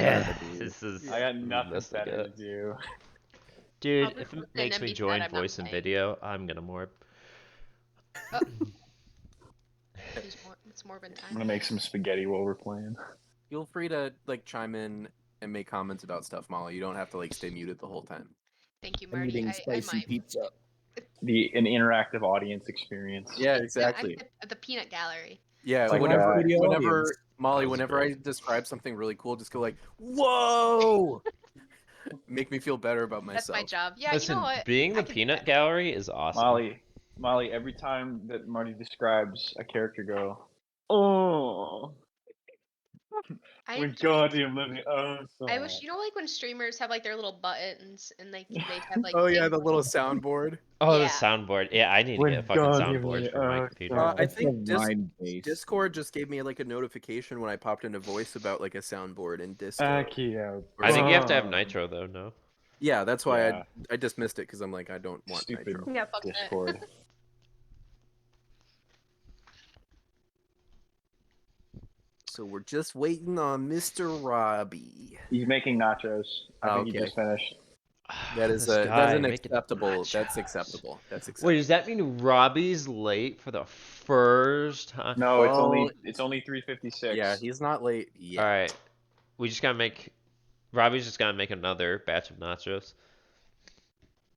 Yeah, this is. I got nothing this better again. to do. Dude, Probably if it and makes then me be sad join I'm not voice and playing. video, I'm gonna morp. Oh. It's Morbin I'm time. gonna make some spaghetti while we're playing. Feel free to like chime in and make comments about stuff, Molly. You don't have to like stay muted the whole time. Thank you, I'm Marty. eating I spicy might. pizza. An interactive audience experience. Yeah, I'm exactly. at the peanut gallery. Yeah, Like whenever, that. whenever Molly, That was whenever great. I describe something really cool, just go like, "Whoa!" Make me feel better about myself. That's my job. Yeah, Listen, you know what? being I the can do peanut that. gallery is awesome. Molly, every time that Marty describes a character, go, oh, Wingardium Leviosa. I wish, you know, like when streamers have like their little buttons and they have like Oh yeah, things the like- little soundboard. Oh, the Yeah. soundboard. Yeah, I need to get a fucking soundboard for my computer. I That's think the mind base. Discord just gave me like a notification when I popped into voice about like a soundboard in Discord. Akio. I think you have to have nitro though, no? Yeah, that's why Yeah. I dismissed it because I'm like I don't want Stupid nitro. Yeah, fuck that. Discord. So we're just waiting on Mr. Robbie. He's making nachos. I think he Okay. just finished. That is This guy that's an making acceptable. nachos. That's acceptable. That's acceptable. Wait, does that mean Robbie's late for the first time? No, Well, it's only 3:56. Yeah, he's not late yet. All right, we just gotta make. Robbie's just gotta make another batch of nachos.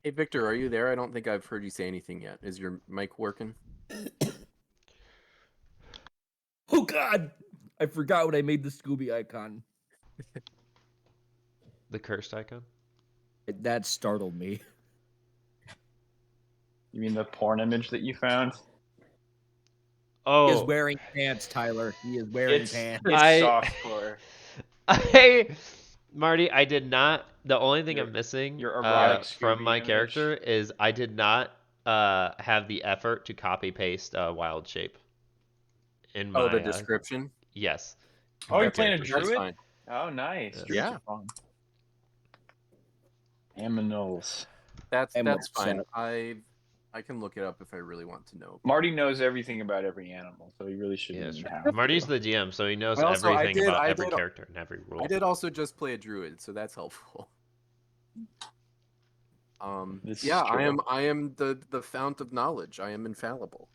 Hey Victor, are you there? I don't think I've heard you say anything yet. Is your mic working? Oh God! I forgot when I made the Scooby icon. The cursed icon. That startled me. You mean the porn image that you found? Oh, He is wearing pants, Tyler. He is wearing It's pants. softcore. Marty, I did not. The only thing Your- I'm missing your erotic from Scooby my image. character is I did not have the effort to copy paste wild shape. In my, Oh, the description. Yes. Oh, you're Okay, playing a that's druid? fine. Oh, nice. Yeah. Druids Yeah. are fun. Aminals. That's I'm fine. upset. I can look it up if I really want to know. Marty knows everything about every animal, so he really shouldn't Yes. even have Marty's to. the DM, so he knows I also- I everything did- about I every did- character and every rule. I did also just play a druid, so that's helpful. This Yeah, is true. I am the fount of knowledge. I am infallible.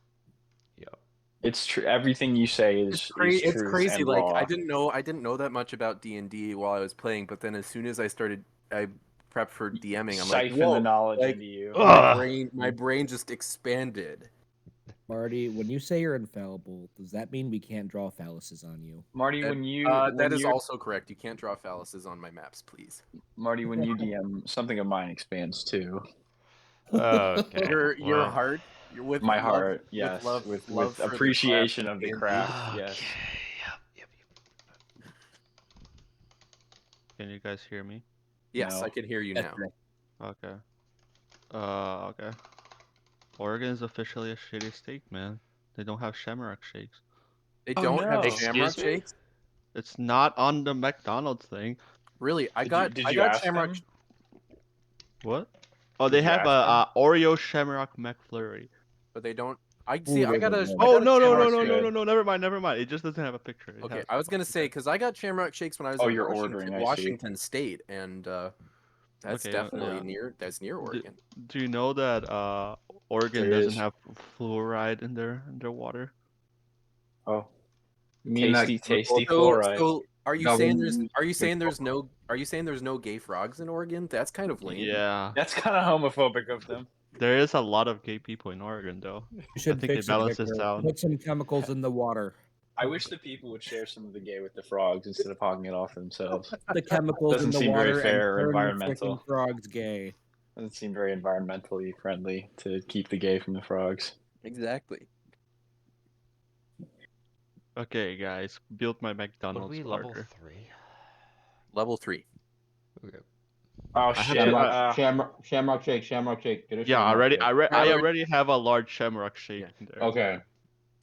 It's true. Everything you say is It's truth crazy. and Like law. I didn't know that much about D&D while I was playing, but then as soon as I prepped for DMing, I'm like, Siphon whoa, the knowledge like, into you. Ugh. my brain just expanded. Marty, when you say you're infallible, does that mean we can't draw phalluses on you? Marty, That- when you that is also correct. You can't draw phalluses on my maps, please. Marty, when you DM, something of mine expands too. Okay. Your well, heart, with My love- heart, yes, love with for the appreciation craft of the D&D. craft. Yes. Okay. Yep. Can you guys hear me? Yes, No. I can hear you That's now. right. Okay. Okay. Oregon is officially a shitty state, man. They don't have shamrock shakes. They Oh, don't have no. shamrock Excuse me? shakes. It's not on the McDonald's thing. Really, I got Did I you got ask shamrock. them? What? Oh, Did they you have ask a Oreo Shamrock McFlurry. But they don't. I see. I there's got a a. one. I Oh got a no Shamrock good. Never mind. It just doesn't have a picture. It Okay, has- I was gonna say because I got Shamrock Shakes when I was Oh, in you're Washington, ordering, I see. Washington State, and that's Okay, definitely yeah. near. That's near Oregon. Do you know that Oregon There doesn't is. have fluoride in their water? Oh, You mean that tasty So, fluoride. so are you Government- saying there's no gay frogs in Oregon? That's kind of lame. Yeah. That's kind of homophobic of them. There is a lot of gay people in Oregon, though. You should think they fix it, balance this Victor. out. Put some chemicals in the water. I wish the people would share some of the gay with the frogs instead of hogging it off themselves. The chemicals Doesn't in the seem very water fair or and turn the environmental. freaking frogs gay. Doesn't seem very environmentally friendly to keep the gay from the frogs. Exactly. Okay, guys, build my What are McDonald's we, level order. 3? Level 3. Okay. Oh have shit! to- Shamrock shake. Get a Yeah, Shamrock Shake. I Tyler- already have a large Shamrock Shake Yeah. there. Okay.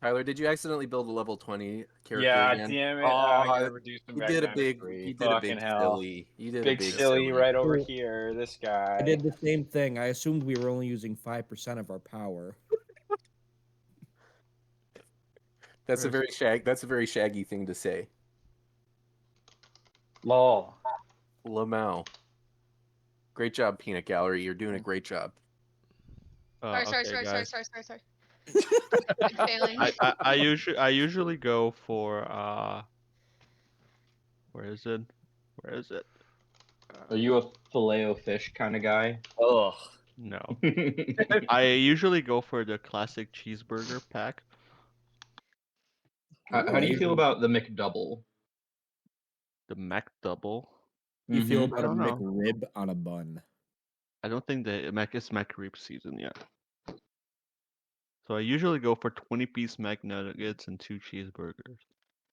Tyler, did you accidentally build a level 20 character Yeah, again? damn it! Oh, I gotta reduce them You back did a down to big. 3. You did a Fucking big hell. silly. You did Big a big silly right over Cool. here. This guy. I did the same thing. I assumed we were only using 5% of our power. That's a very shaggy thing to say. Lol. Lamau. Great job, Peanut Gallery. You're doing a great job. Sorry, Okay, guys. sorry. I'm failing. I usually go for where is it? Where is it? Are you a filet-o-fish kind of guy? Ugh. No. I usually go for the classic cheeseburger pack. How do you feel about the McDouble? The Mac Double. You feel Mhm. about a don't know. McRib on a bun? I don't think the it's McRib season yet. So I usually go for 20-piece McNuggets and 2 cheeseburgers.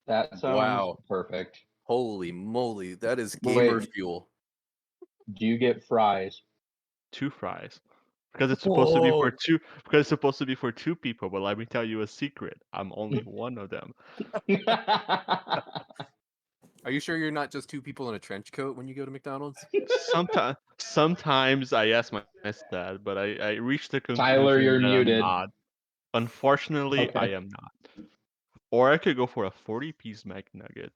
That sounds Wow. perfect. Holy moly, that is Wait. gamer fuel. Do you get fries? 2 fries. Because it's supposed to be for Whoa. 2 because it's supposed to be for 2 people, but let me tell you a secret. I'm only one of them. Are you sure you're not just 2 people in a trench coat when you go to McDonald's? Sometimes I ask my dad, but I reached the conclusion Tyler, you're that muted. I'm not. Unfortunately, I Okay. am not. Or I could go for a 40-piece McNugget.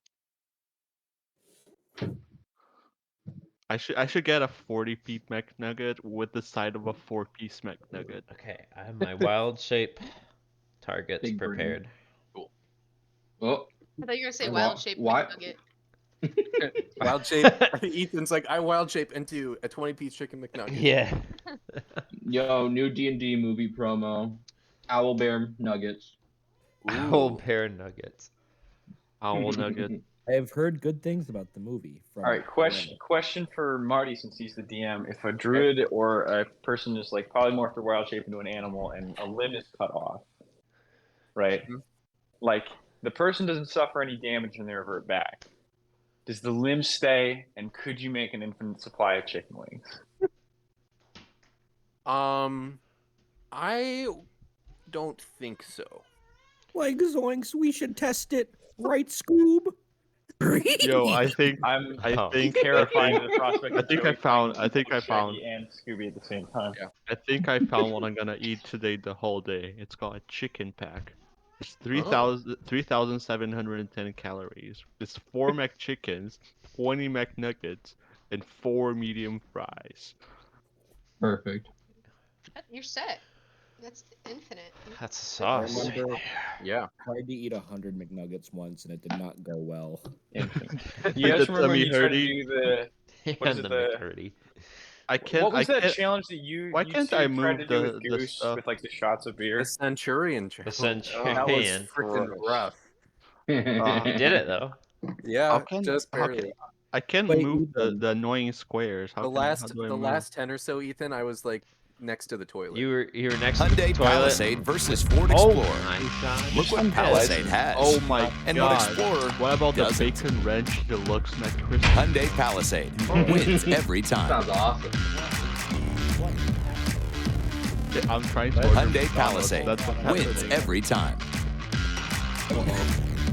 I should get a 40-piece McNugget with the side of a 4-piece McNugget. Okay, I have my wild shape targets Big brain. prepared. Oh, I thought you were gonna say Wha- wild shape why- McNugget. Wild shape. Ethan's like, I wild shape into a 20-piece chicken McNugget. Yeah. yo, new D&D movie promo. Owl Bear Nuggets. Owl Ooh. bear nuggets. Owl nugget. I have heard good things about the movie. From All right, question for Marty, since he's the DM. If a druid or a person is like polymorphed or wild shape into an animal and a limb is cut off, right? Mhm. Like the person doesn't suffer any damage and they revert back. Does the limb stay? And could you make an infinite supply of chicken wings? I don't think so. Like zoinks, we should test it, right, Scoob? Yo, I think I'm Oh. terrified of the prospect. I of think Joey I found- playing I think I Shaggy found- and Scooby at the same time. Yeah. I think I found what I'm gonna eat today the whole day. It's called a chicken pack. It's 3,710 calories. It's 4 McChickens, 20 McNuggets, and 4 medium fries. Perfect. You're set. That's infinite. That's a sauce. I remember Yeah. tried to eat 100 McNuggets once and it did not go well. Infinite. Did You guys the remember when tummy you tried to hurty? do the what is And it, the the- McCurdy. I can't. what was I that can't. challenge that you Why you can't two I tried move to do with the Goose stuff? with like the shots of beer? The Centurion The challenge. That was Centurion. freaking rough. You did it though. Yeah, can- just how barely. I can't Wait, move Ethan. the annoying squares. How The can, how last do I the move? last 10 or so, Ethan, I was like next to the toilet. You were next to the Hyundai toilet. Palisade versus Ford Oh Explorer. my god. Look what Palisade has. Oh my And what god. Explorer What about the doesn't. bacon wrench deluxe McCrispy? Hyundai Palisade wins every time. Sounds awesome. I'm trying to order Hyundai McDonald's, Palisade that's what's wins happening. every time.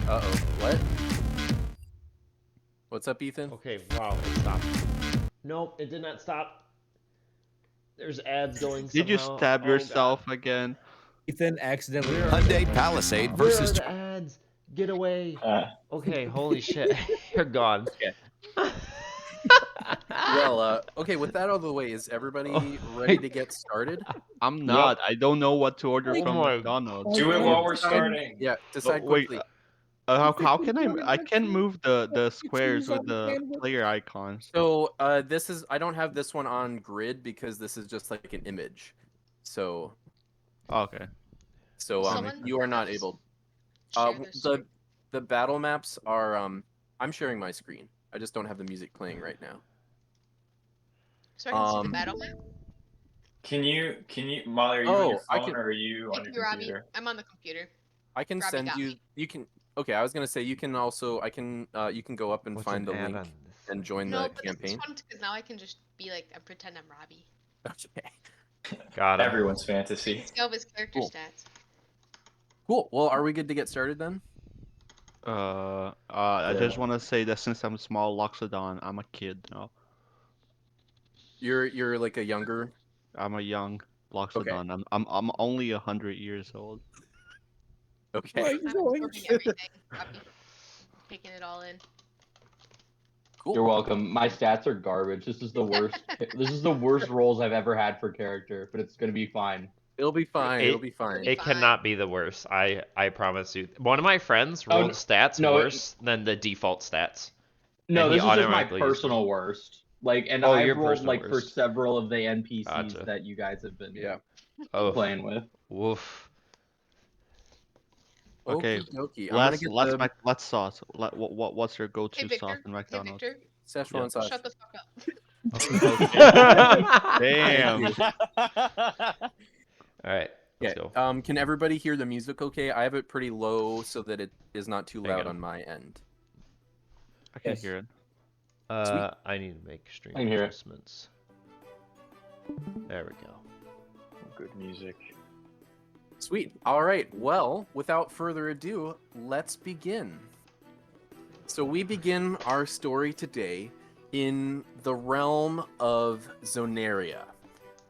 Uh-oh. What? What's up, Ethan? Okay, wow, it stopped. Nope, it did not stop. There's ads going Did you somehow. stab Oh, yourself God. again? Ethan accidentally. Hyundai Palisade Where are versus the ads? Get away. Uh, Okay, holy shit. You're gone. Well, okay, with that out of the way, is everybody Oh, ready to get started? I'm not. I don't know what to order Oh from my- McDonald's. do it Oh, while we're decide- starting. Yeah, decide Oh, wait, quickly. How can I can't move the squares with the sandwich. player icons. So, this is, I don't have this one on grid because this is just like an image. So, Okay. Someone you are not just able. share their screen. The battle maps are, I'm sharing my screen. I just don't have the music playing right now. So I can see the um, battle map. Can you, Molly? Are you on your I phone can- or are you on Thank your you, Robbie. computer? I'm on the computer. I can Robbie send got you, me. you can, okay, I was gonna say, you can also, you can go up and What's find an the ad link on this? and join No, the but campaign. this because now I can just be like, I pretend I'm Robbie. Okay. Got him. Everyone's fantasy. Let's go with his character Cool. stats. Cool. Well, are we good to get started then? I just want to say that since I'm small Loxodon, I'm a kid now. You're like a younger. I'm a young Loxodon. I'm only 100 years old. Okay. Like I'm zoinks. absorbing everything, Robbie. Taking it all in. Cool. You're welcome. My stats are garbage. This is the worst. This is the worst rolls I've ever had for character, but it's gonna be fine. It'll be fine. It- It'll be fine. It'll be It fine. cannot be the worst. I promise you. One of my friends Oh, rolled stats no, worse than the default stats. No, And he this is just my automatically used personal worst. Like, and Oh, I've your rolled personal like for worst. several of the NPCs Gotcha. that you guys have been Yeah. Oh, playing with. woof. Okay, Okie dokie. I'm gonna let's get the let's sauce. What's your go-to Hey, sauce Victor. in Hey, McDonald's? Victor. Szechuan sauce. Shut the fuck up. Damn. All right, let's Okay. go. Can everybody hear the music okay? I have it pretty low so that it is not too There you loud go. on my end. I can Yes. hear it. I need to make stream I can hear it. adjustments. There we go. Good music. Sweet. All right. Well, without further ado, let's begin. So we begin our story today in the realm of Zonaria,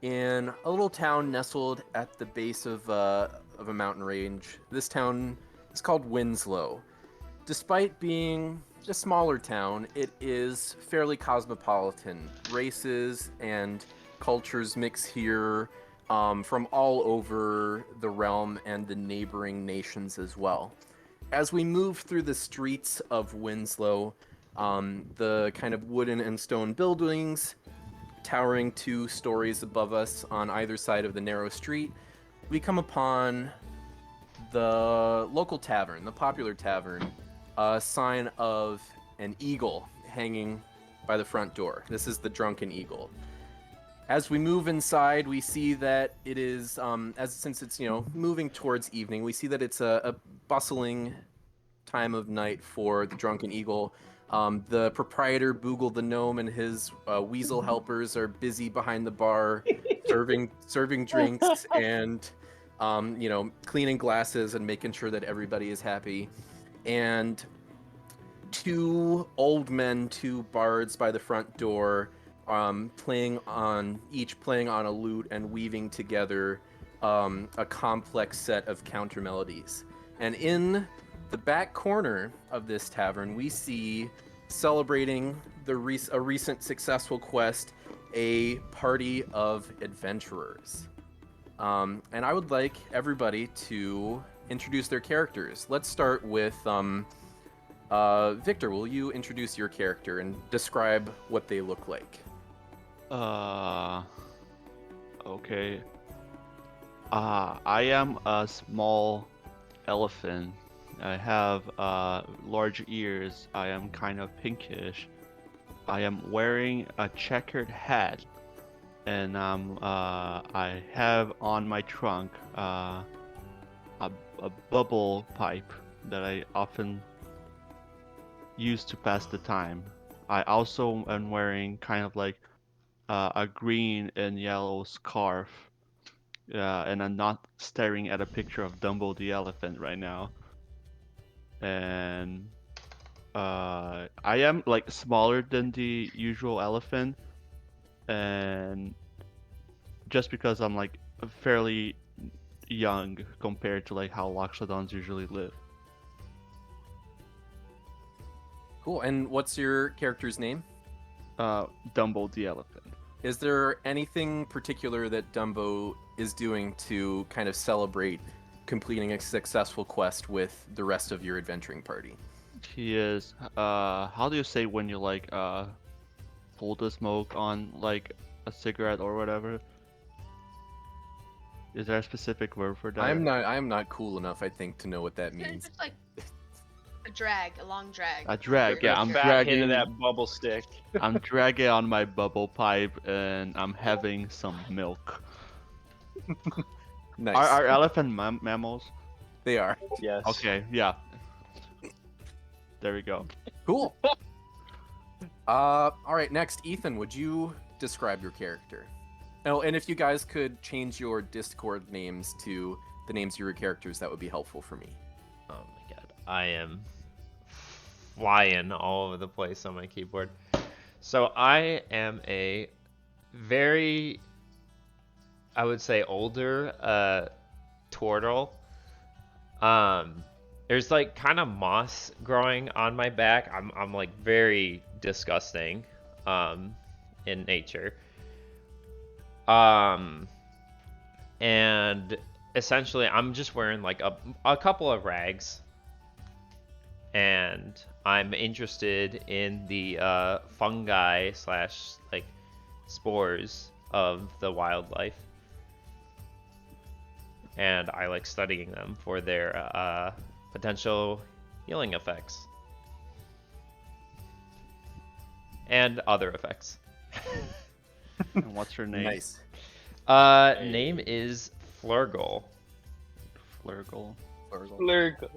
in a little town nestled at the base of a mountain range. This town is called Winslow. Despite being a smaller town, it is fairly cosmopolitan. Races and cultures mix here from all over the realm and the neighboring nations as well. As we move through the streets of Winslow, the kind of wooden and stone buildings towering 2 stories above us on either side of the narrow street, we come upon the local tavern, the popular tavern, a sign of an eagle hanging by the front door. This is the Drunken Eagle. As we move inside, we see that it is, since it's moving towards evening, we see that it's a bustling time of night for the Drunken Eagle. The proprietor, Boogle the Gnome, and his weasel helpers are busy behind the bar, serving drinks and cleaning glasses and making sure that everybody is happy. And 2 old men, 2 bards by the front door, playing on a lute and weaving together a complex set of counter melodies. And in the back corner of this tavern, we see, celebrating a recent successful quest, a party of adventurers. And I would like everybody to introduce their characters. Let's start with Victor. Will you introduce your character and describe what they look like? Okay. I am a small elephant. I have large ears. I am kind of pinkish. I am wearing a checkered hat, and I have on my trunk a bubble pipe that I often use to pass the time. I also am wearing kind of like a green and yellow scarf, and I'm not staring at a picture of Dumbo the elephant right now. And I am like smaller than the usual elephant, and just because I'm like fairly young compared to like how Loxodons usually live. Cool. And what's your character's name? Dumbo the elephant. Is there anything particular that Dumbo is doing to kind of celebrate completing a successful quest with the rest of your adventuring party? He is, how do you say when you like pull the smoke on like a cigarette or whatever? Is there a specific word for that? I'm not cool enough, I think, to know what that It's means. just like a long drag. A drag, yeah. I'm Back into dragging. that bubble stick. I'm dragging on my bubble pipe, and I'm having some milk. Nice. Are elephant mammals? They are. Yes. Okay, yeah. There we go. Cool. All right, next, Ethan, would you describe your character? Oh, and if you guys could change your Discord names to the names of your characters, that would be helpful for me. Oh my god, I am flying all over the place on my keyboard. So I am a very, I would say, older turtle. There's like kind of moss growing on my back. I'm like very disgusting in nature. And essentially I'm just wearing like a couple of rags, and I'm interested in the fungi slash like spores of the wildlife, and I like studying them for their potential healing effects and other effects. And what's your name? Nice. Name is Flurgle. Flurgle. Flurgle.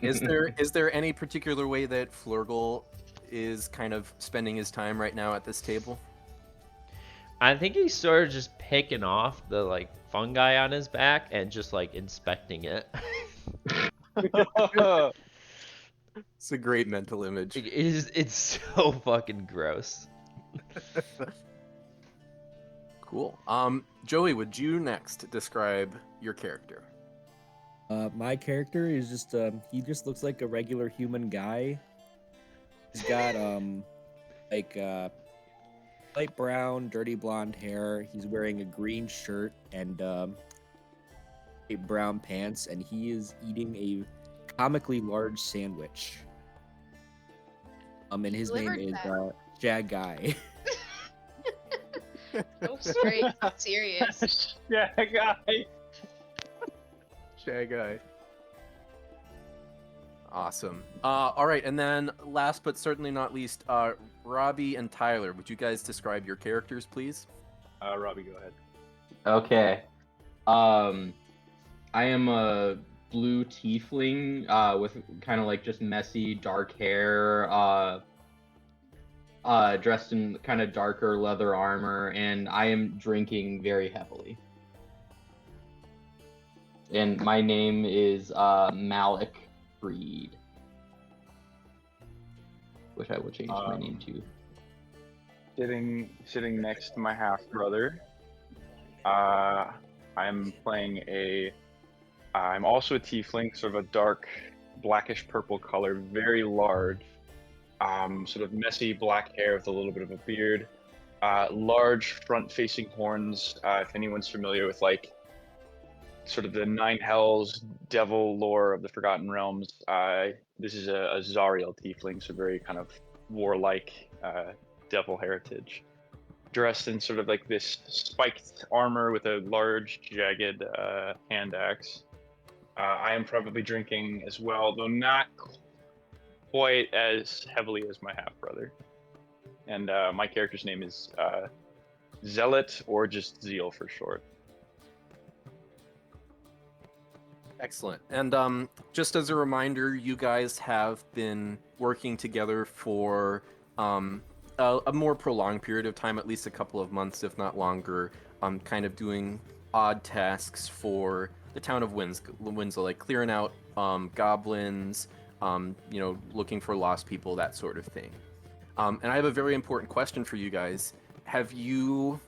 Is there any particular way that Flurgle is kind of spending his time right now at this table? I think he's sort of just picking off the like fungi on his back and just like inspecting it. It's a great mental image. It's so fucking gross. Cool. Joey, would you next describe your character? My character is just he just looks like a regular human guy. He's got like light brown, dirty blonde hair. He's wearing a green shirt and brown pants, and he is eating a comically large sandwich. And his name Delivered is that. Jag Guy. So straight, serious. Yeah, guy. Shy guy. Awesome. All right, and then last but certainly not least, Robbie and Tyler. Would you guys describe your characters, please? Robbie, go ahead. Okay. I am a blue tiefling with kind of like just messy dark hair, dressed in kind of darker leather armor, and I am drinking very heavily. And my name is Malik Freed, which I will change my name to. Sitting next to my half brother. I'm playing I'm also a tiefling, sort of a dark blackish purple color, very large, sort of messy black hair with a little bit of a beard, large front-facing horns. If anyone's familiar with like sort of the Nine Hells devil lore of the Forgotten Realms, this is a Zariel tiefling, so very kind of warlike devil heritage. Dressed in sort of like this spiked armor with a large jagged hand axe. I am probably drinking as well, though not quite as heavily as my half brother. And my character's name is Zealot, or just Zeal for short. Excellent. And just as a reminder, you guys have been working together for a more prolonged period of time, at least a couple of months, if not longer, kind of doing odd tasks for the town of Winslow, like clearing out goblins, looking for lost people, that sort of thing. And I have a very important question for you guys. Have you,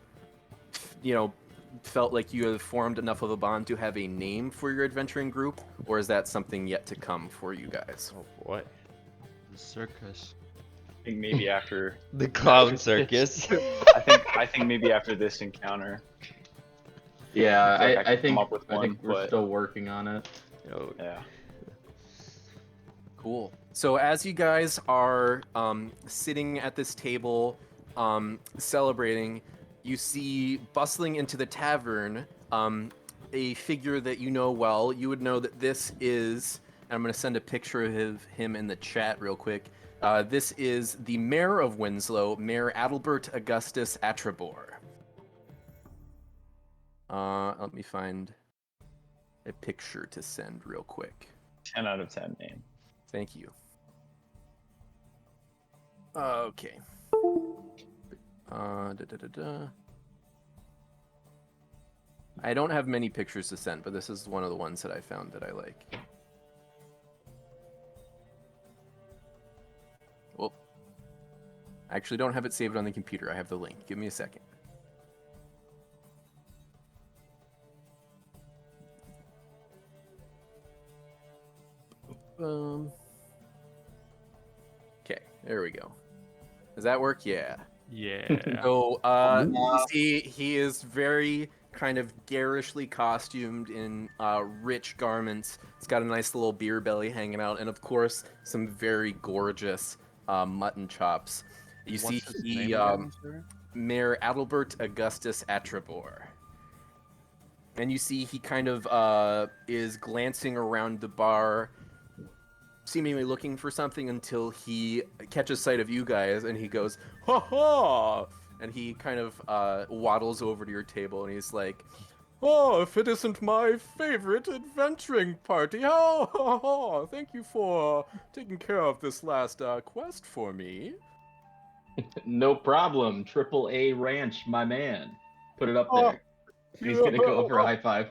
felt like you have formed enough of a bond to have a name for your adventuring group, or is that something yet to come for you guys? Oh boy. The circus. I think maybe after The clown circus. I think maybe after this encounter. Yeah, I I can think come up with one, we're but- still working on it. Oh, Yeah. Cool. So as you guys are sitting at this table celebrating, you see bustling into the tavern a figure that you know well. You would know that this is, and I'm going to send a picture of him in the chat real quick. This is the mayor of Winslow, Mayor Adalbert Augustus Atrabor. Let me find a picture to send real quick. 10 out of 10 name. Thank you. Okay. I don't have many pictures to send, but this is one of the ones that I found that I like. Well, I actually don't have it saved on the computer. I have the link. Give me a second. Okay, There we go. Does that work? Yeah. Yeah. So, you see, he is very kind of garishly costumed in rich garments. He's got a nice little beer belly hanging out, and of course, some very gorgeous mutton chops. You see, What's his he name again, sir? Mayor Adalbert Augustus Atrebor. And you see, he kind of is glancing around the bar, seemingly looking for something until he catches sight of you guys, and he goes, "Ha ha!" And he kind of waddles over to your table, and he's like, "Oh, if it isn't my favorite adventuring party! Ha ha ha! Thank you for taking care of this last quest for me." No problem. Triple A Ranch, my man. Put it up there. He's gonna go for a high five.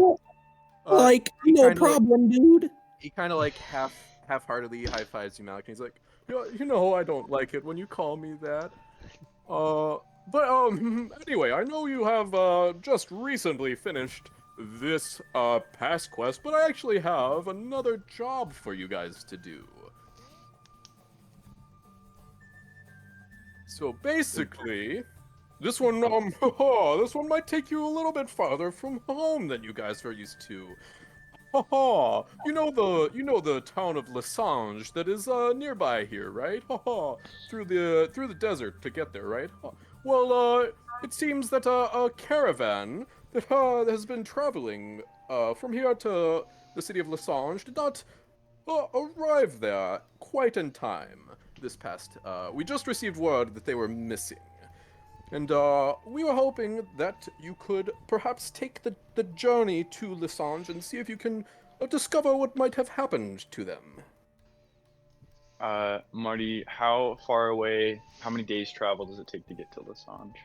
Like, he no kinda, like- problem, dude. He kind of like half-heartedly high fives you, Malik, and he's like, you know, I don't like it when you call me that. But anyway, I know you have just recently finished this past quest, but I actually have another job for you guys to do. So basically, this one this one might take you a little bit farther from home than you guys are used to. Ha! You know the town of Lessange that is nearby here, right? Ha! Through the desert to get there, right? Ha. Well, it seems that a caravan that has been traveling from here to the city of Lessange did not arrive there quite in time this past. We just received word that they were missing. And we were hoping that you could perhaps take the journey to Lessange and see if you can discover what might have happened to them. Marty, how far away, how many days travel does it take to get to Lessange?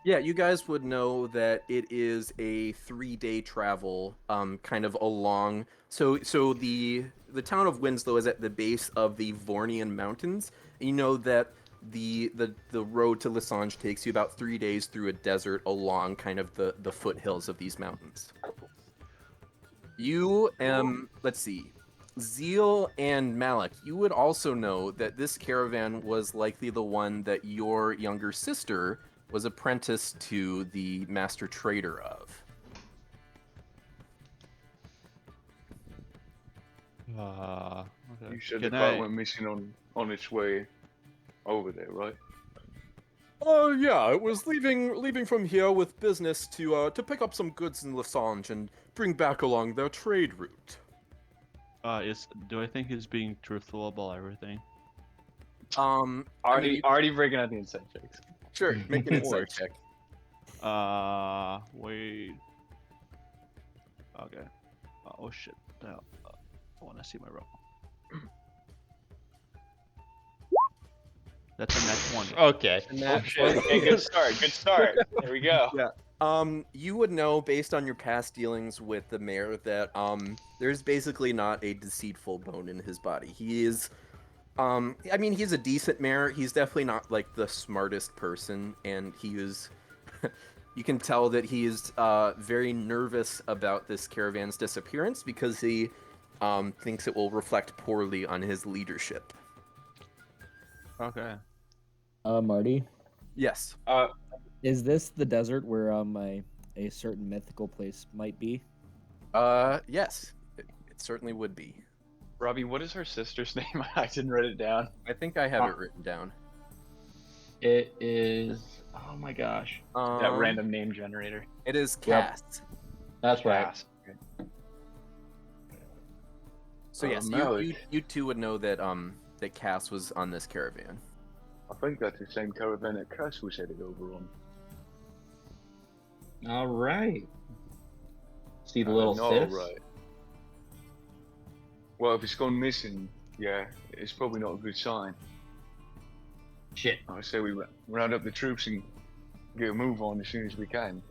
Yeah, you guys would know that it is a 3-day travel, kind of along. So the town of Winslow is at the base of the Vornian Mountains. And you know that the road to Lessange takes you about 3 days through a desert along kind of the foothills of these mountains. You let's see, Zeal and Malik, you would also know that this caravan was likely the one that your younger sister was apprenticed to the master trader of. Okay. You said Can the car I- went missing on its way over there, right? Oh yeah, it was leaving from here with business to pick up some goods in Lessange and bring back along their trade route. Do I think he's being truthful about everything? Already breaking out the inside checks. Sure, make an insight Works. check. Wait. Okay. Oh shit. No, I want to see my roll. That's a net 20. Okay. Oh shit! Okay, good start. Good start. There we go. Yeah. You would know based on your past dealings with the mayor that there's basically not a deceitful bone in his body. He is I mean, he's a decent mayor. He's definitely not like the smartest person, and he is you can tell that he is very nervous about this caravan's disappearance because he thinks it will reflect poorly on his leadership. Okay. Marty, Yes. is this the desert where a certain mythical place might be? Yes. It certainly would be. Robbie, what is her sister's name? I didn't write it down. I think I have it written down. It is. Oh my gosh. That random name generator. It is Yep. Cass. That's right. Pass. So yes, Malik. you two would know that that Cass was on this caravan. I think that's the same caravan that Cass was headed over on. All right. See the little sis? Right. Well, if it's gone missing, yeah, it's probably not a good sign. Shit. I say we round up the troops and get a move on as soon as we can.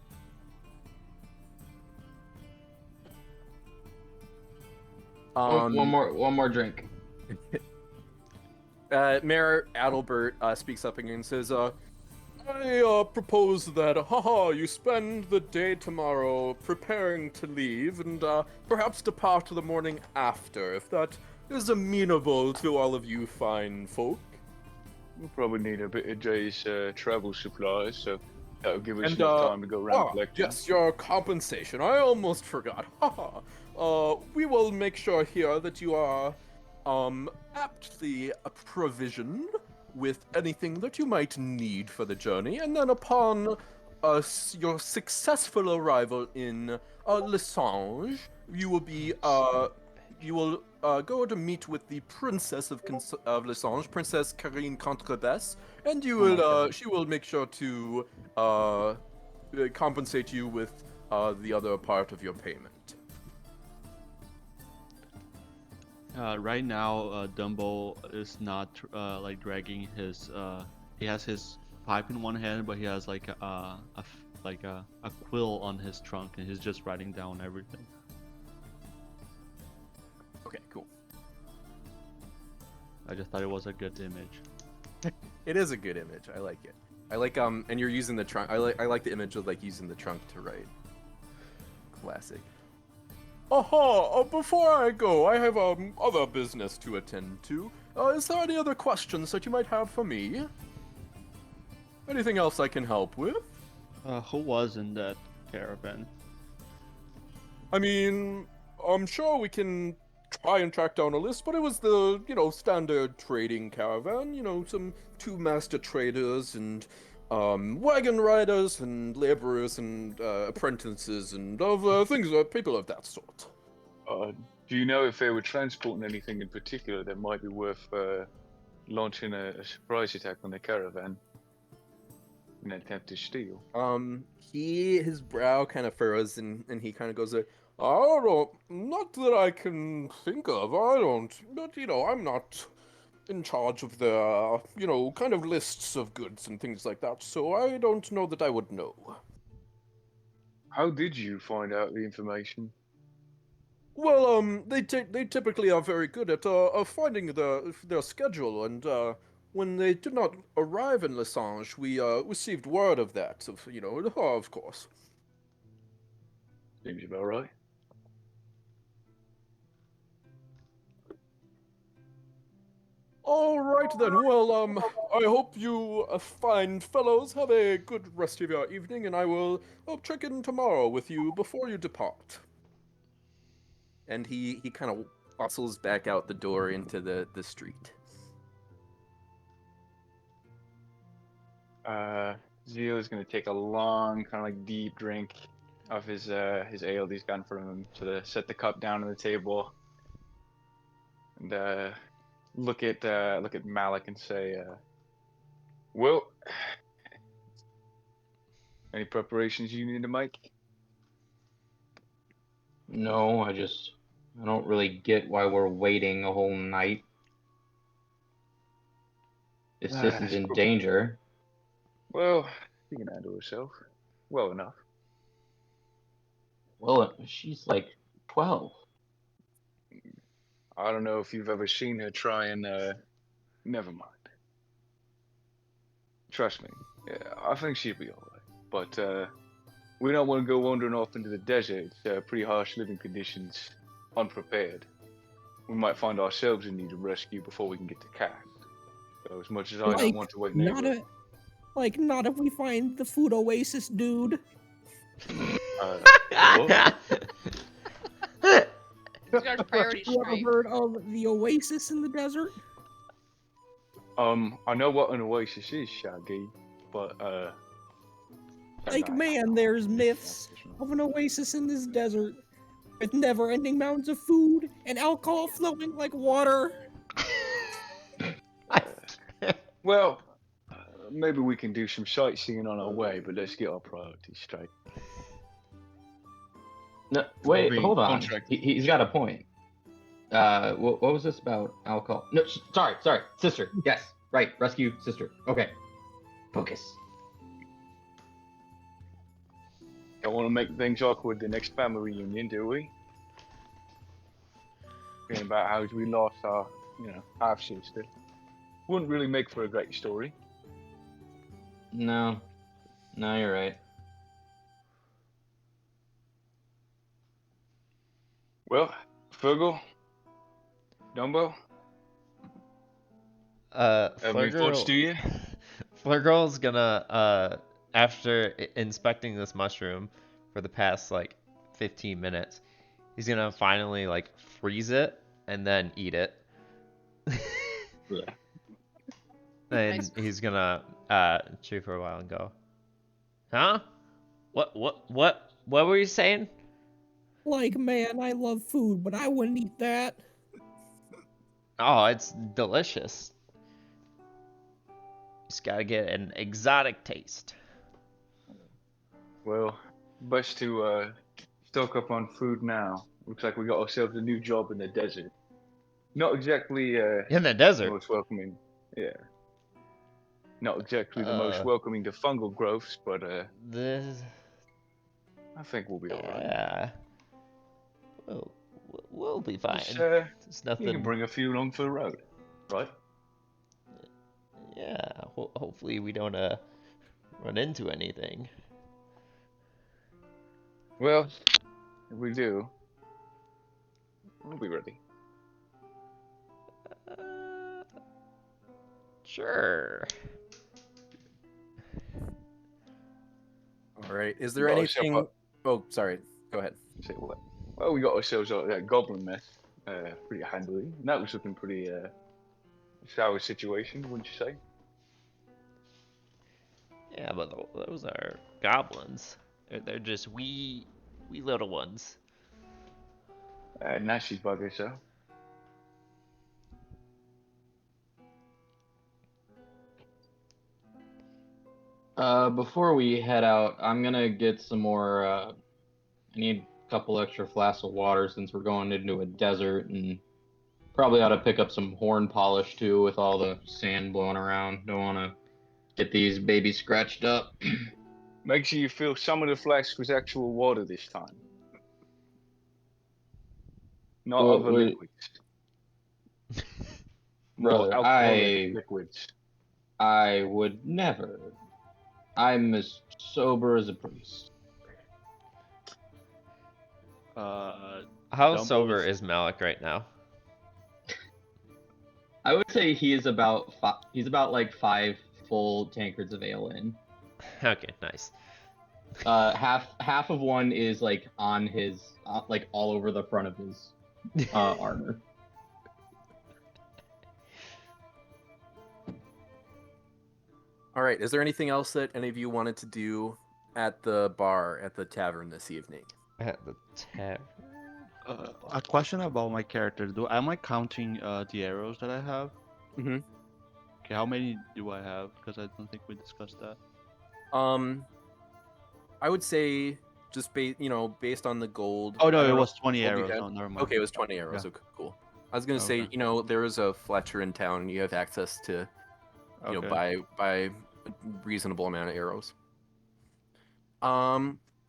One more drink. Mayor Adalbert speaks up again and says, I propose that, you spend the day tomorrow preparing to leave and perhaps depart the morning after, if that is amenable to all of you fine folk. We'll probably need a bit of Jay's travel supplies, so that'll give us And, enough time to go around collecting. yes, your compensation. I almost forgot. Haha. We will make sure here that you are, aptly provisioned with anything that you might need for the journey, and then upon your successful arrival in Lessange, you will be go to meet with the Princess of Lessange, Princess Karine Contrebes, and you will she will make sure to compensate you with the other part of your payment. Right now, Dumbo is not like dragging his. He has his pipe in one hand, but he has like a quill on his trunk, and he's just writing down everything. Okay, cool. I just thought it was a good image. It is a good image. I like it. I like and you're using the trunk. I like the image of like using the trunk to write. Classic. Aha! Before I go, I have other business to attend to. Is there any other questions that you might have for me? Anything else I can help with? Who was in that caravan? I mean, I'm sure we can try and track down a list, but it was the, standard trading caravan, some two master traders and wagon riders and laborers and apprentices and people of that sort. Do you know if they were transporting anything in particular that might be worth launching a surprise attack on the caravan in an attempt to steal? His brow kind of furrows and he kind of goes, I don't know, not that I can think of, I don't, but I'm not in charge of the, kind of lists of goods and things like that, so I don't know that I would know. How did you find out the information? Well, they typically are very good at finding their schedule, and when they did not arrive in Lessange, we received word of that, of course. Seems about right. All right then. Well, I hope you fine fellows have a good rest of your evening, and I will check in tomorrow with you before you depart. And he kind of bustles back out the door into the street. Zio is gonna take a long, kind of like deep drink of his ale he's got in front of him, to set the cup down on the table, and look at Malik and say, "Well, any preparations you need to make?" No, I don't really get why we're waiting a whole night. If Sis is in danger. Well, she can handle herself well enough. Well, she's like 12. I don't know if you've ever seen her try and, never mind. Trust me, yeah, I think she'd be alright. But, we don't want to go wandering off into the desert. It's pretty harsh living conditions, unprepared. We might find ourselves in need of rescue before we can get to Cass. So as much as I don't want to wait neighbor... Not if we find the food oasis, dude. What? You got priorities You ever straight. heard of the oasis in the desert? I know what an oasis is, Shaggy, but, Man, there's myths of an oasis in this desert with never-ending mountains of food and alcohol flowing like water. Well, maybe we can do some sightseeing on our way, but let's get our priorities straight. No, wait, Being hold on. contract- He's got a point. What was this about alcohol? No, sorry, sister. Yes, right, rescue sister. Okay, focus. Don't want to make things awkward the next family reunion, do we? Thinking about how we lost our, half sister. Wouldn't really make for a great story. No, you're right. Well, Fergal, Dumbo, Have any thoughts, do you? Flurgirl's gonna after inspecting this mushroom for the past like 15 minutes, he's gonna finally like freeze it and then eat it. Yeah. And Nice. he's gonna chew for a while and go, huh? What were you saying? Like, man, I love food, but I wouldn't eat that. Oh, it's delicious. Just gotta get an exotic taste. Well, best to stock up on food now. Looks like we got ourselves a new job in the desert. Not exactly In the the desert. most welcoming. Yeah. Not exactly the most Uh. welcoming to fungal growths, but This, I think we'll be alright. yeah. We'll be fine. Just, There's you can nothing. bring a few along for the road, right? Yeah. Hopefully we don't run into anything. Well, if we do, we'll be ready. Sure. All right. Is there Got anything? ourselves Oh, sorry. Go ahead. Say what? Well, we got ourselves that goblin mess pretty handily. And that was looking pretty sour situation, wouldn't you say? Yeah, but those are goblins. They're just wee little ones. Nasty buggers, though. Before we head out, I'm gonna get some more. I need a couple extra flasks of water since we're going into a desert, and probably ought to pick up some horn polish too with all the sand blowing around. Don't want to get these babies scratched up. Make sure you fill some of the flask with actual water this time. Not Well, other wait. liquids. More Brother, alcoholic liquids. I would never. I'm as sober as a priest. How Dumbo's- sober is Malik right now? I would say he is about he's about like 5 full tankards of ale in. Okay, nice. Half of one is like on his like all over the front of his armor. All right. Is there anything else that any of you wanted to do at the bar at the tavern this evening? At the tavern. A question about my character. Am I counting the arrows that I have? Mm-hmm. Okay, how many do I have? Because I don't think we discussed that. I would say just based on the gold. Oh I no, don't it know was 20 what you arrows. had. Oh, never mind. Okay, it was 20 arrows. Yeah. Okay, cool. I was gonna say, Okay. there is a Fletcher in town. And you have access to, Okay. buy a reasonable amount of arrows.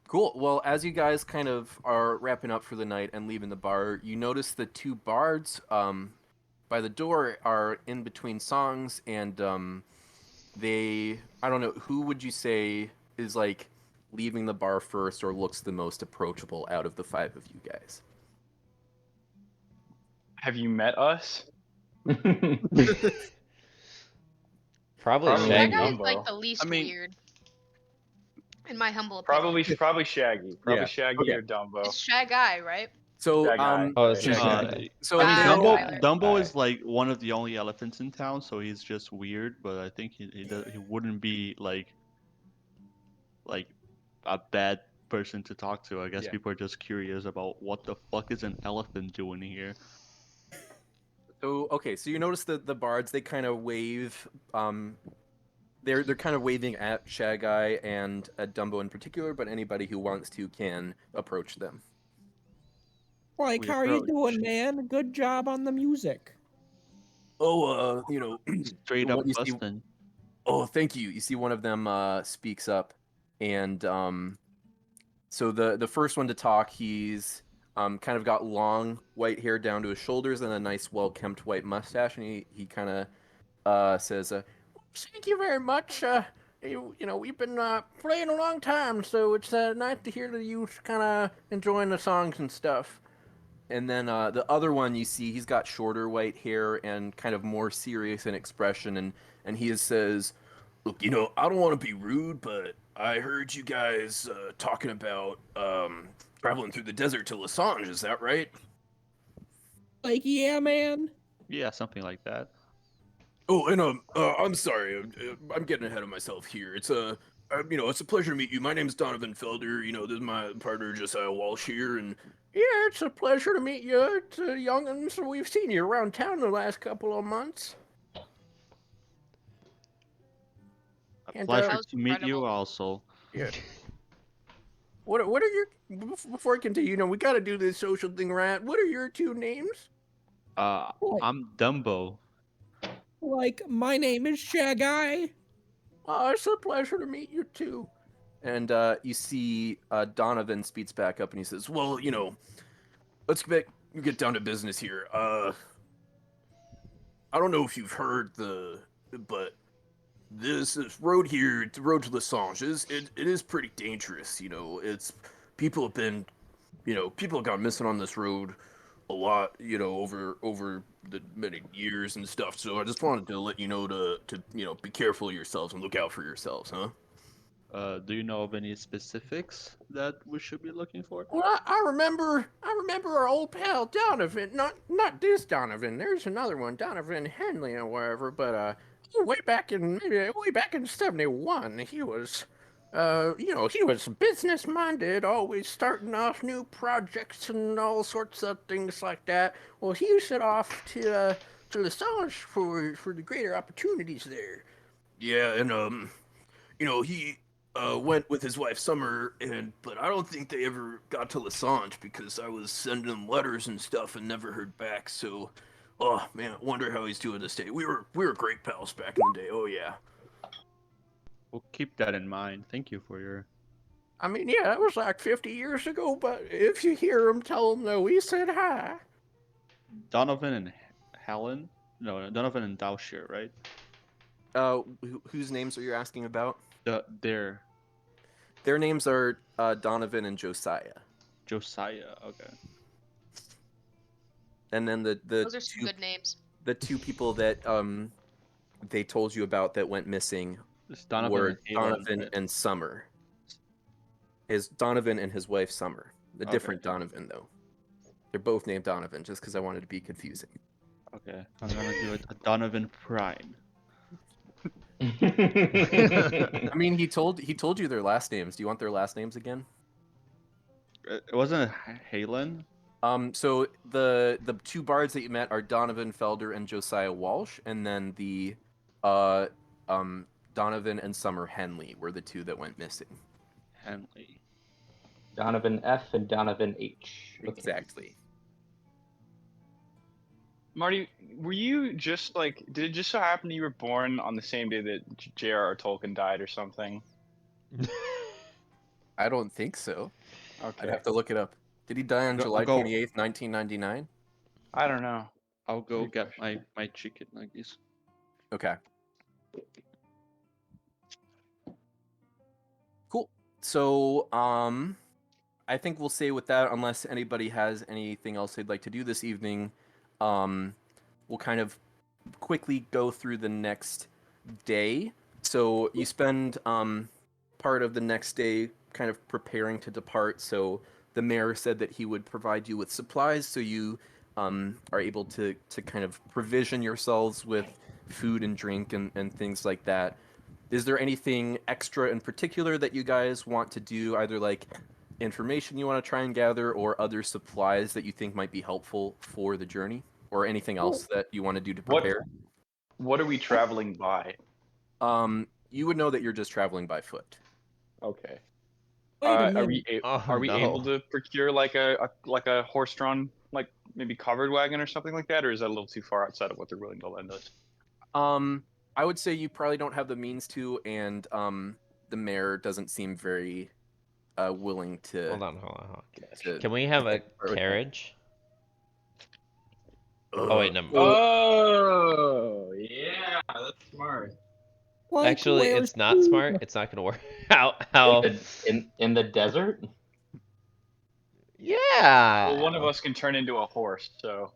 Cool. Well, as you guys kind of are wrapping up for the night and leaving the bar, you notice the two bards by the door are in between songs, and I don't know, who would you say is like leaving the bar first or looks the most approachable out of the 5 of you guys? Have you met us? Probably Probably Shaggy. That guy is Dumbo. like the least I mean- weird. In my humble opinion. Probably Shaggy. Probably Yeah, Shaggy okay. or Dumbo. It's Shaggy, right? So, That guy. Oh, it's Yeah. just Uh, Shaggy. so I mean, Wow. Dumbo, Tyler. Dumbo Alright. is like one of the only elephants in town, so he's just weird. But I think he wouldn't be like a bad person to talk to. I guess Yeah. people are just curious about what the fuck is an elephant doing here. So okay, so you notice the bards, they kind of wave. They're kind of waving at Shaggy and at Dumbo in particular, but anybody who wants to can approach them. Like, We how are you approach. doing, man? Good job on the music. Oh, Straight up what you see- busting. Oh, thank you. You see one of them speaks up, and so the first one to talk, he's kind of got long white hair down to his shoulders and a nice well-kempt white mustache, and he kind of says, "Thank you very much. We've been playing a long time, so it's nice to hear that you kind of enjoying the songs and stuff. And then the other one you see, he's got shorter white hair and kind of more serious in expression, and he says, "Look, I don't want to be rude, but I heard you guys talking about traveling through the desert to Lasange. Is that right?" Like, yeah, man. Yeah, something like that. Oh, and I'm sorry, I'm getting ahead of myself here. It's it's a pleasure to meet you. My name's Donovan Felder. This is my partner Josiah Walsh here, and yeah, it's a pleasure to meet you. It's young'uns. We've seen you around town the last couple of months. A And, pleasure That was to meet you incredible. also. Yeah. What are your before I continue? We got to do this social thing, right? What are your two names? Like, I'm Dumbo. like, my name is Shaggy. Oh, it's a pleasure to meet you too. And you see Donovan speeds back up and he says, "Well, let's get down to business here. I don't know if you've heard but this road here, the road to Lasange, it is pretty dangerous. It's people have been, people have gone missing on this road a lot, over the many years and stuff. So I just wanted to let you know to be careful of yourselves and look out for yourselves, huh?" Do you know of any specifics that we should be looking for? Well, I remember our old pal Donovan. Not this Donovan. There's another one, Donovan Henley or whatever. But way back in '71, he was, he was business minded, always starting off new projects and all sorts of things like that. Well, he set off to Lasange for the greater opportunities there. Yeah, and he went with his wife Summer, but I don't think they ever got to Lasange because I was sending him letters and stuff and never heard back. So, oh man, I wonder how he's doing this day. We were great pals back in the day. Oh yeah. We'll keep that in mind. Thank you for your. I mean, yeah, that was like 50 years ago. But if you hear him, tell him that we said hi. Donovan and Helen? No, Donovan and Dowshire, right? Whose names are you asking about? Their Their names are Donovan and Josiah. Josiah. Okay. And then the Those are some two good names. the two people that they told you about that went missing It's Donovan were and Helen, Donovan right? and Summer. His Donovan and his wife Summer. The Okay. different Donovan though. They're both named Donovan just because I wanted to be confusing. Okay. I'm gonna do it. A Donovan Prime. I mean, he told you their last names. Do you want their last names again? It wasn't Halen. So the two bards that you met are Donovan Felder and Josiah Walsh, and then the Donovan and Summer Henley were the two that went missing. Henley. Donovan F and Donovan H. Okay. Exactly. Marty, were you just like? Did it just so happen you were born on the same day that J.R.R. Tolkien died or something? I don't think so. Okay. I'd have to look it up. Did he die on Go- July go. 28th, 1999? I don't know. I'll go Good get question. my chicken nuggets. Okay. Cool. So, I think we'll say with that, unless anybody has anything else they'd like to do this evening, we'll kind of quickly go through the next day. So you spend part of the next day kind of preparing to depart. So the mayor said that he would provide you with supplies, so you are able to kind of provision yourselves with food and drink and things like that. Is there anything extra in particular that you guys want to do, either like information you want to try and gather or other supplies that you think might be helpful for the journey, or anything else that you want to do to What- prepare? What are we traveling by? You would know that you're just traveling by foot. Okay. Wait a Are minute. we Oh, are we no. able to procure like a horse-drawn, like maybe covered wagon or something like that, or is that a little too far outside of what they're willing to lend us? I would say you probably don't have the means to, and the mayor doesn't seem very willing to. Hold on. to- Can we have a Right with that. carriage? Oh wait, no. Oh, yeah, that's smart. Like, Actually, where's it's not food? smart. It's not gonna work. How? In the desert? Yeah. Well, one of us can turn into a horse, so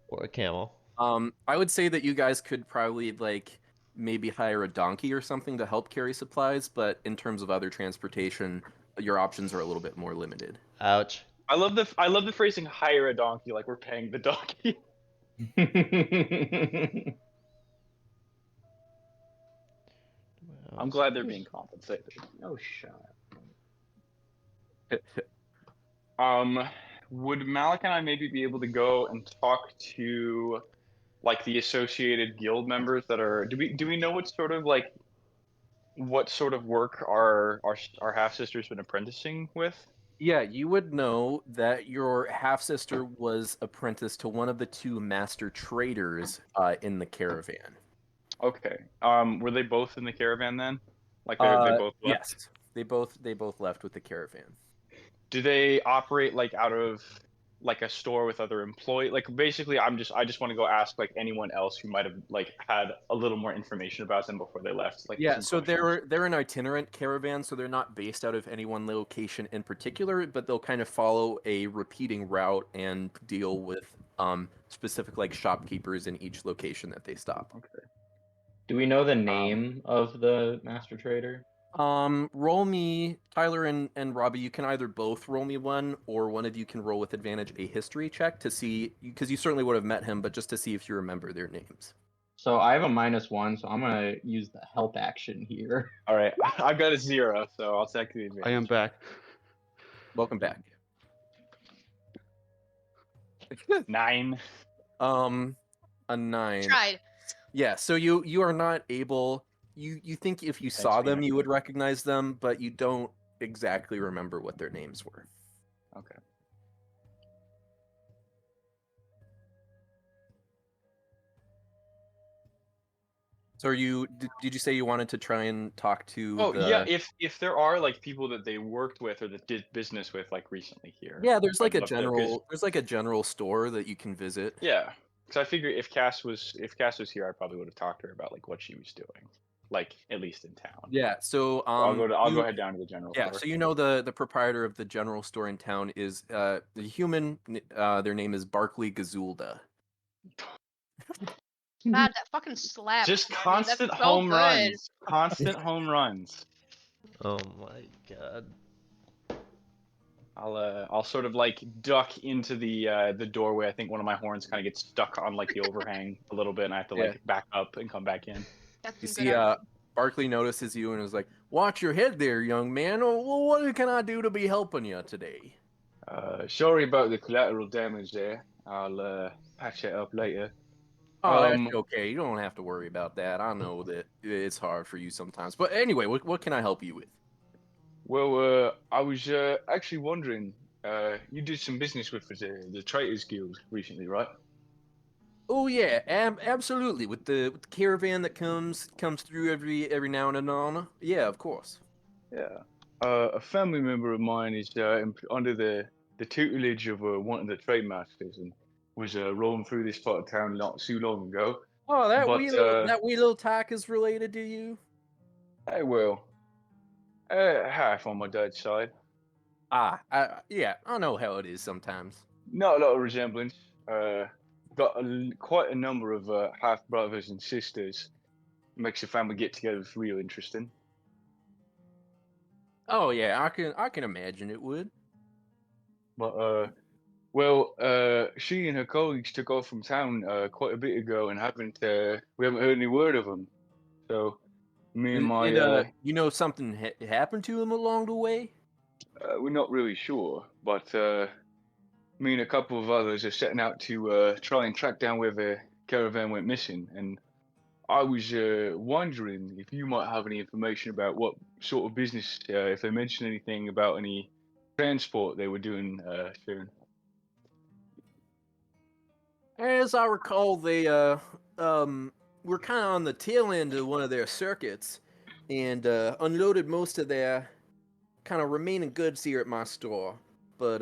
Or a camel. I would say that you guys could probably like maybe hire a donkey or something to help carry supplies, but in terms of other transportation, your options are a little bit more limited. Ouch. I love the phrasing "hire a donkey" like we're paying the donkey. I'm glad they're being compensated. No shot. Would Malik and I maybe be able to go and talk to like the associated guild members that are? Do we know what sort of work our half sisters been apprenticing with? Yeah, you would know that your half sister was apprenticed to one of the two master traders in the caravan. Okay. Were they both in the caravan then? Like they both left? Yes, they both left with the caravan. Do they operate like out of like a store with other employees? Like basically, I just want to go ask like anyone else who might have like had a little more information about them before they left. Like Yeah, some so questions. they're an itinerant caravan, so they're not based out of any one location in particular, but they'll kind of follow a repeating route and deal with specific like shopkeepers in each location that they stop. Okay. Do we know the name of the master trader? Roll me, Tyler and Robbie, you can either both roll me one, or one of you can roll with advantage a history check to see, because you certainly would have met him, but just to see if you remember their names. So I have a -1, so I'm gonna use the help action here. All right. I've got a 0, so I'll take the advantage. I am back. Welcome back. 9. A 9. Tried. Yeah, so you are not able. You think if you saw for them, your you would recognize them, but you don't exactly remember what their names were. Okay. So did you say you wanted to try and talk to Oh the? yeah, if there are like people that they worked with or that did business with like recently here. Yeah, there's like I'd a love to, 'cause- general store that you can visit. Yeah, because I figure if Cass was here, I probably would have talked to her about like what she was doing, like at least in town. Yeah, so I'll you- go head down to the general Yeah, store. so you know the proprietor of the general store in town is the human. Their name is Barkley Gazulda. God, that fucking slaps. Just man. constant That's so home good. runs. Constant home runs. Oh my god. I'll sort of like duck into the doorway. I think one of my horns kind of gets stuck on like the overhang a little bit, and I have to like back up and come back in. That's You some see, good art. Barkley notices you and is like, "Watch your head there, young man. Well, what can I do to be helping you today?" Sorry about the collateral damage there. I'll patch it up later. Oh, that's okay. You don't have to worry about that. I know that it's hard for you sometimes. But anyway, what can I help you with? Well, I was actually wondering. You did some business with the Traitors Guild recently, right? Oh yeah, absolutely. With the caravan that comes through every now and then. Yeah, of course. Yeah. A family member of mine is under the tutelage of one of the trade masters and was rolling through this part of town not too long ago. Oh, that But, wee little tack is related to you. Hey, well, half on my dad's side. Yeah, I know how it is sometimes. Not a lot of resemblance. Got quite a number of half brothers and sisters. Makes the family get together real interesting. Oh yeah, I can imagine it would. But she and her colleagues took off from town quite a bit ago, and we haven't heard any word of them. So me and my You know something happened to him along the way? we're not really sure, but me and a couple of others are setting out to try and track down where the caravan went missing. And I was wondering if you might have any information about what sort of business, if they mentioned anything about any transport they were doing soon. As I recall, they were kind of on the tail end of one of their circuits, and unloaded most of their kind of remaining goods here at my store. But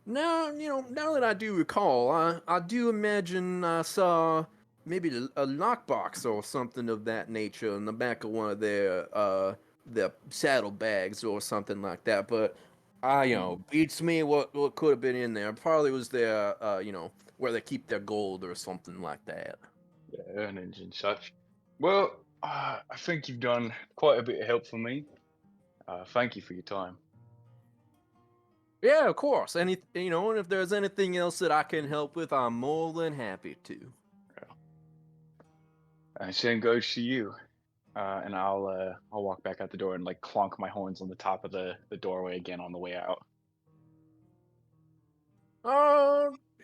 now that I do recall, I do imagine I saw maybe a lockbox or something of that nature in the back of one of their saddlebags or something like that. But beats me what could have been in there. Probably was their, where they keep their gold or something like that. Yeah, earnings and such. Well, I think you've done quite a bit of help for me. Thank you for your time. Yeah, of course. And if there's anything else that I can help with, I'm more than happy to. And same goes to you. And I'll walk back out the door and like clonk my horns on the top of the doorway again on the way out.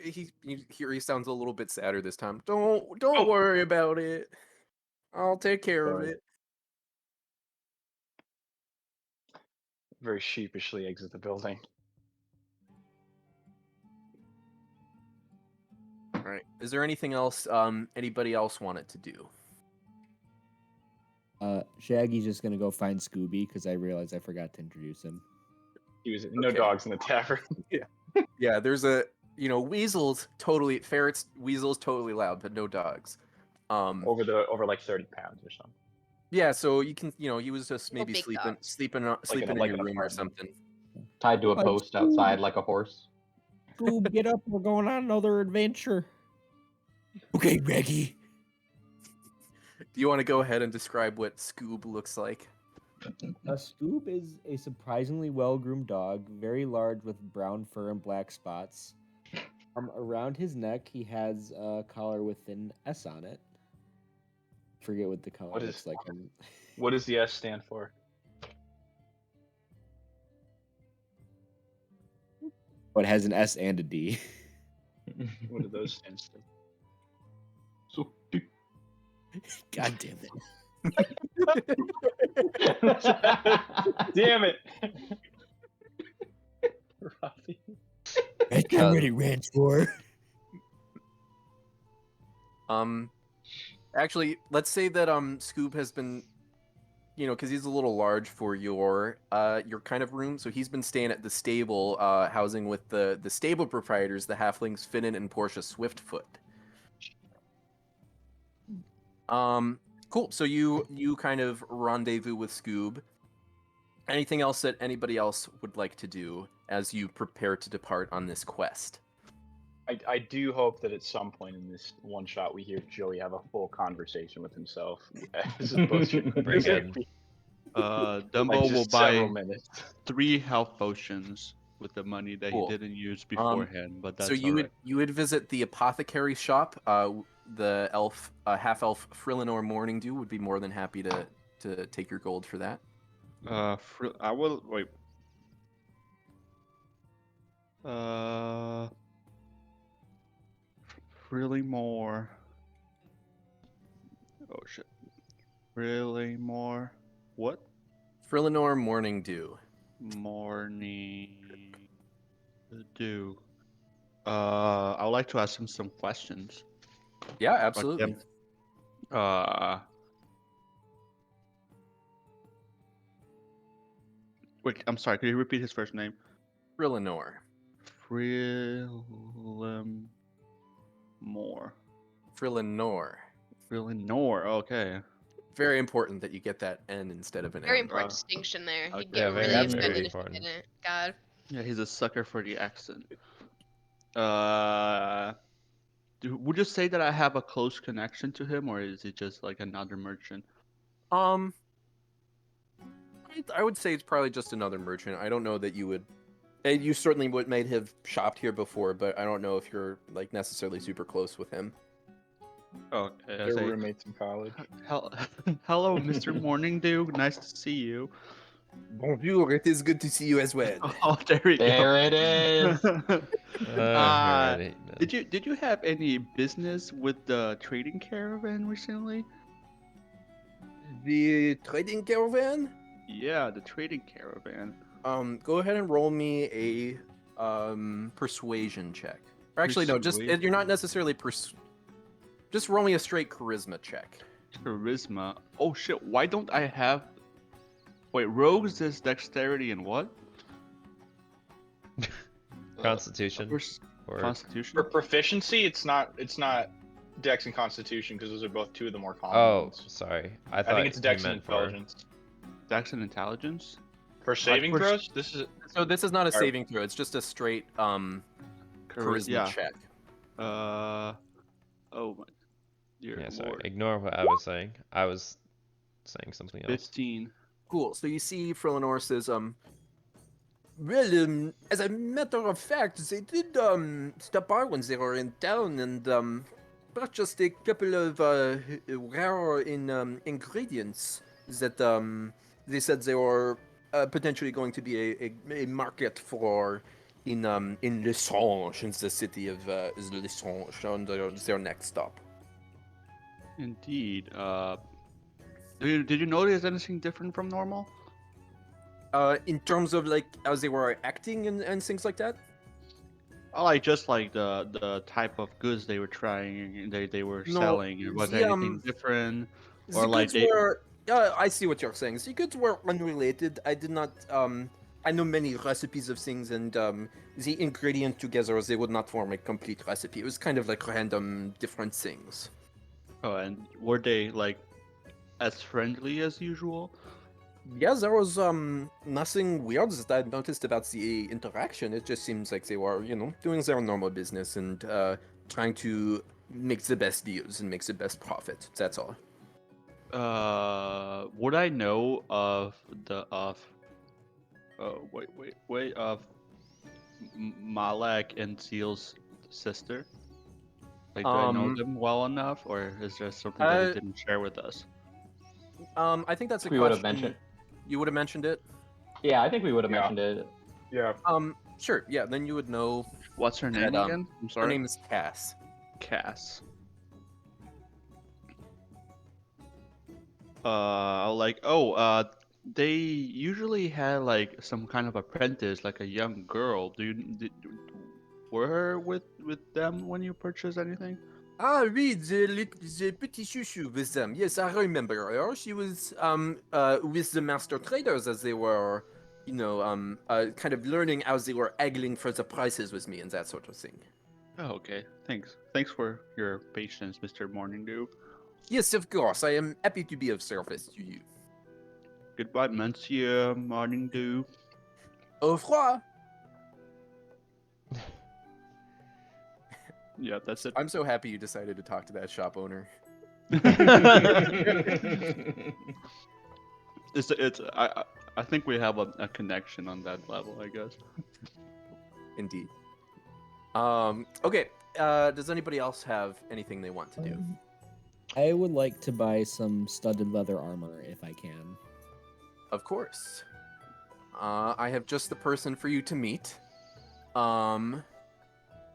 He sounds a little bit sadder this time. Don't worry about it. I'll take care of it. Very sheepishly exit the building. All right. Is there anything else anybody else wanted to do? Shaggy's just gonna go find Scooby because I realized I forgot to introduce him. He was no Okay. dogs in the tavern. Yeah, there's weasels totally loud, but no dogs. Over like 30 pounds or something. Yeah, so you can, he was just maybe big sleeping dogs. sleeping like in an your room or apartment. something. Tied to a Oh, post Scoob. outside like a horse. Scoob, get up! We're going on another adventure. Okay, Reggie. Do you want to go ahead and describe what Scoob looks like? A Scoob is a surprisingly well-groomed dog, very large with brown fur and black spots. Around his neck, he has a collar with an S on it. Forget what the collar What looks is- like. What does the S stand for? But it has an S and a D. What do those stand for? So God damn it. damn it. Robbie. That's already ran for. Actually, let's say that Scoob has been, because he's a little large for your kind of room, so he's been staying at the stable, housing with the stable proprietors, the halflings Finnan and Portia Swiftfoot. Cool. So you kind of rendezvous with Scoob. Anything else that anybody else would like to do as you prepare to depart on this quest? I do hope that at some point in this one shot we hear Joey have a full conversation with himself. As opposed to Pretty good. Dumbo will just several buy minutes. 3 health potions with the money that Cool. he didn't use beforehand, but that's So you alright. would visit the apothecary shop. The half elf Frillinor Morningdew would be more than happy to take your gold for that. I will wait. Really more. Oh shit. Really more. What? Frillinor Morningdew. Morning dew. I would like to ask him some questions. Yeah, absolutely. Wait, I'm sorry. Could you repeat his first name? Frillinor. More. Frillinor. Frillinor. Okay. Very important that you get that N instead of an Very M. important distinction there. okay. You'd Yeah, get very, really very offended if you important. didn't. God. Yeah, he's a sucker for the accent. Would you say that I have a close connection to him, or is he just like another merchant? I would say it's probably just another merchant. I don't know that you would. You certainly might have shopped here before, but I don't know if you're like necessarily super close with him. Okay. I They're say, roommates in college. hello, Mr. Morningdew. Nice to see you. Bonjour, it is good to see you as well. Oh, there we go. There it is. Alrighty, then. Did you have any business with the trading caravan recently? The trading caravan? Yeah, the trading caravan. Go ahead and roll me a persuasion check. Or actually, no, you're not necessarily just roll me a straight charisma check. Charisma. Oh shit! Why don't I have? Wait, rogues is dexterity and what? Constitution. Or... Constitution. For proficiency, it's not Dex and Constitution because those are both two of the more common Oh, ones. sorry. I I thought think it's Dex you and meant for... Intelligence. Dex and intelligence. For saving pers- throws, this is So this is not a Are- saving throw. It's just a straight charisma yeah. check. Oh my dear Yeah, sorry. lord. Ignore what I was saying. I was saying something else. 15. Cool. So you see, Frelinor says, well, as a matter of fact, they did stop by when they were in town and purchased a couple of rare ingredients that they said they were potentially going to be a market for in Lessange, in the city of Lessange, on their next stop. Indeed. Did you notice anything different from normal? In terms of like how they were acting and things like that. I like just like the type of goods they were trying, they were No, selling. Was there anything different? Or The like goods were. I see what you're saying. The goods were unrelated. I did not. I know many recipes of things, and the ingredient together, they would not form a complete recipe. It was kind of like random different things. Oh, and were they like as friendly as usual? Yeah, there was nothing weird that I noticed about the interaction. It just seems like they were, doing their normal business and trying to make the best deals and make the best profit. That's all. Would I know of Malak and Seal's sister? Like, do I know them well enough, or is there something that he didn't share with us? I think that's a We would question. have mentioned. You would have mentioned it. Yeah, I think we would have Yeah. mentioned it. yeah. Sure. Yeah. Then you would know. What's her name That, again? I'm Her sorry. name is Cass. Cass. They usually had like some kind of apprentice, like a young girl. Were with them when you purchased anything? Ah, oui, the petit chouchou with them. Yes, I remember her. She was with the master traders as they were, kind of learning how they were haggling for the prices with me and that sort of thing. Oh, okay. Thanks. Thanks for your patience, Mr. Morningdew. Yes, of course. I am happy to be of service to you. Goodbye, Monsieur Morningdew. Au revoir. Yeah, that's it. I'm so happy you decided to talk to that shop owner. I think we have a connection on that level, I guess. Indeed. Okay. Does anybody else have anything they want to do? I would like to buy some studded leather armor if I can. Of course. I have just the person for you to meet.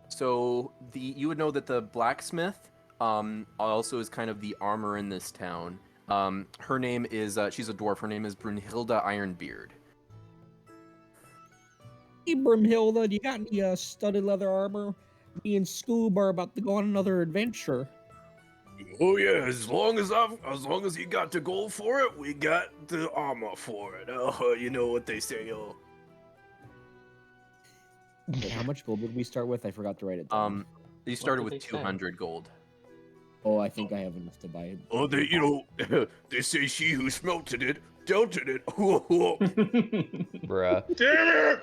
So you would know that the blacksmith also is kind of the armor in this town. Her name is she's a dwarf. Her name is Brunhilda Ironbeard. Hey, Brimhilda, do you got any studded leather armor? Me and Scoob are about to go on another adventure. Oh yeah, as long as you got the gold for it, we got the armor for it. You know what they say, Wait, how much gold did we start with? I forgot to write it down. You started did with they say? 200 gold. Oh, I think I have enough to buy it. Oh, they say she who smelted it, dealt it. Bruh. Damn it!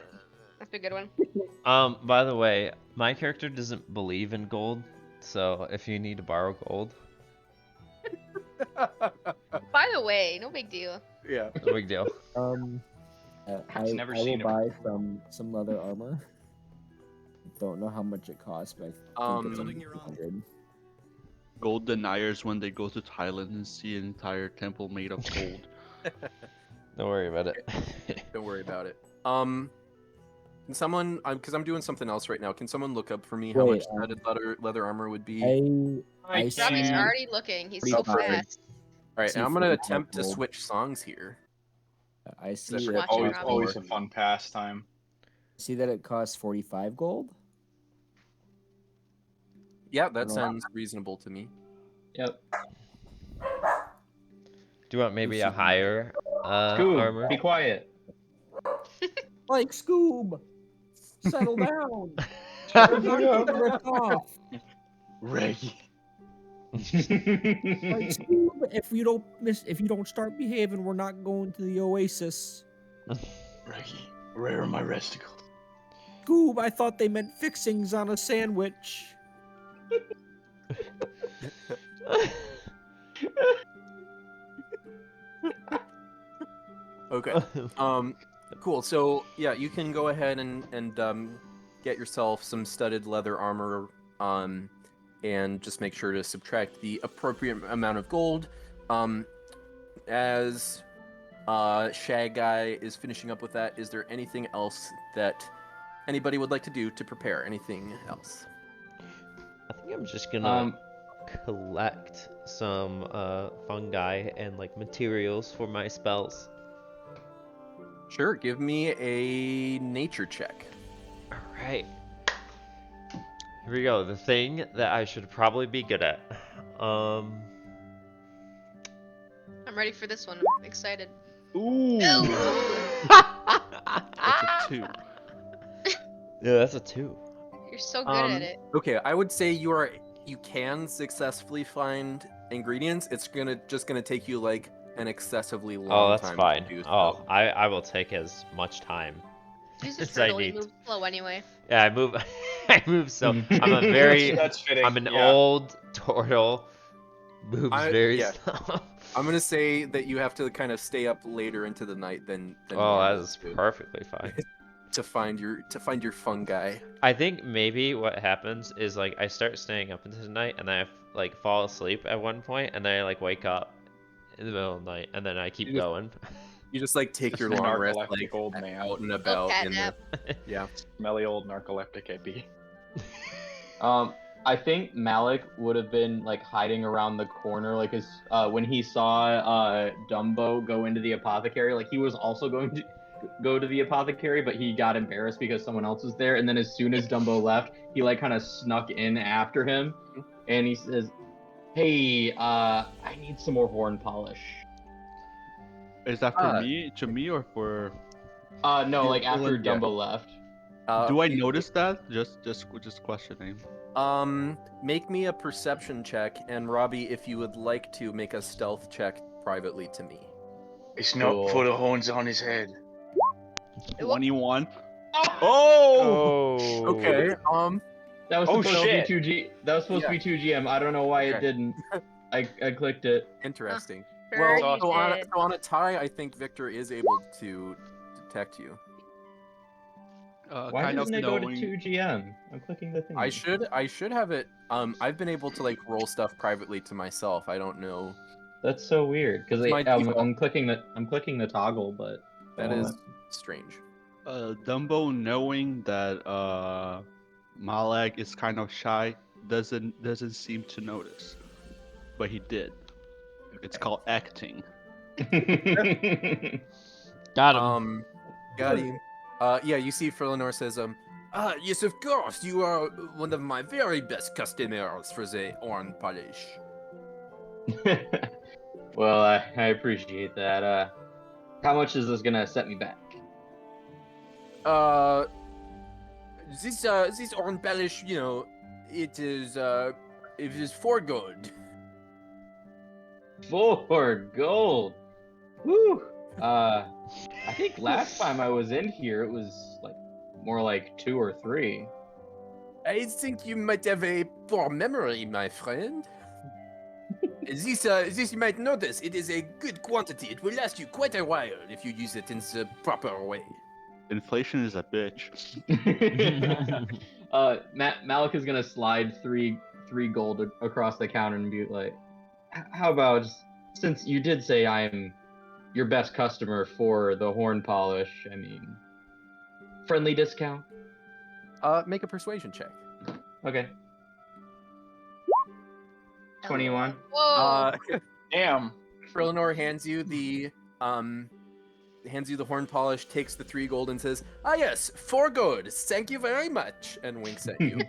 That's a good one. By the way, my character doesn't believe in gold, so if you need to borrow gold, By the way, no big deal. Yeah. no big deal. I've never I will seen a- buy some leather armor. Don't know how much it costs, but I think it's Um, like 200. Gold deniers when they go to Thailand and see an entire temple made of gold. Don't worry about it. Don't worry about it. Can someone, because I'm doing something else right now, can someone look up for me how Wait, much studded leather armor would be? I Robbie's see. already looking. He's so 45. fast. All right, see and I'm gonna 45 attempt to gold. switch songs here. I see That's that, right. Watching Always, Robbie. always a fun pastime. see that it costs 45 gold. Yeah, that No. sounds reasonable to me. Yep. Do you want maybe a higher Scoob, armor? be quiet. Like Scoob, settle down. We're not gonna rip off. Reggie. Like Scoob, if you don't start behaving, we're not going to the Oasis. Raggy, where are my resticles? Goob, I thought they meant fixings on a sandwich. Okay. Cool. So yeah, you can go ahead and get yourself some studded leather armor, and just make sure to subtract the appropriate amount of gold. As Shag Guy is finishing up with that, is there anything else that anybody would like to do to prepare? Anything else? I think I'm just gonna collect some fungi and like materials for my spells. Sure. Give me a nature check. All right. Here we go. The thing that I should probably be good at. I'm ready for this one. I'm excited. Ooh. No! That's a 2. Yeah, that's a 2. You're so good at it. Okay, I would say you can successfully find ingredients. It's just gonna take you like an excessively long Oh, that's time fine. to do so. Oh, I will take as much time. Use as this I turtle. He need. moves slow anyway. Yeah, I move. I move so. I'm a very. That's fitting. I'm an yeah. old turtle. Moves very yeah. slow. I'm gonna say that you have to kind of stay up later into the night than Oh, normal that is perfectly fine. to find your fungi. I think maybe what happens is like I start staying up into the night and I like fall asleep at one point and then I like wake up in the middle of the night and then I keep going. You just like take Just your a long rest narcoleptic like old man. out and about in the catnap. yeah. Smelly old narcoleptic hippie. I think Malik would have been like hiding around the corner, like as when he saw Dumbo go into the apothecary, like he was also going to go to the apothecary, but he got embarrassed because someone else was there. And then as soon as Dumbo left, he like kind of snuck in after him, and he says, "Hey, I need some more horn polish." Is that for me, to me, or for? No, like after Yeah. Dumbo left. Do I notice that? Just questioning. Make me a perception check, and Robbie, if you would like to, make a stealth check privately to me. It's Cool. not for the horns on his head. 21. Oh. Okay. That was Oh, supposed shit. to be 2G. That was supposed to be 2GM. I don't know why it Okay. didn't. I clicked it. Interesting. Sure Well, you so did. on a tie, I think Victor is able to detect you. Why Kind of doesn't it go to knowing. 2GM? I'm clicking the thing. I should have it. I've been able to like roll stuff privately to myself. I don't know. That's so weird because It's my default. I'm clicking the toggle, but That is strange. Dumbo knowing that Malak is kind of shy doesn't seem to notice, but he did. It's called acting. Got him. Got him. Yeah, you see, Ferlenor says, yes, of course, you are one of my very best customers for the horn polish. Well, I appreciate that. How much is this gonna set me back? This horn polish, you know, it is 4 gold. 4 gold. Woo. I think last time I was in here, it was like more like 2 or 3. I think you might have a poor memory, my friend. This you might notice, it is a good quantity. It will last you quite a while if you use it in the proper way. Inflation is a bitch. Malik is gonna slide three gold across the counter and be like, "How about, since you did say I am your best customer for the horn polish, I mean, friendly discount?" Make a persuasion check. Okay. 21. Whoa. Damn. Ferlenor hands you the horn polish, takes the 3 gold, and says, "Ah yes, 4 gold. Thank you very much," and winks at you.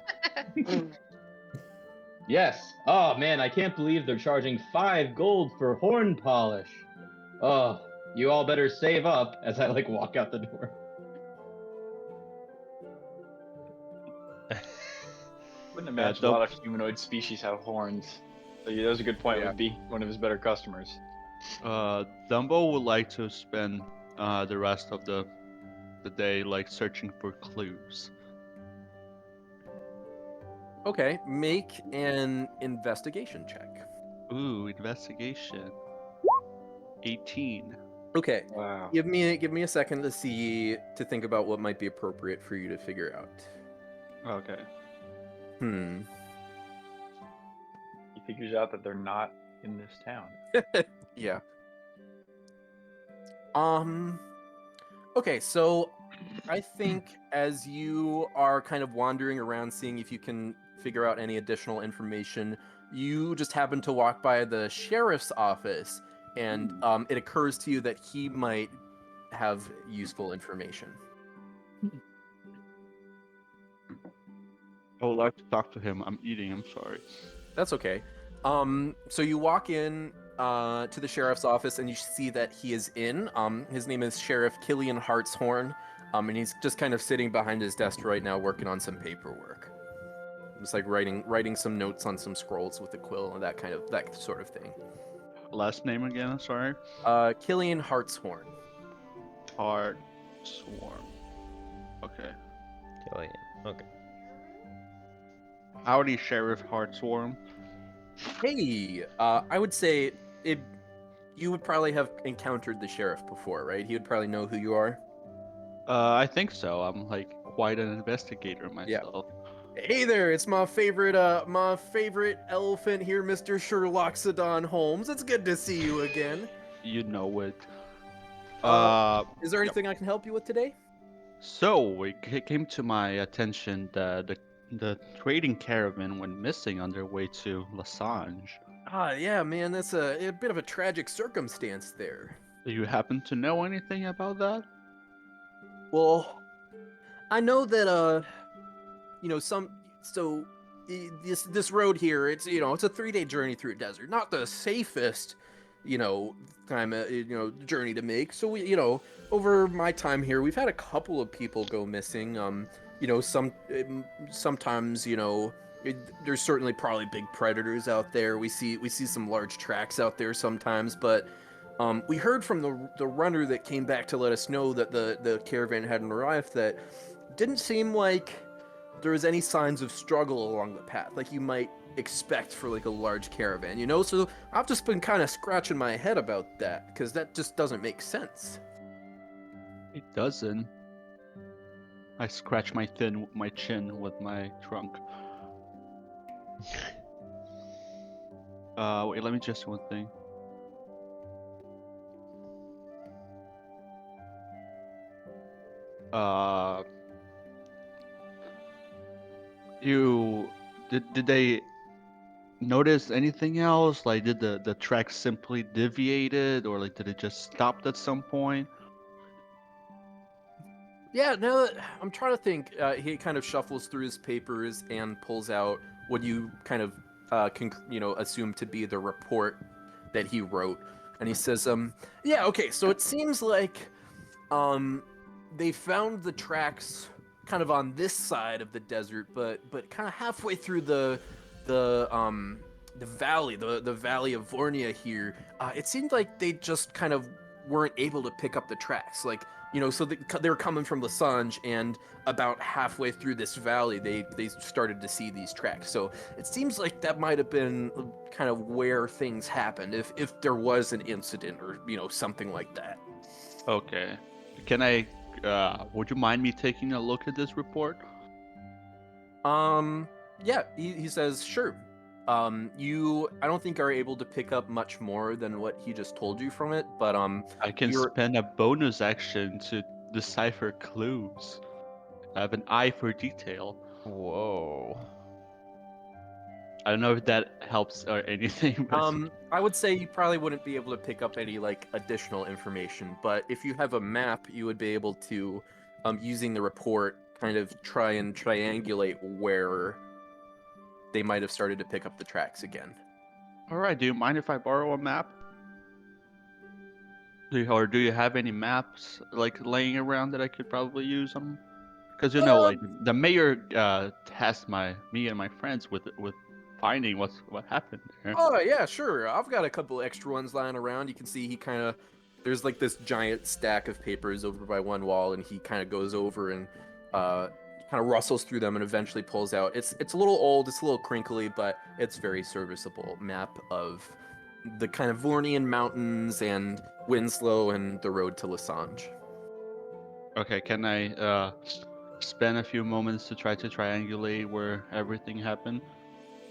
Yes. Oh man, I can't believe they're charging 5 gold for horn polish. Oh, you all better save up as I like walk out the door. Wouldn't imagine a lot of humanoid species have horns. So yeah, that was a good point. Yeah. Would be one of his better customers. Dumbo would like to spend the rest of the the day like searching for clues. Okay, make an investigation check. Ooh, investigation. 18. Okay, Wow. give me a second to think about what might be appropriate for you to figure out. Okay. He figures out that they're not in this town. Yeah. Okay, so I think as you are kind of wandering around seeing if you can figure out any additional information, you just happen to walk by the sheriff's office, and it occurs to you that he might have useful information. I would like to talk to him. I'm eating, I'm sorry. That's okay. So you walk in to the sheriff's office, and you see that he is in. His name is Sheriff Killian Hartshorn, and he's just kind of sitting behind his desk right now, working on some paperwork. Just like writing some notes on some scrolls with a quill and that sort of thing. Last name again, I'm sorry. Killian Hartshorn. Heart Swarm. Okay. Killian. Okay. Howdy, Sheriff Hartswarm. Hey, I would say you would probably have encountered the sheriff before, right? He would probably know who you are. I think so. I'm like quite an investigator myself. Hey there, it's my favorite elephant here, Mr. Sherlock Sedan Holmes. It's good to see you again. You know it. Is there anything I can help you with today? So it came to my attention that the trading caravan went missing on their way to Lasange. Yeah, man, that's a bit of a tragic circumstance there. Do you happen to know anything about that? Well, I know that this road here, it's it's a 3-day journey through a desert, not the safest journey to make. So we over my time here, we've had a couple of people go missing. Sometimes there's certainly probably big predators out there. We see some large tracks out there sometimes, but we heard from the runner that came back to let us know that the caravan hadn't arrived, that didn't seem like there was any signs of struggle along the path like you might expect for like a large caravan, so I've just been kind of scratching my head about that, because that just doesn't make sense. It doesn't. I scratch my chin with my trunk. Wait, let me just one thing. Did they notice anything else? Like, did the track simply deviated, or like did it just stop at some point? Yeah, no, I'm trying to think. He kind of shuffles through his papers and pulls out what you kind of assume to be the report that he wrote, and he says, yeah, okay, so it seems like they found the tracks kind of on this side of the desert, but kind of halfway through the valley, the valley of Vornia here. It seemed like they just kind of weren't able to pick up the tracks, like, so they were coming from Lasange, and about halfway through this valley, they started to see these tracks. So it seems like that might have been kind of where things happened, if there was an incident or something like that. Okay. Can I? Would you mind me taking a look at this report? Yeah. He says, sure. You, I don't think, are able to pick up much more than what he just told you from it, but I can spend a bonus action to decipher clues. I have an eye for detail. Whoa. I don't know if that helps or anything. But I would say you probably wouldn't be able to pick up any like additional information, but if you have a map, you would be able to, using the report, kind of try and triangulate where they might have started to pick up the tracks again. all right. Do you mind if I borrow a map? Do you have any maps like laying around that I could probably use them? Because like the mayor tasked me and my friends with finding what happened there. Oh yeah, sure. I've got a couple extra ones lying around. You can see he kind of there's like this giant stack of papers over by one wall, and he kind of goes over and kind of rustles through them and eventually pulls out. It's a little old, it's a little crinkly, but it's very serviceable map of the kind of Vornian mountains and Winslow and the road to Lasange. Okay, can I spend a few moments to try to triangulate where everything happened?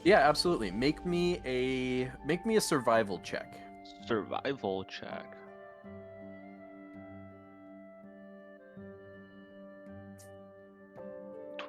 Yeah, absolutely. Make me a survival check. Survival check.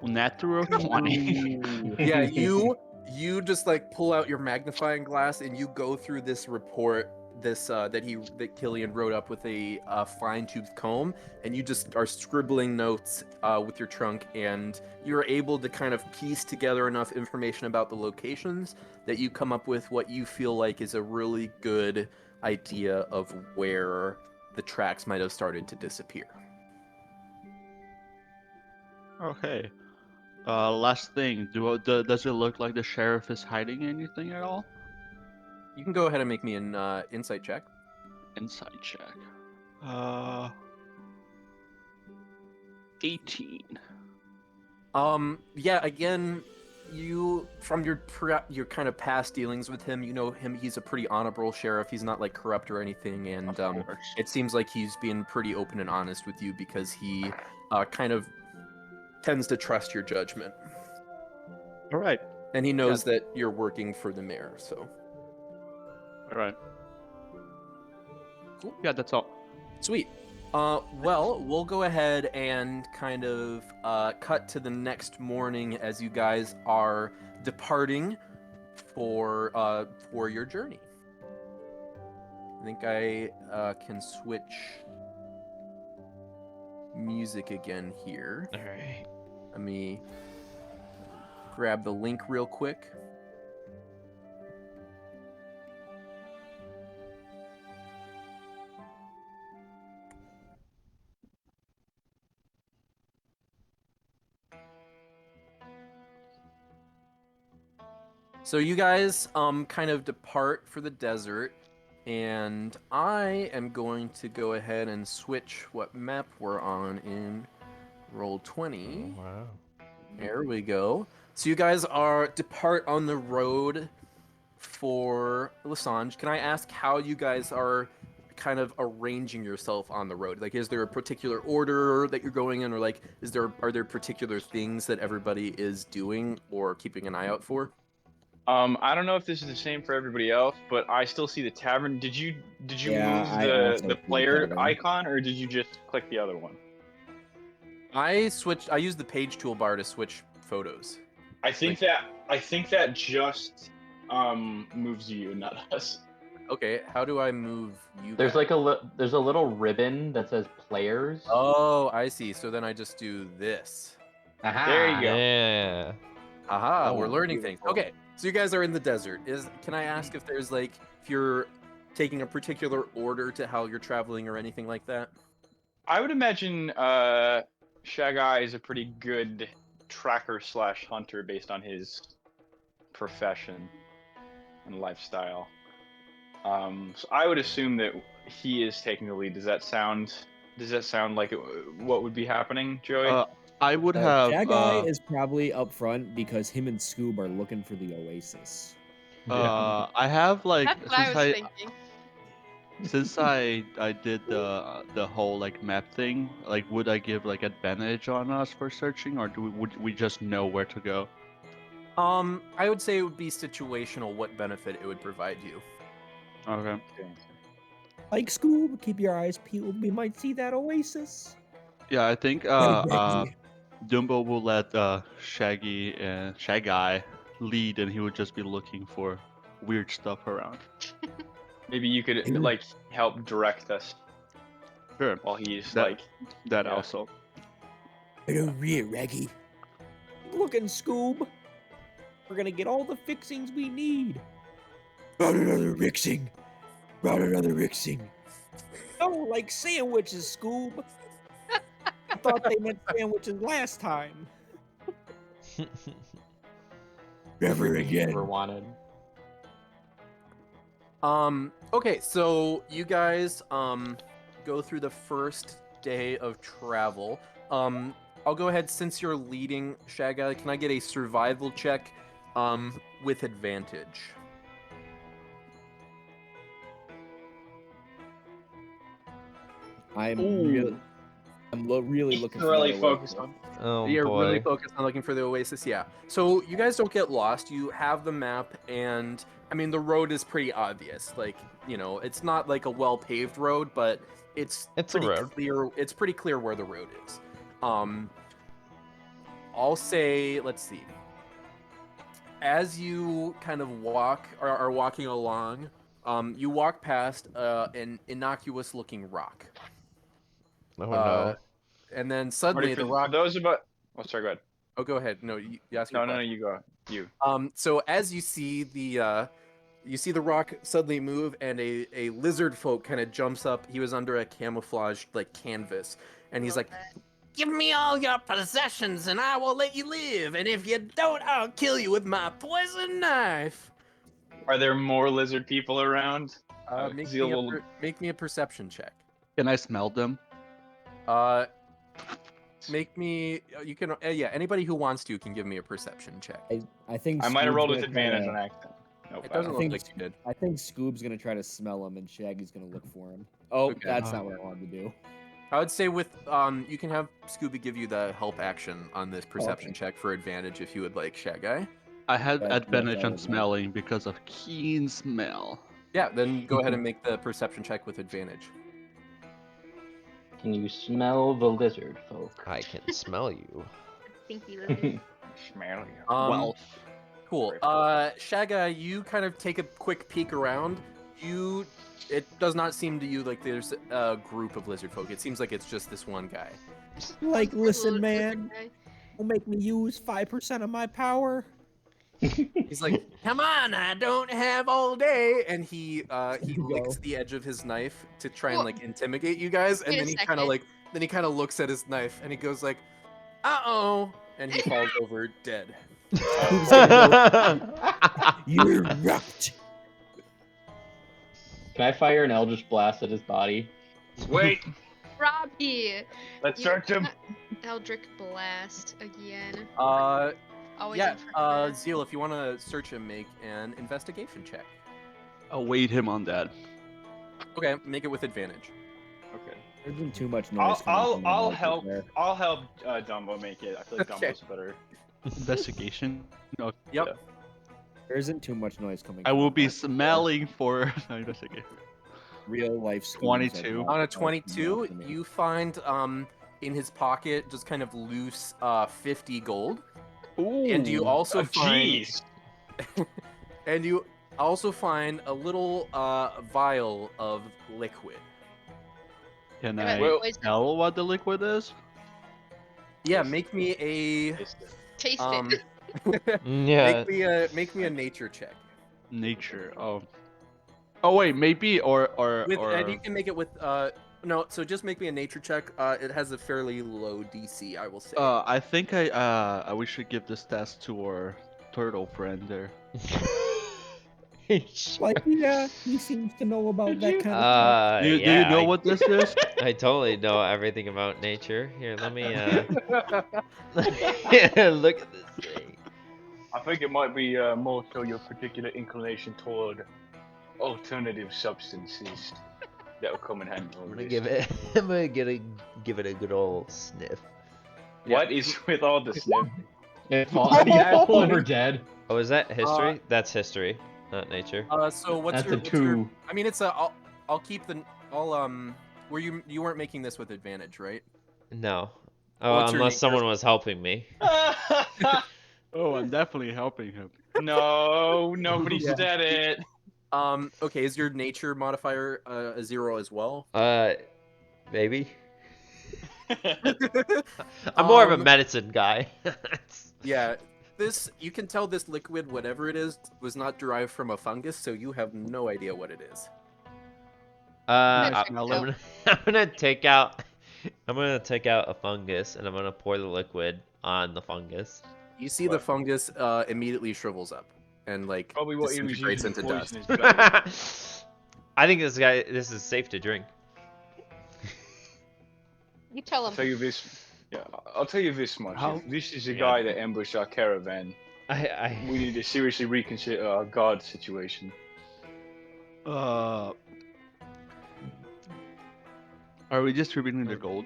Natural 20. Yeah, you just like pull out your magnifying glass and you go through this report, that Killian wrote up with a fine-toothed comb, and you just are scribbling notes with your trunk, and you're able to kind of piece together enough information about the locations that you come up with what you feel like is a really good idea of where the tracks might have started to disappear. Okay. Last thing, does it look like the sheriff is hiding anything at all? You can go ahead and make me an insight check. Inside check. 18. Yeah, again, you from your kind of past dealings with him, you know him. He's a pretty honorable sheriff. He's not like corrupt or anything, and Of course. it seems like he's being pretty open and honest with you because he kind of tends to trust your judgment, All right. and he knows that you're working for the mayor. So, All right. Cool. Yeah, that's all. sweet. Well, we'll go ahead and kind of cut to the next morning as you guys are departing for your journey. I think I can switch music again here. All right. Let me grab the link real quick. So you guys kind of depart for the desert, and I am going to go ahead and switch what map we're on in Roll20. Wow. There we go. So you guys depart on the road for Lasange. Can I ask how you guys are kind of arranging yourself on the road? Like, is there a particular order that you're going in, or like, are there particular things that everybody is doing or keeping an eye out for? I don't know if this is the same for everybody else, but I still see the tavern. Did you Yeah, move I the also see the player tavern. icon, or did you just click the other one? I used the page toolbar to switch photos. I think that just moves you, not us. Okay, how do I move you There's guys? like there's a little ribbon that says players. Oh, I see. So then I just do this. Aha. There you go. Yeah. Aha, Oh, we're learning things. beautiful. Okay, so you guys are in the desert. Can I ask if there's like, if you're taking a particular order to how you're traveling or anything like that? I would imagine Shagai is a pretty good tracker / hunter based on his profession and lifestyle. So I would assume that he is taking the lead. Does that sound like what would be happening, Joey? I would have. That guy is probably up front because him and Scoob are looking for the Oasis. I have like That's what I was thinking. since I did the whole like map thing. Like, would I give like advantage on us for searching, or would we just know where to go? I would say it would be situational what benefit it would provide you. Okay. Like Scoob, keep your eyes peeled. We might see that Oasis. Yeah, I think Becky. Dumbo will let Shaggy and Shagai lead, and he would just be looking for weird stuff around. Maybe you could like help direct us Sure. while he's That- like. That Yeah. also. Right over here, Raggy. Looking, Scoob. We're gonna get all the fixings we need. Brought another mixing. Brought another mixing. Oh, like sandwiches, Scoob. I thought they meant sandwiches last time. Never again. Never wanted. Okay, so you guys go through the first day of travel. I'll go ahead, since you're leading, Shaga, can I get a survival check with advantage? I'm Ooh. really looking for really that focused oasis. on. Oh You're boy. really focused on looking for the oasis, yeah. So you guys don't get lost. You have the map, and I mean the road is pretty obvious. Like, you know, it's not like a well-paved road, but it's It's a pretty road. clear. It's pretty clear where the road is. I'll say, let's see. As you kind of walk or are walking along, you walk past an innocuous-looking rock. Oh no. And then Marty, suddenly the for rock. those about. Oh, sorry. Go ahead. Oh, go ahead. No, you ask your No, question. you go. You. So as you see the rock suddenly move, and a lizard folk kind of jumps up. He was under a camouflaged like canvas, and he's like, "Give me all your possessions, and I will let you live. And if you don't, I'll kill you with my poison knife." Are there more lizard people around? Make me a perception check. Can I smell them? Make me. You can. Yeah, anybody who wants to can give me a perception check. I think I might have Scoob's rolled with gonna try advantage to- on accident. Nope, It I doesn't don't. look think like you did. I think Scoob's gonna try to smell him, and Shaggy's gonna look for him. Oh, Okay. that's not what I wanted to do. I would say with you can have Scooby give you the help action on this perception okay. check for advantage if you would like, Shagai. I had Yeah, advantage that on would work. smelling because of keen smell. Yeah, then go ahead and make the perception check with advantage. Can you smell the lizard folk? I can smell you. Stinky lizard. Smell you. Well, cool. Very cool. Shaga, you kind of take a quick peek around. It does not seem to you like there's a group of lizard folk. It seems like it's just this one guy. Like, listen, Lizard man, guy. don't make me use 5% of my power. He's like, "Come on, I don't have all day," and he There you licks go. the edge of his knife to try and Well, like intimidate you guys, and wait a then he kind of looks at his knife and he goes like, "Uh-oh," and he falls over dead. Scoob's gonna go, "You erupt." Can I fire an Eldritch Blast at his body? Wait, Robbie! let's You- search him. Eldritch Blast again. Always Yeah, in front of that. Zeal, if you want to search him, make an investigation check. I'll wait him on that. Okay, make it with advantage. Okay. There's been too much noise. coming from I'll the mic help. there. I'll help Dumbo make it. I feel like Okay. Dumbo's better. Investigation. No. Yep. yeah. There isn't too much noise coming. I from will the be mic there. smelling for investigation. Real life. Scoobs 22. have On a not 22, come after me. you find in his pocket just kind of loose 50 gold. Ooh, And you also find jeez. and you also find a little vial of liquid. Can I bet I Well- poison. tell what the liquid is? Yeah, Yes. make me a Taste um it. Yeah. make me a nature check. Nature. Oh wait, maybe or And you can make it with no, so just make me a nature check. It has a fairly low DC, I will say. I think we should give this task to our turtle friend there. Like, yeah, he seems to know about that kind of stuff. Do you yeah, know what this is? I totally know everything about nature. Here, let me look at this thing. I think it might be more so your particular inclination toward alternative substances that will come in handy. I'm gonna give it. I'm gonna give it a good old sniff. What is with all the sniff? If all the apple over dead. Oh, is that history? That's history, not nature. So what's That's your a what's your- 2. I mean, I'll keep the were you weren't making this with advantage, right? No. Oh, What's your unless nature? someone was helping me. Oh, I'm definitely helping him. No, nobody Yeah. said it. Okay, is your nature modifier a 0 as well? Maybe. I'm more of a Um, medicine guy. Yeah, you can tell this liquid, whatever it is, was not derived from a fungus, so you have no idea what it is. I'm smell gonna, it. I'm gonna take out a fungus and I'm gonna pour the liquid on the fungus. You see the fungus immediately shrivels up and like Probably what he was disintegrates using to into dust. poison his belly. I think this is safe to drink. You tell I'll him. tell you this. Yeah, I'll tell you this much. How- If this is the Yeah. guy that ambushed our caravan, I we need to seriously reconsider our guard situation. Are we distributing the gold?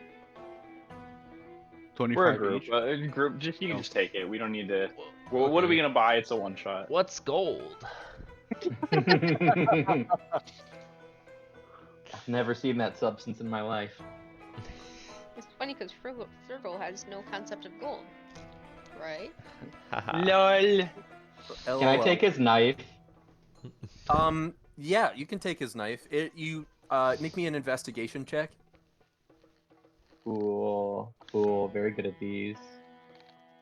We're a 25 group. each. Just you can Oh. just take it. We don't need to. Well, what are we Okay. gonna buy? It's a one shot. What's gold? I've never seen that substance in my life. It's funny because Virgo has no concept of gold, right? LOL. Can I take his knife? Yeah, you can take his knife. Make me an investigation check. Cool. Very good at these.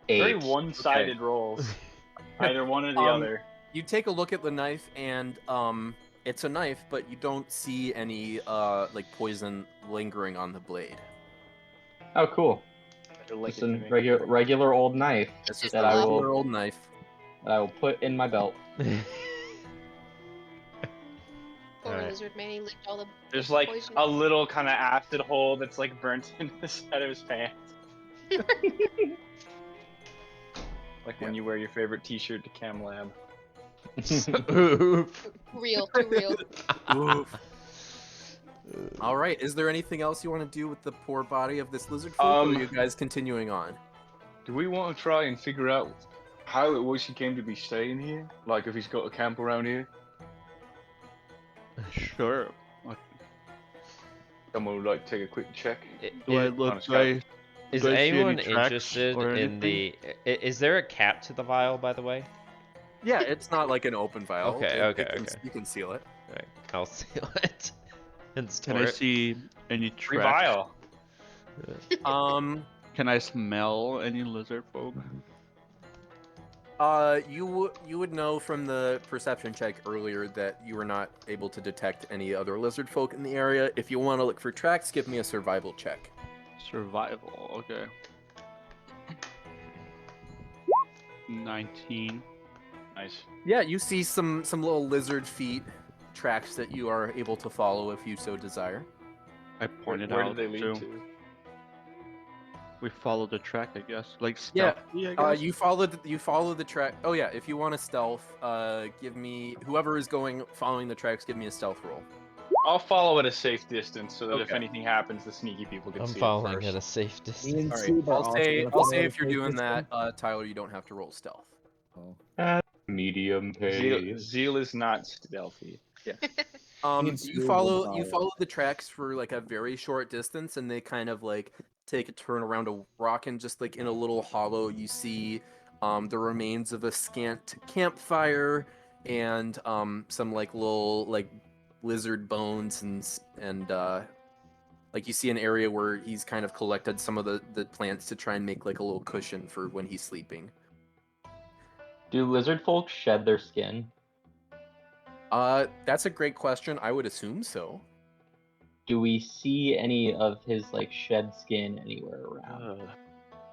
Very 8. one-sided rolls. Either one or the other. You take a look at the knife, and it's a knife, but you don't see any like poison lingering on the blade. Oh, cool. Just a regular old knife It's just that a I regular will old knife. put in my belt. Poor Alright. lizard man, he licked all the There's like poison. a little kind of acid hole that's like burnt in the side of his pants. Like when you wear your favorite T-shirt to Cam Lab. Oof. Real, too real. Oof. All right. Is there anything else you want to do with the poor body of this lizard folk, or are you guys continuing on? Do we want to try and figure out how it was he came to be staying here? Like if he's got a camp around here? Sure. Someone would like to take a quick check. Do I Is, look? on a Do I, is do I see any anyone tracks interested or in the? Is there a cap to the vial, by the way? Yeah, it's not like an open vial. Okay, okay. You can seal it. Alright, I'll seal it and can store I it. see any Free tracks? vial. Can I smell any lizard folk? You would know from the perception check earlier that you were not able to detect any other lizard folk in the area. If you want to look for tracks, give me a survival check. Survival. Okay. 19. Nice. Yeah, you see some little lizard feet tracks that you are able to follow if you so desire. I pointed Where out did they lead too. to? We follow the track, I guess. Like Yeah, stealthy, I guess. you follow the track. Oh yeah, if you want to stealth, give me whoever is following the tracks. Give me a stealth roll. I'll follow at a safe distance so that if Okay. anything happens, the sneaky people can I'm see following it at first. a safe Me distance. and All right, Sube are I'll also say gonna follow if the you're doing safest that, Tyler, you don't have to roll stealth. one. Oh. Medium Zeal, pace. Zeal is not stealthy. You Sube will follow the tracks for like a very short distance, and they kind of like take a turn around a rock, and just like in a little hollow, you see the remains of a scant campfire and some like little like lizard bones and like you see an area where he's kind of collected some of the plants to try and make like a little cushion for when he's sleeping. Do lizard folk shed their skin? That's a great question. I would assume so. Do we see any of his like shed skin anywhere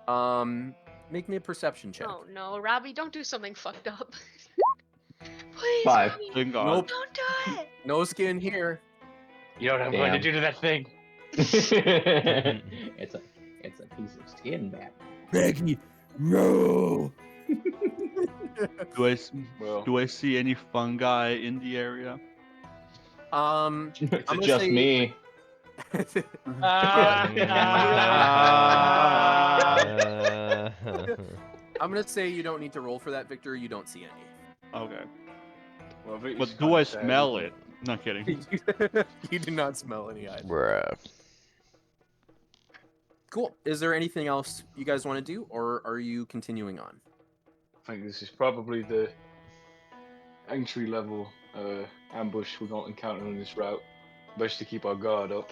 around? Make me a perception check. Oh no, Robbie, don't do something fucked up. Please, 5. Robbie, Thank God. Nope. don't do it. No skin here. You know what I'm going to Damn. do to that thing? it's a piece of skin, man. Becky, no. Well, Do I see any fungi in the area? It's I'm gonna just say- me. I'm gonna say you don't need to roll for that, Victor. You don't see any. Okay. well, Vic's But do kinda I sad, smell isn't it? Not kidding. You do not smell any either. Bruh. Cool. Is there anything else you guys want to do, or are you continuing on? I think this is probably the entry level ambush we're going to encounter on this route. Best to keep our guard up.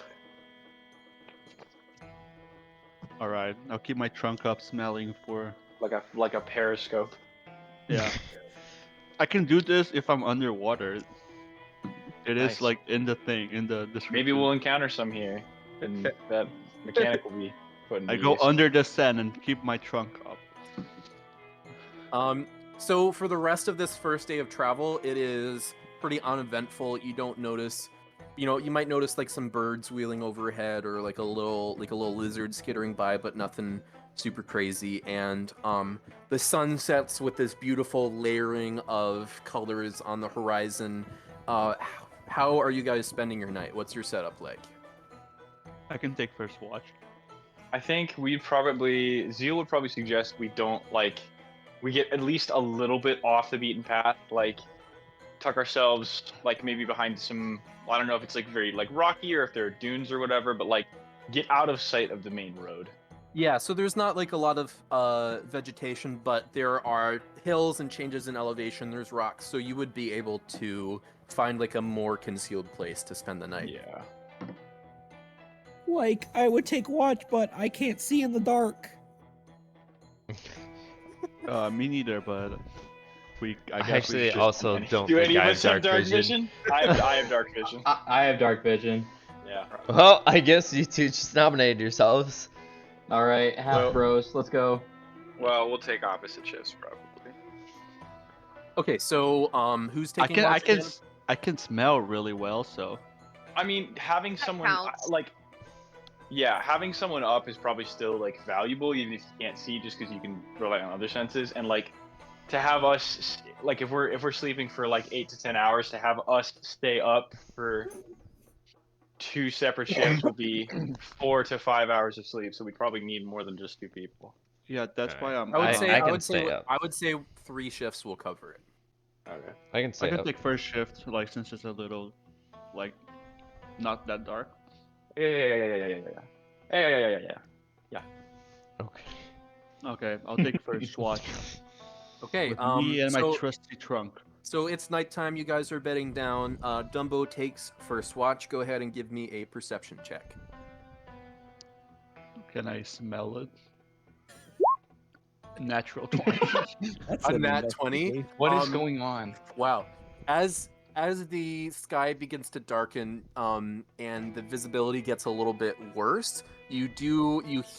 All right. I'll keep my trunk up, smelling for. Like a periscope. Yeah. I can do this if I'm underwater. It is Nice. like in the thing, in the description. Maybe we'll encounter some here, and that mechanic will be put in I go use. under the sand and keep my trunk up. So for the rest of this first day of travel, it is pretty uneventful. You don't notice you might notice like some birds wheeling overhead or like a little lizard skittering by, but nothing super crazy. And the sun sets with this beautiful layering of colors on the horizon. How are you guys spending your night? What's your setup like? I can take first watch. I think Zeal would probably suggest we don't we get at least a little bit off the beaten path, like tuck ourselves like maybe behind some, I don't know if it's like very like rocky or if there are dunes or whatever, but like get out of sight of the main road. Yeah, so there's not like a lot of vegetation, but there are hills and changes in elevation. There's rocks, so you would be able to find like a more concealed place to spend the night. Yeah. Like, I would take watch, but I can't see in the dark. Me neither, but I I guess actually we should. also don't Do think any of I us have have dark dark vision. vision? I have dark vision. I have dark vision. Yeah. Well, I guess you two just nominated yourselves. All right, half Well- bros, let's go. Well, we'll take opposite shifts probably. Okay, so who's I taking can watch again? I can smell really well, so I mean, having That someone counts. having someone up is probably still like valuable, even if you can't see, just because you can rely on other senses. And like to have us like if we're sleeping for like 8 to 10 hours, to have us stay up for 2 separate shifts would be 4 to 5 hours of sleep. So we probably need more than just 2 people. yeah, that's why I'm. I would I say can I would stay say up. I would say 3 shifts will cover it. Okay. I can I stay can up. take first shift, like since it's a little, like, not that dark. Yeah. Okay. Okay, I'll take first watch. Okay, With me and my so trusty trunk. so it's nighttime. You guys are bedding down. Dumbo takes first watch. Go ahead and give me a perception check. Can I smell it? Natural 20. That's A an nat 20. investigation. What is Um, going on? Wow. As the sky begins to darken, and the visibility gets a little bit worse, you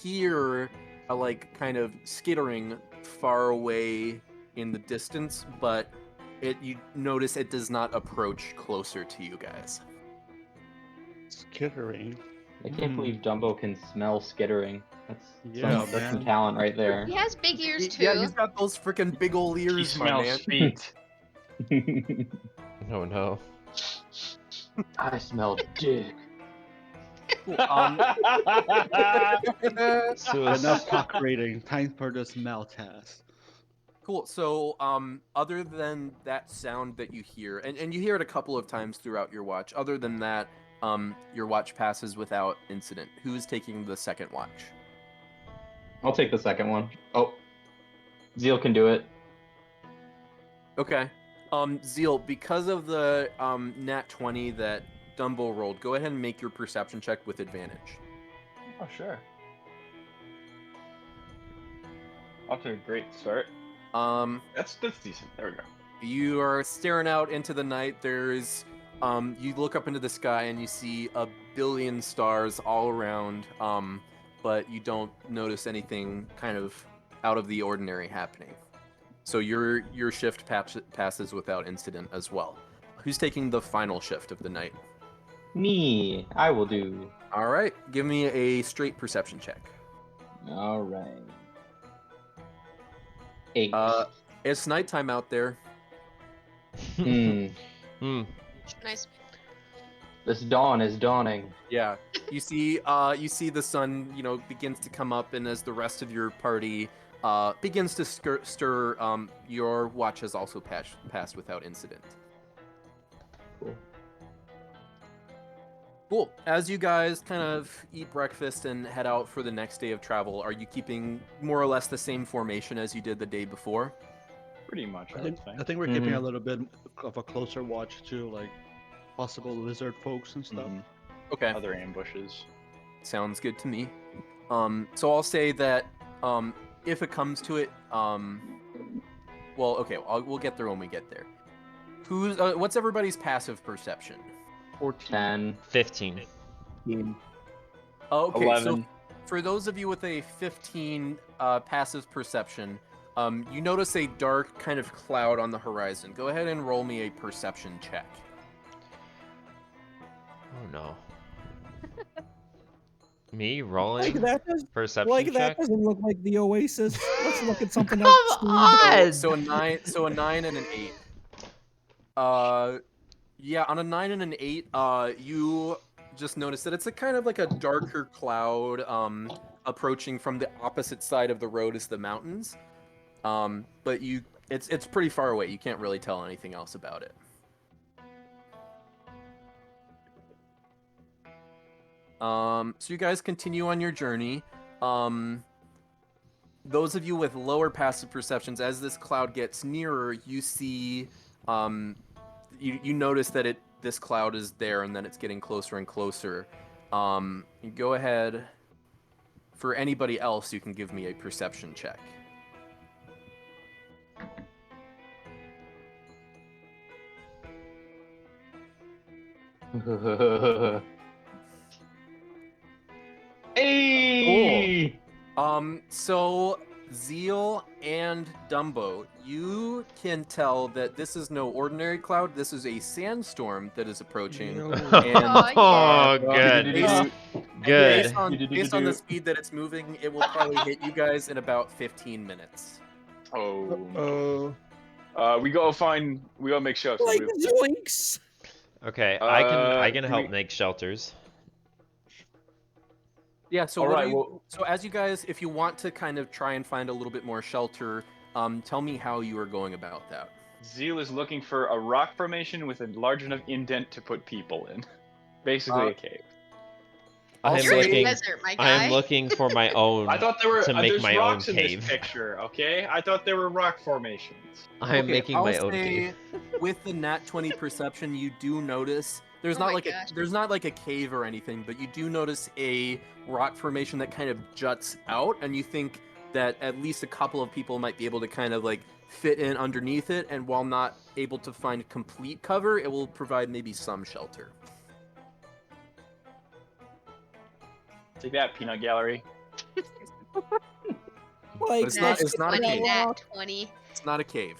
hear a like kind of skittering far away in the distance, but you notice it does not approach closer to you guys. Skittering. I can't believe Dumbo can smell skittering. That's Yeah, some freaking man. talent right there. He has big ears too. Yeah, he's got those freaking big old He ears, my man. smells feet. Oh no. I smell dick. So Enough talk rating. Time for the smell test. Cool. So, other than that sound that you hear, and you hear it a couple of times throughout your watch, other than that, your watch passes without incident. Who's taking the second watch? I'll take the second one. Oh, Zeal can do it. Okay. Zeal, because of the nat 20 that Dumbo rolled, go ahead and make your perception check with advantage. Oh, sure. Off to a great start. That's decent. There we go. You are staring out into the night. There's you look up into the sky and you see a billion stars all around, but you don't notice anything kind of out of the ordinary happening. So your shift passes without incident as well. Who's taking the final shift of the night? Me. I will do. All right, give me a straight perception check. All right. 8. It's nighttime out there. Hmm. Nice. This dawn is dawning. Yeah, you see the sun, begins to come up, and as the rest of your party begins to stir, your watch has also passed without incident. Cool. Cool. As you guys kind of eat breakfast and head out for the next day of travel, are you keeping more or less the same formation as you did the day before? Pretty much, I I would think, say. I think we're keeping a little bit of a closer watch too, like possible lizard folks and stuff. Mhm. Okay. Other ambushes. Sounds good to me. So I'll say that if it comes to it, well, okay, we'll get there when we get there. What's everybody's passive perception? 10. 15. Okay, 11. so for those of you with a 15 passive perception, you notice a dark kind of cloud on the horizon. Go ahead and roll me a perception check. Oh no. Me rolling Like that perception check? doesn't look like the Oasis. Let's look at something Come else. Steve. on! So a 9 and an 8. Yeah, on a 9 and an 8, you just notice that it's a kind of like a darker cloud approaching from the opposite side of the road as the mountains. But it's pretty far away. You can't really tell anything else about it. So you guys continue on your journey. Those of you with lower passive perceptions, as this cloud gets nearer, you see, you notice that this cloud is there, and then it's getting closer and closer. You go ahead. For anybody else, you can give me a perception check. Hey! So Zeal and Dumbo, you can tell that this is no ordinary cloud. This is a sandstorm that is approaching. Oh, good. Good. Based on the speed that it's moving, it will probably hit you guys in about 15 minutes. Oh. We gotta make shelters. Like zoinks. Okay, I can can help we- make shelters. Yeah, so All what right, do you, well- so as you guys, if you want to kind of try and find a little bit more shelter, tell me how you are going about that. Zeal is looking for a rock formation with a large enough indent to put people in. Basically a cave. I am You're in the looking. desert, my I am guy. looking for my own. I thought there were to make there's my own rocks in cave. this picture, okay? I thought there were rock formations. I am making I'll my own say cave. with the nat 20 perception, you do notice there's Oh not my like gosh. there's not like a cave or anything, but you do notice a rock formation that kind of juts out, and you think that at least a couple of people might be able to kind of like fit in underneath it, and while not able to find complete cover, it will provide maybe some shelter. Take that, peanut gallery. Like, It's not- it's not a 20 cave. nat 20 It's not a cave.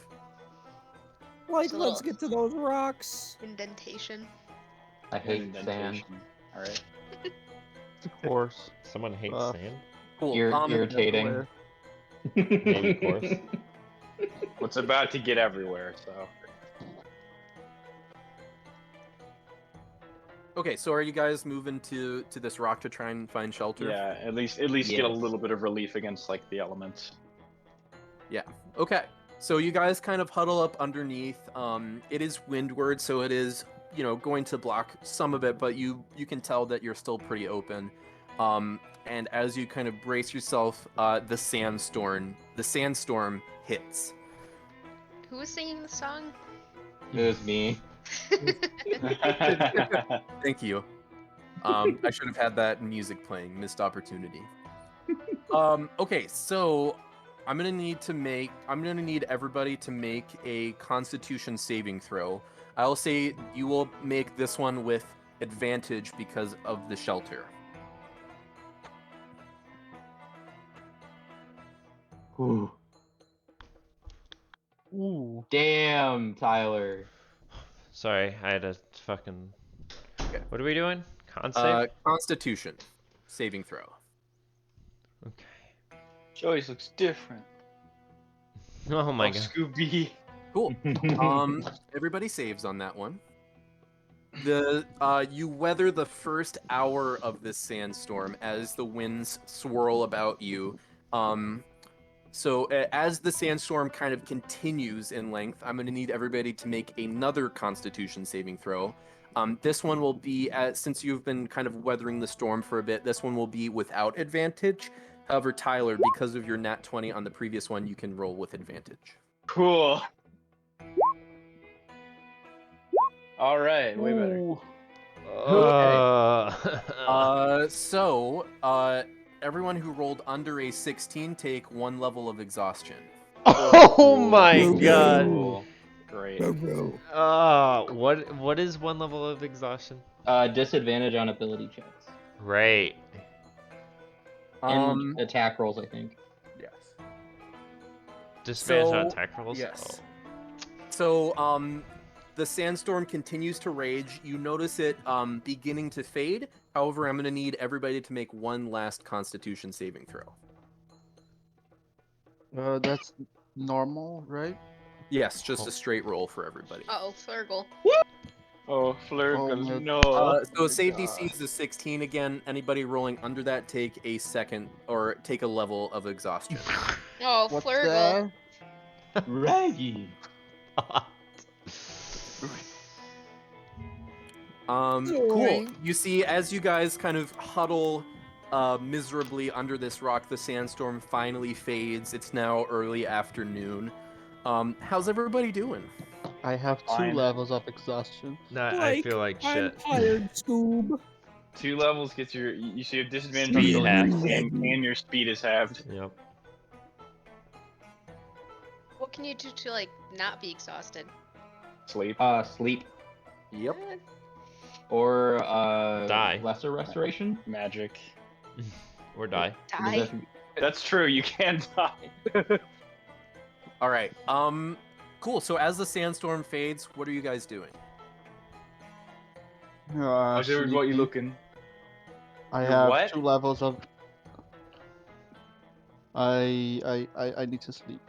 Like, It's a let's little- get to those rocks. indentation. I hate sand. Alright. Of course. Someone hates Uh, sand. Cool. Irritating. Maybe coarse. What's about to get everywhere, so. Okay, so are you guys moving to this rock to try and find shelter? Yeah, at least get a Yes. little bit of relief against like the elements. Okay, so you guys kind of huddle up underneath. It is windward, so it is, going to block some of it, but you can tell that you're still pretty open. And as you kind of brace yourself, the sandstorm hits. Who was singing the song? It was me. Thank you. I should have had that music playing. Missed opportunity. Okay, so I'm gonna need everybody to make a Constitution saving throw. I'll say you will make this one with advantage because of the shelter. Ooh. Damn, Tyler. Sorry, I had a fucking. Okay. What are we doing? Con save? Constitution saving throw. Okay. Joey's looks different. Oh my Oh, god. Scooby. Cool. Everybody saves on that one. You weather the first hour of this sandstorm as the winds swirl about you. So as the sandstorm kind of continues in length, I'm going to need everybody to make another Constitution saving throw. This one will be, since you've been kind of weathering the storm for a bit, this one will be without advantage. However, Tyler, because of your nat 20 on the previous one, you can roll with advantage. Cool. All right, way better. So everyone who rolled under a 16 take 1 level of exhaustion. Oh my god. Cool. Great. What is 1 level of exhaustion? Disadvantage on ability checks. Right. And attack rolls, I think. Yes. Disadvantage on So- attack rolls? Yes. Oh. So the sandstorm continues to rage. You notice it beginning to fade. However, I'm going to need everybody to make one last Constitution saving throw. That's normal, right? Yes, just a straight roll for everybody. Uh-oh, Flurgle. Oh, Flurgle, Oh my- no. So save DC is a 16 again. Anybody rolling under that take a second or take a level of exhaustion. Oh, What's Flurgle. that? Raggy. Cool. You see, as you guys kind of huddle miserably under this rock, the sandstorm finally fades. It's now early afternoon. How's everybody doing? I have 2 Fine. levels of exhaustion. Nah, I feel like I'm shit. tired, Scoob. 2 levels gets you see a disadvantage Speed on half. and your speed is halved. Yep. What can you do to, like, not be exhausted? Sleep. Sleep. Yep. Or Die. lesser restoration. Magic. Or die. Die? That's true, you can die. All right. Cool. So as the sandstorm fades, what are you guys doing? How's everybody sleepy. looking? I You're have what? 2 levels of. I need to sleep.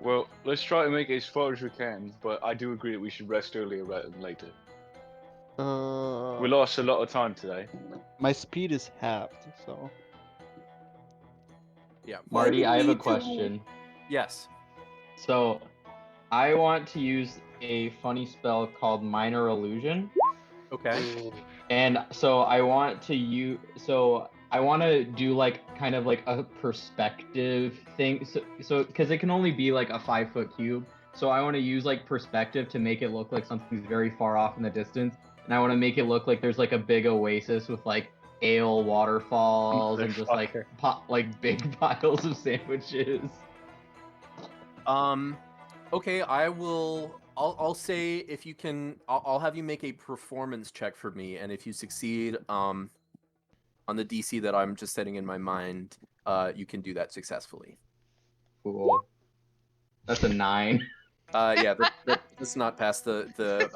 Well, let's try to make it as far as we can, but I do agree that we should rest earlier rather than later. We lost a lot of time today. My speed is halved, so. Yeah. Marty, I have a Me too. question. Yes. So, I want to use a funny spell called Minor Illusion, Okay. and so I want to I want to do like kind of like a perspective thing. So because it can only be like a 5-foot cube, so I want to use like perspective to make it look like something's very far off in the distance, and I want to make it look like there's like a big oasis with like ale waterfalls and just like Motherfucker. big piles of sandwiches. Okay, I'll say if you can, I'll have you make a performance check for me, and if you succeed, on the DC that I'm just setting in my mind, you can do that successfully. Cool. That's a 9. Yeah, that's not past the.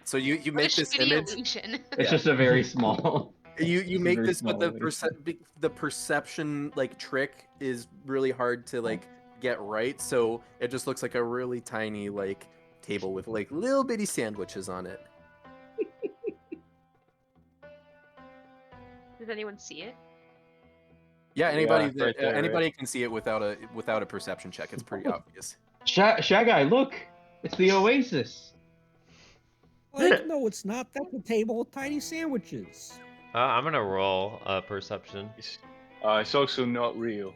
So you What make a this shitty image. illusion. It's just a very small. You make very this, but the small the perception like trick is really hard to like get right. So it just looks like a really tiny like table with like little bitty sandwiches on it. Does anyone see it? Yeah, anybody Yeah, right there, anybody can see it without a perception check. It's pretty obvious. Shy Guy, look! It's the Oasis. Like, no, it's not. That's a table with tiny sandwiches. I'm gonna roll perception. It's also not real.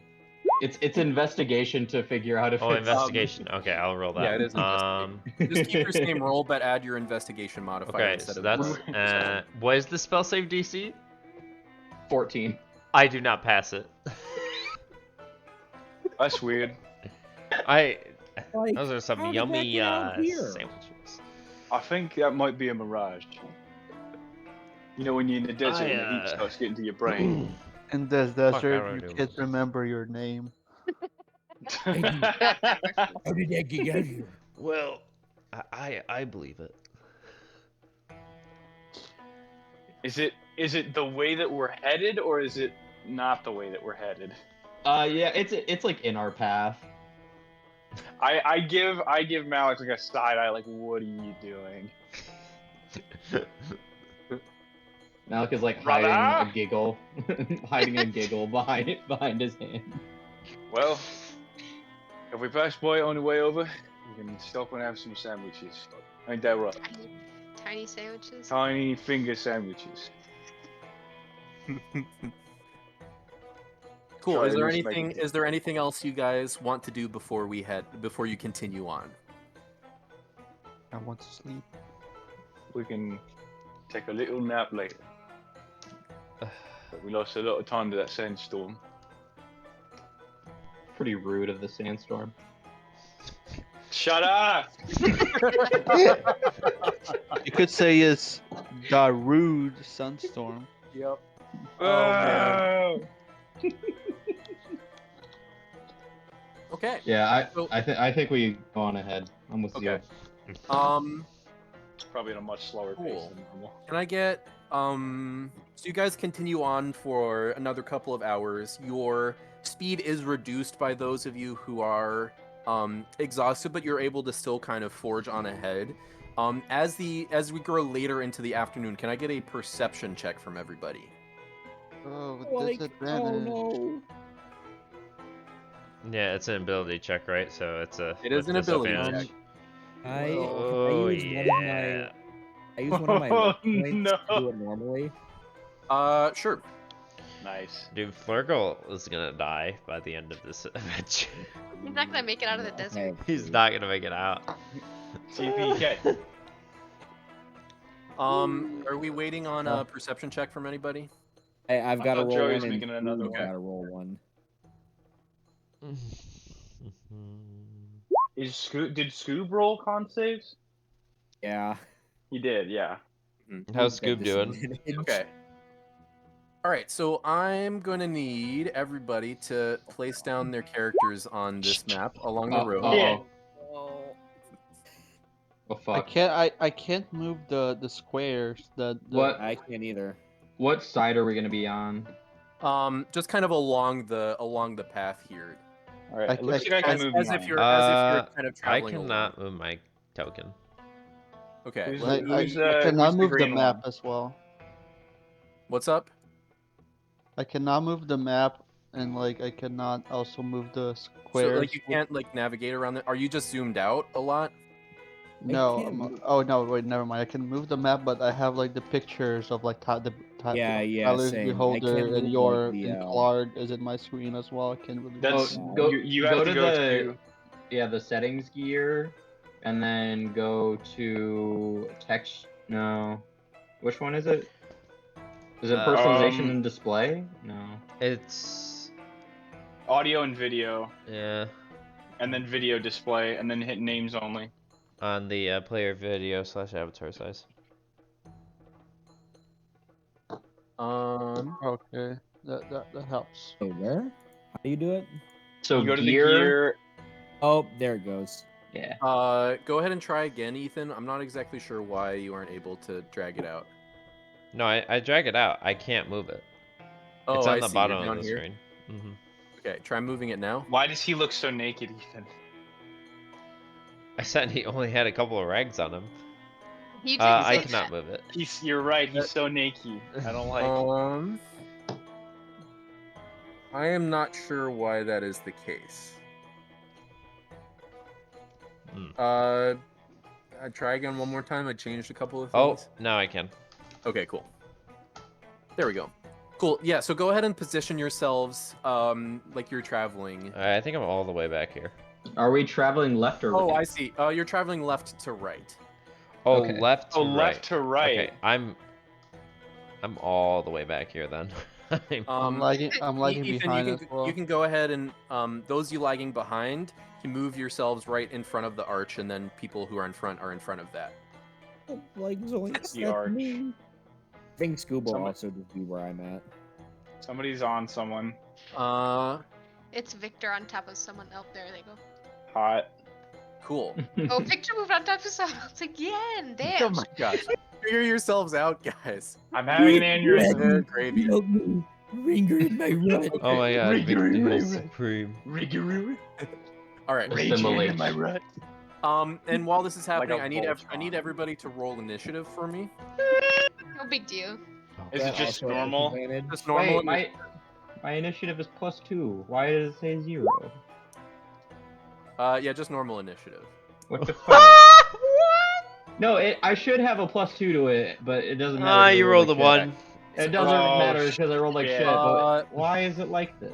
It's investigation to figure out if Oh, it's investigation. Okay, I'll roll that. Yeah, it is investigation. Just keep your same roll, but add your investigation modifier Okay, instead so of that's what is the spell save DC? 14. I do not pass it. That's weird. Like, Those are some how did that yummy get out here? sandwiches. I think that might be a mirage. You know when you're in the desert and the heat I, starts getting to your brain. In this I desert, don't you know. can't remember your name. How did that get out here? Well, I believe it. Is it the way that we're headed, or is it not the way that we're headed? Yeah, it's like in our path. I give Malik like a side eye, like, what are you doing? Malik is like Brother? hiding a giggle, hiding a giggle behind his hand. Well, if we pass by on the way over, we can stop and have some sandwiches. Ain't that right? Tiny sandwiches. Tiny finger sandwiches. Cool. Sorry, Is there just anything? making- Is there anything else you guys want to do before you continue on? I want to sleep. We can take a little nap later. But we lost a lot of time to that sandstorm. Pretty rude of the sandstorm. Shut up! You could say it's the rude sunstorm. Yep. Oh, Okay. Yeah, So- I think we go on ahead. I'm with Okay. you. It's probably at a much slower pace Cool. than normal. Can I get so you guys continue on for another couple of hours. Your speed is reduced by those of you who are exhausted, but you're able to still kind of forge on ahead. As we grow later into the afternoon, can I get a perception check from everybody? Oh, with Like, disadvantage. oh no. Yeah, it's an ability check, right? So it's a. It is with an ability disadvantage. check. Oh, yeah. I use one of my Oh, points no. to do it normally. Sure. Nice. Dude, Flurgle is gonna die by the end of this adventure. He's not gonna make it out of the desert. He's not gonna make it out. TPK. Are we waiting on a perception check from anybody? I've got to thought roll Joey one was and making another Scoob's one. gotta roll one. Did Scoob roll con saves? Yeah. He did, yeah. How's Got Scoob doing? disadvantage. Okay. All right, so I'm going to need everybody to place down their characters on this map along the road. Yeah. Oh I fuck. can't move the squares. What I can't either. what side are we gonna be on? Just kind of along the path here. Alright, it looks I- like I As, can move as mine. if you're kind of I traveling cannot along. move my token. Okay. Who's- I cannot who's the move the green map one? as well. What's up? I cannot move the map, and like I cannot also move the So squares. like you can't like navigate around Are you just zoomed out a lot? No. can't move- Oh no! Wait, never mind. I can move the map, but I have like the pictures of like Yeah, Tyler's same. I Beholder can't and move, your like, and Clark is in my screen as well. I can't really. That's Oh, you go have to to go the to the settings gear, and then go to text. No, which one is it? Is it personalization and display? No. It's audio and video, yeah and then video display, and then hit names only. on the player video / avatar size. Okay, that helps. Wait, where? How do you do it? So You go to the gear. gear. Oh, there it goes. Yeah. Go ahead and try again, Ethan. I'm not exactly sure why you aren't able to drag it out. No, I drag it out. I can't move it. Oh, It's on I the see. bottom You're of down the here. screen. Mm-hmm. Okay, try moving it now. Why does he look so naked, Ethan? I said he only had a couple of rags on him. You did I say cannot that. move it. You're right. He's so naked. I don't like. I am not sure why that is the case. I try again one more time. I changed a couple of Oh, things. now I can. Okay, cool. There we go. Cool. Yeah, so go ahead and position yourselves like you're traveling. I think I'm all the way back here. Are we traveling left or Oh, right? I see. You're traveling left to right. Oh, Okay. left to Oh, right. left to right. Okay, I'm all the way back here then. I'm lagging Ethan, behind you as can, well. you can go ahead and those you lagging behind can move yourselves right in front of the arch, and then people who are in front of that. Like only The arch. me. I think Scoob will Someone- also just be where I'm at. Somebody's on someone. It's Victor on top of someone. Oh, there they go. Hot. Cool. Oh, Victor moved on top of someone else again. Damn. Oh my gosh. Figure yourselves out, guys. I'm having an aneurysm. They're gravy. Help me. Ringer in my rut. Oh my god, Victor is supreme. All right. Assimilate. And while this is Like happening, a I need everybody to roll initiative for me. No big deal. Is it just Also has normal? disadvantage. Just normal. Wait, my initiative is +2. Why does it say 0? Yeah, just normal initiative. What the fuck? No, I should have a +2 to it, but it doesn't matter. Ah, 'cause I you rolled a like shit. 1. It doesn't Oh, matter because I rolled like shit. shit. But why is it like this?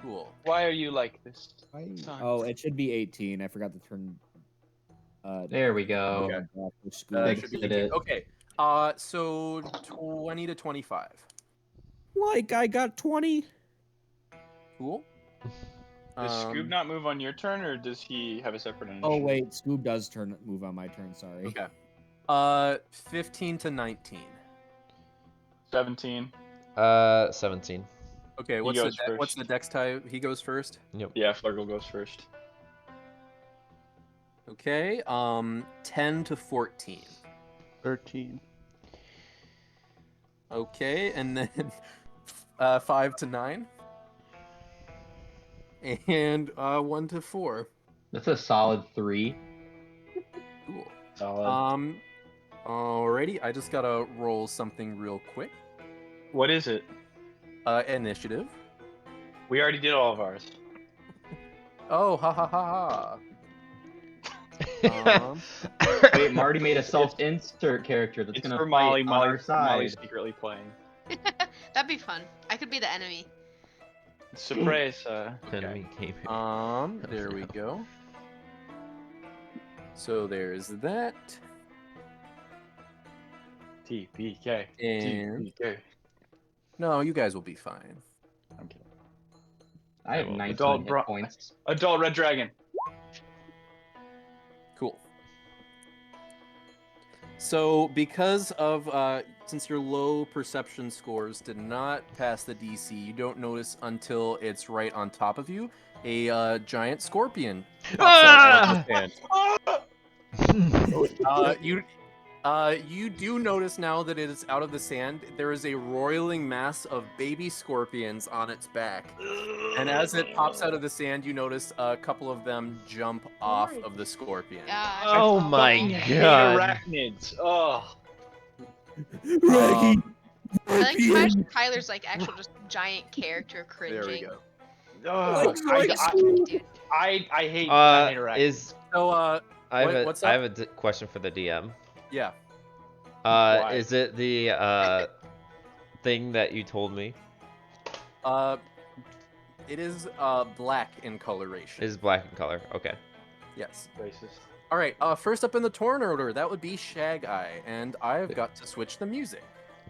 Cool. Why are you like this? Oh, it should be 18. I forgot to turn. There we go. Okay. for Scoob. Thanks, Should be did 18. it. Okay. So 20 to 25. Like I got 20. Cool. Does Scoob not move on your turn, or does he have a separate initiative? Oh wait, Scoob does move on my turn. Sorry. Okay. 15 to 19. 17. 17. Okay, goes what's the first. dex type? He goes first. Yeah, Flurgle goes first. Okay. 10 to 14. 13. Okay, and then 5 to 9. And 1 to 4. That's a solid 3. Cool. Solid. Alrighty, I just gotta roll something real quick. What is it? Initiative. We already did all of ours. Oh, ha ha ha ha. Wait, Marty made a self-insert character that's It's gonna for fight Molly. on Molly, our side. Molly's secretly playing. That'd be fun. I could be the enemy. Surprise. Enemy came here. There we go. So there's that. TPK. And TPK. no, you guys will be fine. I'm kidding. I have Adult 19 hit points. Adult red dragon. Cool. So because of since your low perception scores did not pass the DC, you don't notice until it's right on top of you. A giant scorpion pops out of the sand. You do notice now that it is out of the sand. There is a roiling mass of baby scorpions on its back, and as it pops out of the sand, you notice a couple of them jump off of the scorpion. Gosh. Oh my Hate god. arachnids. Oh. Um, I like to imagine Tyler's like actual just giant character cringing. there we go. Ugh. Dude. I hate arachnids. Is So I have what's a, up? I have a question for the DM. Yeah. Why? Is it the thing that you told me? It is black in coloration. Is black in color? Okay. Yes. Racist. All right. First up in the turn order, that would be Shag Eye, and I've got to switch the music.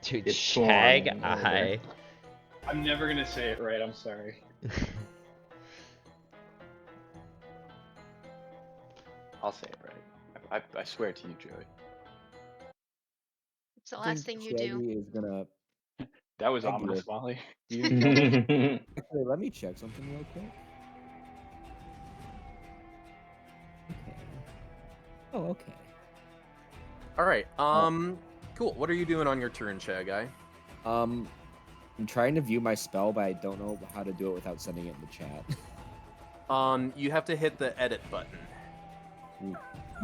Dude, It's Shag torn over. Eye. I'm never gonna say it right. I'm sorry. I'll say it right. I swear to you, Joey. It's the last thing you do. Shaggy is gonna. That was Thank ominous, you. Molly. Actually, let me check something real quick. Okay. Oh, okay. All right. Cool. What are you doing on your turn, Shag Eye? I'm trying to view my spell, but I don't know how to do it without sending it in the chat. You have to hit the edit button.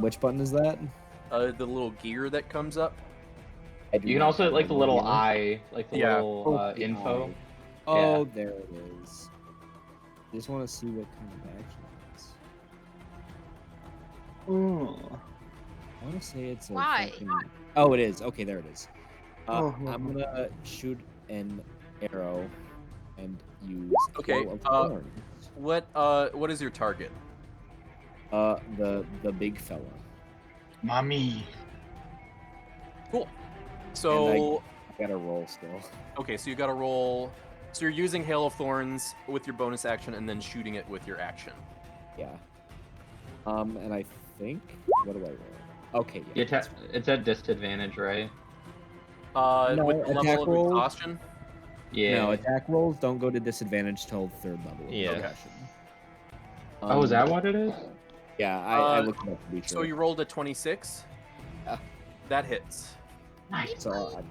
Which button is that? The little gear that comes up. I do You can not also hit have like the one little here. eye, like the Yeah. little Oh, the info. eye. Oh, there it is. I just want to see what kind of action it is. I want to say it's a. Why? fucking- Oh, it is. Okay, there it is. Oh, I'm gonna shoot an arrow and use. Okay, Hail of Thorns. What is your target? The big fella. Mommy. Cool. So I gotta roll still. okay, so you got to roll. So you're using Hail of Thorns with your bonus action, and then shooting it with your action. Yeah. And I think what do I roll? Okay, You yeah. atta- it's at disadvantage, right? No, With the attack level of rolls. exhaustion. Yeah. No, attack rolls don't go to disadvantage till third level. of Yeah. exhaustion. Oh, is that what it is? Yeah, I Uh, looked it up to be So sure. you rolled a 26. Yeah. That hits. So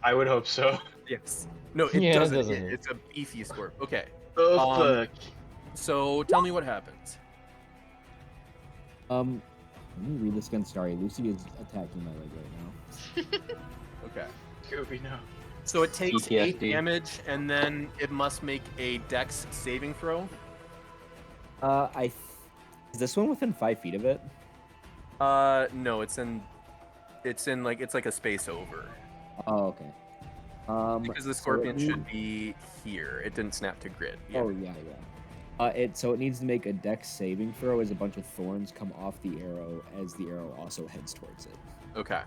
I would hope so. Yes. No, it Yeah, it doesn't. doesn't hit. hit. It's a beefy scorp. Okay. Oh Um, So tell me what happens. let me read this again. Sorry, Lucy is attacking my leg right now. Okay. Scooby, no. So it takes 8 PTSD. damage, and then it must make a Dex saving throw. Is this one within 5 feet of it? No, it's like a space over. Oh, okay. Because the so it scorpion should needs- be here. It didn't snap to grid. Yeah. Oh yeah. So it needs to make a Dex saving throw as a bunch of thorns come off the arrow as the arrow also heads towards it. Okay.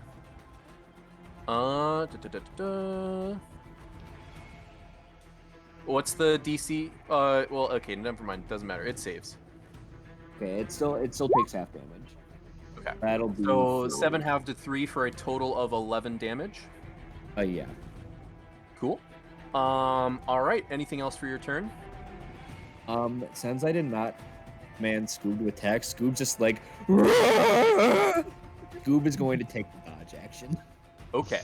What's the DC? Well, okay, never mind. Doesn't matter. It saves. Okay, it still takes half damage. Okay. That'll be So for- 7 halved to 3 for a total of 11 damage. Yeah. Cool. All right. Anything else for your turn? Since I did not command Scoob to attack, Scoob's just like Scoob is going to take the dodge action. Okay.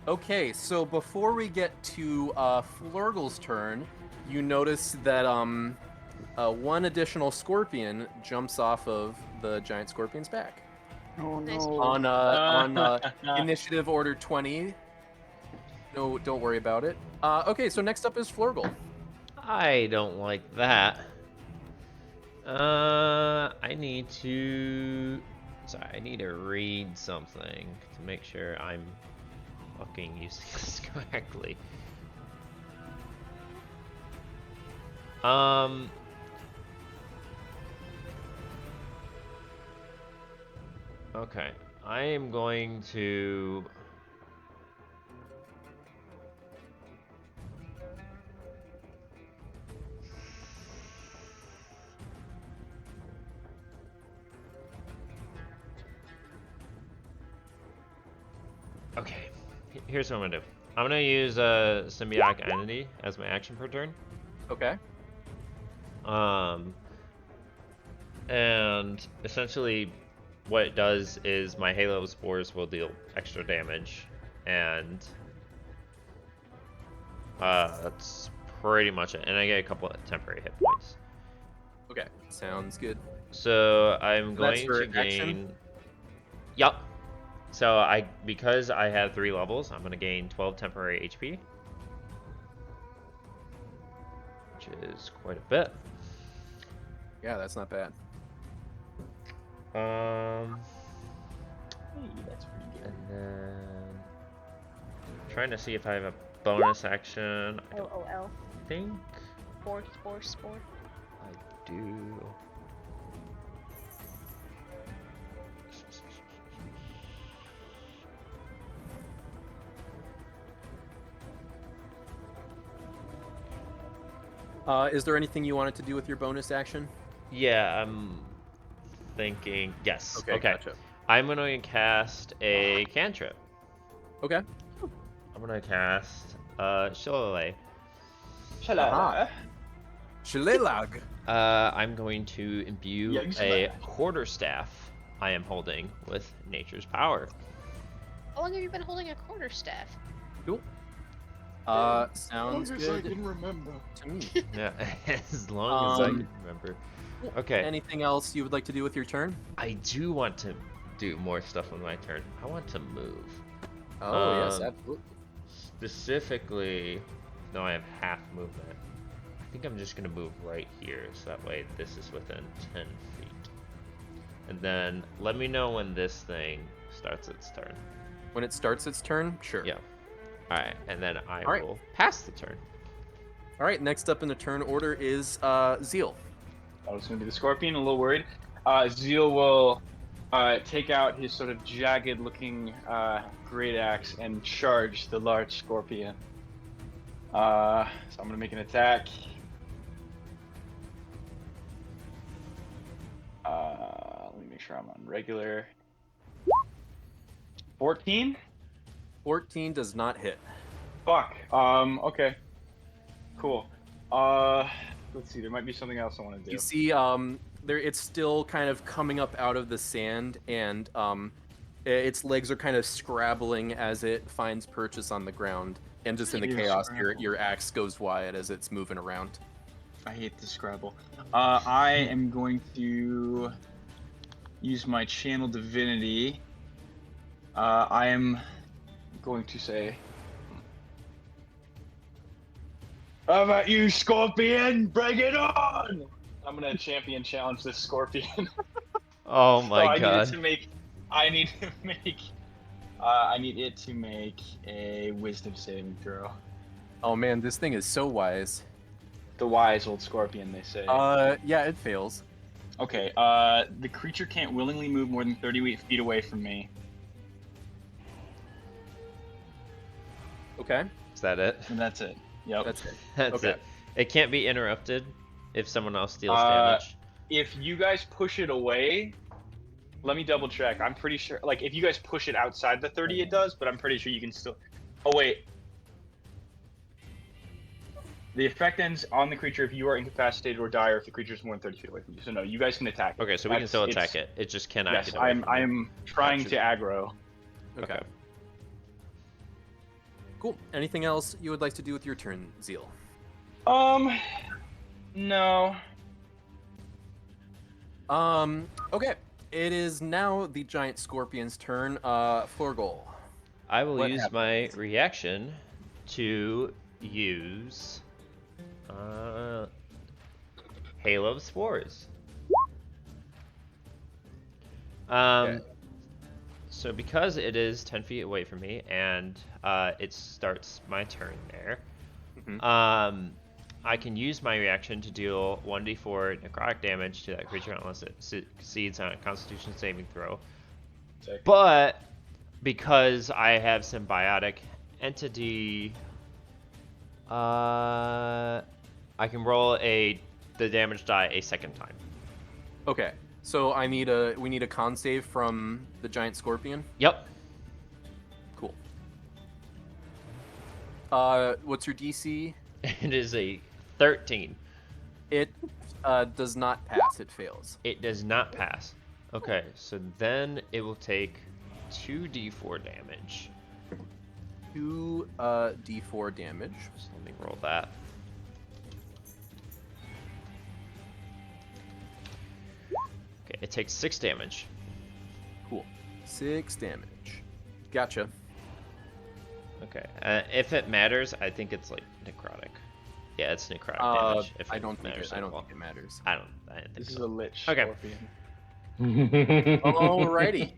Okay, so before we get to Flurgle's turn, you notice that one additional scorpion jumps off of the giant scorpion's back. Oh Nice. no. On initiative order 20. No, don't worry about it. Okay, so next up is Flurgle. I don't like that. I need to read something to make sure I'm fucking using this correctly. Okay, I am going to. Okay, here's what I'm gonna do. I'm gonna use a symbiotic entity as my action per turn. Okay. And essentially what it does is my Halo spores will deal extra damage, and that's pretty much it. And I get a couple of temporary hit points. Okay, sounds good. So I'm That's going for to gain. action? Yup. So because I have 3 levels, I'm gonna gain 12 temporary HP, which is quite a bit. Yeah, that's not bad. Hey, that's pretty good. And then trying to see if I have a bonus action. I don't LOL. think Spore. I do. Is there anything you wanted to do with your bonus action? Yeah, I'm thinking yes. Okay, gotcha. I'm gonna cast a cantrip. Okay. I'm gonna cast Shillelagh. Aha. Shillelag. I'm going to imbue Yikes. a quarterstaff I am holding with nature's power. How long have you been holding a quarterstaff? Cool. Sounds Long as I good can remember. to me. Yeah, as long as I Um, can remember. Okay, Anything else you would like to do with your turn? I do want to do more stuff on my turn. I want to move. Oh, yes, Um, absolutely. Specifically, no, I have half movement. I think I'm just gonna move right here, so that way this is within 10 feet. And then let me know when this thing starts its turn. When it starts its turn, sure. Yeah. Alright, and then I All right. will pass the turn. All right, next up in the turn order is Zeal. I was going to be the scorpion, a little worried. Zeal will take out his sort of jagged-looking great axe and charge the large scorpion. So I'm going to make an attack. Let me make sure I'm on regular. 14? 14 does not hit. Fuck. Okay. Cool. Let's see. There might be something else I want to do. You see, it's still kind of coming up out of the sand, and its legs are kind of scrabbling as it finds purchase on the ground. And just in the Ew, chaos, scrabble. your axe goes wide as it's moving around. I hate the Scrabble. I am going to use my channel divinity. I am going to say, "How about you, Scorpion? Bring it on!" I'm gonna champion challenge this Scorpion. Oh So my I god. I need it to make a Wisdom saving throw. Oh man, this thing is so wise. The wise old Scorpion, they say. Yeah, it fails. Okay, the creature can't willingly move more than 30 feet away from me. Okay, Is that it? And that's it. Yep. that's it. That's Okay. it. It can't be interrupted if someone else deals Uh, damage. If you guys push it away, let me double check. I'm pretty sure, like, if you guys push it outside the 30, it does, but I'm pretty sure you can still. Oh, wait. The effect ends on the creature if you are incapacitated or die, or if the creature is more than 30 feet away from you. So, no, you guys can attack it. Okay, so we can That's- still it's- attack it. It just cannot Yes, get away from you. I'm trying to Gotcha. aggro. Okay. Cool. Anything else you would like to do with your turn, Zeal? No. Okay. It is now the giant scorpion's turn. Florgol. I will What use my reaction to use Hail of Spores. Okay. So because it is 10 feet away from me and it starts my turn there, Mhm. I can use my reaction to deal 1d4 necrotic damage to that creature unless it succeeds on a Constitution saving throw. Sick. But because I have symbiotic entity, I can roll the damage die a second time. Okay. So we need a con save from the giant scorpion. Yep. Cool. What's your DC? It is a 13. It does not pass. It fails. It does not pass. Okay, so then it will take 2d4 damage. 2 d4 damage. So let me roll that. Okay, it takes 6 damage. Cool. 6 damage. Gotcha. Okay, if it matters, I think it's like necrotic. Yeah, it's necrotic damage. If I it don't think matters I at don't all. think it matters. I didn't think This is so. a lich Okay. scorpion. Alrighty.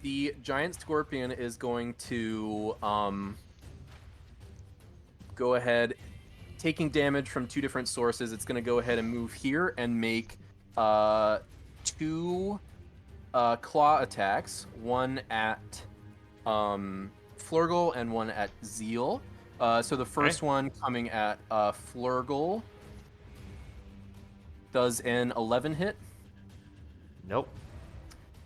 The giant scorpion is going to go ahead, taking damage from 2 different sources. It's going to go ahead and move here and make 2 claw attacks, one at Flurgle and one at Zeal. So the first one coming at Flurgle does an 11 hit. Nope.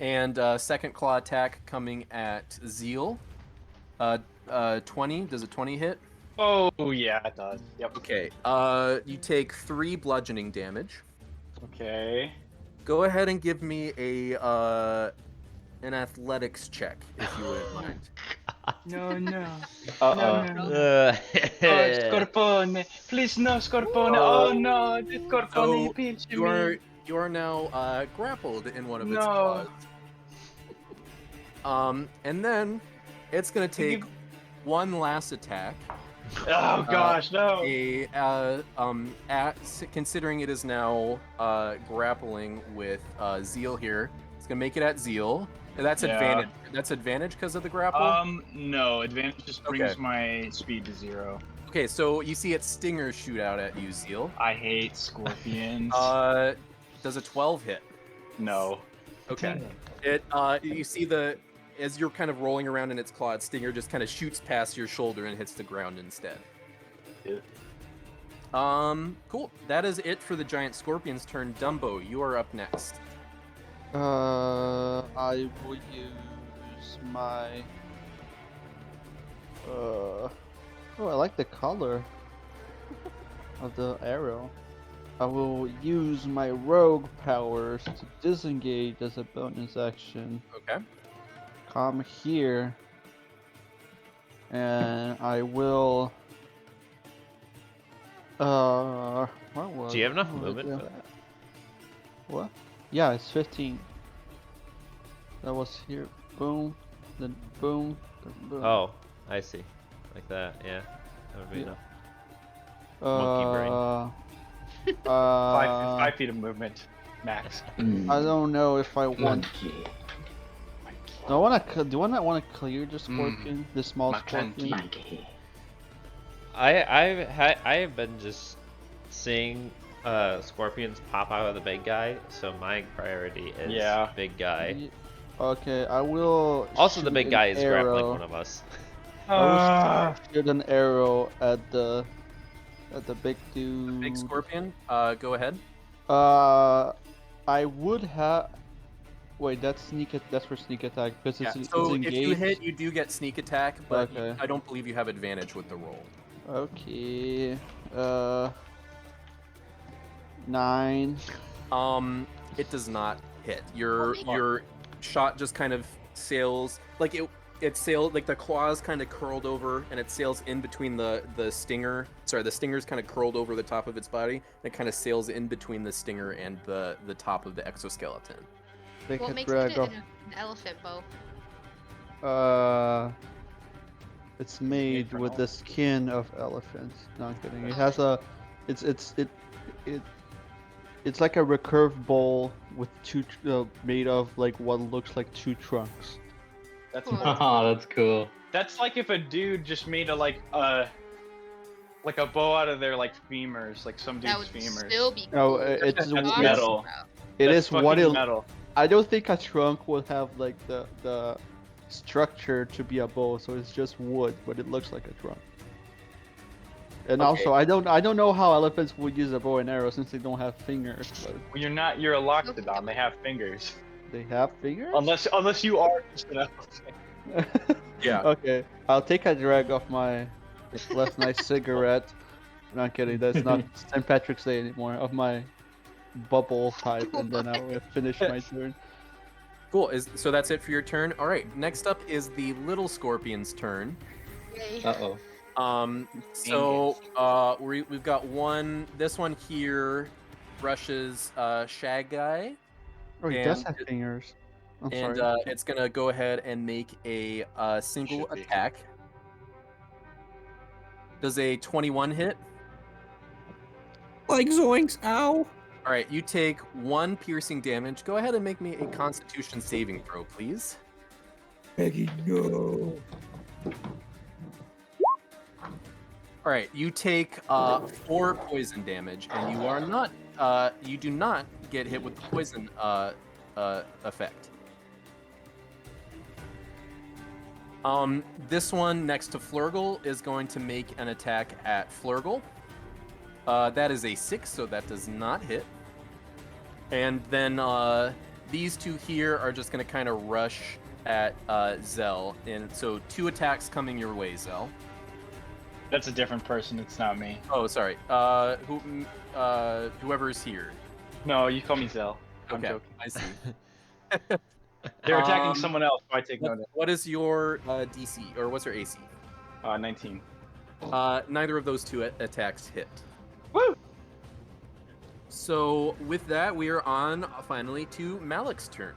And second claw attack coming at Zeal. 20. Does a 20 hit? Oh yeah, it does. Yep. Okay. You take 3 bludgeoning damage. Okay. Go ahead and give me an athletics check, if you wouldn't mind. No. Uh, Scorpione. Please no, Scorpione. Oh no, the Scorpione So pinched you are now grappled in one of its No. claws. And then it's gonna take one last attack. Oh gosh, no. Considering it is now grappling with Zeal here, it's gonna make it at Zeal. And that's Yeah. advantage. That's advantage because of the grapple. No, advantage just brings Okay. my speed to 0. Okay, so you see its stingers shoot out at you, Zeal. I hate scorpions. Does a 12 hit? No. Okay. It you see as you're kind of rolling around in its claw, its stinger just kind of shoots past your shoulder and hits the ground instead. Yeah. Cool. That is it for the giant scorpion's turn. Dumbo, you are up next. I will use my. Oh, I like the color of the arrow. I will use my rogue powers to disengage as a bonus action. Okay. Come here, and I will. What was? Do you have enough what was movement it? for that? What? Yeah, it's 15. That was here. Boom, then boom, then boom. Oh, I see. Like that, yeah. That would be Yeah. enough. Monkey brain. 5 feet of movement, max. I don't know if I want. Do I want to clear the scorpion, the small scorpion? I have been just seeing scorpions pop out of the big guy, so my priority is big guy. Okay, I will. Also, the shoot big an guy is grappling arrow. one of us. I will shoot an arrow at the big dude. Big scorpion. Go ahead. I would have. Wait, that's that's for sneak attack because Yeah. it's So if engaged. you hit, you do get sneak attack, but Okay. I don't believe you have advantage with the roll. Okay. 9. It does not hit. Oh, Your shot just kind of sails like it sails like the claws kind of curled over, and it sails in between the stinger. Sorry, the stinger's kind of curled over the top of its body. And it kind of sails in between the stinger and the top of the exoskeleton. Take What a makes it drag an elephant bow? of. It's made from with the skin of elephants. No, I'm kidding. It has a. It's like a recurved bowl with two made of like what looks like two trunks. That's Cool. Oh, that's cool. that's like if a dude just made a bow out of their like femurs, like some That dude's would femurs. still be cool. No, it's That's Awesome, metal. bro. It That's is what fucking it. metal. I don't think a trunk would have like the structure to be a bow, so it's just wood, but it looks like a trunk. And Okay. also, I don't know how elephants would use a bow and arrow since they don't have fingers, but When you're a loxodon, they have fingers. they have fingers. Unless you are just an elephant. Yeah. Okay, I'll take a drag of my last night's cigarette. Not kidding, that's not St. Patrick's Day anymore. Of my bubble type, and then I will finish my turn. Cool. So that's it for your turn. All right. Next up is the little scorpion's turn. Yay. Uh-oh. So we've got one. This one here rushes Shag Guy, Oh, he does And have it- fingers. I'm and sorry. it's gonna go ahead and make a single Should be. attack. Does a 21 hit? Like zoinks! Ow! All right. You take 1 piercing damage. Go ahead and make me a Constitution saving throw, please. Peggy, no. All right, you take 4 poison damage, and you are not, you do not get hit with the poison effect. This one next to Flurgle is going to make an attack at Flurgle. That is a 6, so that does not hit. And then these two here are just going to kind of rush at Zell, and so 2 attacks coming your way, Zell. That's a different person. It's not me. Oh, sorry. Whoever's here. No, you call me Zell. I'm Okay, joking. I see. They're attacking Um, someone else, so I take notice. What is your DC, or what's your AC? 19. Neither of those 2 attacks hit. Woo! So with that, we are on finally to Malik's turn.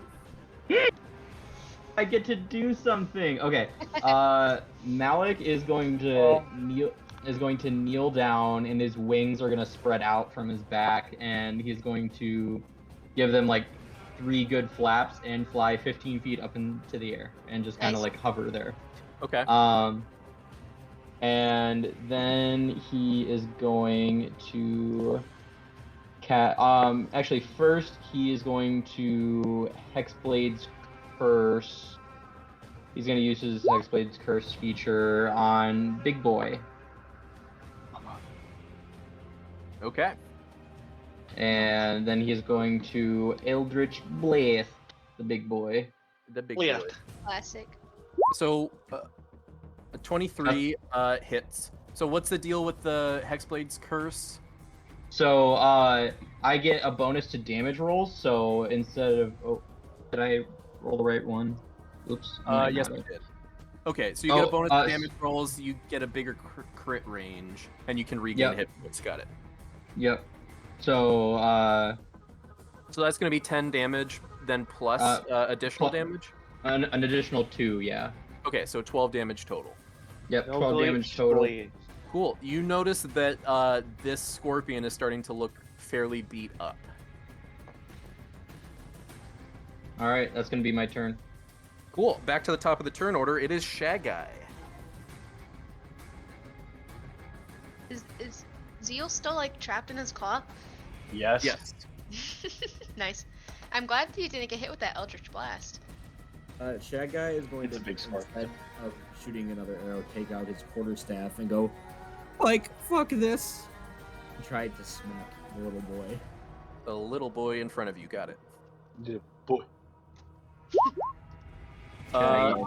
I get to do something. Okay. Malik is going to kneel down, and his wings are gonna spread out from his back, and he's going to give them like 3 good flaps and fly 15 feet up into the air and just kind of Nice. like hover there. Okay. And then he is going to actually first he is going to Hexblade's Curse. He's going to use his Hexblade's Curse feature on Big Boy. Okay. And then he's going to Eldritch Blast the Big Boy. The big Yeah. boy. Classic. So a 23 hits. So what's the deal with the Hexblade's Curse? So I get a bonus to damage rolls. So instead of did I roll the right one? Oops. I might Yes, not you have. did. Okay, so you get a Oh, bonus to damage rolls, you get a bigger crit range, and you can regain Yep. hit points. Got it. Yep. So So that's going to be 10 damage, then plus additional pl- damage? an additional 2, yeah. Okay, so 12 damage total. Yep, 12 damage total. Cool. You notice that this scorpion is starting to look fairly beat up. All right, that's gonna be my turn. Cool. Back to the top of the turn order. It is Shaggai. Is Zeal still like trapped in his claw? Yes. Yes. Nice. I'm glad that you didn't get hit with that Eldritch Blast. Shag Guy is going It's to, a big scorpion. instead of shooting another arrow, take out his quarterstaff and go, like, fuck this. And try to smack the little boy. The little boy in front of you. Got it. Boy.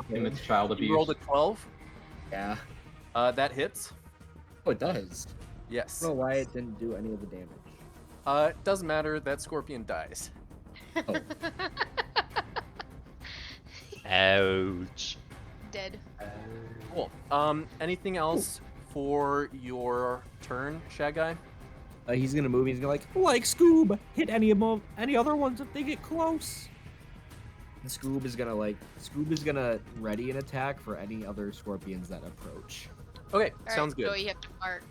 Him it's child You abuse. rolled a 12. Yeah. That hits. Oh, it does. Yes. I don't know why it didn't do any of the damage. It doesn't matter. That scorpion dies. Oh. Ouch. dead. Cool. Anything else for your turn, Shag Guy? He's gonna move. He's gonna like Scoob. Hit any other ones if they get close. And Scoob is gonna ready an attack for any other scorpions that approach. Okay, All sounds right, good. So you have to mark.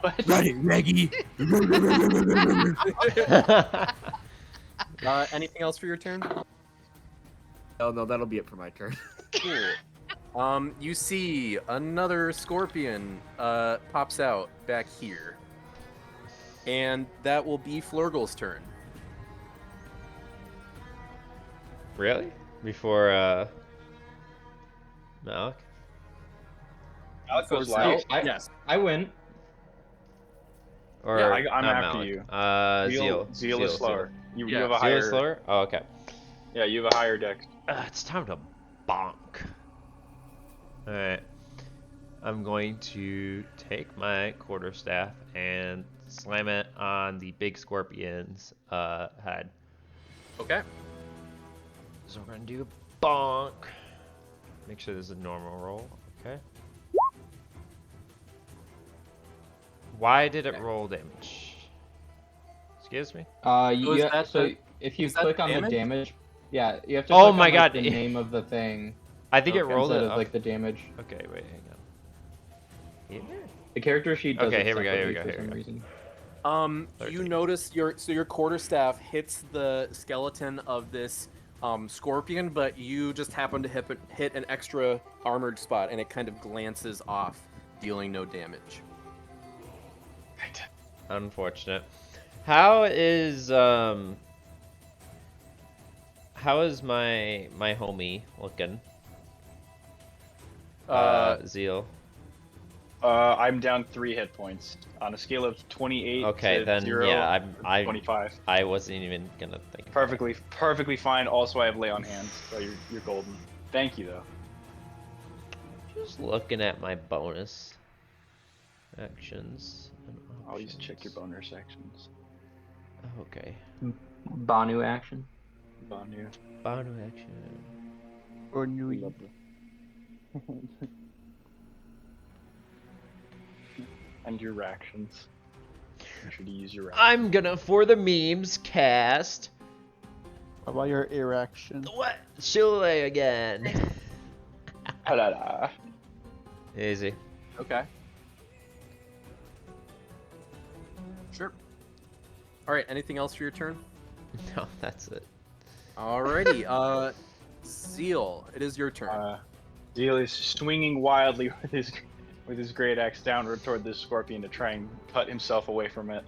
What? Ready, Reggie. Anything else for your turn? Oh no, that'll be it for my turn. Cool. You see another scorpion pops out back here. And that will be Flurgle's turn. Really? Before Malik? Alec goes Before last. Zeal? Yes. I win. Or Yeah, I'm not after Malik. you. Zeal. Zeal is slower. You Yeah, have a Zeal higher. is slower? Oh, okay. Yeah, you have a higher dex. It's time to bonk. Alright. I'm going to take my quarterstaff and slam it on the big scorpion's head. Okay. So we're gonna do a bonk. Make sure there's a normal roll. Okay. Why did it roll damage? Excuse me? is Yeah, that so the- if you is that click on damage? the damage, yeah, you have to Oh click my on, God. the name of the thing I think it Okay. rolled instead it of up. like the damage. Okay, wait, hang on. Here? The character sheet does Okay, it here we go, here we separately go, for here we some go. reason. You 13. notice your quarterstaff hits the skeleton of this scorpion, but you just happen to hit an extra armored spot, and it kind of glances off, dealing no damage. Unfortunate. How is my homie looking? Zeal. I'm down 3 hit points on a scale of 28 Okay, to then 0. yeah, I'm 25. I wasn't even gonna think. Perfectly fine. Also, I have lay on hands, so you're golden. Thank you though. Just looking at my bonus actions. And Always check your options. boner sections. Okay. Banu action. Bonu. Bonus action. Or New Love it. And your reactions. You should use your reactions. I'm gonna, for the memes, cast. How about your erection? What? Chile again. Ta-da-da. Easy. Okay. Sure. All right. Anything else for your turn? No, that's it. Alrighty. Zeal, it is your turn. Zeal is swinging wildly with his great axe downward toward this scorpion to try and cut himself away from it.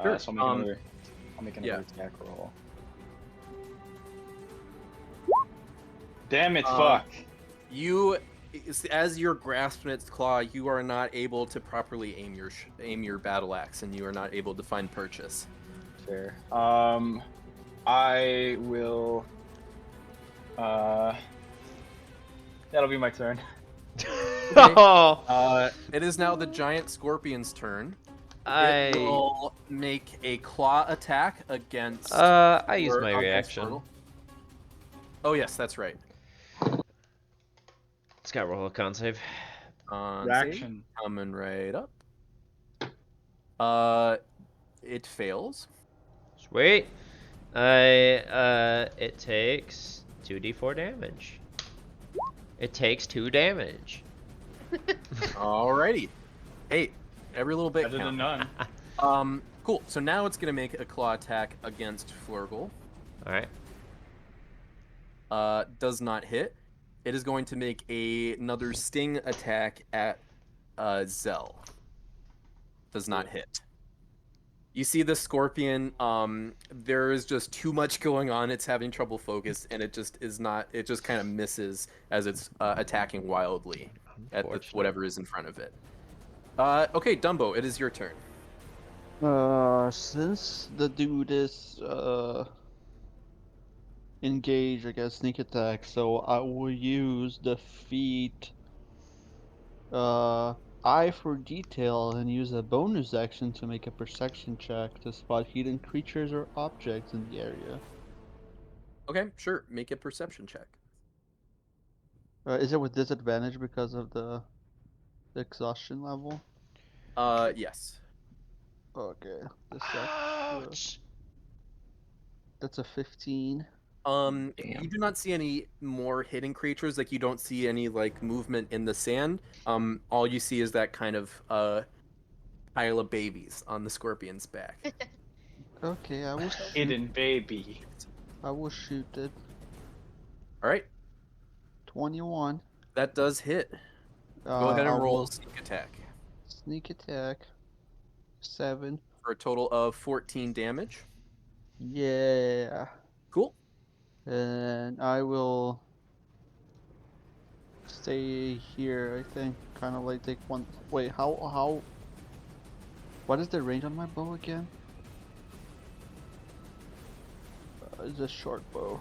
Sure. So I'll make another attack roll. Damn it! Fuck. You, as you're grasping its claw, you are not able to properly aim your battle axe, and you are not able to find purchase. Fair. I will. That'll be my turn. Oh, It is now the giant scorpion's turn. I It will make a claw attack against. I use or my against reaction. Flurgle. Oh yes, that's right. It's got roll a con save. Save. Reaction. Coming right up. It fails. Sweet. It takes 2d4 damage. It takes 2 damage. Alrighty. Hey, every little bit Better than counts. none. Cool. So now it's gonna make a claw attack against Flurgle. Alright. Does not hit. It is going to make another sting attack at Zell. Does not hit. You see the scorpion, there is just too much going on. It's having trouble focus, and it just is not, it just kind of misses as it's attacking wildly at whatever is in front of it. Okay, Dumbo, it is your turn. Since the dude is engaged, I guess sneak attack, so I will use the feat Eye for detail and use a bonus action to make a perception check to spot hidden creatures or objects in the area. Okay, sure. Make a perception check. Is it with disadvantage because of the exhaustion level? Yes. Okay. This sucks. Ouch. That's a 15. Damn. You do not see any more hidden creatures. Like you don't see any like movement in the sand. All you see is that kind of pile of babies on the scorpion's back. Okay, I will shoot. Hidden baby. I will shoot it. All right, 21. that does hit. Go ahead I and roll will sneak attack sneak attack. 7. for a total of 14 damage. Yeah. Cool. And I will stay here, I think. Kind of like take one. Wait, how? What is the range on my bow again? It's a short bow.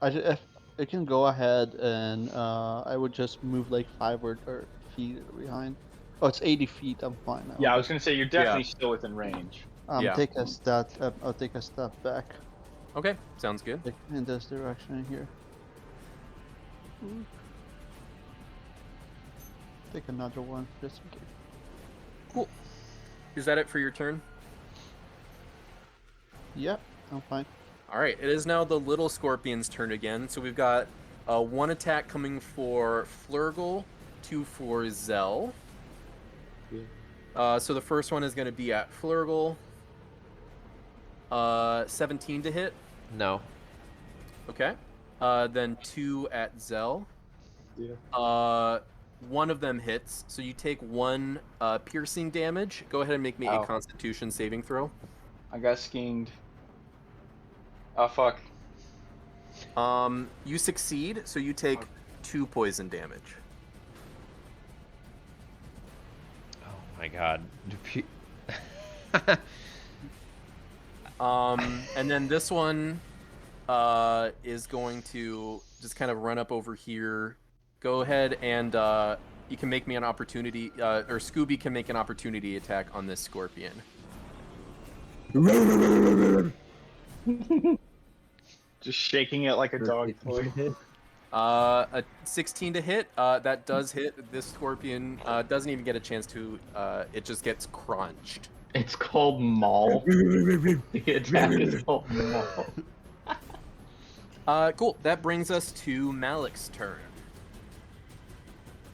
If it can go ahead and I would just move like 5 or feet behind. Oh, it's 80 feet. I'm fine now. Yeah, I was gonna say you're definitely still within range. Yeah. Take a step. I'll take a step back. Okay, sounds good. Like, in this direction here. Take another one just in case. Cool. Is that it for your turn? Yep, I'm fine. All right, it is now the little scorpion's turn again. So we've got 1 attack coming for Flurgle, 2 for Zell. So the first one is going to be at Flurgle. 17 to hit. No. Okay. Then 2 at Zell. Yeah. One of them hits, so you take 1 piercing damage. Go ahead and make me a Ow. Constitution saving throw. I got skinned. Oh fuck. You succeed, so you take 2 poison damage. Oh my god. And then this one is going to just kind of run up over here. Go ahead and you can make me an opportunity, or Scooby can make an opportunity attack on this scorpion. Just shaking it like a dog toy. A 16 to hit. That does hit. This scorpion doesn't even get a chance to. It just gets crunched. It's called Maul. The attack is called Maul. Cool. That brings us to Malik's turn.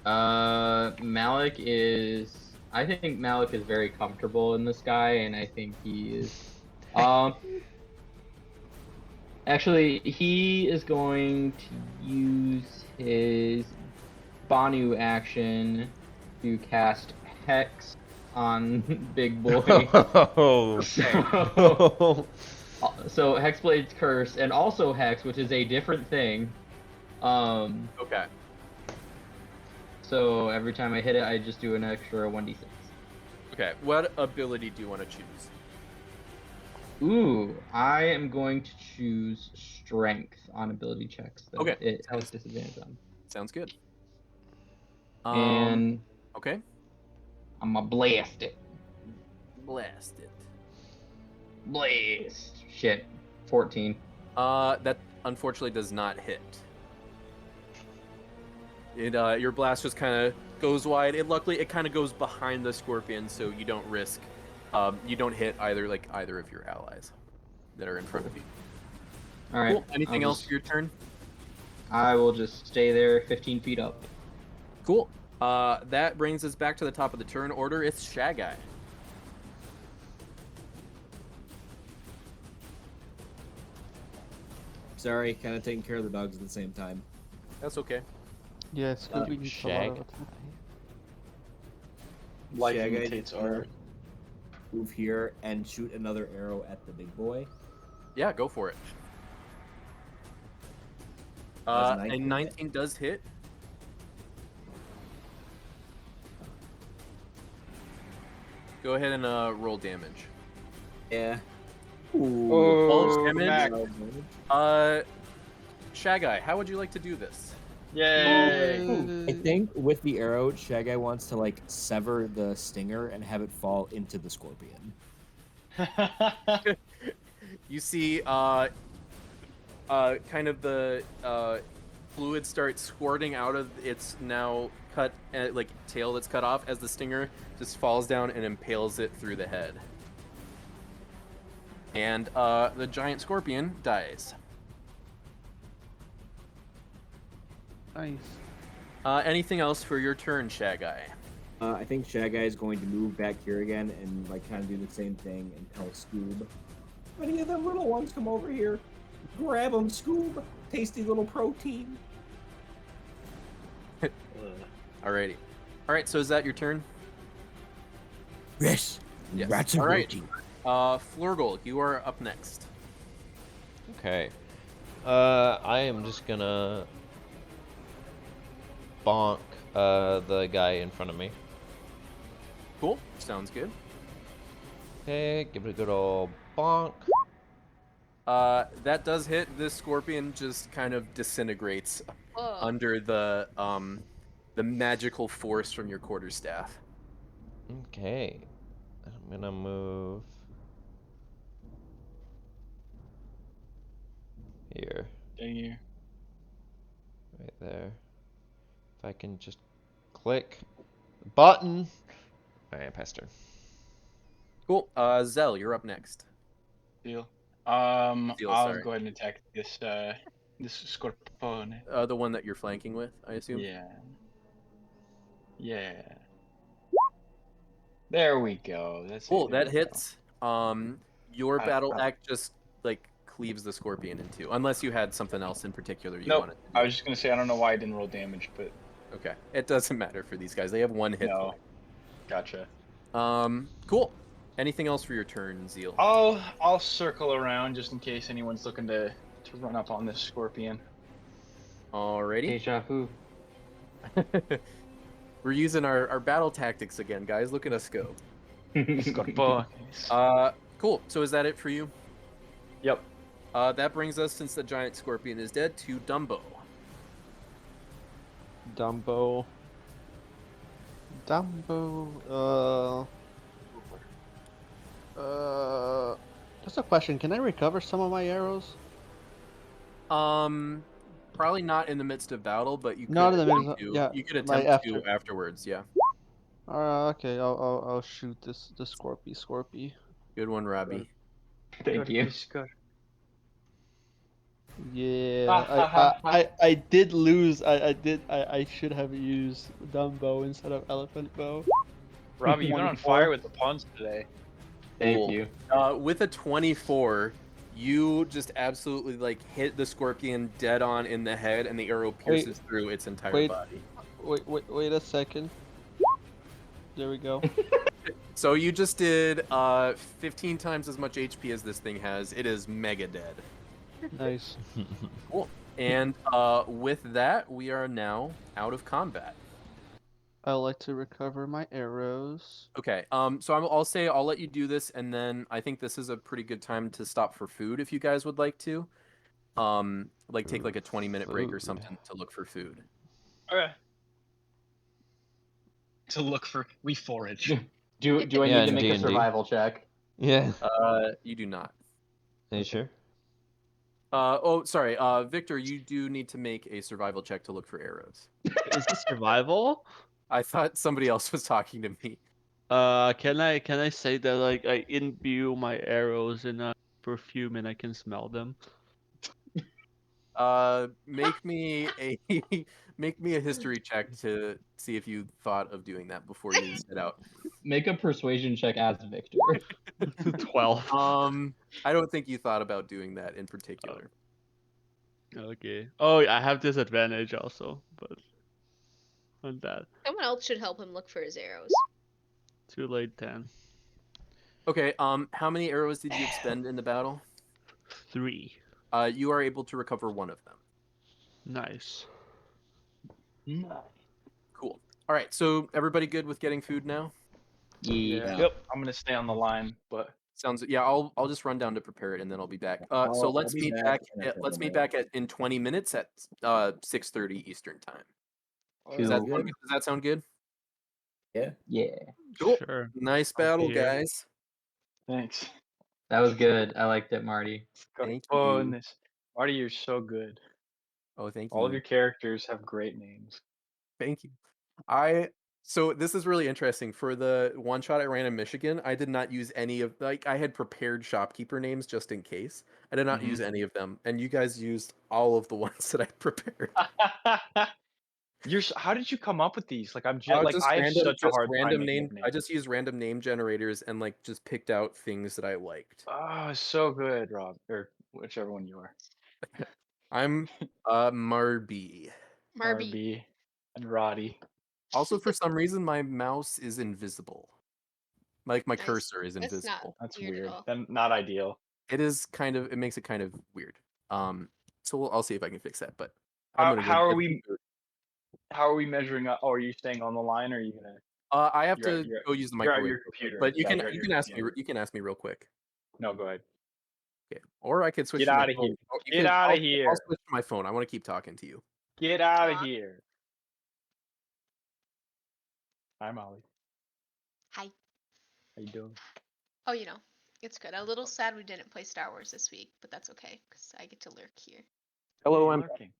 Malik is. I think Malik is very comfortable in this guy, and I think he is. Actually, he is going to use his Banu action to cast Hex on Big Boy. So Hexblade's Curse, and also Hex, which is a different thing. Okay. So every time I hit it, I just do an extra 1d6. Okay. What ability do you want to choose? Ooh, I am going to choose Strength on ability checks. That Okay. It has disadvantage on. Sounds good. And Okay. I'm gonna blast it. Blast it. Blast. Shit. 14. That unfortunately does not hit. It your blast just kind of goes wide. Luckily it kind of goes behind the scorpion, so you don't risk. You don't hit either of your allies that are in front of you. All right. Cool. Anything I'll else just- for your turn? I will just stay there 15 feet up. Cool. That brings us back to the top of the turn order. It's Shagai. Sorry, kind of taking care of the dogs at the same time. That's okay. Yeah, Scooby needs a lot Shag. of attack. Life Shag, I imitates just art. Move here and shoot another arrow at the big boy. Yeah, go for it. Does A 19 19 does hit. Go ahead and roll damage. Yeah. Oh, damage. Mac. Shagai, how would you like to do this? Yay! I think with the arrow, Shagai wants to like sever the stinger and have it fall into the scorpion. You see, kind of the fluid starts squirting out of its now cut like tail that's cut off as the stinger just falls down and impales it through the head. And the giant scorpion dies. Nice. Anything else for your turn, Shagai? I think Shaggy is going to move back here again and like kind of do the same thing and tell Scoob. Any of them little ones come over here? Grab them, Scoob. Tasty little protein. Alrighty. Alright, so is that your turn? Yes. Yes. Rats and All right. protein. Flurgle, you are up next. Okay. I am just gonna bonk the guy in front of me. Cool. Sounds good. Okay, give it a good old bonk. That does hit. This scorpion just kind of disintegrates Whoa. under the magical force from your quarterstaff. Okay. I'm gonna move here, Dang you. right there. If I can just click the button. Alright, pass turn. Cool. Zell, you're up next. Deal. Deal, I'll sorry. go ahead and attack this scorpion. The one that you're flanking with, I assume. Yeah. Yeah. There we go. That's Cool. it. There That we go. hits. Your I- battle I- act just like cleaves the scorpion in two, unless you had something else in particular you Nope. wanted. I was just gonna say I don't know why I didn't roll damage, but Okay. It doesn't matter for these guys. They have one hit no. Gotcha. point. Cool. Anything else for your turn, Zeal? I'll circle around just in case anyone's looking to run up on this scorpion. Alrighty. Deja vu. We're using our battle tactics again, guys. Look at us go. Scorpion. Cool. So is that it for you? Yep. That brings us, since the giant scorpion is dead, to Dumbo. Dumbo. Just a question. Can I recover some of my arrows? Probably not in the midst of battle, but you could Not in the midst attempt of- to. yeah, You could like attempt to after. afterwards. Yeah. Okay. I'll shoot the Scorpy. Good one, Robbie. Thank you. Yeah. I did lose. I should have used Dumbo instead of Elephant Bow. Robbie, you've been on fire with the puns today. Thank Cool. you. With a 24, you just absolutely like hit the scorpion dead on in the head, and the arrow pierces through its entire wait. body. Wait a second. There we go. So you just did 15 times as much HP as this thing has. It is mega dead. Nice. Cool. And with that, we are now out of combat. I like to recover my arrows. Okay. So I'll say I'll let you do this, and then I think this is a pretty good time to stop for food if you guys would like to. Like take like a 20-minute break or Food. something to look for food. Okay. To look for, we forage. Do I Yeah, need to in make a D&D. survival check? Yeah. You do not. Are you sure? Oh, sorry. Victor, you do need to make a survival check to look for arrows. Is this survival? I thought somebody else was talking to me. Can I say that like I imbue my arrows in a perfume and I can smell them? Make me a make me a history check to see if you thought of doing that before you set out. Make a persuasion check as Victor. 12. I don't think you thought about doing that in particular. Okay. Oh, I have disadvantage also, but on that. Someone else should help him look for his arrows. Too late then. Okay. How many arrows did you expend in the battle? 3. You are able to recover one of them. Nice. Cool. All right. So everybody good with getting food now? Yeah. Yep. I'm gonna stay on the line, but Sounds yeah. I'll just run down to prepare it and then I'll be back. So I'll let's be meet back back. in a couple Let's meet minutes. back in 20 minutes at 6:30 Eastern time. Does Cool. that sound good? Yeah. Yeah. Cool. Sure. Nice I'll battle, be here. guys. thanks. That was good. I liked it, Marty. Thank you. Scorpiones. Marty, you're so good. Oh, thank All of you. your characters have great names. Thank you. So this is really interesting. For the one shot I ran in Michigan, I did not use any of I had prepared shopkeeper names just in case. I did not use any of them, and you guys used all of the ones that I prepared. How did you come up with these? Like I have such a hard time making up names. I just used random name generators and just picked out things that I liked. Oh, so good, Rob, or whichever one you are. I'm Marby. Marby. RB and Roddy. Also, for some reason, my mouse is invisible. Like my Nice. cursor is That's not invisible. That's weird weird. at all. Then not ideal. It makes it kind of weird. So I'll see if I can fix that. But How are we measuring up? Oh, are you staying on the line, or are you gonna? I have You're at- to you're at- go use the You're at microwave. your real quick, computer. But you Yeah, can you're at you your can ask me computer. you can ask me real quick. No, go ahead. Okay. Or I could switch Get to my outta phone. here. Oh, Get outta I'll here. switch to my phone. I want to keep talking to you. Get out of here. Hi, Molly. Hi. How you doing? Oh, it's good. A little sad we didn't play Star Wars this week, but that's okay because I get to lurk here. Hello, Hey, I'm lurking.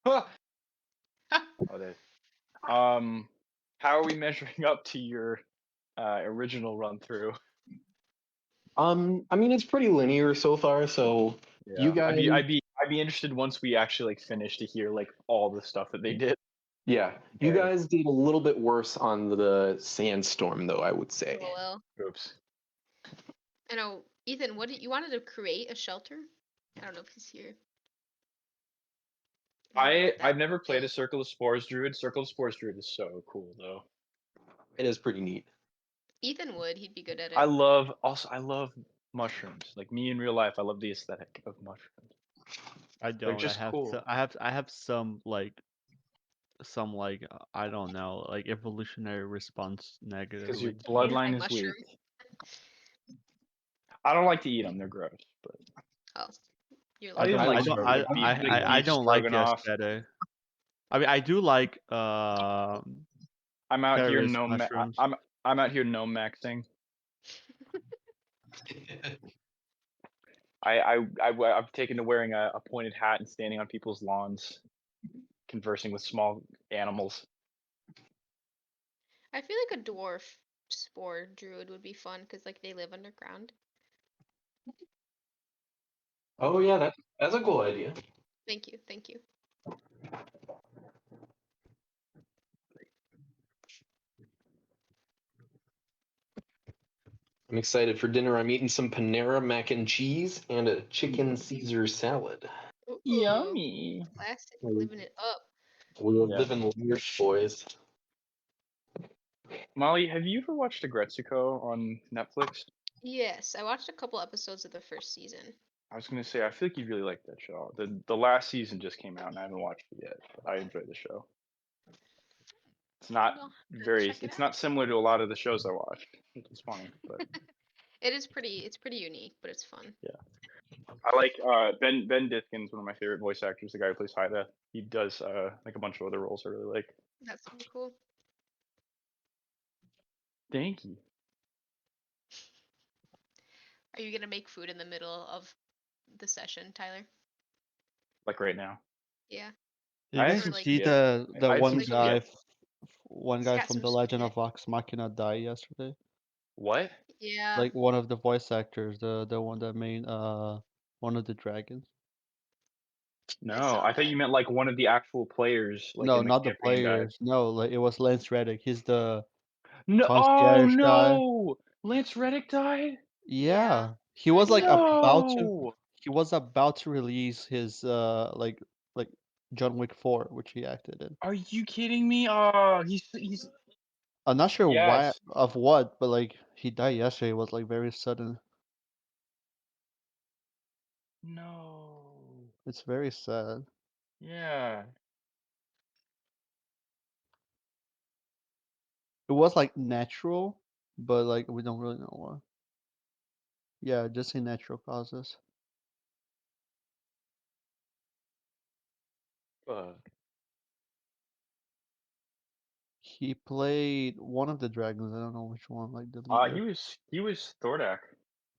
Oh, there. How are we measuring up to your original run through? I mean, it's pretty linear so far. So you guys, I'd be interested once we actually finish to hear all the stuff that they did. yeah, you Okay. guys did a little bit worse on the sandstorm, though. I would say. Oh, well. Oops. I know, Ethan. What you wanted to create a shelter? I don't know if he's here. I've never played a Circle of Spores Druid. Circle of Spores Druid is so cool though. It is pretty neat. Ethan would. He'd be good at it. I love mushrooms. Like me in real life, I love the aesthetic of mushrooms. I They're don't. just cool. I have some I don't know, like evolutionary response Because your negatively. bloodline is Mushroom. weak. I don't like to eat them. They're gross. But Oh, you're I like didn't I like love stroganoff. I don't like the stroganoff. aesthetic. I mean, I do like I'm out here terrorist mushrooms. I'm out here no maxing. I've taken to wearing a pointed hat and standing on people's lawns, conversing with small animals. I feel like a dwarf spore druid would be fun because they live underground. Oh yeah, that's a cool idea. Thank you. Thank you. I'm excited for dinner. I'm eating some Panera mac and cheese and a chicken Caesar salad. Ooh, Yummy. classic, living it up. We're Yeah. living large, boys. Molly, have you ever watched Agretsuko on Netflix? Yes, I watched a couple episodes of the first season. I was gonna say I feel like you'd really like that show. The last season just came out and I haven't watched it yet. But I enjoy the show. It's not I'll check it it's out. not similar to a lot of the shows I watch. It's funny, but It's pretty unique, but it's fun. yeah. I like Ben Dithkin's one of my favorite voice actors, the guy who plays Haida. He does like a bunch of other roles I really like. That's super cool. Thank you. Are you gonna make food in the middle of the session, Tyler? Like right now. Yeah. You I guys had some- see yeah. the I had one some guy spaghetti. one He's guy got from some The Legend of spaghetti. Vox Machina died yesterday? What? Yeah. Like one of the voice actors, the one that made one of the dragons. No, saw I thought you meant like one of the actual players, like No, in the not the campaign died. players. No, like it was Lance Reddick. He's the No, oh concierge guy. no! Lance Reddick died? Yeah. He was like No! he was about to release his like John Wick 4, which he acted in. Are you kidding me? Oh, he's I'm not sure why yes. of what, but like he died yesterday. It was like very sudden. No. It's very sad. Yeah. It was like natural, but like we don't really know why. Yeah, just in natural causes. Fuck. He played one of the dragons. I don't know which one, like the He leader. was Thordak,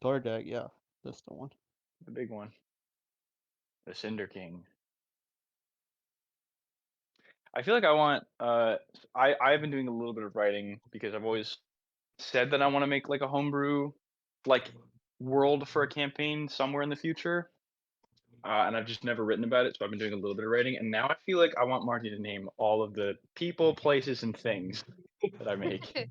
Thordak, yeah, that's the one. the big one. The Cinder King. I feel like I want. I've been doing a little bit of writing because I've always said that I want to make like a homebrew, like world for a campaign somewhere in the future. And I've just never written about it, so I've been doing a little bit of writing. And now I feel like I want Marty to name all of the people, places, and things that I make. Yeah.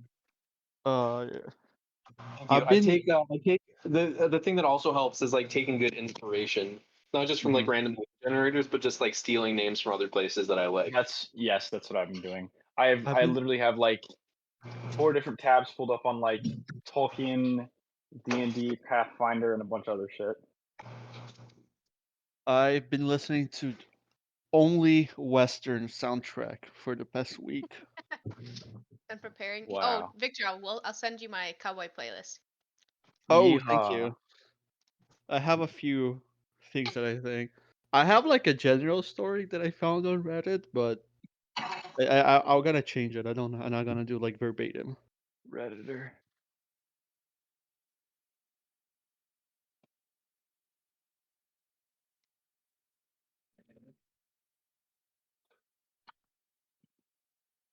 Thank you. I've been I take the thing that also helps is like taking good inspiration, not just from like Mhm. random generators, but just like stealing names from other places that I like. That's what I've been doing. I've I been literally have like 4 different tabs pulled up on like Tolkien, D&D, Pathfinder, and a bunch of other shit. I've been listening to only Western soundtrack for the past week. And preparing. Oh, Wow. Victor, I'll send you my cowboy playlist. Oh, thank Yeehaw. you. I have a few things that I think. I have like a general story that I found on Reddit, but I'm gonna change it. I'm not gonna do like verbatim. Redditor.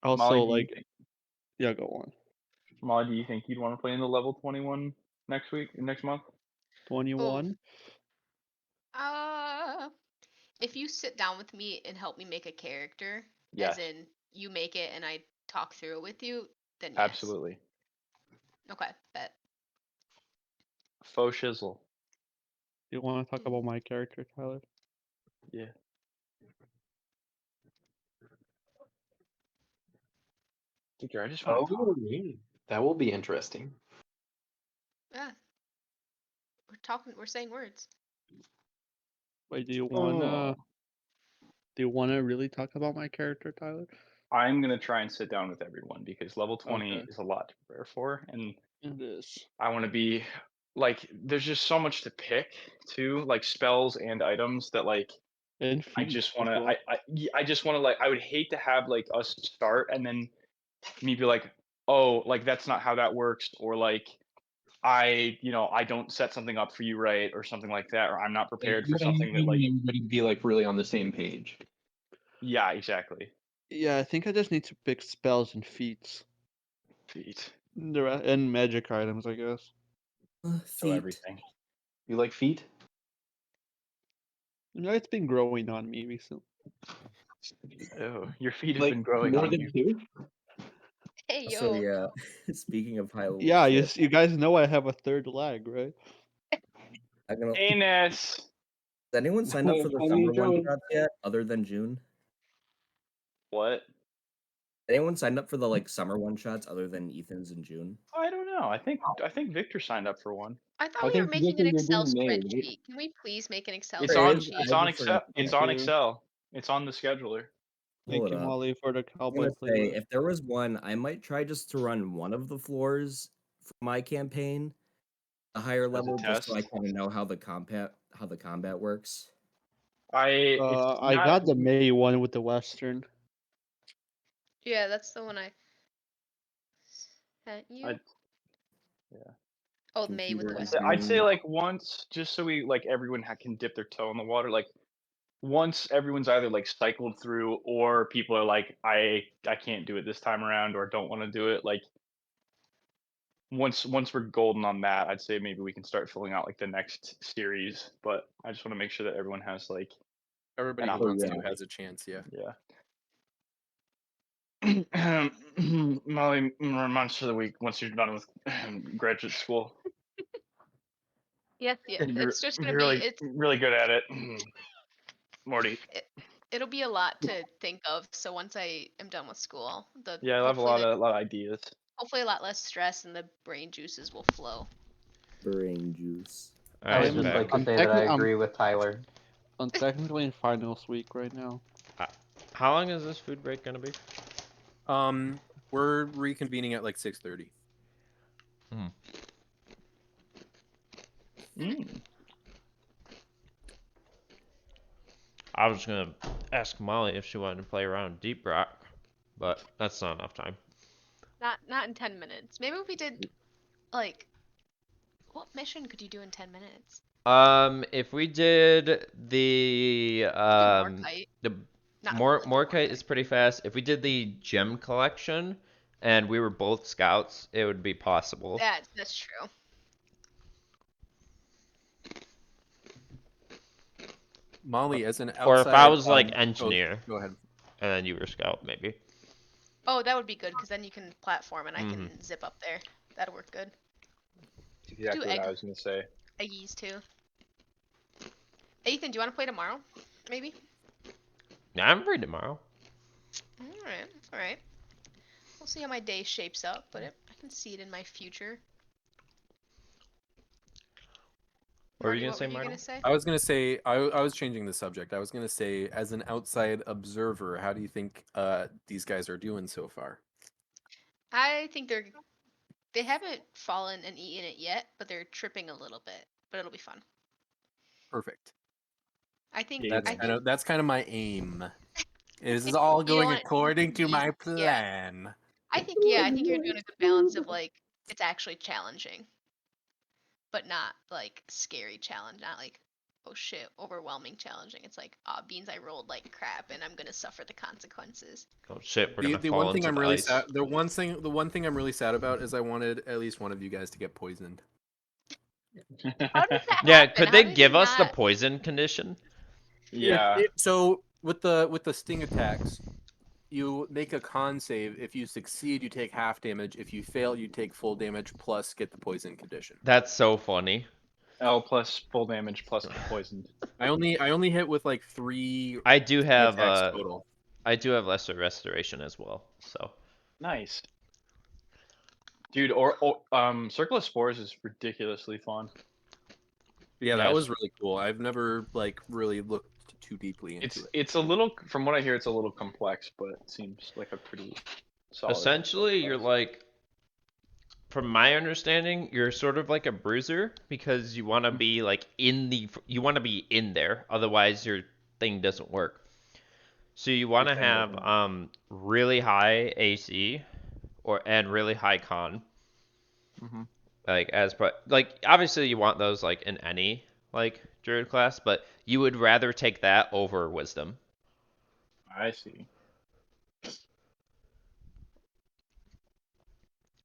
Also, Molly, do you like, think go on. you'd want to play in the level 21 next month? 21. Uh, if you sit down with me and help me make a character, Yes, as in you make it and I talk through it with you, then yes. absolutely. Okay, bet. Faux shizzle. You want to talk about my character, Tyler? Yeah. Victor, I just want to talk. That will be interesting. Yeah, we're saying words. Wait, do you Oh. wanna really talk about my character, Tyler? I'm gonna try and sit down with everyone because level 20 Okay. is a lot to prepare for, and It is. I want to be like. There's just so much to pick too, like spells and items that like And I feet just as want to. well. I just want to like. I would hate to have like us start and then me be like, oh, like that's not how that works, or like I don't set something up for you right, or something like that, or I'm not prepared for something that like. Everybody be like really on the same page. Yeah, exactly. Yeah, I think I just need to pick spells and feats. Feet. And magic items, I guess. So Feet. everything. You like feet? You know, it's been growing on me recently. Oh, your feet have Like been growing more on than you. two? Hey So yo. yeah, speaking of high level Yeah, shit, you guys know I have a third leg, right? I'm gonna. Anus. Has anyone signed up for the How summer you one doing? shots yet, other than June? What? Anyone signed up for the like summer one shots other than Ethan's in June? I don't know. I think Victor signed up for one. I thought I we were think making an you're Excel doing May, right? spreadsheet. Can we please make an Excel It's There it on is. spreadsheet? it's I on just forgot. Excel. It's Thank on you. Excel. It's on the scheduler. Pull Thank it you, up. Molly, for the I'm cowboy gonna say playlist. if there was one, I might try just to run one of the floors for my campaign, a higher As a level, just so I test. kind of know how the combat works. It's I not. got the May one with the Western. Yeah, that's the one I sent you. I, yeah. Oh, the May with the Computer Western. I'd say June. like once, just so we like everyone can dip their toe in the water. Like once everyone's either like cycled through, or people are like, I can't do it this time around, or don't want to do it. Like once we're golden on that, I'd say maybe we can start filling out like the next series. But I just want to make sure that everyone has like Everybody an who wants yeah. to has a chance. Yeah. yeah. Molly, monster of the week once you're done with graduate school. Yes, yes. You're It's just gonna be really really good at it. Morty. it'll be a lot to think of. So once I am done with school, Yeah, I have a lot of ideas. hopefully a lot less stress and the brain juices will flow. Brain juice. I would Alright, just back. like to say that I agree with Tyler. I'm technically in finals week right now. How long is this food break gonna be? We're reconvening at like 6:30. I was gonna ask Molly if she wanted to play around Deep Rock, but that's not enough time. Not in 10 minutes. Maybe if we did like what mission could you do in 10 minutes? If we did the Morkite. the Not more Villager, Morkite is pretty fast. If we did the gem collection and we were both scouts, it would be possible. That's true. Molly, as an Or if I outside, was like oh, engineer go ahead. and then you were scout, maybe. Oh, that would be good because then you can platform and I Mm-hmm. can zip up there. That'd work good. That's exactly what egg. I was gonna say. Eggies too. Ethan, do you want to play tomorrow? Maybe. Yeah, I'm free tomorrow. All right. We'll see how my day shapes up, but I can see it in my future. What were you Marty, gonna say, Marty? I was gonna say I was changing the subject. I was gonna say, as an outside observer, how do you think these guys are doing so far? I think they haven't fallen and eaten it yet, but they're tripping a little bit. But it'll be fun. Perfect. I think Yeah, That's kind of my aim. This is all going according to my plan. I think you're doing a good balance of like it's actually challenging, but not like scary challenge, not like oh shit, overwhelming challenging. It's like, beans, I rolled like crap and I'm gonna suffer the consequences. Oh shit, we're gonna The fall one thing into I'm the really ice. sad. The one thing I'm really sad about is I wanted at least one of you guys to get poisoned. How does that Yeah, happen? could How they did give you us the not- poison condition? Yeah. So with the sting attacks, you make a con save. If you succeed, you take half damage. If you fail, you take full damage plus get the poison condition. That's so funny. L plus full damage plus get poisoned. I only hit with like 3 I do have attacks total. I do have lesser restoration as well. So Nice. Dude, Circle of Spores is ridiculously fun. Yeah, Nice. that was really cool. I've never like really looked too deeply into it. It's a little, from what I hear, it's a little complex, but it seems like a pretty solid. essentially you're like, from my understanding, you're sort of like a bruiser because you want to be like you want to be in there, otherwise your thing doesn't work. So you want to have really high AC and really high con. Mm-hmm. Like like obviously you want those like in any like druid class, but you would rather take that over wisdom. I see.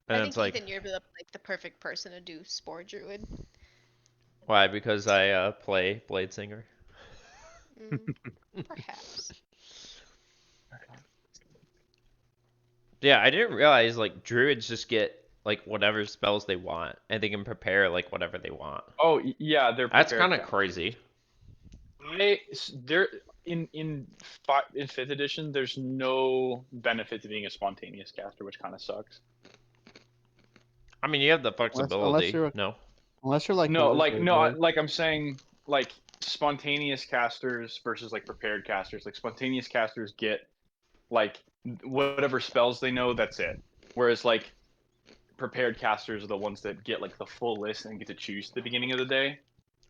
And I it's think like, Ethan, you're the perfect person to do Spore Druid. why? Because I play Blade Singer. Perhaps. Yeah, I didn't realize like druids just get like whatever spells they want, and they can prepare like whatever they want. Oh yeah, That's kind of crazy. There in fifth edition, there's no benefit to being a spontaneous caster, which kind of sucks. I mean, you have the flexibility. Unless you're like like I'm saying, like spontaneous casters versus like prepared casters. Like spontaneous casters get like whatever spells they know, that's it. Whereas like prepared casters are the ones that get like the full list and get to choose at the beginning of the day.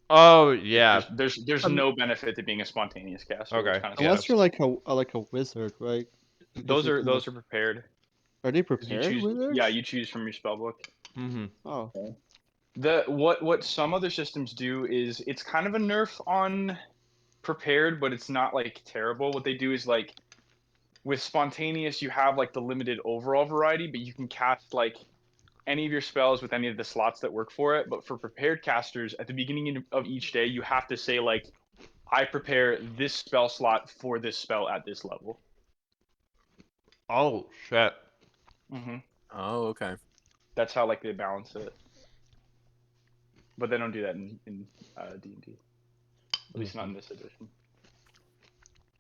Oh yeah. There's no benefit to being a spontaneous caster. Okay. Unless you're like a wizard, right? Those are prepared. Are they prepared wizards? Yeah, you choose from your spellbook. Mm-hmm. Oh. Okay. What some other systems do is it's kind of a nerf on prepared, but it's not like terrible. What they do is like with spontaneous, you have like the limited overall variety, but you can cast like any of your spells with any of the slots that work for it. But for prepared casters, at the beginning of each day, you have to say like, I prepare this spell slot for this spell at this level. Oh shit. Mm-hmm. Oh, okay. That's how like they balance it. But they don't do that in D&D. At least not in this edition.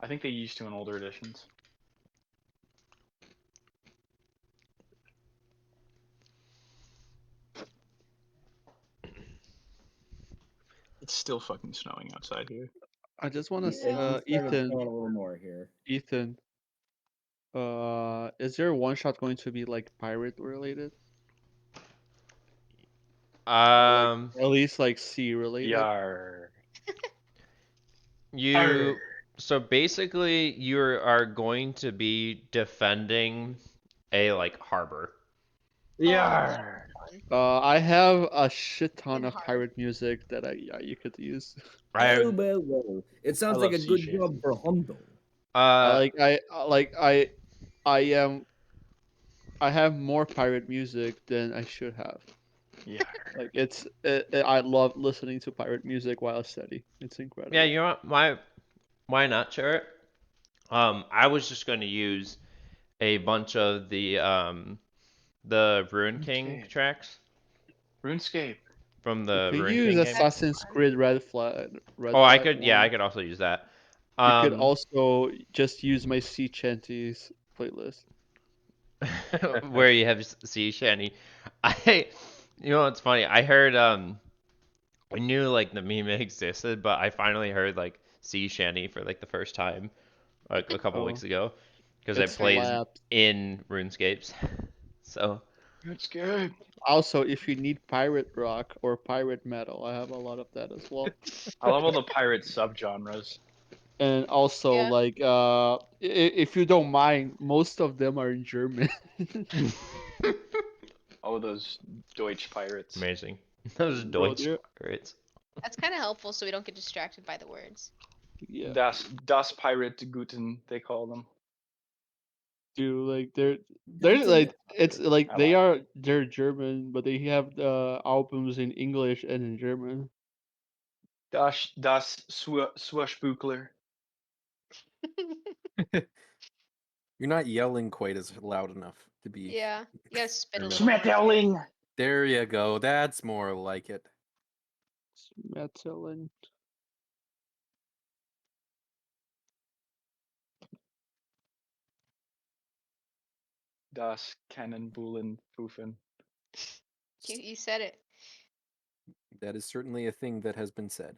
I think they used to in older editions. It's still fucking snowing outside here. I just want to Ethan. A little more here. Ethan. Is your one shot going to be like pirate related? At least like sea related. Yar. So basically you are going to be defending a like harbor. Yar. one. I have a shit ton And of hard. pirate music that you could use. Well. It sounds like love a sea good shanty. job for Hondo. I am I have more pirate music than I should have. Yeah. Like I love listening to pirate music while I study. It's incredible. Yeah, you know what? Why not share it? I was just going to use a bunch of the Ruin King RuneScape. tracks RuneScape. from You the could Ruin use King game. That's Assassin's fun. Creed Red Oh, I Flag could. Yeah, I 1. could also use that. You could also just use my sea chanties playlist. Where you have sea shanty. You know what's funny? I heard I knew like the meme existed, but I finally heard like sea shanty for like the first time like a couple Oh, weeks ago because I it played slaps. in RuneScapes. So RuneScape. Also, if you need pirate rock or pirate metal, I have a lot of that as well. I love all the pirate subgenres. And also, Yeah. like, if you don't mind, most of them are in German. Oh, those Deutsch pirates. amazing. Those Bro, Deutsch pirates. That's kind of helpful so we don't get distracted by the words. yeah, Das Pirate Guten, they call them. dude, like they're like it's like I like it. they're German, but they have the albums in English and in German. Das Swashbuckler. You're not yelling quite as loud enough to be. Yeah, you gotta spit a German. little more. Schmetterling. There you go. That's more like it. Metal. Das Cannonbullen Fufen. You said it. That is certainly a thing that has been said.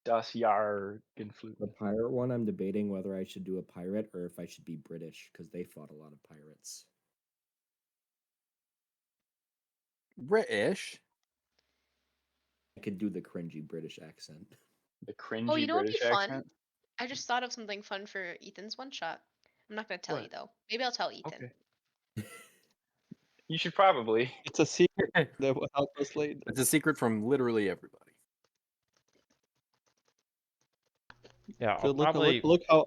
Das Jahr The Gefluten. pirate one, I'm debating whether I should do a pirate or if I should be British because they fought a lot of pirates. British. I could do the cringy British accent. The cringy Oh, you know what'd be British fun? accent. I just thought of something fun for Ethan's one shot. I'm not gonna tell you What? though. Maybe I'll tell Ethan. Okay. You should probably. It's a secret that will help us later. It's a secret from literally everybody. Yeah, So I'll probably. look how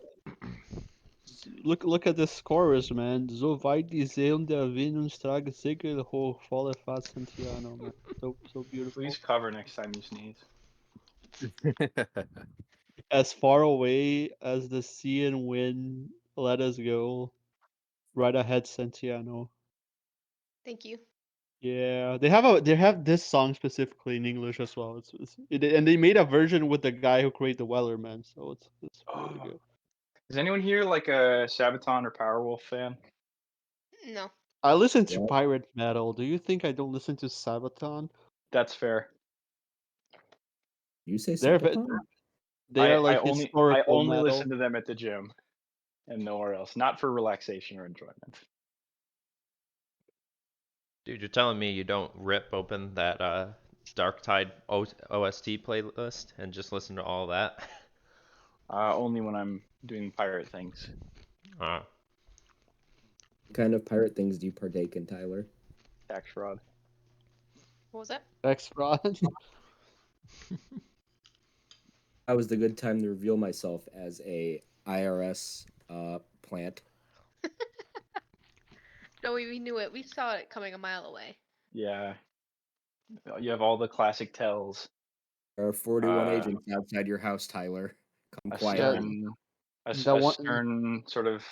look at the chorus, man. So weit die See und der Wind und trage Segel hoch, volle Fahrt Santiano, man. So beautiful. Please cover next time you sneeze. As far away as the sea and wind, let us go. Right ahead, Santiano. Thank you. Yeah, they have this song specifically in English as well. And they made a version with the guy who created the Wellerman, so it's really good. Is anyone here like a Sabaton or Powerwolf fan? No. I listen to Yeah. pirate metal. Do you think I don't listen to Sabaton? That's fair. You say They're Sabaton? they are I like only historical metal. listen to them at the gym and nowhere else. Not for relaxation or enjoyment. Dude, you're telling me you don't rip open that Dark Tide OST playlist and just listen to all that? Only when I'm doing pirate things. Uh, What kind of pirate things do you partake in, Tyler? Tax fraud. What was that? Tax fraud. That was the good time to reveal myself as a IRS plant. No, we knew it. We saw it coming a mile away. Yeah. You have all the classic tells. There are 41 Uh, agents outside your house, Tyler. Come A quietly. That one- stern sort of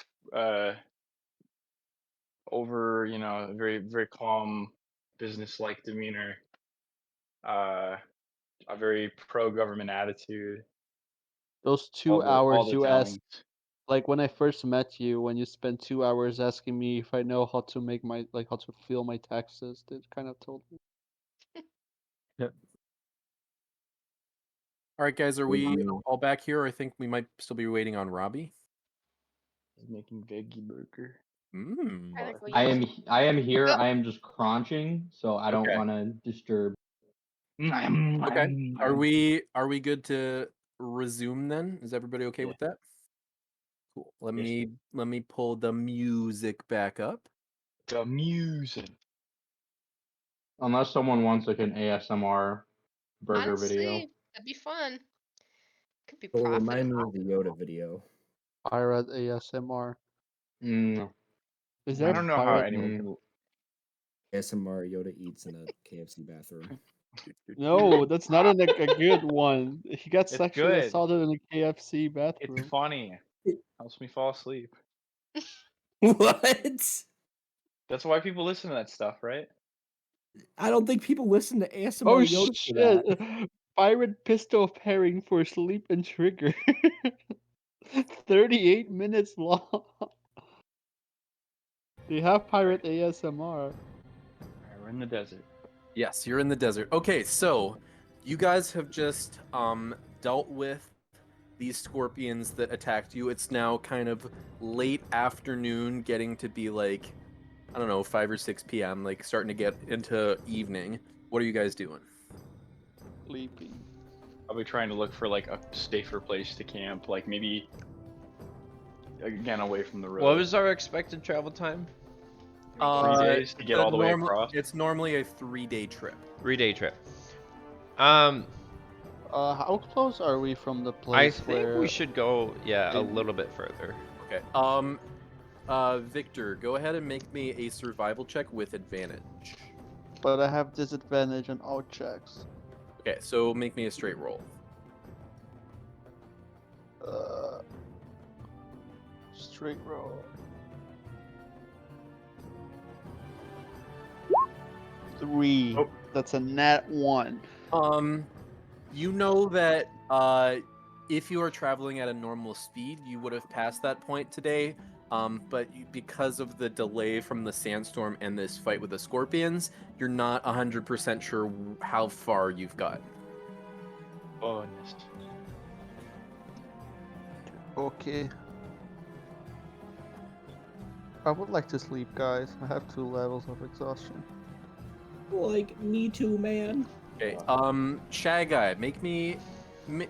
over, a very, very calm, business-like demeanor. A very pro-government attitude. Those All 2 hours the you asked, tellings. like when I first met you, when you spent 2 hours asking me if I know how to make how to file my taxes, that kind of told me. All right, guys, are we Mhm. all back here? I think we might still be waiting on Robbie. He's making veggie burger. Mm. I think we I am here. Oh. I am just crunching, so I don't Okay. want to disturb. Okay. Are we good to resume then? Is everybody okay Yeah. with that? Cool. Let Yes. me pull the music back up. The music. Unless someone wants like an ASMR burger video. Honestly, that'd be fun. Could be Well, remind me profitable. of the Yoda video. Pirate ASMR. Mm, Is I there don't know how pirate? anyone mm. can. ASMR Yoda eats in a KFC bathroom. No, that's not a good one. He got It's sexually good. assaulted in a KFC It's bathroom. funny. Helps me fall asleep. What? That's why people listen to that stuff, right? I don't think people listen to ASMR Oh Yoda for that. shit! Pirate pistol pairing for sleep and trigger. 38 minutes long. They have pirate ASMR. Alright, we're in the desert. Yes, you're in the desert. Okay, so you guys have just dealt with these scorpions that attacked you. It's now kind of late afternoon, getting to be like, I don't know, 5 or 6 p.m., like starting to get into evening. What are you guys doing? Sleeping. I'll be trying to look for like a safer place to camp, like maybe again away from the road. What was our expected travel time? 3 days to get all the way across? It's normally a 3-day trip. 3-day trip. How close are we from the I place think where we should go, yeah, a Did- little bit further. Okay. Victor, go ahead and make me a survival check with advantage. But I have disadvantage on all checks. Okay, so make me a straight roll. Straight roll. 3. Oh. That's a nat 1. You know that if you are traveling at a normal speed, you would have passed that point today. But because of the delay from the sandstorm and this fight with the scorpions, you're not 100% sure how far you've got. Bonus. Okay. I would like to sleep, guys. I have 2 levels of exhaustion. Like, me too, man. Okay. Shy Guy, make me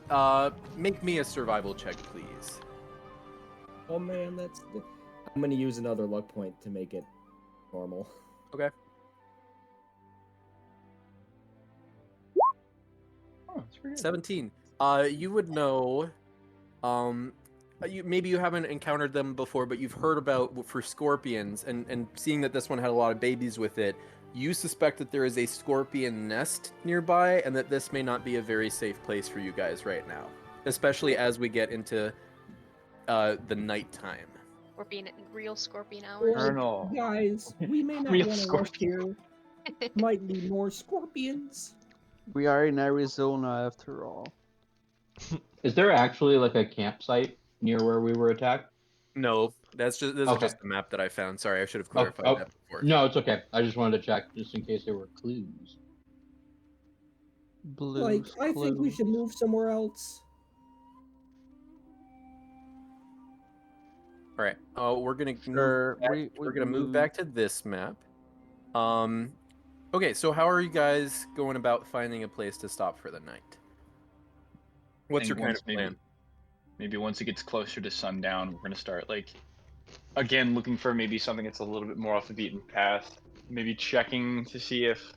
a survival check, please. Oh man, I'm gonna use another luck point to make it normal. Okay. Oh, that's pretty good. 17. You would know, maybe you haven't encountered them before, but you've heard about for scorpions, and seeing that this one had a lot of babies with it, you suspect that there is a scorpion nest nearby, and that this may not be a very safe place for you guys right now, especially as we get into the nighttime. Or being at real scorpion hours. Colonel. Guys, we may not Real want to rest scorpion. here. Might be more scorpions. We are in Arizona after all. Is there actually like a campsite near where we were attacked? No, this is Okay. just the map that I found. Sorry, I should have clarified oh. that before. No, it's okay. I just wanted to check just in case there were clues. Like, I think we should move somewhere else. All right. We're gonna Sure, we're gonna move back to this map. Okay. So how are you guys going about finding a place to stop for the night? What's your think kind of once plan? Maybe once it gets closer to sundown, we're gonna start like again looking for maybe something that's a little bit more off the beaten path. Maybe checking to see if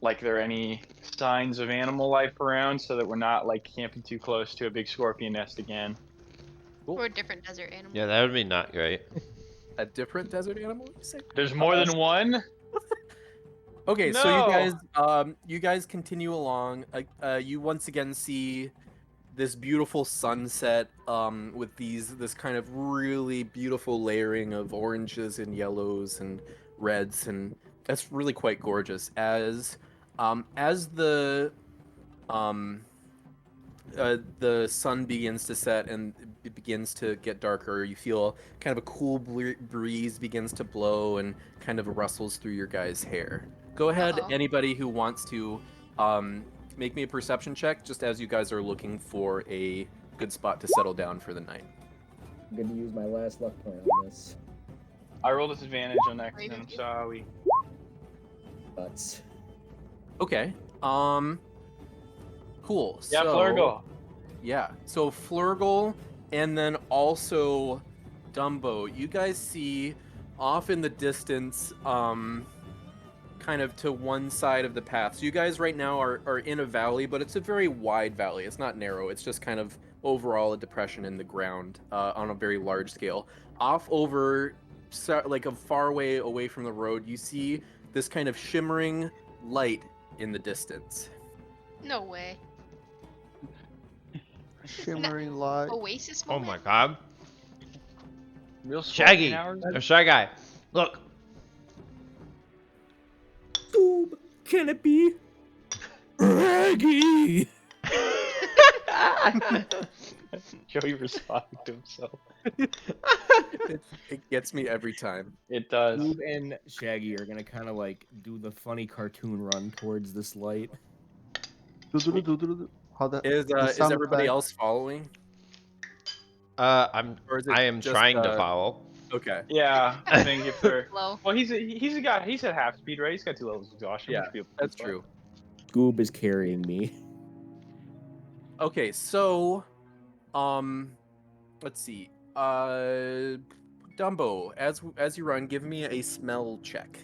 like there are any signs of animal life around, so that we're not like camping too close to a big scorpion nest again. Or a different desert animal. Yeah, that would be not great. A different desert animal, you say? There's more than one. Okay, so No! you guys continue along. You once again see this beautiful sunset with this kind of really beautiful layering of oranges and yellows and reds, and that's really quite gorgeous. As the sun begins to set and it begins to get darker, you feel kind of a cool breeze begins to blow and kind of rustles through your guys' hair. Go ahead, Uh-oh. anybody who wants to make me a perception check, just as you guys are looking for a good spot to settle down for the night. I'm gonna use my last luck point on this. I rolled disadvantage on that because Brave I'm of you. sorry. Butts. Okay. Cool. Yeah, so, Flurgle. Yeah. So Flurgle and then also Dumbo. You guys see off in the distance, kind kind of to one side of the path. So you guys right now are in a valley, but it's a very wide valley. It's not narrow. It's just kind of overall a depression in the ground on a very large scale. Off over, like a far way away from the road, you see this kind of shimmering light in the distance. No way. Shimmering light. Oasis Oh moment? my god. Real Shaggy! hours? Or Shy Guy. Look. Scoob, can it be? Raggy! Joey responding to himself. It gets me every time. It does. Scoob and Shaggy are gonna kind of like do the funny cartoon run towards this light. How the Is sound everybody effect. else following? Or is it I am just, trying to follow. Okay. Yeah, I think if they're Low. well, he's a guy. He's at half speed, right? He's got 2 levels of exhaustion. Yeah, He should be able to that's keep up. true. Scoob is carrying me. Okay, so, let's see. Dumbo, as you run, give me a smell check.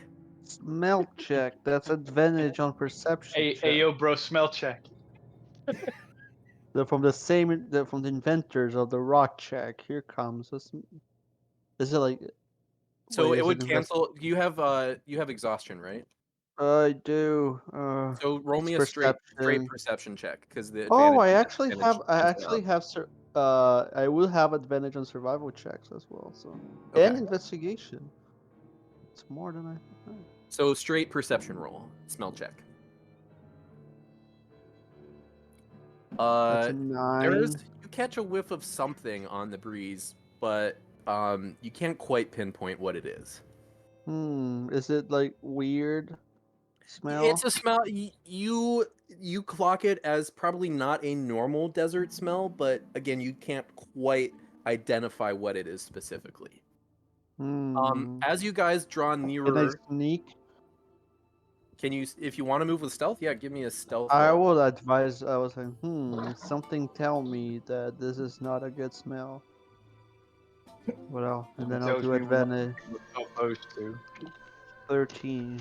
Smell check. That's advantage on perception Hey, check. yo, bro, smell check. They're from from the inventors of the rock check. Here comes. Is it like? So wait, it is would invest- cancel. You have exhaustion, right? I do. So roll it's me a straight perception. perception check because the Oh, advantage. I and actually disadvantage have. I cancel actually out. have. I will have advantage on survival checks as well. So Okay. and investigation. It's more than I. So straight perception roll, smell check. That's a There's 9. you catch a whiff of something on the breeze, but you can't quite pinpoint what it is. Is it like weird smell? It's a smell. You clock it as probably not a normal desert smell, but again, you can't quite identify what it is specifically. As you guys draw Can I nearer, sneak? can you, if you want to move with stealth, yeah, give me a stealth I roll. would advise. I was like, something tell me that this is not a good smell. Well, and then I'll Tells do me what advantage. we're supposed to. 13.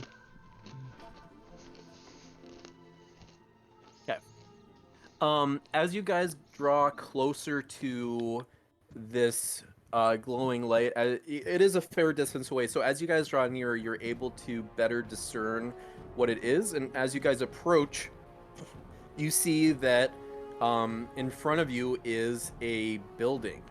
As you guys draw closer to this glowing light, it is a fair distance away. So as you guys draw nearer, you're able to better discern what it is. And as you guys approach, you see that in front of you is a building.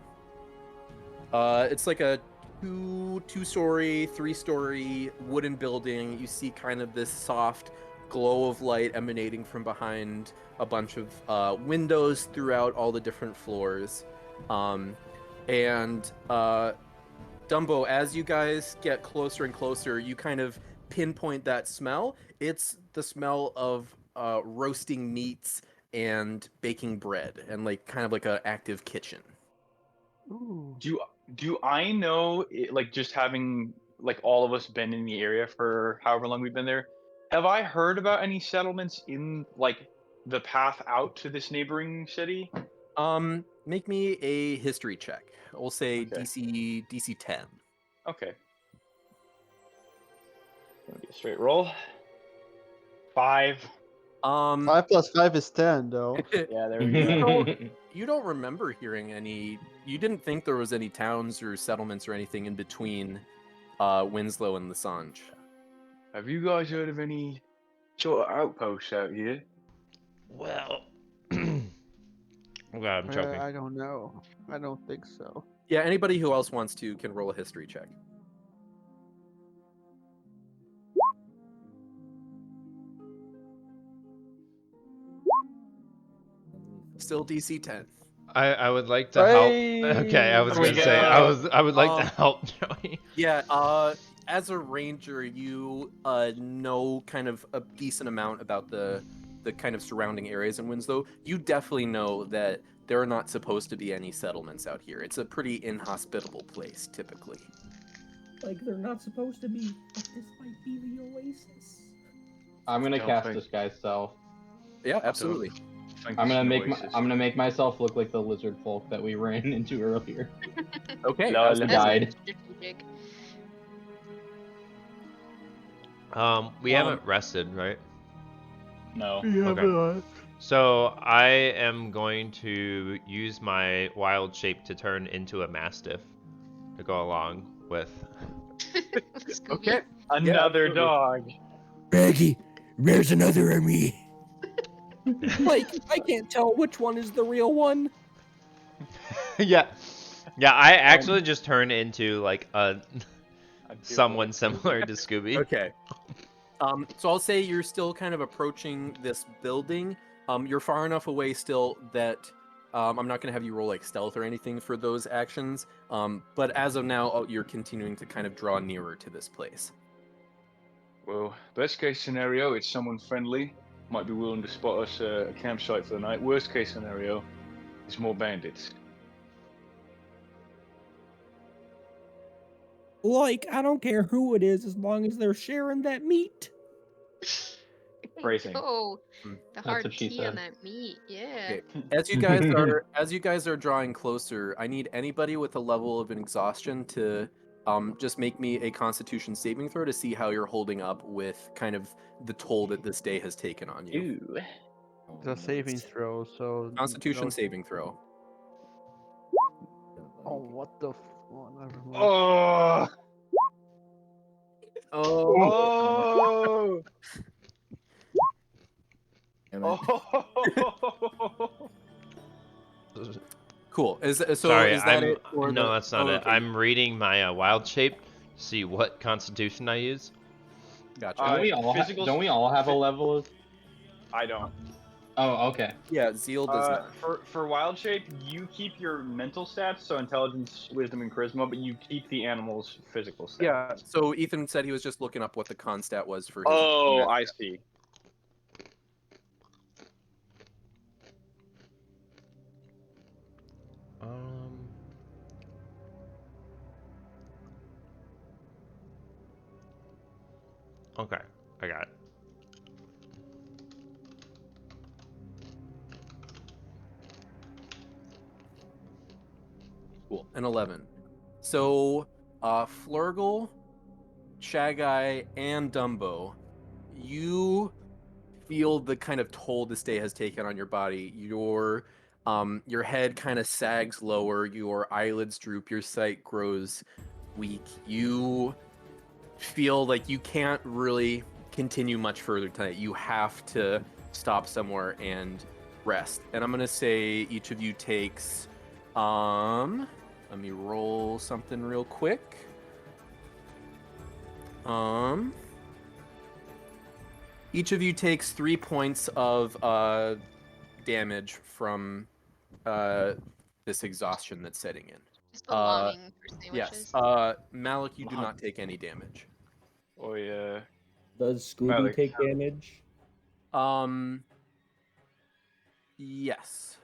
It's like a two-story, three-story wooden building. You see kind of this soft glow of light emanating from behind a bunch of windows throughout all the different floors. Dumbo, as you guys get closer and closer, you kind of pinpoint that smell. It's the smell of roasting meats and baking bread, and like kind of like an active kitchen. Ooh. Do I know, like, just having like all of us been in the area for however long we've been there? Have I heard about any settlements in like the path out to this neighboring city? Make me a history check. We'll say Okay. DC 10. Okay. Gonna be a straight roll. 5. 5 plus 5 is 10, though. Yeah, there we go. You don't remember hearing any. You didn't think there was any towns or settlements or anything in between Winslow and Lasange. Have you guys heard of any sort of outposts out here? Well. Oh god, I'm choking. I don't know. I don't think so. Yeah, anybody who else wants to can roll a history check. Still DC 10. I would like to help. Hey! Okay, I was There we gonna say go. I would like to help Joey. Yeah, as a ranger, you know kind of a decent amount about the kind of surrounding areas in Winslow. You definitely know that there are not supposed to be any settlements out here. It's a pretty inhospitable place, typically. Like they're not supposed to be, but this might be the oasis. I'm gonna Don't cast think- disguise self. Yeah, absolutely. I'm gonna make myself look like the lizard folk that we ran into earlier. Okay. Lol. absolutely. Died. Strategic. We haven't rested, right? No. Okay. So I am going to use my wild shape to turn into a mastiff to go along with. Scooby. Okay. Another absolutely. dog. Raggy, there's another of me. Like, I can't tell which one is the real one. Yeah. Yeah, I actually just turned into like I do someone like similar to Scooby. Okay. So I'll say you're still kind of approaching this building. You're far enough away still that I'm not going to have you roll like stealth or anything for those actions. But as of now, you're continuing to kind of draw nearer to this place. Well, best case scenario, it's someone friendly, might be willing to spot us a campsite for the night. Worst case scenario, it's more bandits. Like, I don't care who it is as long as they're sharing that meat. Phrasing. Oh, Hmm. the That's hard what she T on said. that meat. Yeah. Okay. As you guys are drawing closer, I need anybody with a level of exhaustion to just make me a Constitution saving throw to see how you're holding up with kind of the toll that this day has taken on you. Ooh. It's a saving throw, so Constitution no- saving throw. Oh, what the? Oh, never mind. Oh. Oh. Oh. Damn it. Oh. Cool. Sorry, is that I'm it? Or no, the... that's not it. okay. I'm reading my wild shape. See what Constitution I use. Gotcha. Don't we all have a level of? I don't. Oh, okay. Yeah, Zeal does not. For wild shape, you keep your mental stats, so intelligence, wisdom, and charisma, but you keep the animal's physical stats. Yeah. So Ethan said he was just looking up what the con stat was for his. Oh, I see. Okay, I got it. Cool. An 11. So, Flurgle, Shageye, and Dumbo, you feel the kind of toll this day has taken on your body. Your head kind of sags lower, your eyelids droop, your sight grows weak. You feel like you can't really continue much further tonight. You have to stop somewhere and rest. And I'm gonna say each of you takes let me roll something real quick. Each of you takes 3 points of damage from this exhaustion that's setting in. Just belonging for Yes. sandwiches. Malik, you do not take any damage. Oh yeah. Does Scooby Malik. take damage? Yes.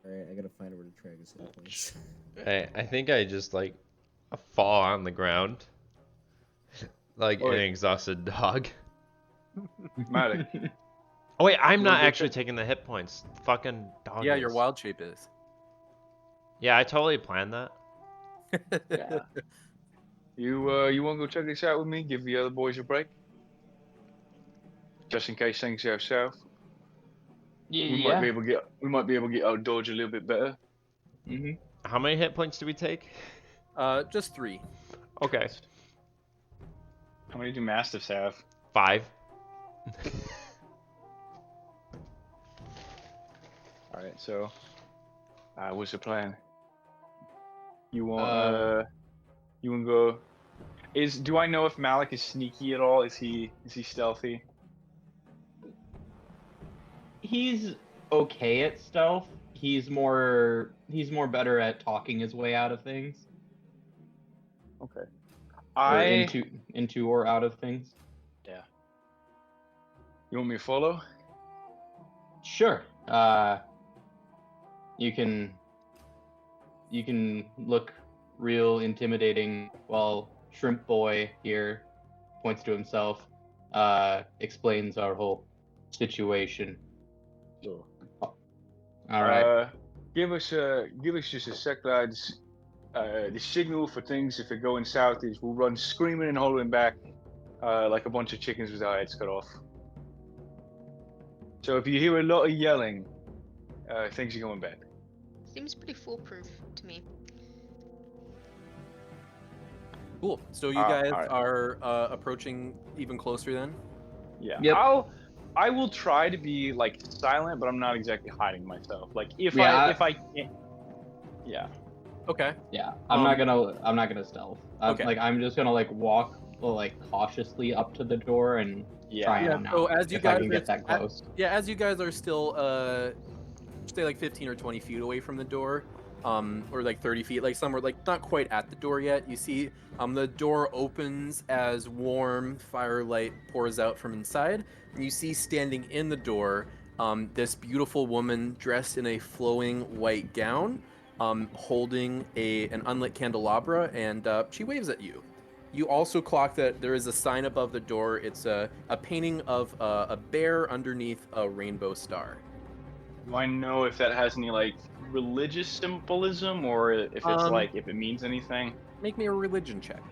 Alright, I gotta find where to track his hit points. I think I just like fall on the ground like an exhausted dog. Malik. Oh wait, I'm You not wanna get actually that? taking the hit points. Fucking dog. Yeah, is. your wild shape is. Yeah, I totally planned that. Yeah. You want to go check this out with me? Give the other boys a break, just in case things go south. We might be able to get outdoors a little bit better. Mhm. How many hit points do we take? Just 3. Okay. How many do mastiffs have? 5. All right, so what's the plan? You want to go? Do I know if Malik is sneaky at all? Is he stealthy? He's okay at stealth. He's more better at talking his way out of things. Okay. Or into or out of things. Yeah. You want me to follow? Sure. You can look real intimidating while Shrimp Boy here points to himself, explains our whole situation. Sure. All right. Give us just a sec, lads. The signal for things if they're going south is we'll run screaming and hollering back like a bunch of chickens with their heads cut off. So if you hear a lot of yelling, things are going bad. Seems pretty foolproof to me. Cool. So you guys are approaching even closer then? Yeah. Yep. I will try to be like silent, but I'm not exactly hiding myself. Like if Yeah, I can't. Yeah. Okay. Yeah, I'm not gonna stealth. Okay. Like I'm just gonna like walk like cautiously up to the door and try Yeah. and So knock as you if guys I can get that close. as you guys are still stay like 15 or 20 feet away from the door, or like 30 feet, like somewhere like not quite at the door yet. You see the door opens as warm firelight pours out from inside, and you see standing in the door this beautiful woman dressed in a flowing white gown, holding an unlit candelabra, and she waves at you. You also clock that there is a sign above the door. It's a painting of a bear underneath a rainbow star. Do I know if that has any like religious symbolism, or if it's like if it means anything? Make me a religion check.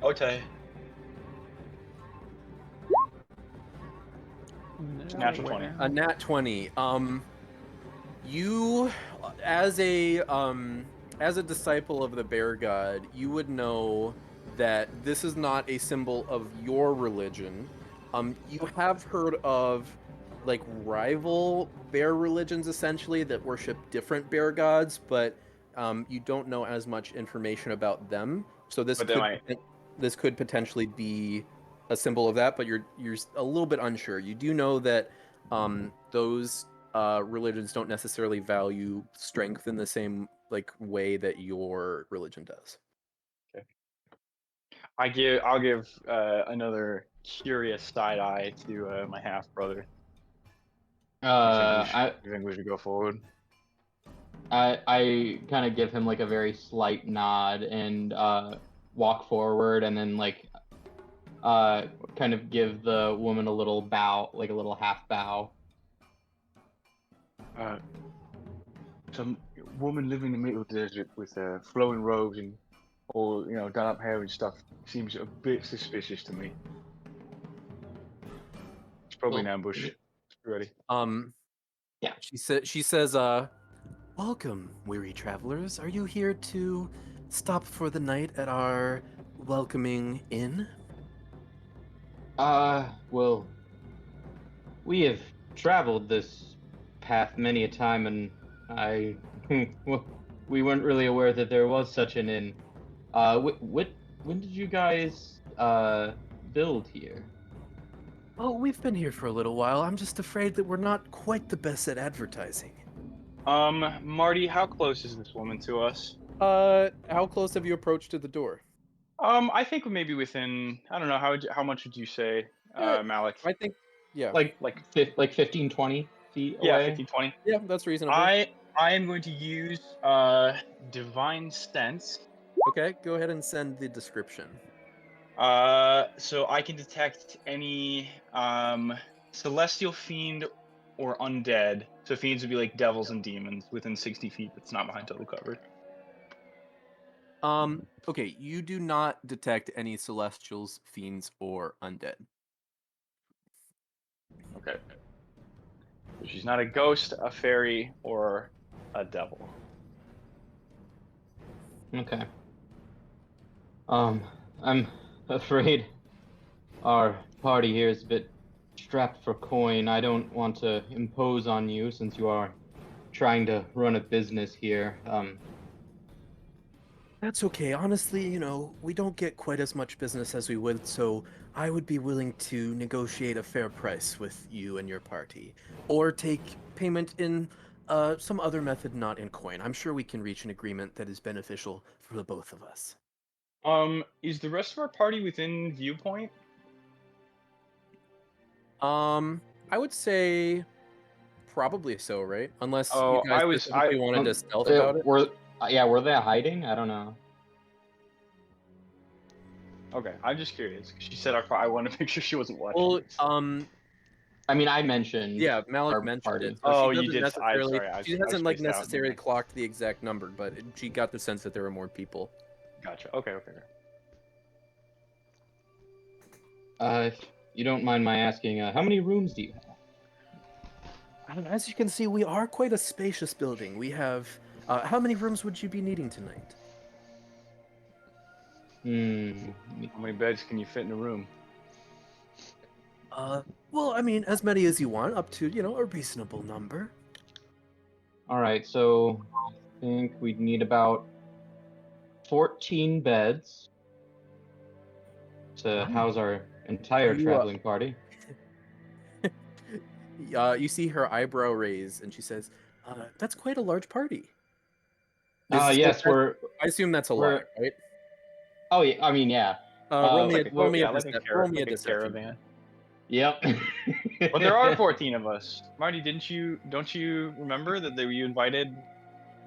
Okay. Natural 20. A nat 20. You, as a disciple of the bear god, you would know that this is not a symbol of your religion. You have heard of like rival bear religions essentially that worship different bear gods, but you don't know as much information about them. So this could potentially be a symbol of that, but you're a little bit unsure. You do know that those religions don't necessarily value strength in the same like way that your religion does. Okay. I'll give another curious side eye to my half brother. I You think we should go forward? I kind of give him like a very slight nod and walk forward, and then like kind of give the woman a little bow, like a little half bow. Some woman living in the middle of the desert with flowing robes and all done up hair and stuff seems a bit suspicious to me. It's probably an ambush. Ready? Yeah. She says, welcome, weary travelers. Are you here to stop for the night at our welcoming inn? Well, we have traveled this path many a time, and we weren't really aware that there was such an inn. When did you guys build here? Oh, we've been here for a little while. I'm just afraid that we're not quite the best at advertising. Marty, how close is this woman to us? How close have you approached to the door? I think maybe within, I don't know, how much would you say, Malik? I think, yeah. Like 15, 20 feet away? Yeah, 15, 20. Yeah, that's reasonable. I am going to use Divine Sense. Okay, go ahead and send the description. So I can detect any celestial fiend or undead. So fiends would be like devils and demons within 60 feet. That's not behind total cover. Okay, you do not detect any celestials, fiends, or undead. Okay. So she's not a ghost, a fairy, or a devil. Okay. I'm afraid our party here is a bit strapped for coin. I don't want to impose on you since you are trying to run a business here. That's okay. Honestly, we don't get quite as much business as we would, so I would be willing to negotiate a fair price with you and your party. Or take payment in some other method not in coin. I'm sure we can reach an agreement that is beneficial for the both of us. Is the rest of our party within viewpoint? I would say probably so, right? Unless Oh, you guys specifically wanted to stealth about it. Were they hiding? I don't know. Okay, I'm just curious. She said I want to make sure she wasn't watching. Well, this. I mean, I mentioned. Yeah, Malik our mentioned party. it. So Oh, she you doesn't did. I'm necessarily- sorry. She hasn't like spaced out. necessarily clocked the exact number, but she got the sense that there were more people. Gotcha. Okay. If you don't mind my asking, how many rooms do you have? And as you can see, we are quite a spacious building. We have. How many rooms would you be needing tonight? How many beds can you fit in a room? Well, I mean, as many as you want, up to a reasonable number. All right, so I think we'd need about 14 beds to house our entire Are you, traveling party. You see her eyebrow raise, and she says, "That's quite a large party." Yes, I assume that's a lie, right? Oh yeah, I mean yeah. Roll me like roll me a like a, like a deception. caravan. Yep. But there are 14 of us. Marty, don't you remember that you invited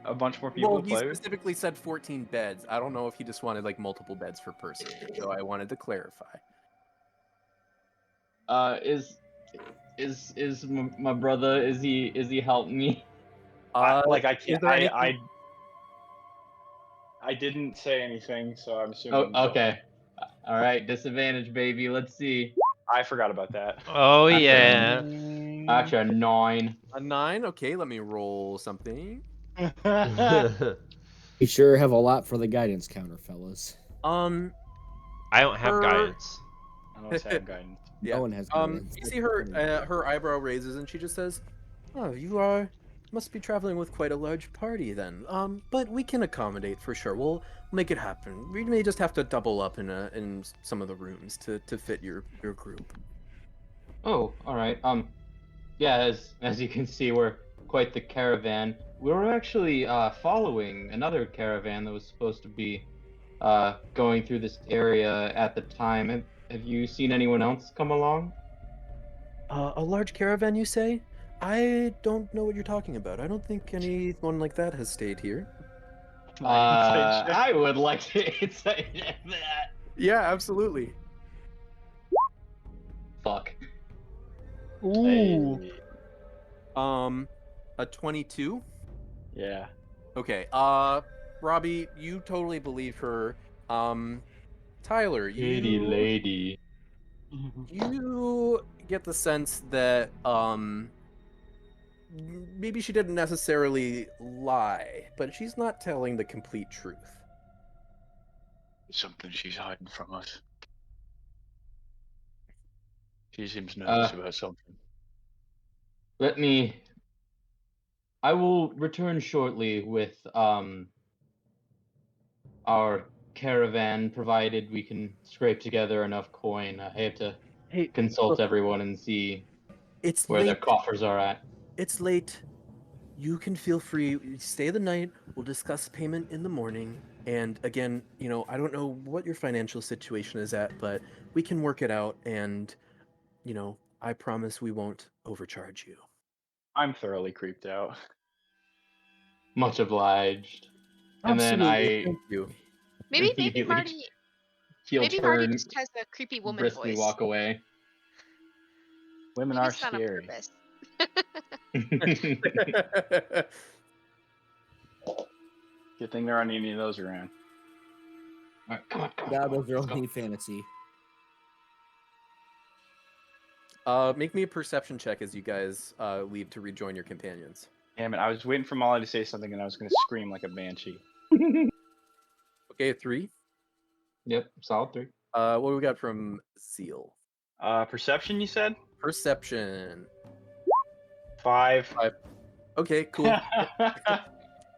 a bunch more people Well, to he play with? specifically said 14 beds. I don't know if he just wanted like multiple beds per person, so I wanted to clarify. Is my brother? Is he helping me? I is can't. there anything? I didn't say anything, so I'm Oh, assuming. you don't. okay. All right, disadvantage, baby. Let's see. I forgot about that. Oh Gotcha. yeah. Gotcha, 9. A 9? Okay, let me roll something. We sure have a lot for the guidance counter, fellas. Um, I don't have Her- guidance. I don't have guidance. yeah. No one has guidance. You see her eyebrow raises, and she just says, "Oh, you must be traveling with quite a large party then. But we can accommodate for sure. We'll make it happen. We may just have to double up in some of the rooms to fit your group." Oh, all right. Yeah, as you can see, we're quite the caravan. We were actually following another caravan that was supposed to be going through this area at the time. Have you seen anyone else come along? A large caravan, you say? I don't know what you're talking about. I don't think anyone like that has stayed here. I would like to say that. Yeah, absolutely. Fuck. Ooh. A 22? Yeah. Okay. Robbie, you totally believe her. Tyler, Pretty lady. you get the sense that maybe she didn't necessarily lie, but she's not telling the complete truth. Something she's hiding from us. She seems nervous about something. I will return shortly with our caravan, provided we can scrape together enough coin. I have to consult look, everyone and see It's where late. their coffers are at. It's late. You can feel free. Stay the night. We'll discuss payment in the morning. And again, I don't know what your financial situation is at, but we can work it out. And, I promise we won't overcharge you. I'm thoroughly creeped out. Much obliged. And then Absolutely. Thank you. Maybe immediately Marty. he'll Maybe Marty turn, just has a creepy woman briskly voice. walk away. Women Maybe are it's not on scary. purpose. Good thing there aren't any of those around. All right, come on. God, those are let's go. only fantasy. Make me a perception check as you guys leave to rejoin your companions. Damn it, I was waiting for Molly to say something and I was going to scream like a banshee. Okay, 3. Yep, solid 3. What do we got from Seal? Perception, you said? Perception. 5. Okay, cool.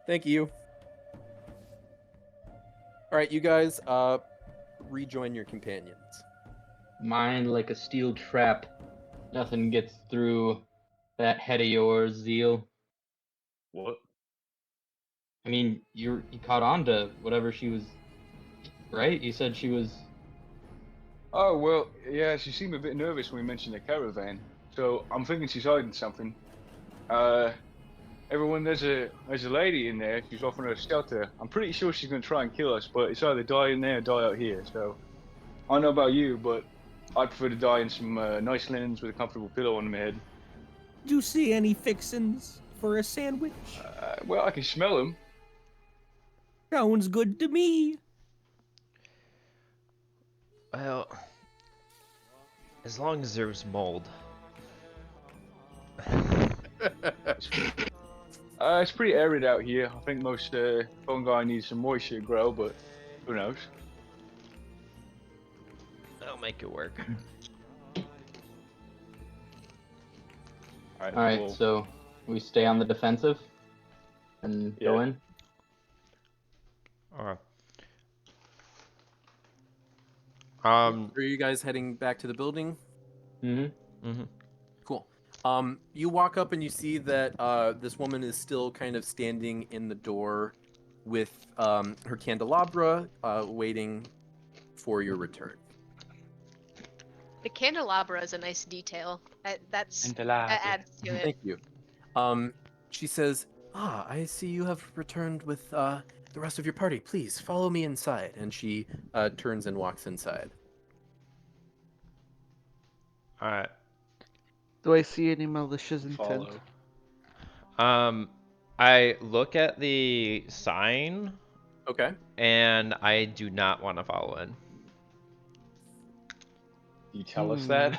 Thank you. All right, you guys rejoin your companions. Mind like a steel trap. Nothing gets through that head of yours, Zeal. What? I mean, you caught on to whatever she was, right? You said she was. Oh, well, yeah, she seemed a bit nervous when we mentioned the caravan. So I'm thinking she's hiding something. Everyone, there's a lady in there. She's offering us shelter. I'm pretty sure she's going to try and kill us, but it's either die in there or die out here. So I don't know about you, but I'd prefer to die in some nice linens with a comfortable pillow on my head. Do you see any fixins for a sandwich? Well, I can smell them. Sounds good to me. Well, As long as there's mold. It's pretty arid out here. I think most fungi need some moisture to grow, but who knows? I'll make it work. All Alright, cool. so we stay on the defensive and go Yeah. in. Alright. Are you guys heading back to the building? Mm-hmm. Cool. You walk up and you see that this woman is still kind of standing in the door with her candelabra, waiting for your return. The candelabra is a nice detail. That adds to it. Thank you. She says, I see you have returned with the rest of your party. Please follow me inside. And she turns and walks inside. Alright. Do I see any malicious intent? Follow. I look at the sign Okay. and I do not want to follow in. You tell us that?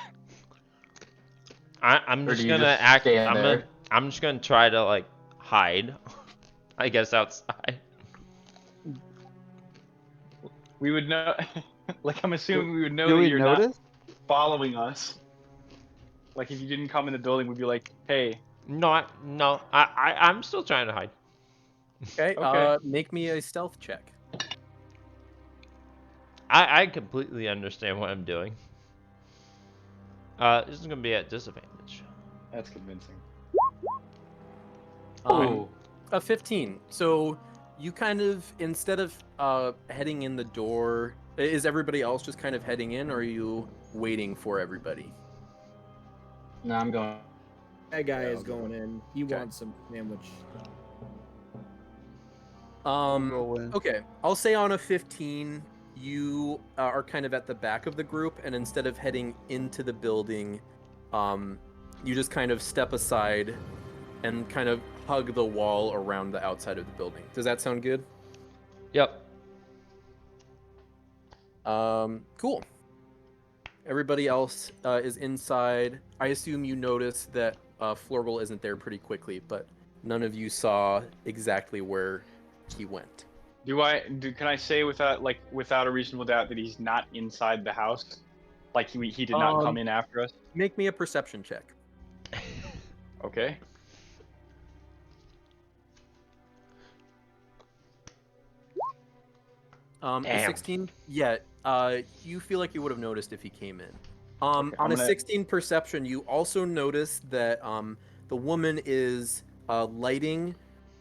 I'm Or just do you gonna just act. stand there? I'm just gonna try to like hide. I guess outside. We would know. Like I'm assuming we would know Do that we you're notice? not following us. Like if you didn't come in the building, we'd be like, "Hey." No, I'm still trying to hide. Okay. Okay. Make me a stealth check. I completely understand what I'm doing. This is gonna be at disadvantage. That's convincing. A 15. So you kind of, instead of heading in the door, is everybody else just kind of heading in, or are you waiting for everybody? No, I'm going. That guy Yeah, is I'll go. going in. He Okay. wants some sandwich. Go in. Okay. I'll say on a 15, you are kind of at the back of the group, and instead of heading into the building, you just kind of step aside and kind of hug the wall around the outside of the building. Does that sound good? Yep. Cool. Everybody else is inside. I assume you notice that Florgle isn't there pretty quickly, but none of you saw exactly where he went. Can I say without a reasonable doubt that he's not inside the house? Like he did not come in after us? Make me a perception check. Okay. A Damn. 16? Yeah, you feel like you would have noticed if he came in. On I'm a gonna- 16 perception, you also notice that the woman is lighting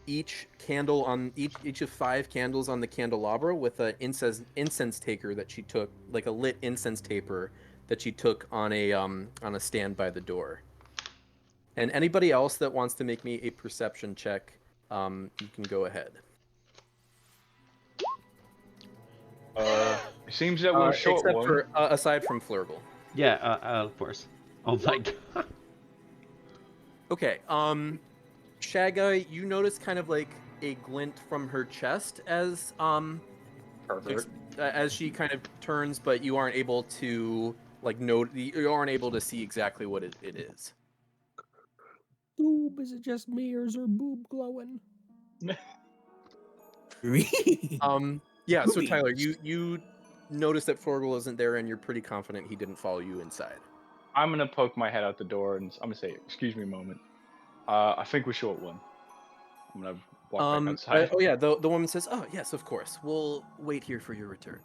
each candle on each of 5 candles on the candelabra with an incense taker that she took, like a lit incense taper that she took on a stand by the door. And anybody else that wants to make me a perception check, you can go ahead. It seems that we're short except one. for aside from Flurgle. Yeah, of course. Oh my god. Okay, Shagga, you notice kind of like a glint from her chest as Perfect. as she kind of turns, but you aren't able to you aren't able to see exactly what it is. Boob, is it just me or is her boob glowing? Yeah, so Boobies. Tyler, you notice that Florgle isn't there and you're pretty confident he didn't follow you inside. I'm gonna poke my head out the door and I'm gonna say, "Excuse me a moment. I think we're short one." I'm gonna walk back outside. Oh yeah, the woman says, "Oh yes, of course. We'll wait here for your return."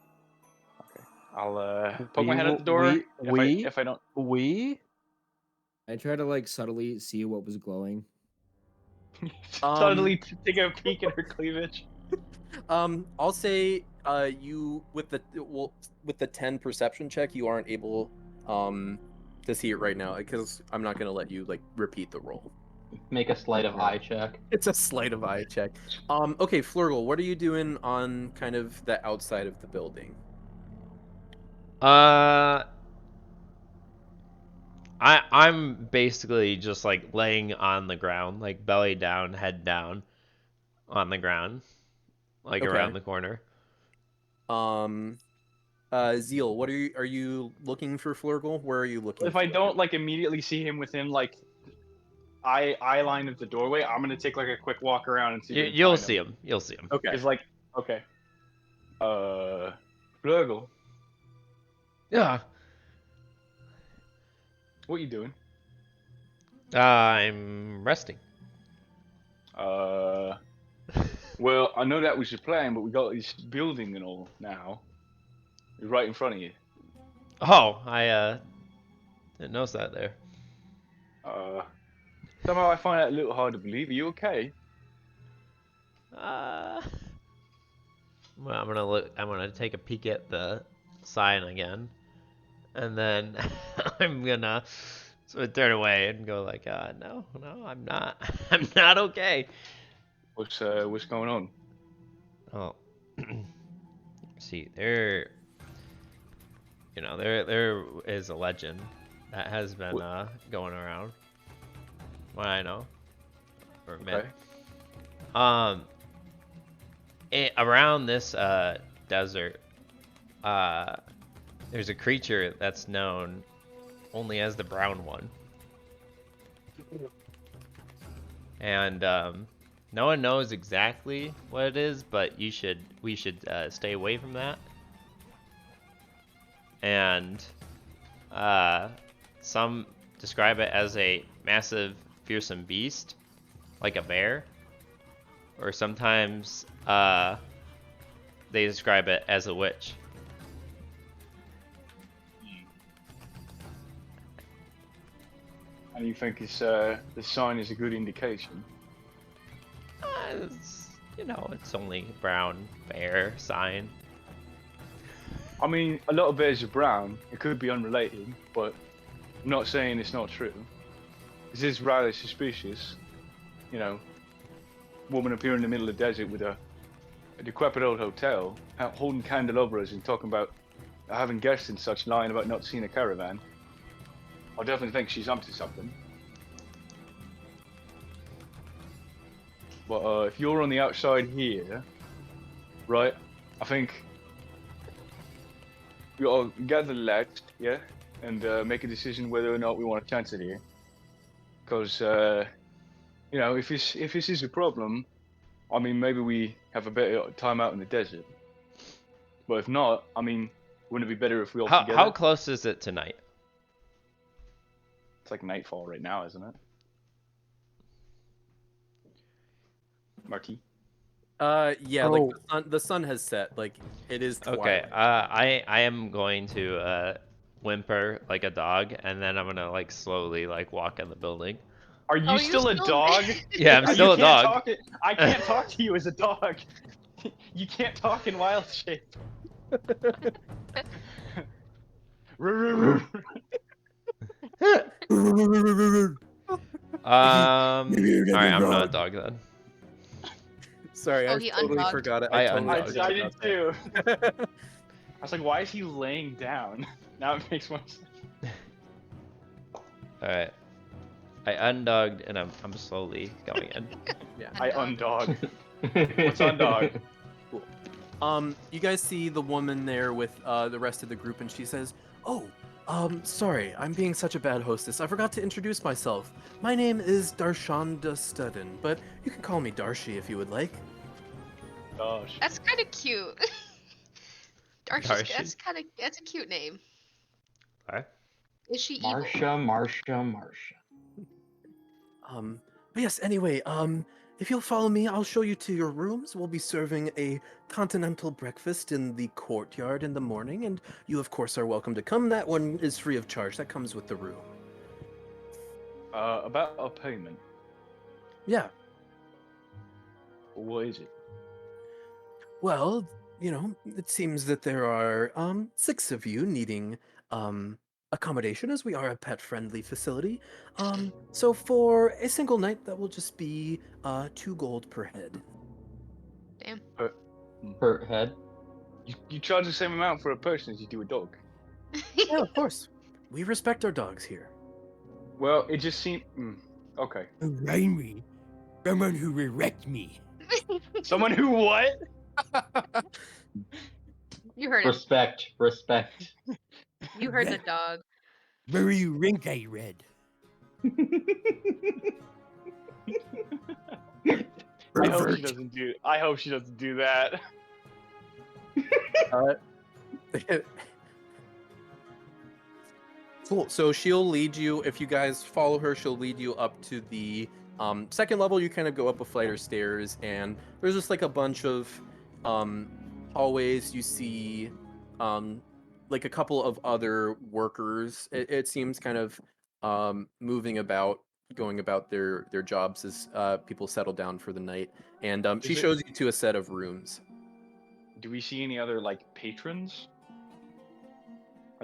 I'll poke my head out the door. If I don't. I try to like subtly see what was glowing. Suddenly take a peek at her cleavage. I'll say you with the 10 perception check, you aren't able to see it right now because I'm not gonna let you like repeat the roll. Make a sleight of eye check. It's a sleight of eye check. Okay, Flurgle, what are you doing on kind of the outside of the building? I'm basically just like laying on the ground, like belly down, head down, on the ground, like Okay. around the corner. Zeal, what are you looking for Flurgle? Where are you looking? If I don't like immediately see him within like eye line of the doorway, I'm gonna take like a quick walk around and see. If I can You'll find see him. You'll see him. Okay. It's like okay. Flurgle, Yeah. what you doing? I'm resting. Well, I know that was your plan, but we got this building and all now. It's right in front of you. Oh, I didn't notice that there. Somehow I find that a little hard to believe. Are you okay? Well, I'm gonna look. I'm gonna take a peek at the sign again, and then I'm gonna sort of turn away and go like, no, I'm not. I'm not okay. What's going on? Oh, see, there is a legend that has been going around. What I know, for a minute. Around this desert, there's a creature that's known only as the Brown One, and no one knows exactly what it is, but we should stay away from that. And some describe it as a massive, fearsome beast, like a bear, or sometimes they describe it as a witch. And you think the sign is a good indication? It's only brown bear sign. I mean, a lot of bears are brown. It could be unrelated, but I'm not saying it's not true. This is rather suspicious. Woman appearing in the middle of the desert with a decrepit old hotel, holding candelabras and talking about having guests and such, lying about not seeing a caravan. I definitely think she's up to something. But if you're on the outside here, right, I think we all gather lads, yeah, and make a decision whether or not we want to chance it here. Because, if this is a problem, I mean, maybe we have a better time out in the desert. But if not, I mean, wouldn't it be better if we all together? How close is it tonight? It's like nightfall right now, isn't it? Marquis? Yeah, like the sun has set. Like, it is twilight. Okay, I am going to whimper like a dog, and then I'm gonna like slowly like walk in the building. Are you still a dog? Yeah, I'm still a dog. I can't talk to you as a dog. You can't talk in wild shape. Alright, I'm not a dog then. Sorry, I totally forgot it. I did too. I was like, why is he laying down? Now it makes more sense. Alright. I undogged and I'm slowly going in. Yeah. I undog. What's undog? Cool. You guys see the woman there with the rest of the group, and she says, "Oh, sorry, I'm being such a bad hostess. I forgot to introduce myself. My name is Darshanda Studden, but you can call me Darshi if you would like." Gosh. That's kind of cute. Darshi. That's a cute name. Alright. Is she evil? Marsha. But yes, anyway, if you'll follow me, I'll show you to your rooms. We'll be serving a continental breakfast in the courtyard in the morning, and you, of course, are welcome to come. That one is free of charge. That comes with the room. About a payment. Yeah. What is it? Well, it seems that there are 6 of you needing accommodation, as we are a pet-friendly facility. So for a single night, that will just be 2 gold per head. Damn. Per head? You charge the same amount for a person as you do a dog. Yeah, of course. We respect our dogs here. Well, it just seemed... okay. Rainry, someone who will wreck me. Someone who what? You heard him. Respect. Respect. You heard the dog. Very rinky red. I hope she doesn't do that. Cool. So she'll lead you, if you guys follow her, she'll lead you up to the second level. You kind of go up a flight of stairs, and there's just like a bunch of hallways. You see like a couple of other workers. It seems kind of moving about, going about their jobs as people settle down for the night. And she shows you to a set of rooms. Do we see any other like patrons?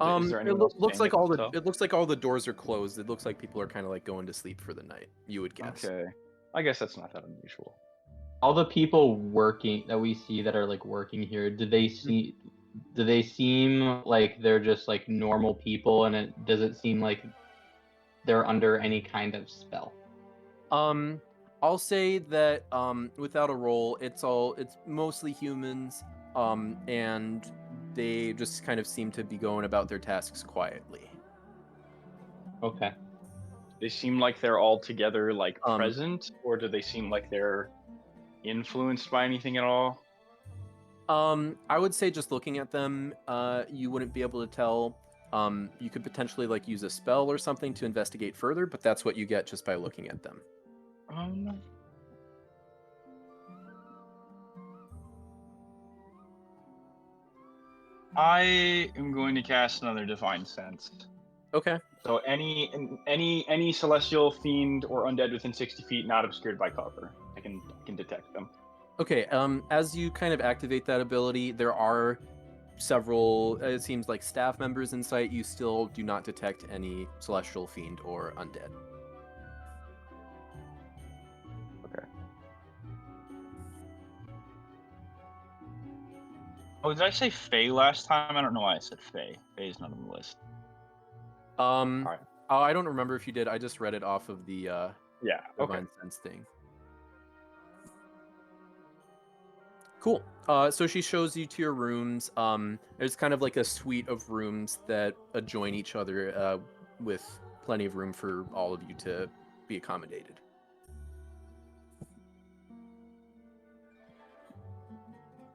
Looks like all the doors are closed. It looks like people are kind of like going to sleep for the night. You would guess. Okay, I guess that's not that unusual. All the people working that we see that are like working here, do they seem like they're just like normal people, and does it seem like they're under any kind of spell? I'll say that without a roll, it's mostly humans, and they just kind of seem to be going about their tasks quietly. Okay. They seem like they're all together, like present, or do they seem like they're influenced by anything at all? I would say just looking at them, you wouldn't be able to tell. You could potentially like use a spell or something to investigate further, but that's what you get just by looking at them. I am going to cast another Divine Sense. Okay. So any celestial, fiend, or undead within 60 feet not obscured by cover, I can detect them. Okay. As you kind of activate that ability, there are several, it seems like, staff members in sight. You still do not detect any celestial, fiend, or undead. Okay. Oh, did I say Fae last time? I don't know why I said Fae. Fae is not on the list. Right. I don't remember if you did. I just read it off of the Divine Sense thing. Cool. So she shows you to your rooms. There's kind of like a suite of rooms that adjoin each other, with plenty of room for all of you to be accommodated.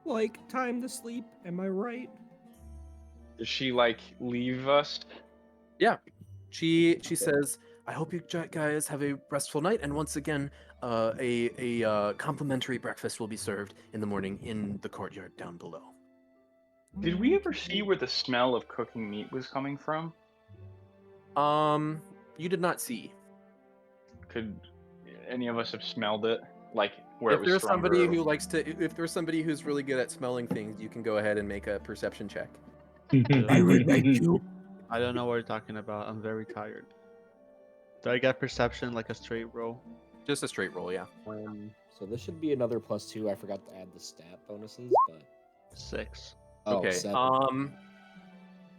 Like time to sleep, am I right? Does she like leave us? Yeah. She says, "I hope you guys have a restful night, and once again, a complimentary breakfast will be served in the morning in the courtyard down below." Did we ever see where the smell of cooking meat was coming from? You did not see. Could any of us have smelled it? Like where If it was there's stronger? if there's somebody who's really good at smelling things, you can go ahead and make a perception check. I would like to. I don't know what you're talking about. I'm very tired. Do I get perception like a straight roll? Just a straight roll, yeah. So this should be another +2. I forgot to add the stat bonuses, but 6. Okay. 7.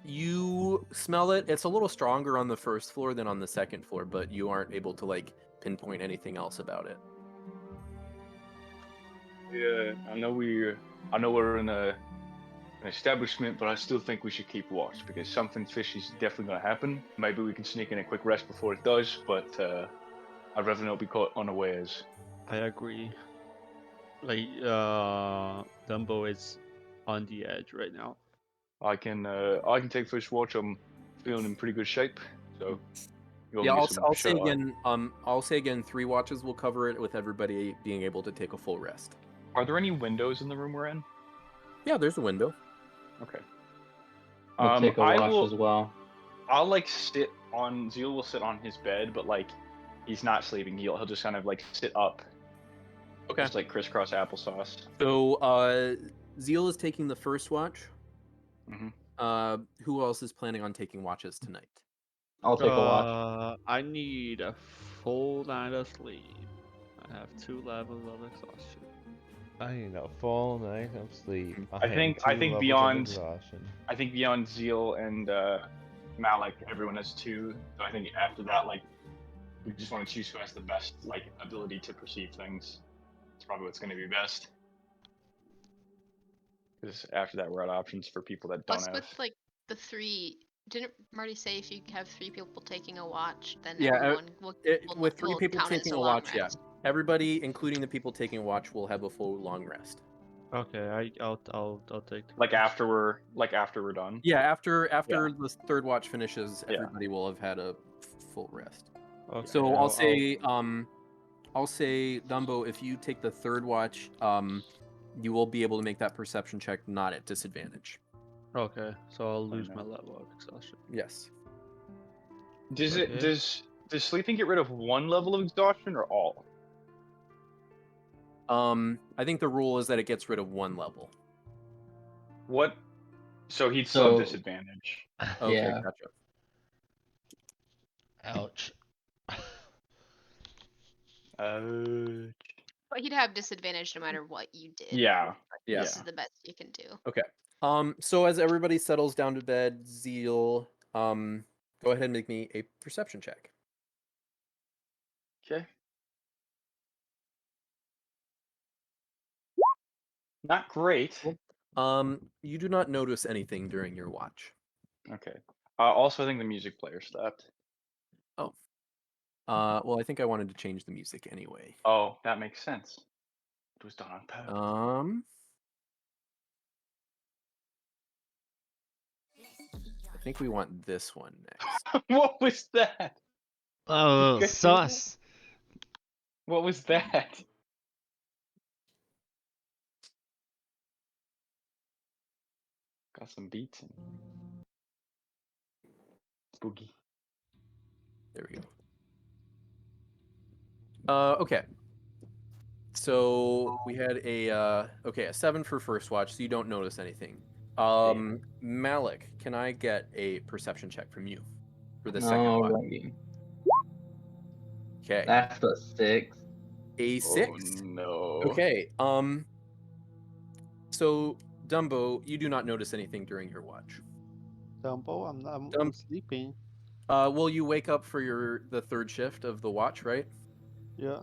You smell it. It's a little stronger on the first floor than on the second floor, but you aren't able to like pinpoint anything else about it. Yeah, I know we're in an establishment, but I still think we should keep watch because something fishy is definitely going to happen. Maybe we can sneak in a quick rest before it does, but I'd rather not be caught unawares. I agree. Like, Dumbo is on the edge right now. I can take first watch. I'm feeling in pretty good shape, so. Yeah, I'll say again. I'll say again. 3 watches will cover it, with everybody being able to take a full rest. Are there any windows in the room we're in? Yeah, there's a window. Okay. I'll take a watch as well. I'll like sit on. Zeal will sit on his bed, but like he's not sleeping. He'll just kind of like sit up. Okay. Just like crisscross applesauce. So Zeal is taking the first watch. Mm-hmm. Who else is planning on taking watches tonight? I'll take a watch. I need a full night of sleep. I have 2 levels of exhaustion. I need a full night of sleep. I think beyond Zeal and Malik, everyone has 2. So I think after that, like, we just want to choose who has the best like ability to perceive things. It's probably what's going to be best. Because after that, we're out options for people that don't Plus, have. with like the three, didn't Marty say if you have 3 people taking a watch, then Yeah, everyone will with 3 will people count as taking a a long watch, yeah. rest. Everybody, including the people taking a watch, will have a full long rest. Okay, I'll take. Like after we're done. Yeah, after the third watch finishes, Yeah. everybody will have had a full rest. Okay, So I'll say Dumbo, if you take the third watch, you will be able to make that perception check not at disadvantage. Okay, so I'll lose no. my level of exhaustion. Yes. Does sleeping get rid of one level of exhaustion or all? I think the rule is that it gets rid of 1 level. What? So he'd still have disadvantage. Okay, Yeah. gotcha. Ouch. But he'd have disadvantage no matter what you did. Yeah. This is the best you can do. Okay. So as everybody settles down to bed, Zeal, go ahead and make me a perception check. Okay. Not great. You do not notice anything during your watch. Okay. Also, I think the music player stopped. Oh. Well, I think I wanted to change the music anyway. Oh, that makes sense. It was done on purpose. I think we want this one next. What was that? Oh, sus. What was that? Got some beats in Spooky. There we go. Okay. So we had a 7 for first watch, so you don't notice anything. Malik, can I get a perception check from you for the second watch? Alrighty. Okay. That's a 6. A 6. Oh, no. Okay. So Dumbo, you do not notice anything during your watch. Dumbo, I'm sleeping. Well, you wake up for the third shift of the watch, right? Yeah.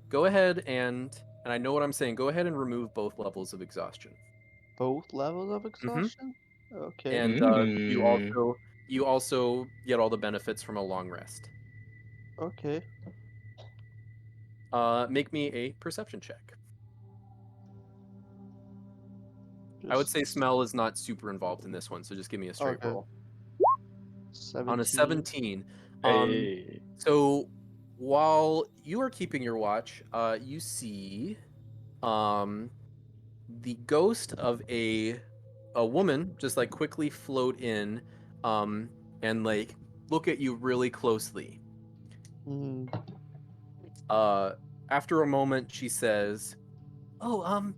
Go ahead and I know what I'm saying. Go ahead and remove both levels of exhaustion. Both levels of exhaustion? Okay. And you also get all the benefits from a long rest. Okay. Make me a perception check. I would say smell is not super involved in this one, so just give me a straight roll. 17. On a 17. Hey. So while you are keeping your watch, you see the ghost of a woman just like quickly float in and like look at you really closely. After a moment she says, "Oh,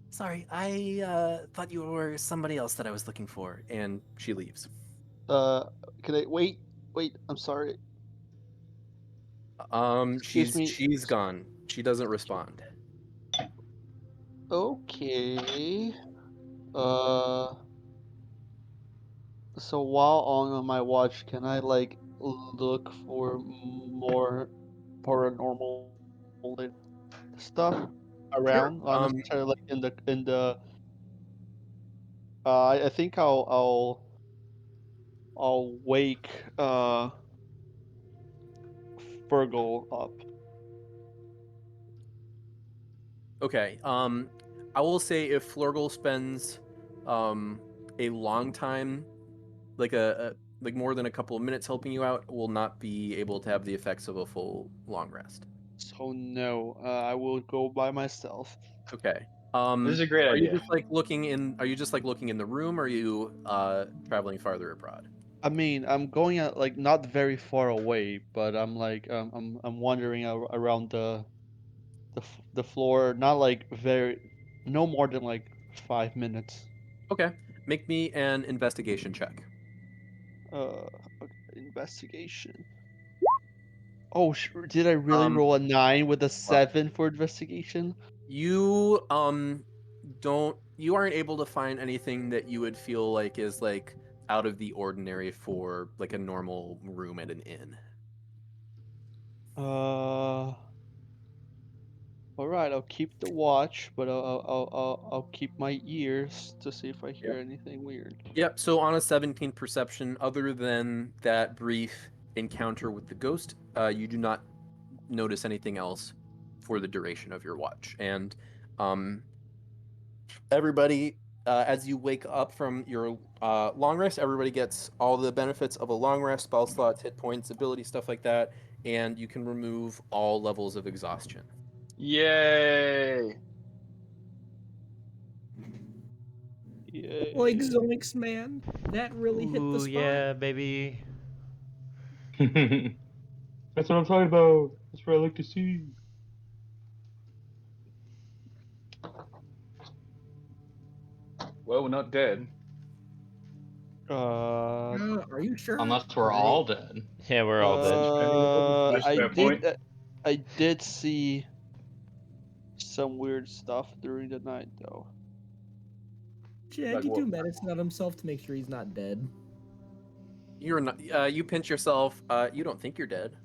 sorry, I thought you were somebody else that I was looking for," and she leaves. Can I wait, I'm sorry. Excuse me. She's gone. She doesn't respond. Okay. So while on my watch, can I like look for more paranormal stuff around? Sure. Not necessarily like in the. I think I'll wake Fergal up. Okay. I will say if Flurgle spends a long time, like like more than a couple of minutes helping you out, will not be able to have the effects of a full long rest. So no, I will go by myself. Okay. This is a great Are idea. you just like looking in? Are you just like looking in the room? Or are you traveling farther abroad? I mean, I'm going at like not very far away, but I'm like I'm wandering around the floor, not like no more than like 5 minutes. Okay. Make me an investigation check. Okay, investigation. Oh, did I really roll a 9 with a 7 for investigation? You aren't able to find anything that you would feel like is like out of the ordinary for like a normal room at an inn. All right. right, I'll keep the watch, but I'll keep my ears to see if I hear anything weird. Yep. So on a 17 perception, other than that brief encounter with the ghost, you do not notice anything else for the duration of your watch. And everybody, as you wake up from your long rest, everybody gets all the benefits of a long rest, spell slots, hit points, ability, stuff like that, and you can remove all levels of exhaustion. Yay! Yay. Like Zoinks, man. That really hit the Ooh, spot. yeah, baby. That's what I'm talking about. That's what I like to see. Well, we're not dead. Are you sure? Unless we're all dead. Yeah, we're all dead. That's a fair point. I did see some weird stuff during the night, though. Shaggy do medicine on himself to make sure he's not dead. You're not. You pinch yourself. You don't think you're dead.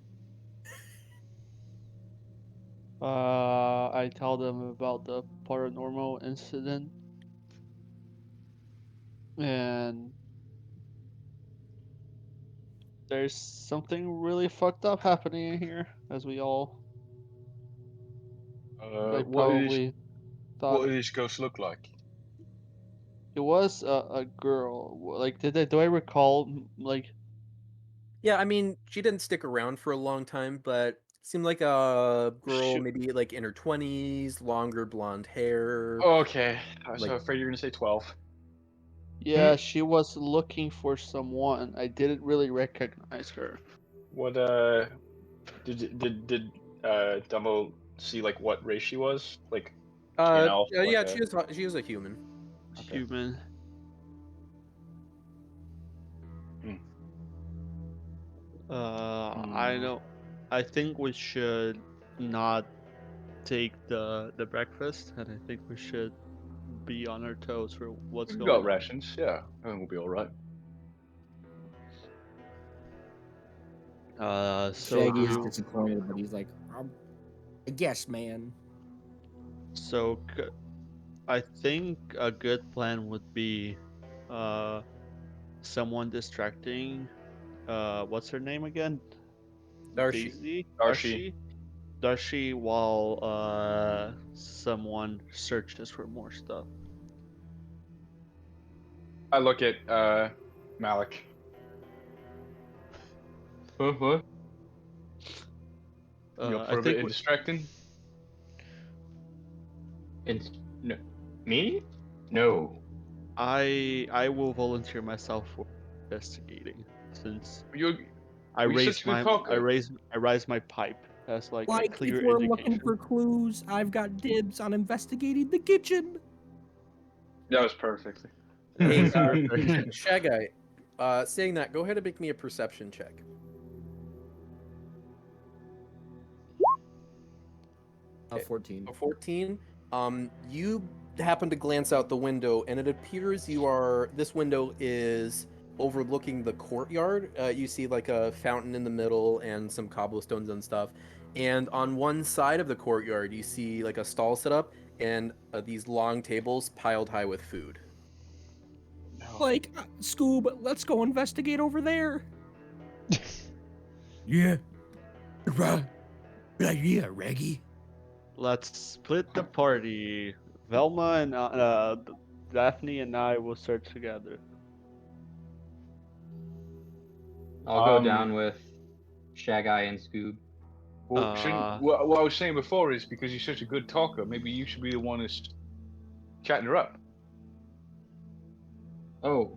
I tell them about the paranormal incident, and there's something really fucked up happening in here, as we all probably thought. What did this ghost look like? It was a girl. Like, do I recall like? Yeah, I mean, she didn't stick around for a long time, but seemed like a girl, maybe like in her 20s, longer blonde hair. Okay, I was Like- afraid you were gonna say 12. Yeah, she was looking for someone. I didn't really recognize her. What did Dumbo see like what race she was? Like an elf? yeah, like she was a human. Okay. Human. I know. I think we should not take the breakfast, and I think we should be on our toes for what's We've going got on. rations, yeah. I think we'll be alright. So Shaggy is do- disappointed, but he's like, I guess, man. So I think a good plan would be someone distracting what's her name again? Darcy. Daisy? Darcy. Darcy while someone searches for more stuff. I look at Malik. What? You up I for a bit think of we- distracting? No. Me? No. I will volunteer myself for investigating since I you're raised such a good my talker. I raised my pipe as like a Like, clear if we're indication. looking for clues, I've got dibs on investigating the kitchen. That was perfect. Hey, Shaggy, saying that, go ahead and make me a perception check. 14. A 14. You happen to glance out the window, and it appears this window is overlooking the courtyard. You see like a fountain in the middle and some cobblestones and stuff. And on one side of the courtyard, you see like a stall set up and these long tables piled high with food. Like, Scoob, let's go investigate over there. Yeah. Right. Good idea, Reggie. Let's split the party. Velma and Daphne and I will search together. I'll go down with Shaggy and Scoob. Well, what I was saying before is because you're such a good talker, maybe you should be the one who's chatting her up. Oh,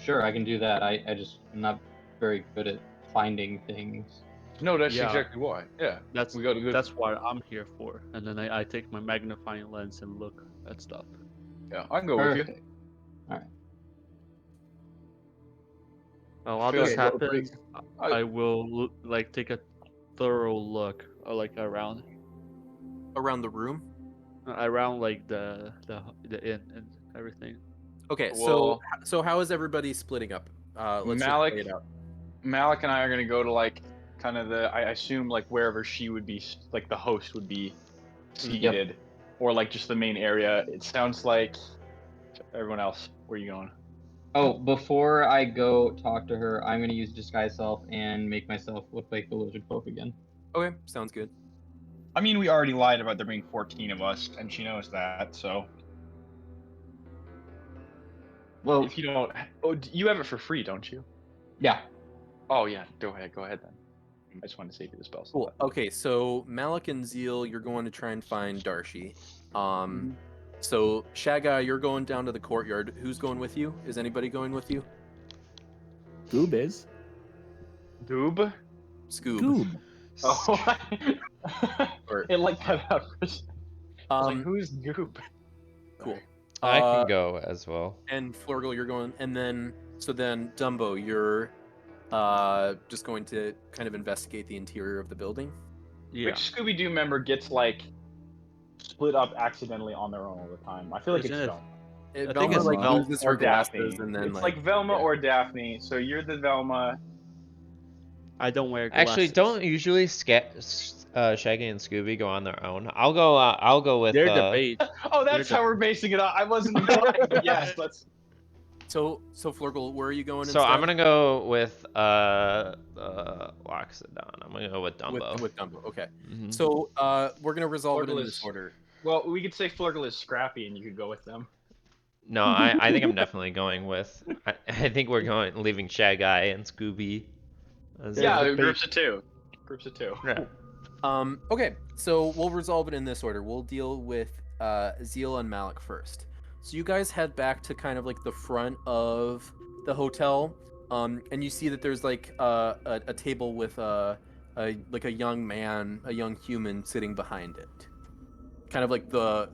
sure, I can do that. I'm not very good at finding things. No, that's Yeah. exactly why. Yeah, That's we got a good. That's what I'm here for. And then I take my magnifying lens and look at stuff. Yeah, I can go with you. Perfect. All right. Well, while Feel this like we're happens, I will like take a thorough look, like around Around the room? like the inn and everything. Okay, Well- so how is everybody splitting up? Let's just Malik- play it out. Malik and I are gonna go to like kind of I assume like wherever she would be, like the host would be, seated, or like just the main area. It sounds like everyone else. Where are you going? Oh, before I go talk to her, I'm gonna use disguise self and make myself look like the lizard folk again. Okay, sounds good. I mean, we already lied about there being 14 of us, and she knows that, so. Well, If you don't, you have it for free, don't you? Yeah. Oh yeah, go ahead then. I just wanted to save you the spell. Cool. Okay, so Malik and Zeal, you're going to try and find Darshi. So Shagai, you're going down to the courtyard. Who's going with you? Is anybody going with you? Goob is. Goob? Scoob. Goob. Oh, Or- it like cut out for a second. I was like, Um, who's Goob? cool. I can go as well. And Flurgle, you're going, and then Dumbo, you're just going to kind of investigate the interior of the building. Yeah. Which Scooby-Doo member gets like split up accidentally on their own all the time? I feel like it's Isn't it- Velma. I think Velma it's like Vel- loses Or her glasses, Daphne. and then It's like Velma or Daphne. So you're the Velma. I don't wear glasses. Actually, don't usually Shaggy and Scooby go on their own. I'll go with. They're debate. Oh, that's how we're basing it on. I wasn't implying, but yes, let's. So Flurgle, where are you going? So I'm instead? gonna go with Loxodon. I'm gonna go with Dumbo. With Dumbo. Okay. Mhm. So we're gonna resolve it in Flurgle this is- order. Well, we could say Flurgle is Scrappy, and you could go with them. No, I think I'm definitely going with. I think we're leaving Shaggy and Scooby. As Yeah, debate. groups of two. Groups of two. Yeah. Okay, so we'll resolve it in this order. We'll deal with Zeal and Malik first. So you guys head back to kind of like the front of the hotel, and you see that there's like a table with a young man, a young human sitting behind it, kind of like the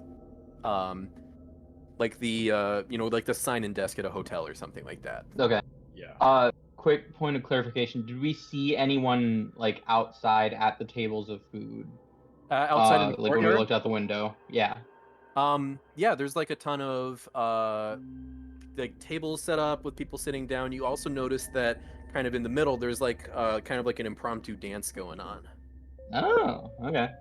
like the sign-in desk at a hotel or something like that. Okay. Yeah. Quick point of clarification. Did we see anyone like outside at the tables of food? Outside in the like when we courtyard? looked out the window. Yeah. Yeah, there's like a ton of like tables set up with people sitting down. You also notice that kind of in the middle there's like kind of like an impromptu dance going on. Oh, okay.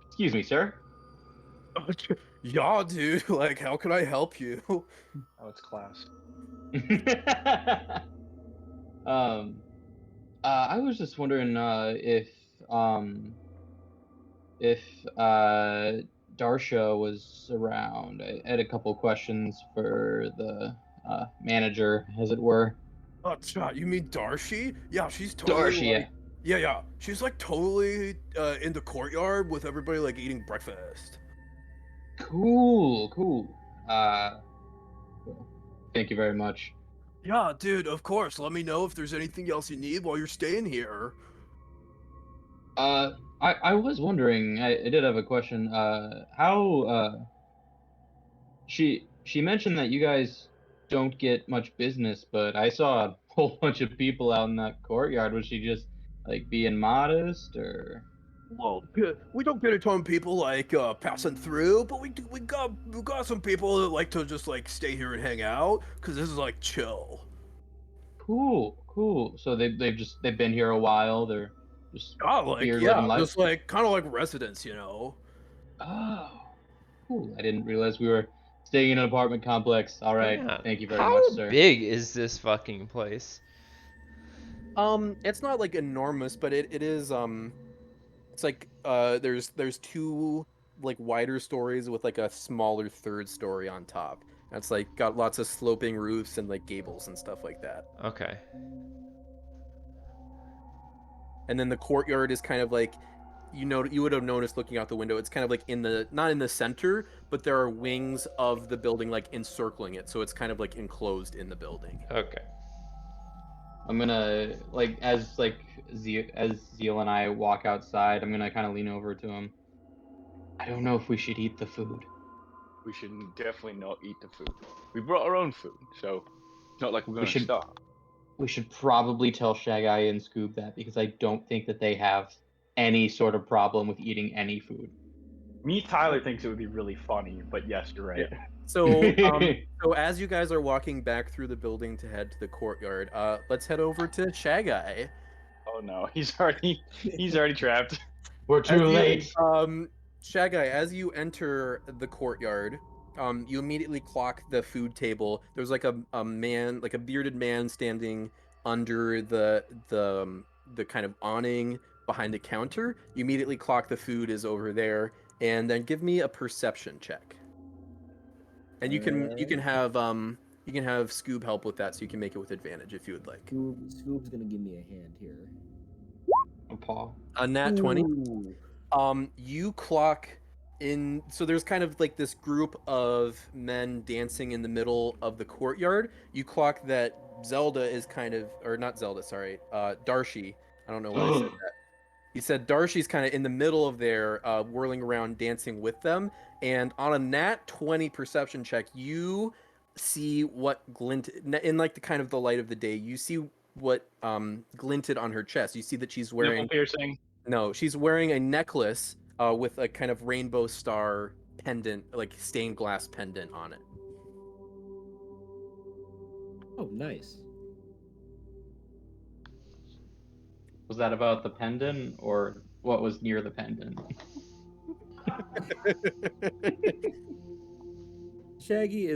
Excuse me, sir. Yeah, dude. Like, how can I help you? Oh, it's class. I was just wondering if Darsha was around. I had a couple questions for the manager, as it were. Oh, you mean Darshi? Yeah, she's totally. Darshi, like, yeah. She's like totally in the courtyard with everybody like eating breakfast. Cool. Thank you very much. Yeah, dude. Of course. Let me know if there's anything else you need while you're staying here. I was wondering. I did have a question. How she mentioned that you guys don't get much business, but I saw a whole bunch of people out in that courtyard. Was she just like being modest, or? Well, we don't get a ton of people like passing through, but we got some people that like to just like stay here and hang out because this is like chill. Cool. So they've been here a while. They're just here living life. just like kind of like residents, you know. Oh, cool. I didn't realize we were staying in an apartment complex. All right. Yeah. Thank you very How much, sir. big is this fucking place? It's not like enormous, but it is it's like there's two like wider stories with like a smaller third story on top. It's like got lots of sloping roofs and like gables and stuff like that. Okay. And then the courtyard is kind of like you would have noticed looking out the window, it's kind of like not in the center, but there are wings of the building like encircling it, so it's kind of like enclosed in the building. Okay. I'm gonna as Zeal and I walk outside, I'm gonna kind of lean over to him. I don't know if we should eat the food. We should definitely not eat the food. We brought our own food, so it's not like we're gonna starve. We should probably tell Shaggy and Scoob that, because I don't think that they have any sort of problem with eating any food. Tyler thinks it would be really funny, but yes, you're right. Yeah. So as you guys are walking back through the building to head to the courtyard, let's head over to Shaggy. Oh no, he's already trapped. We're too late. Shagai, as you enter the courtyard, you immediately clock the food table. There's like a man, like a bearded man, standing under the kind of awning behind the counter. You immediately clock the food is over there, and then give me a perception check. And you can have Scoob help with that, so you can make it with advantage if you would like. Scoob's gonna give me a hand here. A paw. A nat 20. Ooh. You clock in, so there's kind of like this group of men dancing in the middle of the courtyard. You clock that Zelda is kind of, or not Zelda, sorry, Darshi. I don't know why I said that. He said Darshi's kind of in the middle of there, whirling around, dancing with them. And on a nat 20 perception check, you see what glinted in like the kind of the light of the day. You see what glinted on her chest. You see that she's wearing Nipple piercing. No, she's wearing a necklace with a kind of rainbow star pendant, like stained glass pendant on it. Oh, nice. Was that about the pendant or what was near the pendant? Shaggy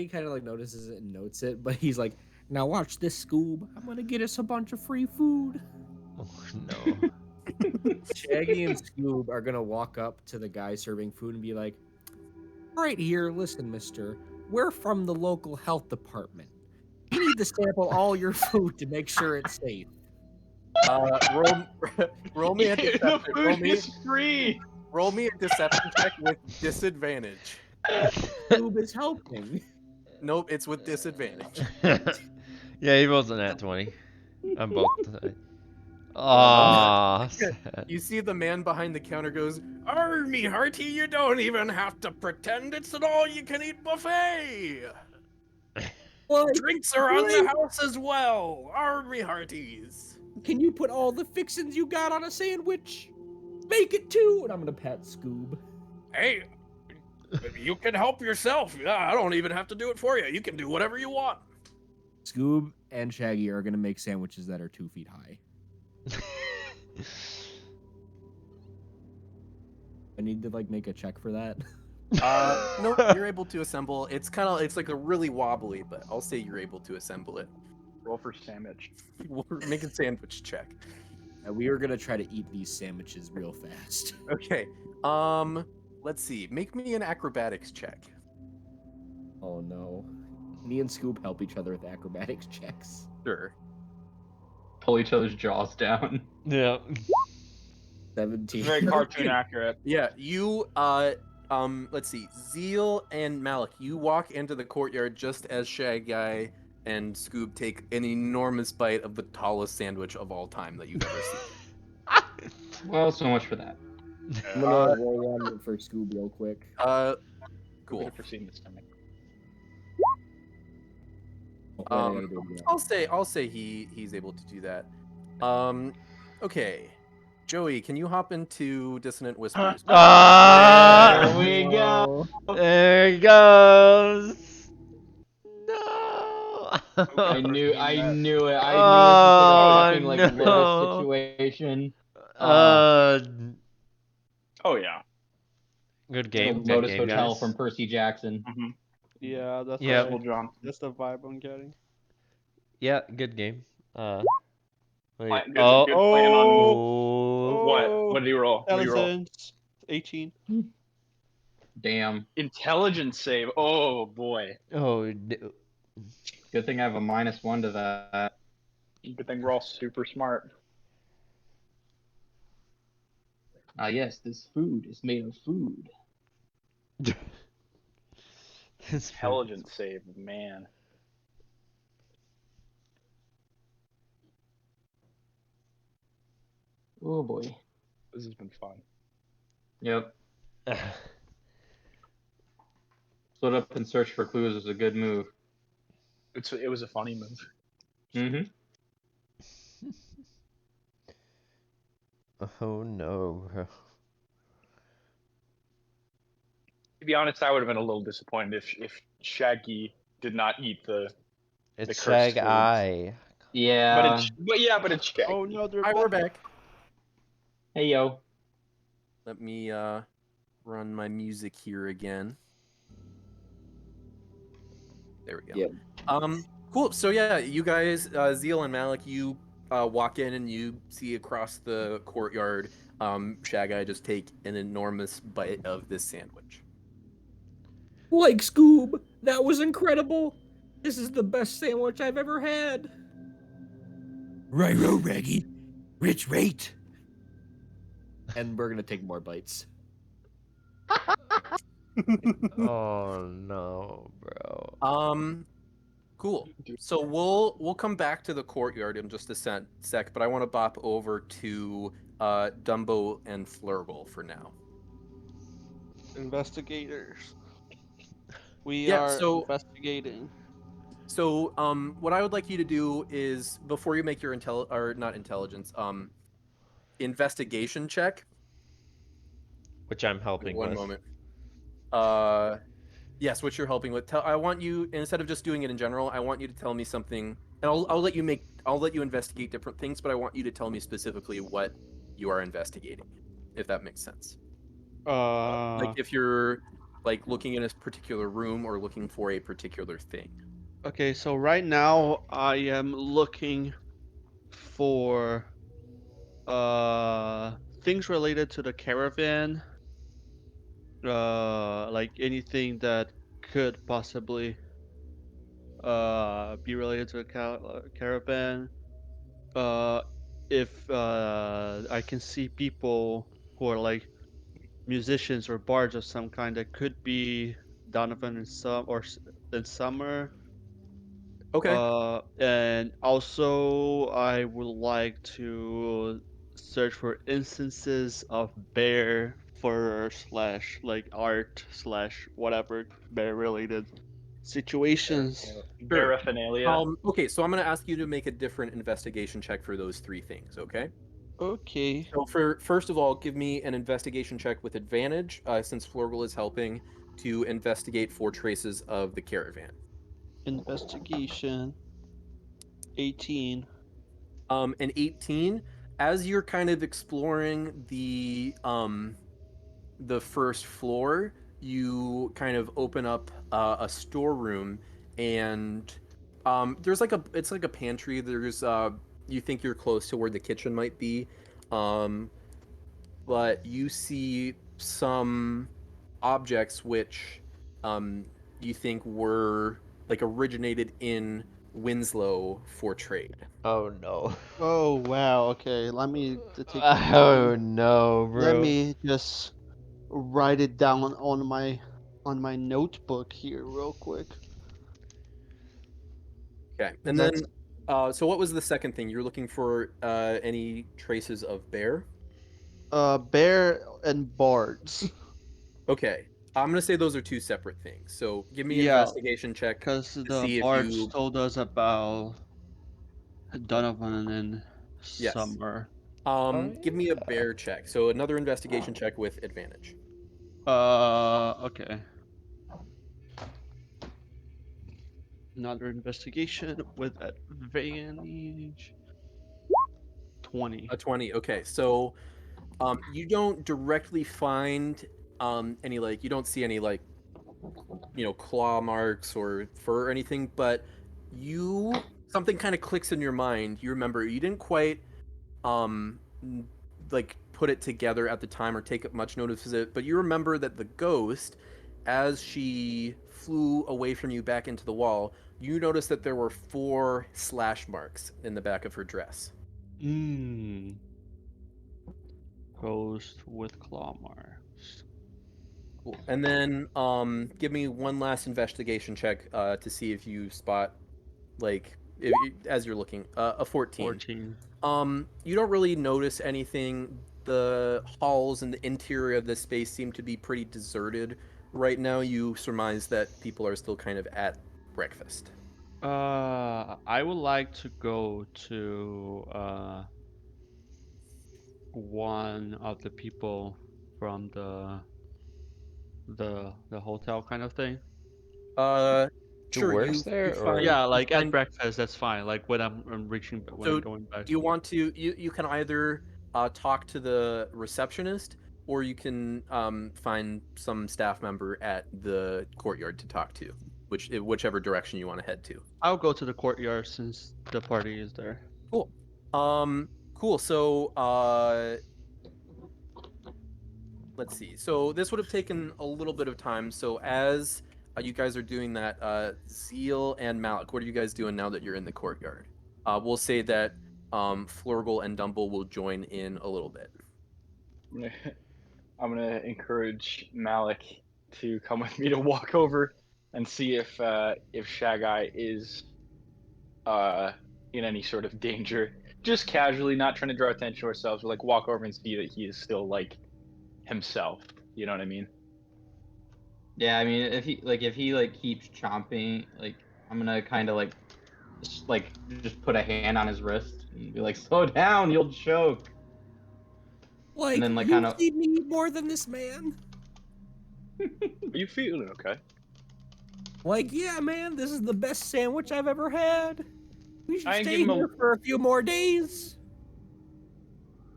kind of like notices it and notes it, but he's like, "Now watch this, Scoob. I'm gonna get us a bunch of free food." Oh no. Shaggy and Scoob are gonna walk up to the guy serving food and be like, "Right here, listen, mister. We're from the local health department. You need to sample all your food to make sure it's safe." Roll me a The deception. food is free. Roll me a deception check with disadvantage. Scoob is helping. Nope, it's with disadvantage. Yeah, he rolls a nat 20 on both. Aww. Sad. You see the man behind the counter goes, "Army hearty, you don't even have to pretend it's an all-you-can-eat buffet. What? Drinks are on the house as well. Army hearties." Can you put all the fixins you got on a sandwich? Make it two. And I'm gonna pat Scoob. Hey, you can help yourself. Yeah, I don't even have to do it for you. You can do whatever you want. Scoob and Shaggy are gonna make sandwiches that are 2 feet high. I need to like make a check for that. No, you're able to assemble. It's like a really wobbly, but I'll say you're able to assemble it. Roll for sandwich. Make a sandwich check. We are gonna try to eat these sandwiches real fast. Okay. Let's see. Make me an acrobatics check. Oh no. Me and Scoob help each other with acrobatics checks. Sure. Pull each other's jaws down. Yeah. 17. Very cartoon accurate. Yeah, you let's see. Zeal and Malik, you walk into the courtyard just as Shaggy and Scoob take an enormous bite of the tallest sandwich of all time that you've ever seen. Well, so much for that. I'm gonna roll one for Scoob real quick. Cool. Proceed this time. I'll say he's able to do that. Okay. Joey, can you hop into Dissonant Whispers? There we go. There he goes. No. I knew it. I knew it Oh, was like a fucking like no. Lotus situation. Oh yeah. Good game. Good Lotus game, Hotel guys. from Percy Jackson. Mm-hmm. Yeah, that's Yep. right. John. That's the vibe I'm getting. Yeah, good game. Wait. Good plan Oh. on what did he roll? What did he roll? Intelligence, 18. Damn. Intelligence save. Oh boy. Oh. Good thing I have a -1 to that. Good thing we're all super smart. Yes, this food is made of food. Intelligence save, man. Oh boy. This has been fun. Yep. Split up and search for clues is a good move. It was a funny move. Mm-hmm. Oh no. To be honest, I would have been a little disappointed if Shaggy did not eat the It's cursed Shag Eye. Yeah. But it's Shaggy. Oh no, they're Hi, we're back. Hey yo. Let me run my music here again. There we go. Yep. Cool. So yeah, you guys, Zeal and Malik, you walk in and you see across the courtyard, Shagai just take an enormous bite of this sandwich. Like Scoob, that was incredible. This is the best sandwich I've ever had. Right-o, Reggie. Rich rate. And we're gonna take more bites. Oh no, bro. Cool. So we'll come back to the courtyard in just a sec, but I want to bop over to Dumbo and Flurgle for now. investigators. We Yeah, are so- investigating. So what I would like you to do is before you make your investigation check. Which I'm helping One with. moment. Yes, what you're helping with. I want you, instead of just doing it in general, I want you to tell me something, and I'll let you investigate different things, but I want you to tell me specifically what you are investigating, if that makes sense. Like if you're like looking in a particular room or looking for a particular thing. Okay, so right now I am looking for things related to the caravan. Like anything that could possibly be related to the caravan. If I can see people who are like musicians or bards of some kind, that could be Donovan and in Summer. Okay. And also I would like to search for instances of bear fur slash like art slash whatever bear related situations. Paraphernalia. Okay, so I'm going to ask you to make a different investigation check for those three things, okay? Okay. So first of all, give me an investigation check with advantage, since Florgal is helping to investigate for traces of the caravan. Investigation 18. An 18. As you're kind of exploring the first floor, you kind of open up a storeroom, and there's it's like a pantry. There's you think you're close to where the kitchen might be, but you see some objects which you think were like originated in Winslow for trade. Oh no. Oh wow. Okay, let me take. Oh no, bro. Let me just write it down on my notebook here real quick. Okay, and That's then so what was the second thing? You're looking for any traces of bear? bear and bards. Okay, I'm gonna say those are two separate things. So give me an Yeah, investigation check because to the see if bards you. told us about Donovan and Yes. Summer. Give me a bear check. So another investigation check with advantage. Okay. Another investigation with advantage. 20. A 20. Okay, so you don't directly find any like you don't see any like claw marks or fur or anything, but something kind of clicks in your mind. You remember you didn't quite like put it together at the time or take much notice of it, but you remember that the ghost, as she flew away from you back into the wall, you noticed that there were 4 slash marks in the back of her dress. Ghost with claw marks. Cool. And then give me one last investigation check to see if you spot like as you're looking a 14. 14. You don't really notice anything. The halls and the interior of this space seem to be pretty deserted right now. You surmise that people are still kind of at breakfast. I would like to go to one of the people from the hotel kind of thing. Who Sure, works you there, or find Yeah, you like at find- breakfast, that's fine. Like when I'm reaching, when So, I'm going back. do you want to? You can either talk to the receptionist, or you can find some staff member at the courtyard to talk to, whichever direction you want to head to. I'll go to the courtyard since the party is there. Cool. Cool. So, let's see. So this would have taken a little bit of time. So as you guys are doing that, Zeal and Malik, what are you guys doing now that you're in the courtyard? We'll say that Flurgle and Dumble will join in a little bit. I'm gonna encourage Malik to come with me to walk over and see if Shagai is in any sort of danger. Just casually, not trying to draw attention to ourselves, but like walk over and see that he is still like himself. You know what I mean? Yeah, I mean, if he keeps chomping, like I'm gonna kind of just put a hand on his wrist and be like, "Slow down, you'll choke." Like, And then, like, you kinda- feed me more than this man. Are you feeling okay? Like, yeah, man, this is the best sandwich I've ever had. We should I ain't stay give him a- here for a few more days.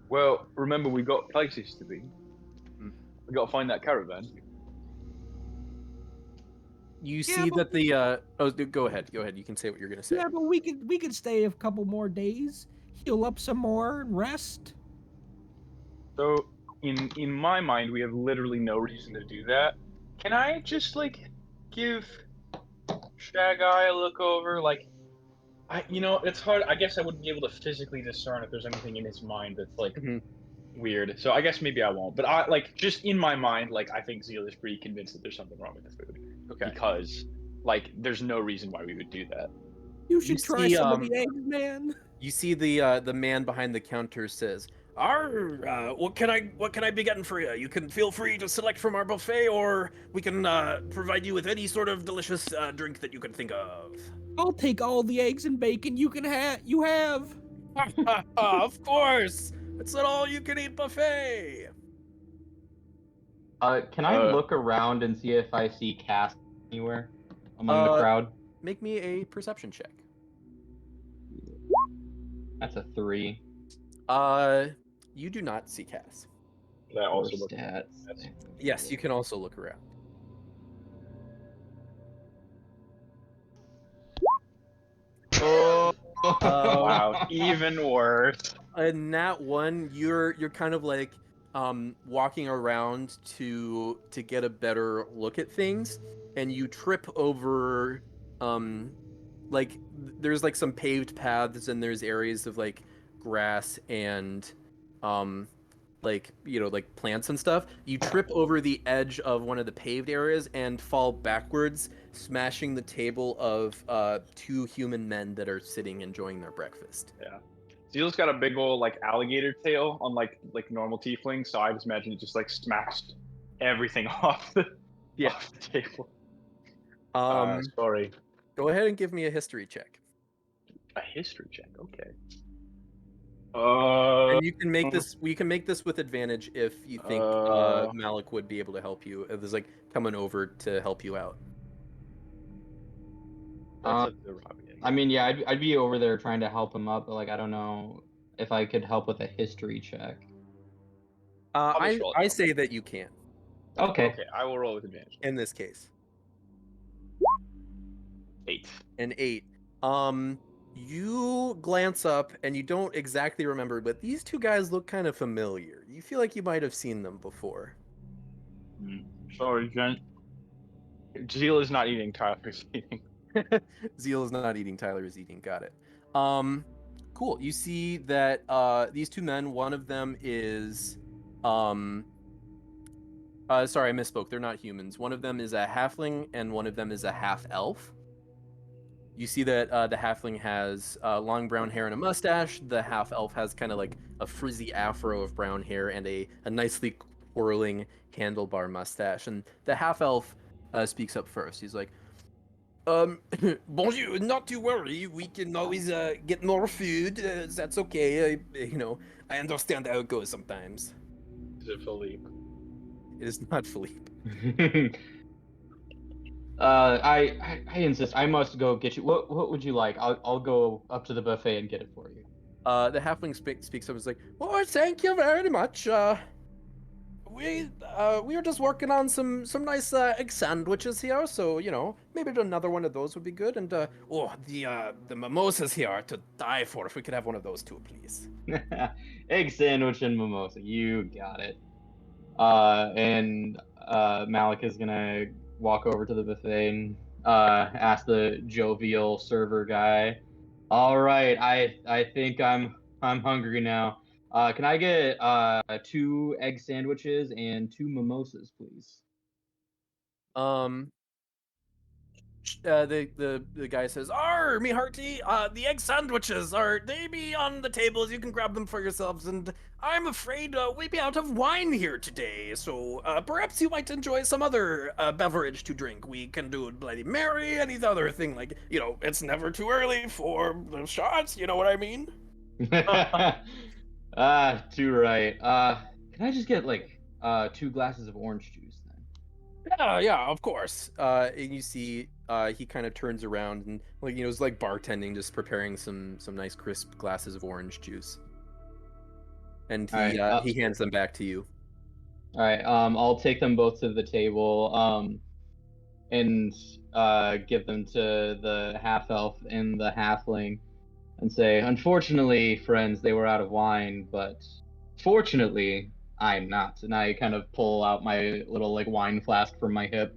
Well, remember we got places to be. We got to find that caravan. You Yeah, see but- that the oh, go ahead. You can say what you're gonna say. Yeah, but we could stay a couple more days, heal up some more, and rest. So, in my mind, we have literally no reason to do that. Can I just like give Shagai a look over? Like, it's hard. I guess I wouldn't be able to physically discern if there's anything in his mind that's like weird. So I guess maybe I won't. But I like just in my mind, like I think Zeal is pretty convinced that there's something wrong with the food. Okay. Because like there's no reason why we would do that. You should try see, some of the eggs, man. You see the man behind the counter says, What can I be getting for you? You can feel free to select from our buffet, or we can provide you with any sort of delicious drink that you can think of. I'll take all the eggs and bacon you have. Of course, it's an all-you-can-eat buffet. Can I look around and see if I see Cass anywhere among the crowd? make me a perception check. That's a 3. You do not see Cass. That also Or looks. stats. Yes, you can also look around. Oh, wow, even worse. In that one, you're kind of like walking around to get a better look at things, and you trip over like there's like some paved paths, and there's areas of like grass and like like plants and stuff. You trip over the edge of one of the paved areas and fall backwards, smashing the table of 2 human men that are sitting enjoying their breakfast. Yeah. Zeal's got a big old like alligator tail on like normal tiefling, so I just imagine it just like smashed everything off the table. Sorry. Go ahead and give me a history check. A history check, okay. And you can make this. We can make this with advantage if you think Malik would be able to help you. If there's like coming over to help you out. I mean, yeah, I'd be over there trying to help him up, but like I don't know if I could help with a history check. I say that you can. Okay. Okay, I will roll with advantage. In this case. 8. An 8. You glance up and you don't exactly remember, but these 2 guys look kind of familiar. You feel like you might have seen them before. Sorry, Jen. Zeal is not eating. Tyler's eating. Zeal is not eating. Tyler is eating. Got it. Cool. You see that these 2 men. One of them is sorry, I misspoke. They're not humans. One of them is a halfling and one of them is a half elf. You see that the halfling has long brown hair and a mustache. The half elf has kind of like a frizzy afro of brown hair and a nicely twirling handlebar mustache. And the half elf speaks up first. He's like, Bonjour, not to worry. We can always get more food. That's okay. I understand how it goes sometimes. Is it Philippe? It is not Philippe. I insist. I must go get you. What would you like? I'll go up to the buffet and get it for you. The halfling speaks up and is like, "Oh, thank you very much. We were just working on some nice egg sandwiches here, so maybe another one of those would be good. And the mimosas here are to die for. If we could have one of those too, please." Egg sandwich and mimosa. You got it. And Malik is gonna walk over to the buffet and ask the jovial server guy. All right, I think I'm hungry now. Can I get 2 egg sandwiches and 2 mimosas, please? The guy says, me hearty, the egg sandwiches they be on the tables. You can grab them for yourselves. And I'm afraid we be out of wine here today, so perhaps you might enjoy some other beverage to drink. We can do Bloody Mary, any other thing, like, it's never too early for the shots. You know what I mean? Too right. Can I just get like 2 glasses of orange juice then? Yeah, of course. And you see, he kind of turns around and is like bartending, just preparing some nice crisp glasses of orange juice. And he hands them back to you. All right. I'll take them both to the table. And give them to the half elf and the halfling, and say, "Unfortunately, friends, they were out of wine, but fortunately, I'm not." And I kind of pull out my little like wine flask from my hip.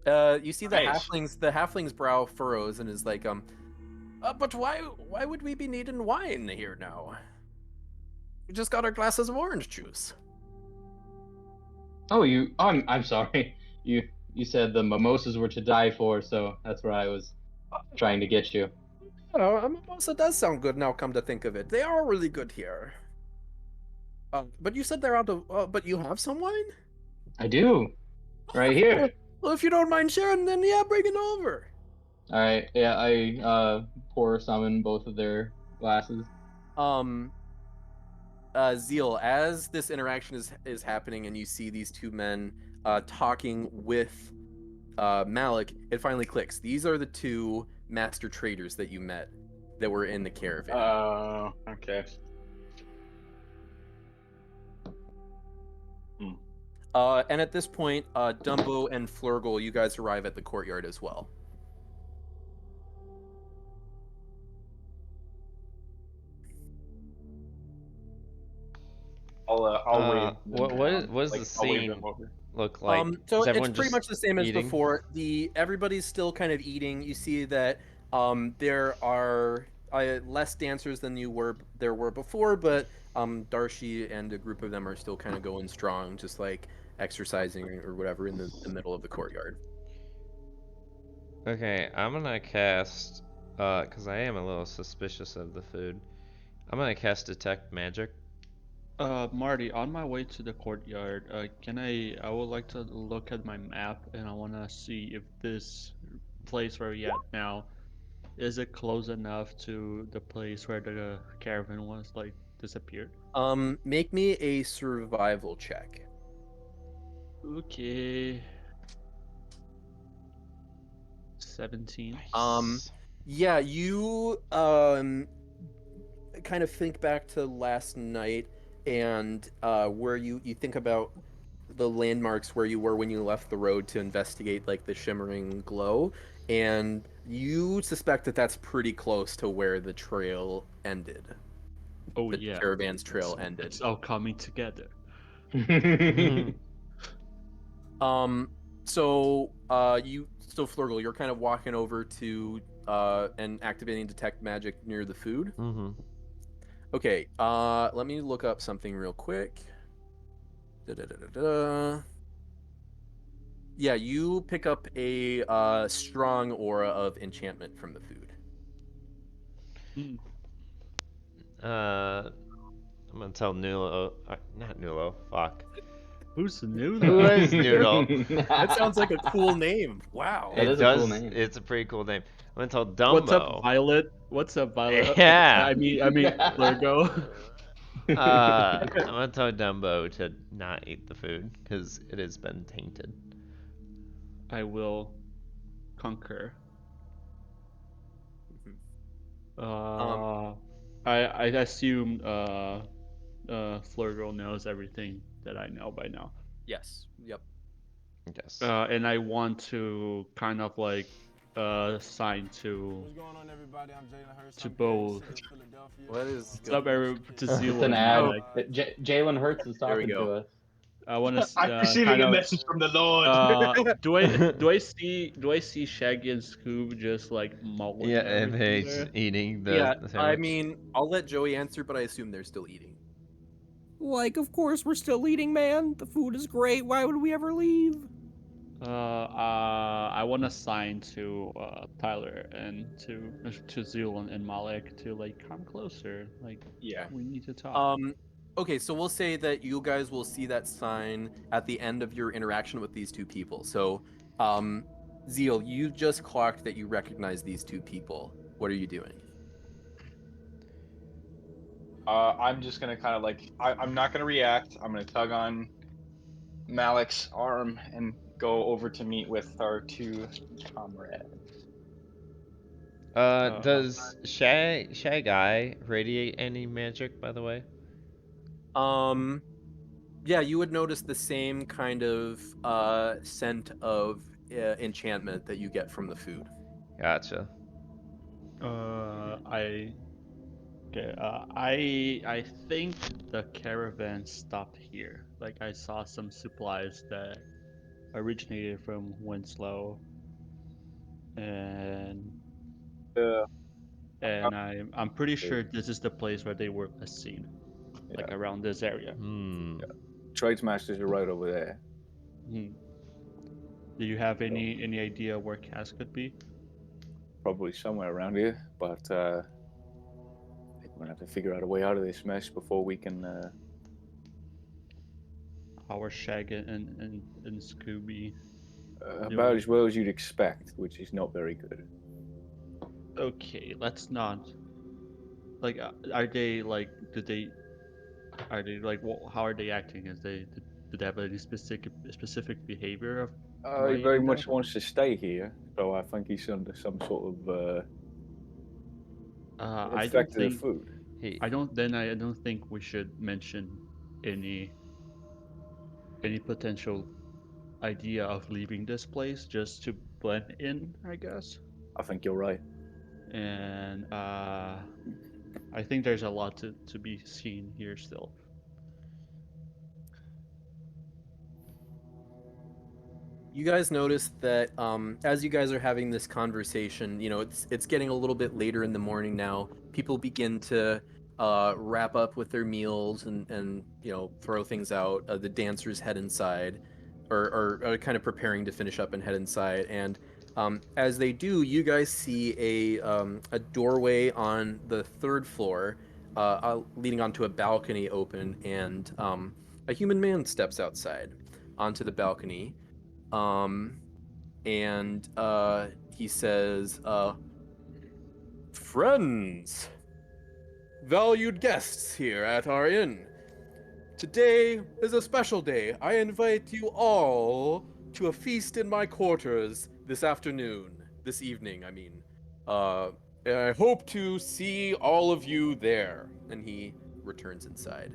You see the Nice. halfling's brow furrows and is like, but why would we be needing wine here now? We just got our glasses of orange juice. Oh, I'm sorry. You said the mimosas were to die for, so that's where I was trying to get you. Oh, a mimosa does sound good now, come to think of it. They are really good here. But you said they're out of... but you have some wine? I do. Right here. Well, if you don't mind sharing, then yeah, bring it over. All right. Yeah, I pour some in both of their glasses. Zeal, as this interaction is happening and you see these two men talking with Malik, it finally clicks. These are the 2 master traders that you met that were in the caravan. Oh, okay. And at this point, Dumbo and Flurgle, you guys arrive at the courtyard as well. I'll wave. What does the I'll wave scene them over. look like? So Is it's everyone pretty just much the same as eating? before. Everybody's still kind of eating. You see that there are less dancers than there were before, but Darshi and a group of them are still kind of going strong, just like exercising or whatever in the middle of the courtyard. Okay, I'm gonna cast, because I am a little suspicious of the food. I'm gonna cast Detect Magic. Marty, on my way to the courtyard, I would like to look at my map, and I want to see if this place where we're at now, is it close enough to the place where the caravan was, like, disappeared? Make me a survival check. Okay. 17. Yeah, you kind of think back to last night and where you think about the landmarks where you were when you left the road to investigate like the shimmering glow, and you suspect that that's pretty close to where the trail ended. Oh the yeah. caravan's trail ended. It's all coming together. So Flurgle, you're kind of walking over to and activating Detect Magic near the food. Mm-hmm. Okay, let me look up something real quick. Yeah, you pick up a strong aura of enchantment from the food. I'm gonna tell Nulo, not Nulo, fuck. Who's Nulo? Who is Noodle? That sounds like a cool name. Wow. That It is a does. cool name. It's a pretty cool name. I'm gonna tell Dumbo. What's up, Violet? What's up, Violet? Yeah. I mean, Virgo. I'm gonna tell Dumbo to not eat the food because it has been tainted. I will concur. Mhm. I assume Flurgirl knows everything that I know by now. Yes. Yep. Yes. And I want to kind of like sign to both. What is What's up, everyone? To It's Zero an and ad. Malik. Jalen Hurts is There we talking go. to us. I want to I'm receiving kind a of. message from the Lord. Do I see Shaggy and Scoob just like mulling Yeah, and everything they there? just eating Yeah, the I sandwich. mean, I'll let Joey answer, but I assume they're still eating. Like, of course we're still eating, man. The food is great. Why would we ever leave? I want to sign to Tyler and to Zul and Malik to like come closer. Like, Yeah. we need to talk. Okay, so we'll say that you guys will see that sign at the end of your interaction with these two people. So, Zeal, you just clocked that you recognize these two people. What are you doing? I'm just gonna kind of like I'm not gonna react. I'm gonna tug on Malik's arm and go over to meet with our two comrades. Does Shy Guy radiate any magic, by the way? Yeah, you would notice the same kind of scent of enchantment that you get from the food. Gotcha. I Okay, I think the caravan stopped here. Like I saw some supplies that originated from Winslow, and Yeah. I'm pretty sure this is the place where they were last seen, like Yeah. around this area. Hmm. Tradesmasters are right over there. Hmm. Do you have any idea where Cass could be? Probably somewhere around here, but I think we're gonna have to figure out a way out of this mess before we can. Our Shag and Scooby. About as well as you'd expect, which is not very good. Okay, let's not. Like, are they like? Are they like? How are they acting? Do they have any specific behavior of why He very eating much that? wants to stay here, so I think he's under some sort of I don't effect of the think food. I don't think we should mention any potential idea of leaving this place just to blend in, I guess. I think you're right. And I think there's a lot to be seen here still. You guys notice that as you guys are having this conversation, you know, it's getting a little bit later in the morning now. People begin to wrap up with their meals and you know, throw things out. The dancers head inside, or are kind of preparing to finish up and head inside. And as they do, you guys see a doorway on the third floor, leading onto a balcony open, and a human man steps outside onto the balcony. Um, and he says, "Friends, valued guests here at our inn. Today is a special day. I invite you all to a feast in my quarters this afternoon. This evening, I mean. I hope to see all of you there." And he returns inside,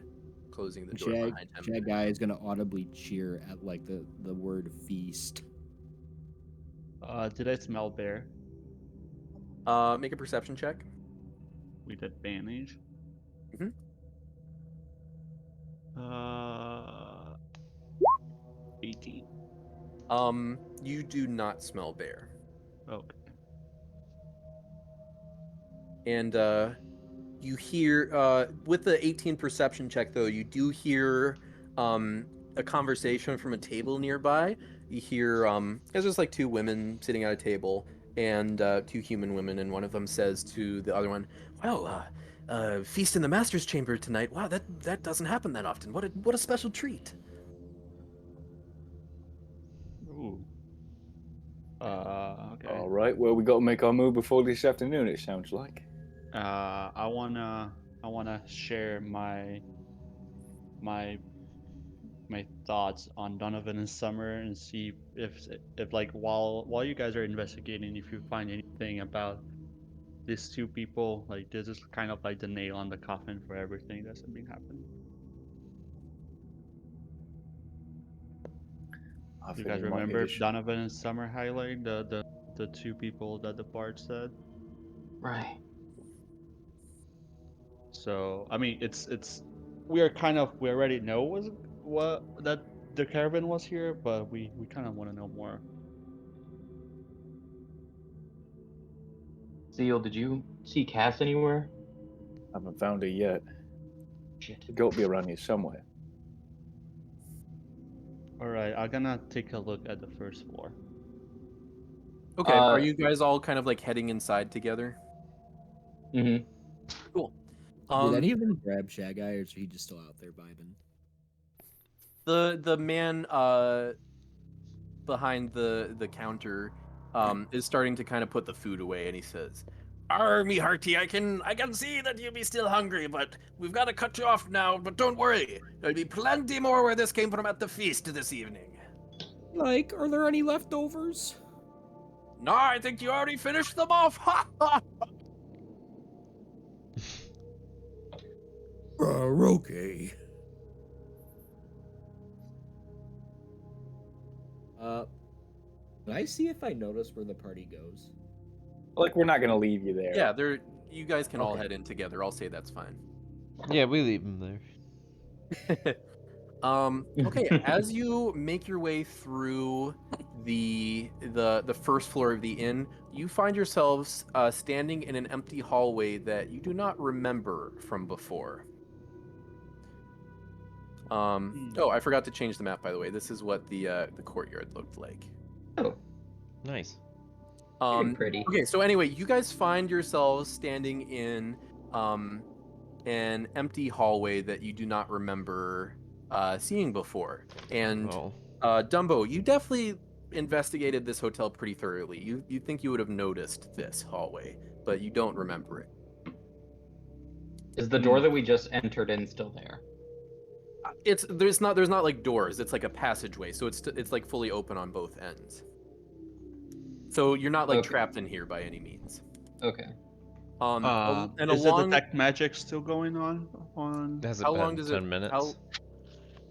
closing the door behind him. Shag Guy is gonna audibly cheer at like the word feast. Did I smell bear Make a perception check. with advantage? Mhm. 18. You do not smell bear. Okay. And you hear with the 18 perception check though, you do hear a conversation from a table nearby. You hear there's just like two women sitting at a table, and two human women, and one of them says to the other one, "Well, feast in the master's chamber tonight. Wow, that doesn't happen that often. What a special treat." Ooh. Okay. All right. Well, we got to make our move before this afternoon. It sounds like. I wanna share my my thoughts on Donovan and Summer and see if like while you guys are investigating, if you find anything about these two people, like this is kind of like the nail on the coffin for everything that's been happening. You guys remember Donovan and Summer highlight the two people that the bard said? Right. So I mean, it's we already know what that the caravan was here, but we kind of want to know more. Seal, did you see Cass anywhere? Haven't found her yet. Shit. She's got to be around here somewhere. All right, I'm gonna take a look at the first floor. Okay, are you guys all kind of like heading inside together? Mm-hmm. Cool. Did any of them grab Shag Eye, or is he just still out there vibing? The man behind the counter is starting to kind of put the food away, and he says, Me hearty, I can see that you be still hungry, but we've got to cut you off now. But don't worry, there'll be plenty more where this came from at the feast this evening. Like, are there any leftovers? No, I think you already finished them off. Ha ha! Okay. Can I see if I notice where the party goes? Like, we're not gonna leave you there. yeah, you guys can all Okay. head in together. I'll say that's fine. Yeah, we leave him there. Okay, as you make your way through the first floor of the inn, you find yourselves standing in an empty hallway that you do not remember from before. Oh, I forgot to change the map, by the way. This is what the courtyard looked like. Oh, Nice. very pretty. Okay, so anyway, you guys find yourselves standing in an empty hallway that you do not remember seeing before. And Oh. Dumbo, you definitely investigated this hotel pretty thoroughly. You think you would have noticed this hallway, but you don't remember it. Is the door that we just entered in still there? There's not like doors. It's like a passageway, so it's like fully open on both ends. So you're not like Okay. trapped in here by any means. Okay. And Is along, the detect magic still going on? Has it how been long does 10 minutes?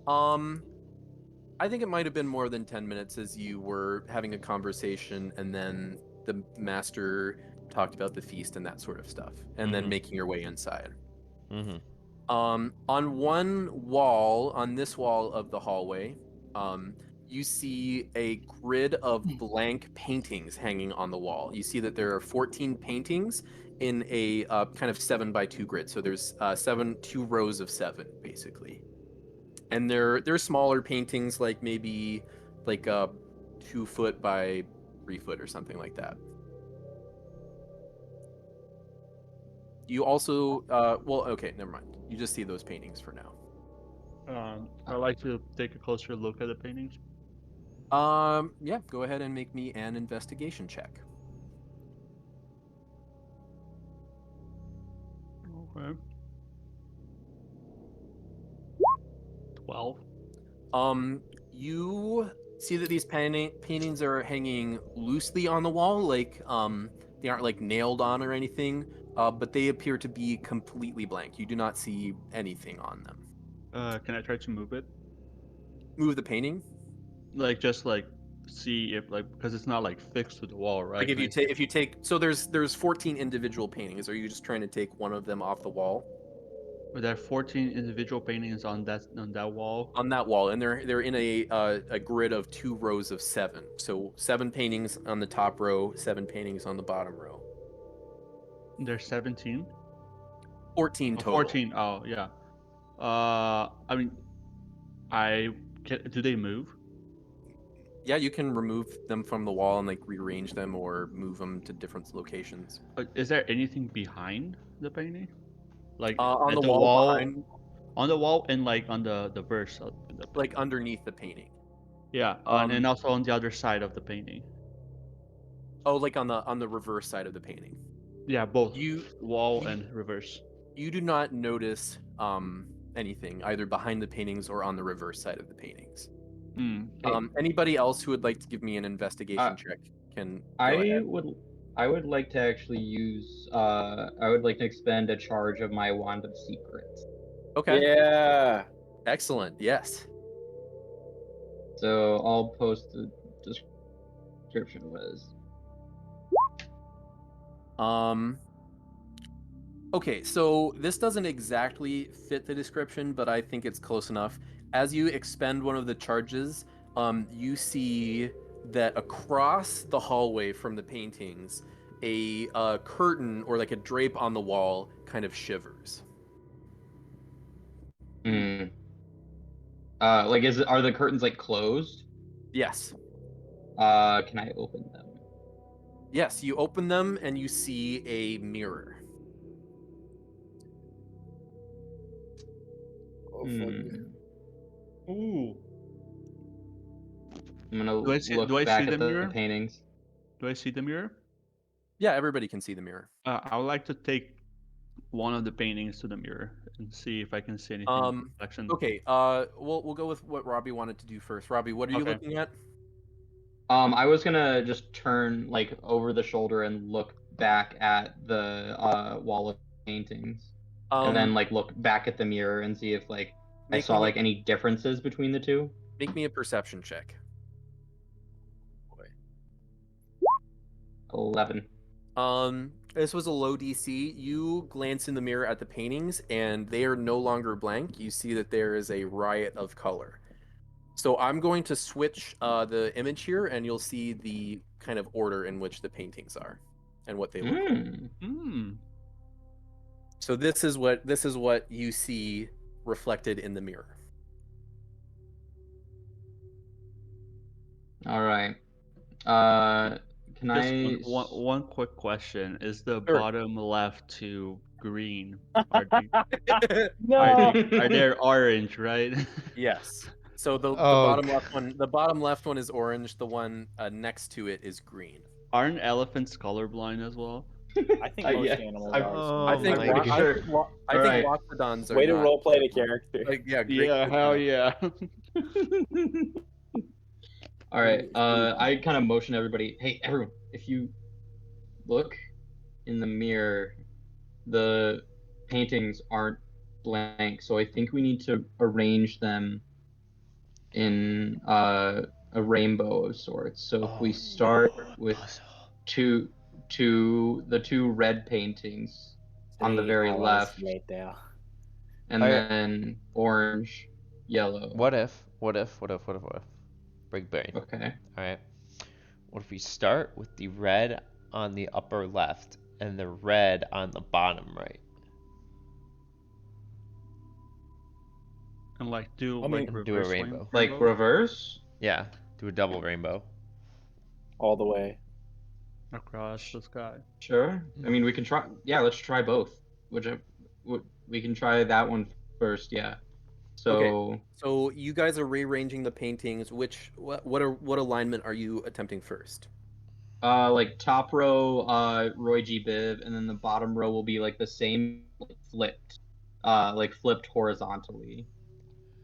I think it might have been more than 10 minutes as you were having a conversation, and then the master talked about the feast and that sort of stuff, and then Mhm. making your way inside. Mm-hmm. On one wall, on this wall of the hallway, you see a grid of blank paintings hanging on the wall. You see that there are 14 paintings in a kind of 7x2 grid. So there's 2 rows of 7, basically. And they're smaller paintings, like maybe like 2 foot by 3 foot or something like that. You also, well, okay, never mind. You just see those paintings for now. I'd like to take a closer look at the paintings. Yeah, go ahead and make me an investigation check. Okay. 12. You see that these paintings are hanging loosely on the wall, like they aren't like nailed on or anything, but they appear to be completely blank. You do not see anything on them. Can I try to move it? Move the painting? Like just like see if like because it's not like fixed to the wall, right? Like if you take so there's 14 individual paintings. Are you just trying to take one of them off the wall? There are 14 individual paintings on that wall. On that wall, and they're in a grid of 2 rows of 7. So 7 paintings on the top row, 7 paintings on the bottom row. There's 17. 14 total. 14. Oh yeah. I mean, do they move? Yeah, you can remove them from the wall and like rearrange them or move them to different locations. Is there anything behind the painting? Like on at the wall behind, on the wall and like on the verse of the like underneath the painting. Yeah, and also on the other side of the painting. Oh, like on the reverse side of the painting. Yeah, both wall and reverse. You do not notice anything, either behind the paintings or on the reverse side of the paintings. Okay. Anybody else who would like to give me an investigation check can go ahead. I would like to actually use. I would like to expend a charge of my wand of secrets. Okay. Yeah. Excellent. Yes. So I'll post the description was. Okay, so this doesn't exactly fit the description, but I think it's close enough. As you expend one of the charges, you see that across the hallway from the paintings, a curtain or like a drape on the wall kind of shivers. Like, are the curtains like closed? Yes. Can I open them? Yes, you open them and you see a mirror. Ooh. I'm gonna Do I see look back the at the mirror? paintings. Do I see the mirror? Yeah, everybody can see the mirror. I would like to take one of the paintings to the mirror and see if I can see anything in the reflection. Okay. We'll go with what Robbie wanted to do first. Robbie, what are you looking at? I was gonna just turn like over the shoulder and look back at the wall of paintings, and then like look back at the mirror and see if like I saw like any differences between the two. Make me a perception check. 11. This was a low DC. You glance in the mirror at the paintings, and they are no longer blank. You see that there is a riot of color. So I'm going to switch the image here, and you'll see the kind of order in which the paintings are, and what they look like. So this is what you see reflected in the mirror. All right. Can Just I? one quick question: is the Sure. bottom left to green? Are No. are they orange? Right? Yes. So the bottom left one is orange. The one next to it is green. Aren't elephants colorblind as well? I think most animals are. I think loxodons are. Way to not. roleplay the character. Like, yeah, great. Yeah, hell yeah. All right. I kind of motion everybody. Hey, everyone! If you look in the mirror, the paintings aren't blank. So I think we need to arrange them in a rainbow of sorts. So if we start with the two red paintings on the very left, right there, and then orange, yellow. What if? Big brain. Okay. All right. What if we start with the red on the upper left and the red on the bottom right? And like do a rainbow. Like reverse? Yeah, do a double rainbow. all the way across the sky. Sure. I mean, we can try. Yeah, let's try both. We can try that one first. Yeah. So. Okay. So you guys are rearranging the paintings. What alignment are you attempting first? Like top row, Roy G. Biv, and then the bottom row will be like the same, flipped horizontally.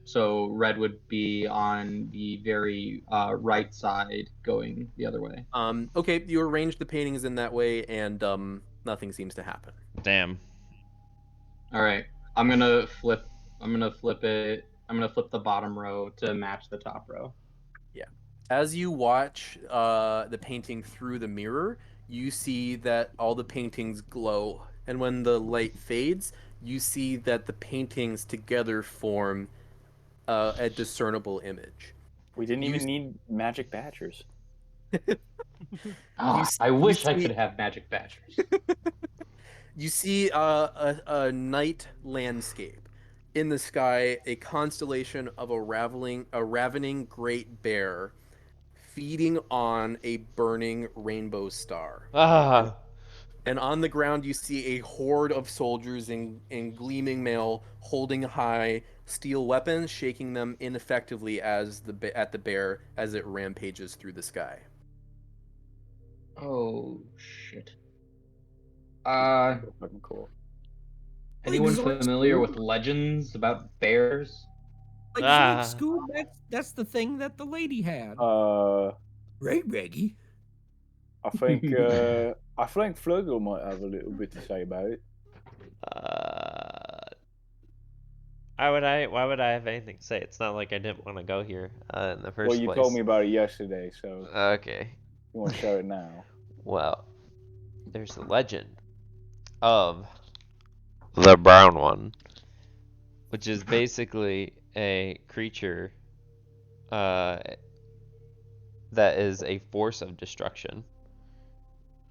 So red would be on the very right side, going the other way. Okay, you arrange the paintings in that way, and nothing seems to happen. Damn. All right, I'm gonna flip it. I'm gonna flip the bottom row to match the top row. Yeah. As you watch the painting through the mirror, you see that all the paintings glow, and when the light fades, you see that the paintings together form a discernible image. We didn't even need magic badgers. I wish I could have magic badgers. You see a night landscape. In the sky, a constellation of a ravening great bear feeding on a burning rainbow star. Ah. And on the ground, you see a horde of soldiers in gleaming mail, holding high steel weapons, shaking them ineffectively at the bear as it rampages through the sky. Oh shit. Fucking cool. Anyone Zoinks, familiar Scoob. with legends about bears? Like Ah. Zoinks, Scoob, that's the thing that the lady had. Right, Reggie. I think Flugel might have a little bit to say about it. Why would I have anything to say? It's not like I didn't want to go here in the first place. Well, you told me about it yesterday, so Okay. you want to share it now. Well, there's a legend of the brown one, which is basically a creature that is a force of destruction.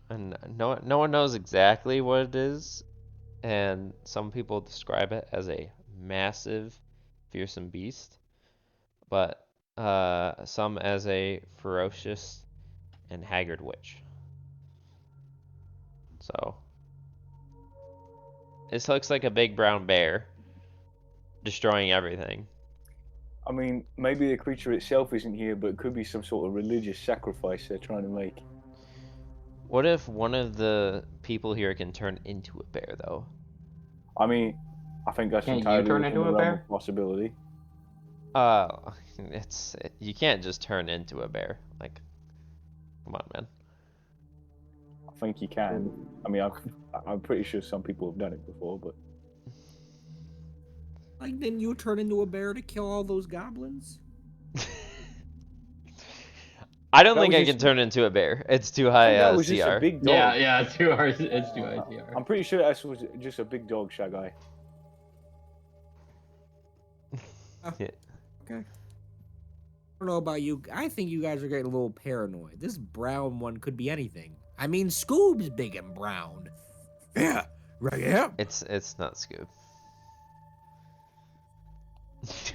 And no one knows exactly what it is, and some people describe it as a massive, fearsome beast, but some as a ferocious and haggard witch. So this looks like a big brown bear destroying everything. I mean, maybe the creature itself isn't here, but it could be some sort of religious sacrifice they're trying to make. What if one of the people here can turn into a bear, though? I mean, I think that's Can't you entirely turn within into the a realm bear? of possibility. You can't just turn into a bear. Like, come on, man. I think you can. I mean, I'm pretty sure some people have done it before, but Like, didn't you turn into a bear to kill all those goblins? I don't think I can turn into a bear. It's too high that was just a CR. big dog. Yeah, it's too hard. It's too high CR. I'm pretty sure that was just a big dog, Shagai. Yeah. Okay. I don't know about you. I think you guys are getting a little paranoid. This brown one could be anything. I mean, Scoob's big and brown. Yeah, right. Yeah. It's not Scoob.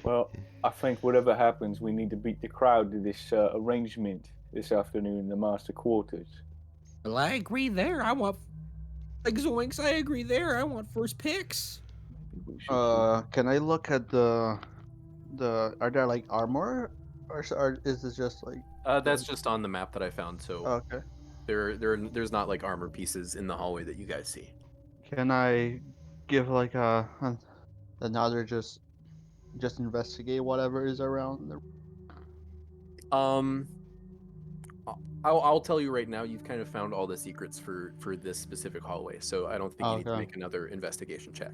Well, I think whatever happens, we need to beat the crowd to this arrangement this afternoon in the master quarters. Well, I agree there. I want, like Zoinks, I agree there. I want first picks. Can I look at the are there like armor or is this just like That's just on the map that I found. So okay. there's not like armor pieces in the hallway that you guys see. Can I give like another just investigate whatever is around the... I'll tell you right now, you've kind of found all the secrets for this specific hallway, so I don't think you need to make another investigation check.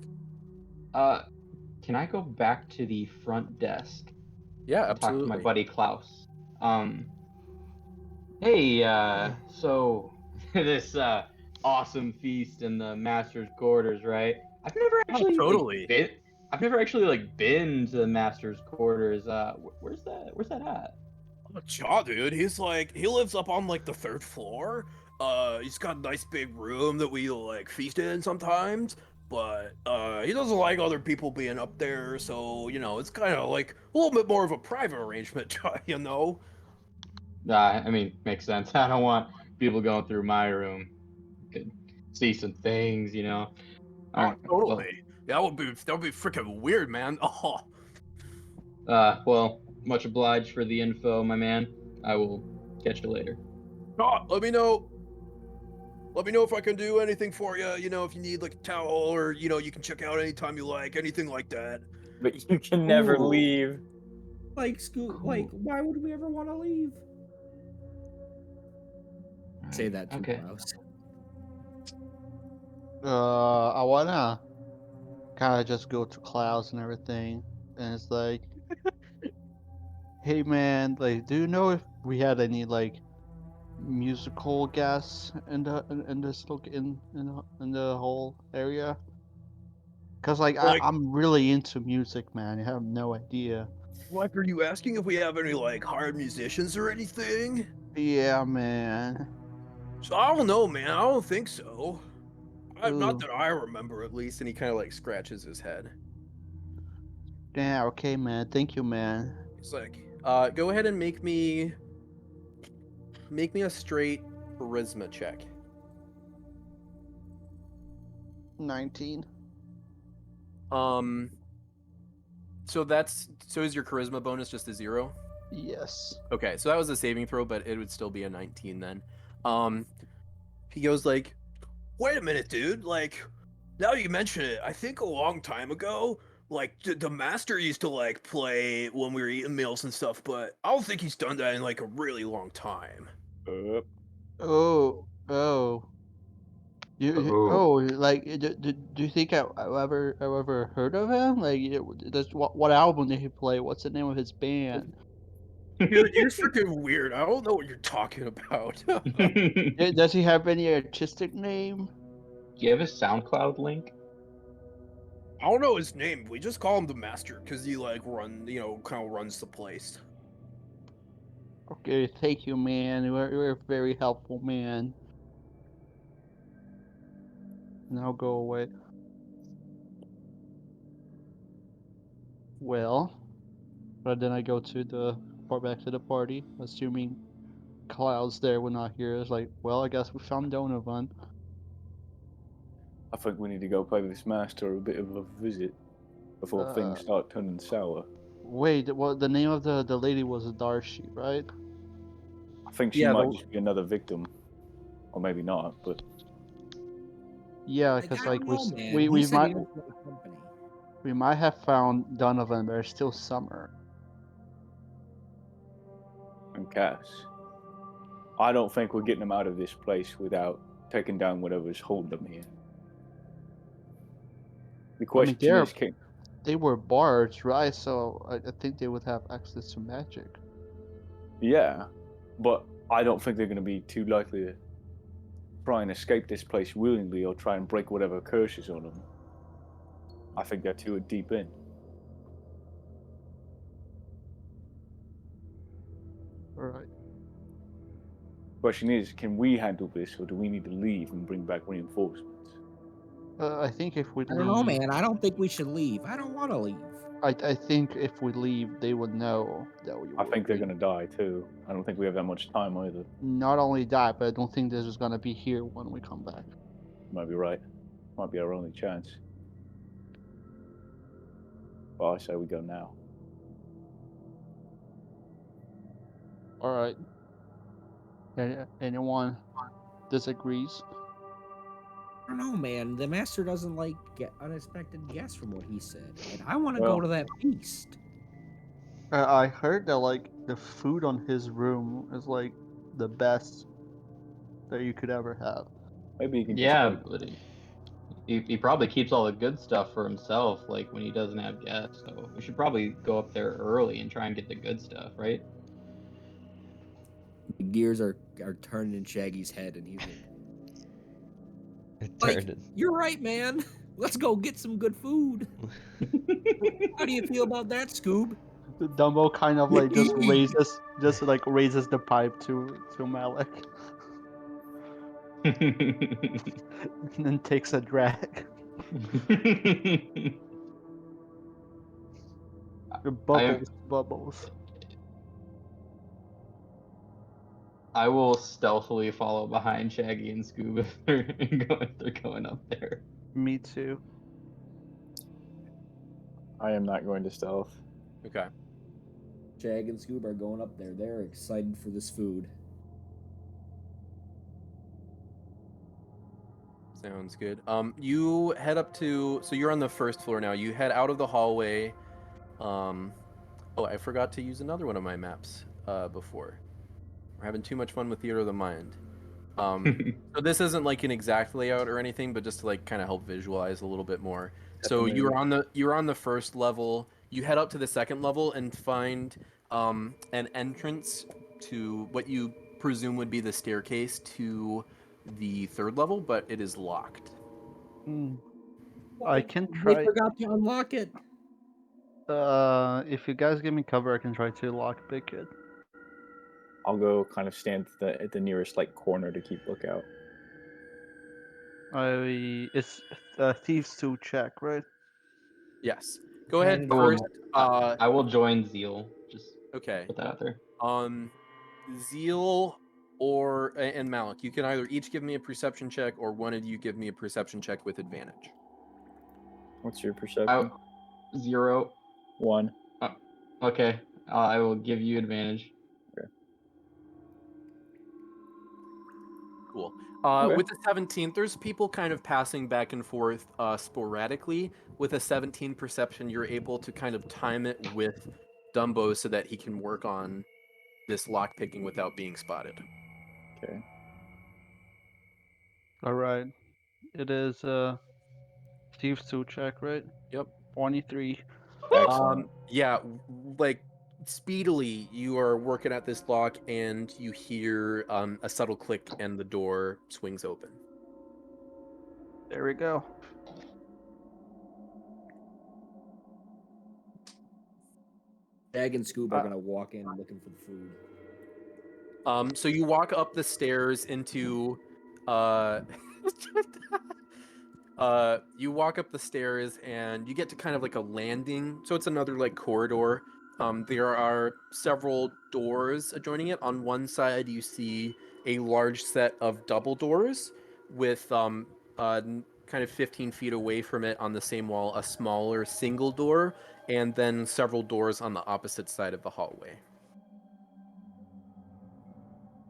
Can I go back to the front desk? Yeah, and absolutely. Talk to my buddy Klaus. Hey, so this awesome feast in the master's quarters, right? I've never actually totally. I've never actually been to the master's quarters. Where's that at? Oh, ja, dude, he lives up on like the 3rd floor. He's got a nice big room that we feast in sometimes. But he doesn't like other people being up there, so it's kind of like a little bit more of a private arrangement, you know. I mean, makes sense. I don't want people going through my room. Could see some things, Oh, Alright, totally. That would be freaking weird, man. Oh. Well, much obliged for the info, my man. I will catch you later. Let me know. Let me know if I can do anything for you. If you need like a towel or you can check out anytime you like, anything like that. But you can never Ooh. leave. Like why would we ever want to leave? Say that too, Okay. Klaus. I wanna kind of just go to Klaus and everything, and it's like, hey man, like, do you know if we had any like musical guests in the whole area? Cause I'm really into music, man. I have no idea. Like, are you asking if we have any hired musicians or anything? Yeah, man. So I don't know, man. I don't think so. Not Ooh. that I remember, at least. And he kind of scratches his head. Yeah, okay, man. Thank you, man. He's like, go ahead and make me a straight charisma check. 19. So is your charisma bonus just a 0? Yes. Okay, so that was a saving throw, but it would still be a 19 then. He goes like, Wait a minute, dude. Now you mention it, I think a long time ago, like the master used to like play when we were eating meals and stuff, but I don't think he's done that in like a really long time. Oh, oh. Oh, Like, do you think I ever heard of him? Like, what album did he play? What's the name of his band? Dude, you're freaking weird. I don't know what you're talking about. Does he have any artistic name? Do you have his SoundCloud link? I don't know his name. We just call him the master because he like kind of runs the place. Okay, thank you, man. You're a very helpful man. Now go away. Well, but then I go to back to the party, assuming Cloud's there when not here. It's like, well, I guess we found Donovan. I think we need to go pay this master a bit of a visit before things start turning sour. Wait, what? The name of the lady was Darcy, right? I think she might just be another victim, or maybe not. But I yeah, because don't like know, man. we He said might he was for the company. we might have found Donovan, but it's still summer. and Cass, I don't think we're getting him out of this place without taking down whatever's holding them here. The question is, they were bards, right? So I think they would have access to magic. yeah, but I don't think they're going to be too likely to try and escape this place willingly or try and break whatever curse is on them. I think they're too deep in. All right. Question is, can we handle this, or do we need to leave and bring back reinforcements? I think if we I don't know, man. I don't think we should leave. I don't want to leave. I think if we leave, they would know that we. I think they're going to die too. I don't think we have that much time either. Not only that, but I don't think this is going to be here when we come back. You might be right. Might be our only chance. Well, I say we go now. All right. Anyone disagrees? I don't know, man. The master doesn't like get unexpected guests from what he said. And I want to go to that feast. I heard that like the food on his room is like the best that you could ever have. Maybe you can. Yeah, but he probably keeps all the good stuff for himself, like when he doesn't have guests. So we should probably go up there early and try and get the good stuff, right? The gears are turning in Shaggy's head, and he's like, "You're right, man. Let's go get some good food." How do you feel about that, Scoob? Dumbo kind of like just raises the pipe to Malik. And then takes a drag. Bubbles. I will stealthily follow behind Shaggy and Scoob if they're going up there. Me too. I am not going to stealth. Okay. Shag and Scoob are going up there. They're excited for this food. Sounds good. You head up to, so you're on the first floor now. You head out of the hallway. Oh, I forgot to use another one of my maps before. We're having too much fun with Theater of the Mind. So this isn't like an exact layout or anything, but just to like kind of help visualize a little bit more. So you're on the first level. You head up to the second level and find an entrance to what you presume would be the staircase to the third level, but it is locked. I can try. They forgot to unlock it. If you guys give me cover, I can try to lockpick it. I'll go kind of stand at the nearest like corner to keep lookout. It's Thieves 2 check, right? Yes. Go ahead first. I will join Zeal. Just okay. Put that out there. Zeal and Malik, you can either each give me a perception check, or one of you give me a perception check with advantage. What's your perception? 0. 1. Okay. I will give you advantage. Cool. Okay. With the 17, there's people kind of passing back and forth sporadically. With a 17 perception, you're able to kind of time it with Dumbo so that he can work on this lock picking without being spotted. Okay. All right. It is Steve's 2 check, right? Yep. 23. Excellent. Yeah, like speedily you are working at this lock and you hear a subtle click and the door swings open. There we go. Shag and Scoob are gonna walk in looking for the food. So you walk up the stairs into you walk up the stairs and you get to kind of like a landing. So it's another like corridor. There are several doors adjoining it. On one side, you see a large set of double doors with kind of 15 feet away from it on the same wall, a smaller single door, and then several doors on the opposite side of the hallway.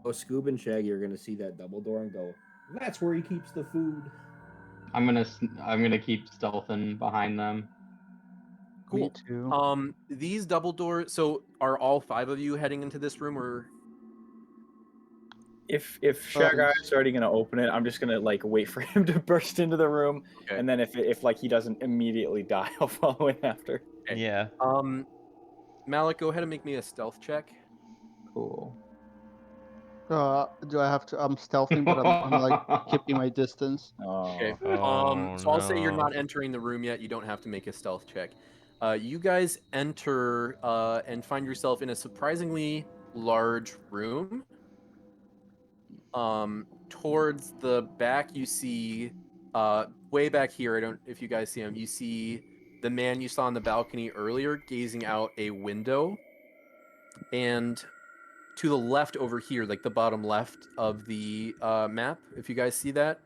Oh, Scoob and Shaggy are gonna see that double door and go, "That's where he keeps the food." I'm gonna keep stealthing behind them. Cool. Me too. These double doors. So, are all 5 of you heading into this room, or If Shag Eye is already gonna open it, I'm just gonna like wait for him to burst into the room, Okay. and then if like he doesn't immediately die, I'll follow in after. Okay. Yeah. Malik, go ahead and make me a stealth check. Cool. Do I have to? I'm stealthing, but I'm like keeping my distance. Okay. Oh, So I'll say you're no. not entering the room yet. You don't have to make a stealth check. You guys enter and find yourself in a surprisingly large room. Towards the back, you see way back here. I don't if you guys see him. You see the man you saw on the balcony earlier, gazing out a window, and to the left over here, like the bottom left of the map, if you guys see that,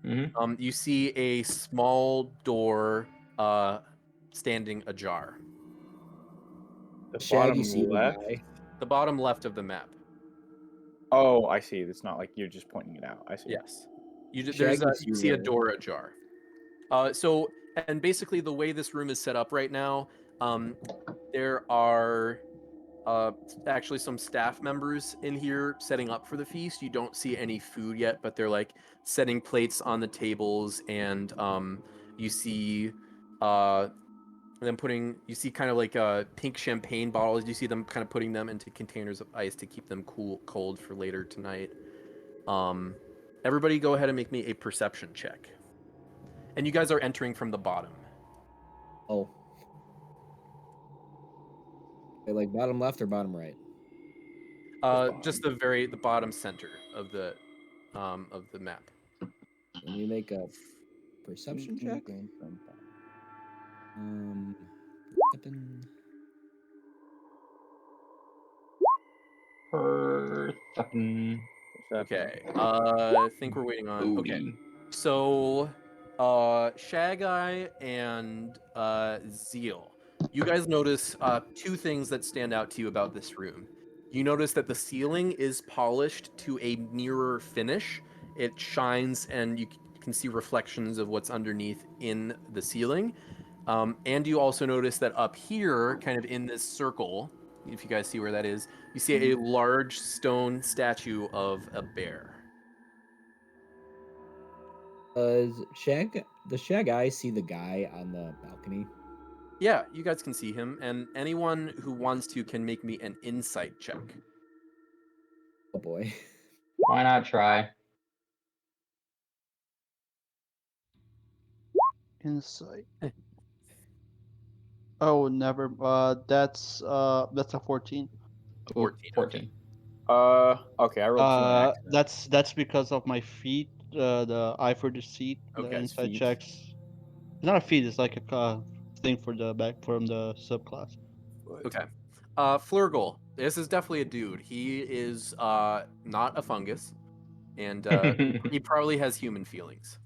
you see a small door standing ajar. The Shaggy bottom see the left. guy. The bottom left of the map. Oh, I see. It's not like you're just pointing it out. I see. Yes. You Shaggy you see a the- door ajar. And basically the way this room is set up right now, there are actually some staff members in here setting up for the feast. You don't see any food yet, but they're like setting plates on the tables, and you see you see kind of like pink champagne bottles. You see them kind of putting them into containers of ice to keep them cold for later tonight. Everybody go ahead and make me a perception check. And you guys are entering from the bottom. Oh. Okay, like bottom left or bottom right? Just the bottom center of the map. Let me make a perception check. Perception. Perception. Okay. I think we're waiting on. Okay. So, Shag-Eye and Zeal, you guys notice 2 things that stand out to you about this room. You notice that the ceiling is polished to a mirror finish. It shines, and you can see reflections of what's underneath in the ceiling. And you also notice that up here, kind of in this circle, if you guys see where that is, you see a large stone statue of a bear. Does Shag Eye see the guy on the balcony? Yeah, you guys can see him, and anyone who wants to can make me an insight check. Oh boy. Why not try? Insight. Oh, never. That's a 14. 14. Okay. I rolled 2 on That's because of my feat. The eye for deceit. The Okay, insight feat. checks. It's not a feat. It's like a thing for the back from the subclass. Okay. Flurgle. This is definitely a dude. He is not a fungus, and he probably has human feelings.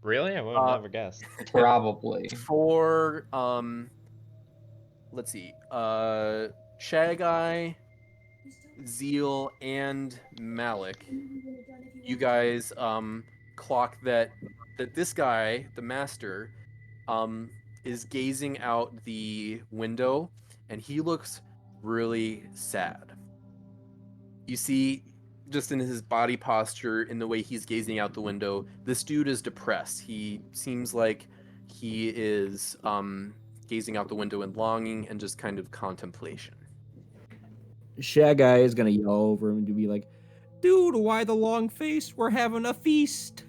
Really? I would have never guessed. Probably. For let's see. Shag-Eye Zeal, and Malik, you guys clock that this guy, the master, um, is gazing out the window, and he looks really sad. You see, just in his body posture, in the way he's gazing out the window, this dude is depressed. He seems like he is gazing out the window in longing and just kind of contemplation. Shag Guy is gonna yell over him to be like, "Dude, why the long face? We're having a feast."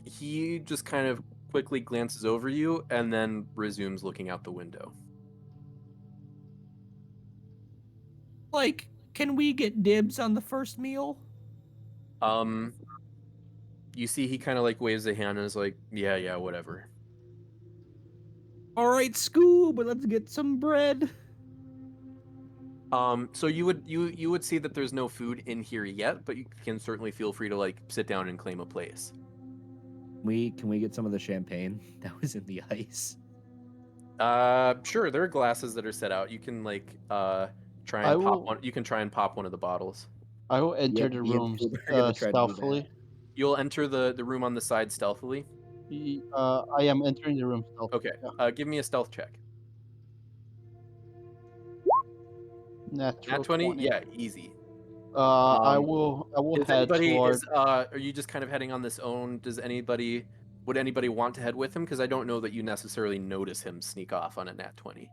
He just kind of quickly glances over you and then resumes looking out the window. Like, can we get dibs on the first meal? You see he kind of like waves a hand and is like, yeah, whatever. All right, Scoob, let's get some bread. So you would see that there's no food in here yet, but you can certainly feel free to like sit down and claim a place. Can we get some of the champagne that was in the ice? Sure. There are glasses that are set out. You can like try and pop one. You can try and pop one of the bottles. I will enter the room stealthily. You'll enter the room on the side stealthily. I am entering the room stealthily. Okay. Give me a stealth check. Nat 20? Yeah, easy. I will head toward. Are you just kind of heading on this own? Would anybody want to head with him? Because I don't know that you necessarily notice him sneak off on a nat 20.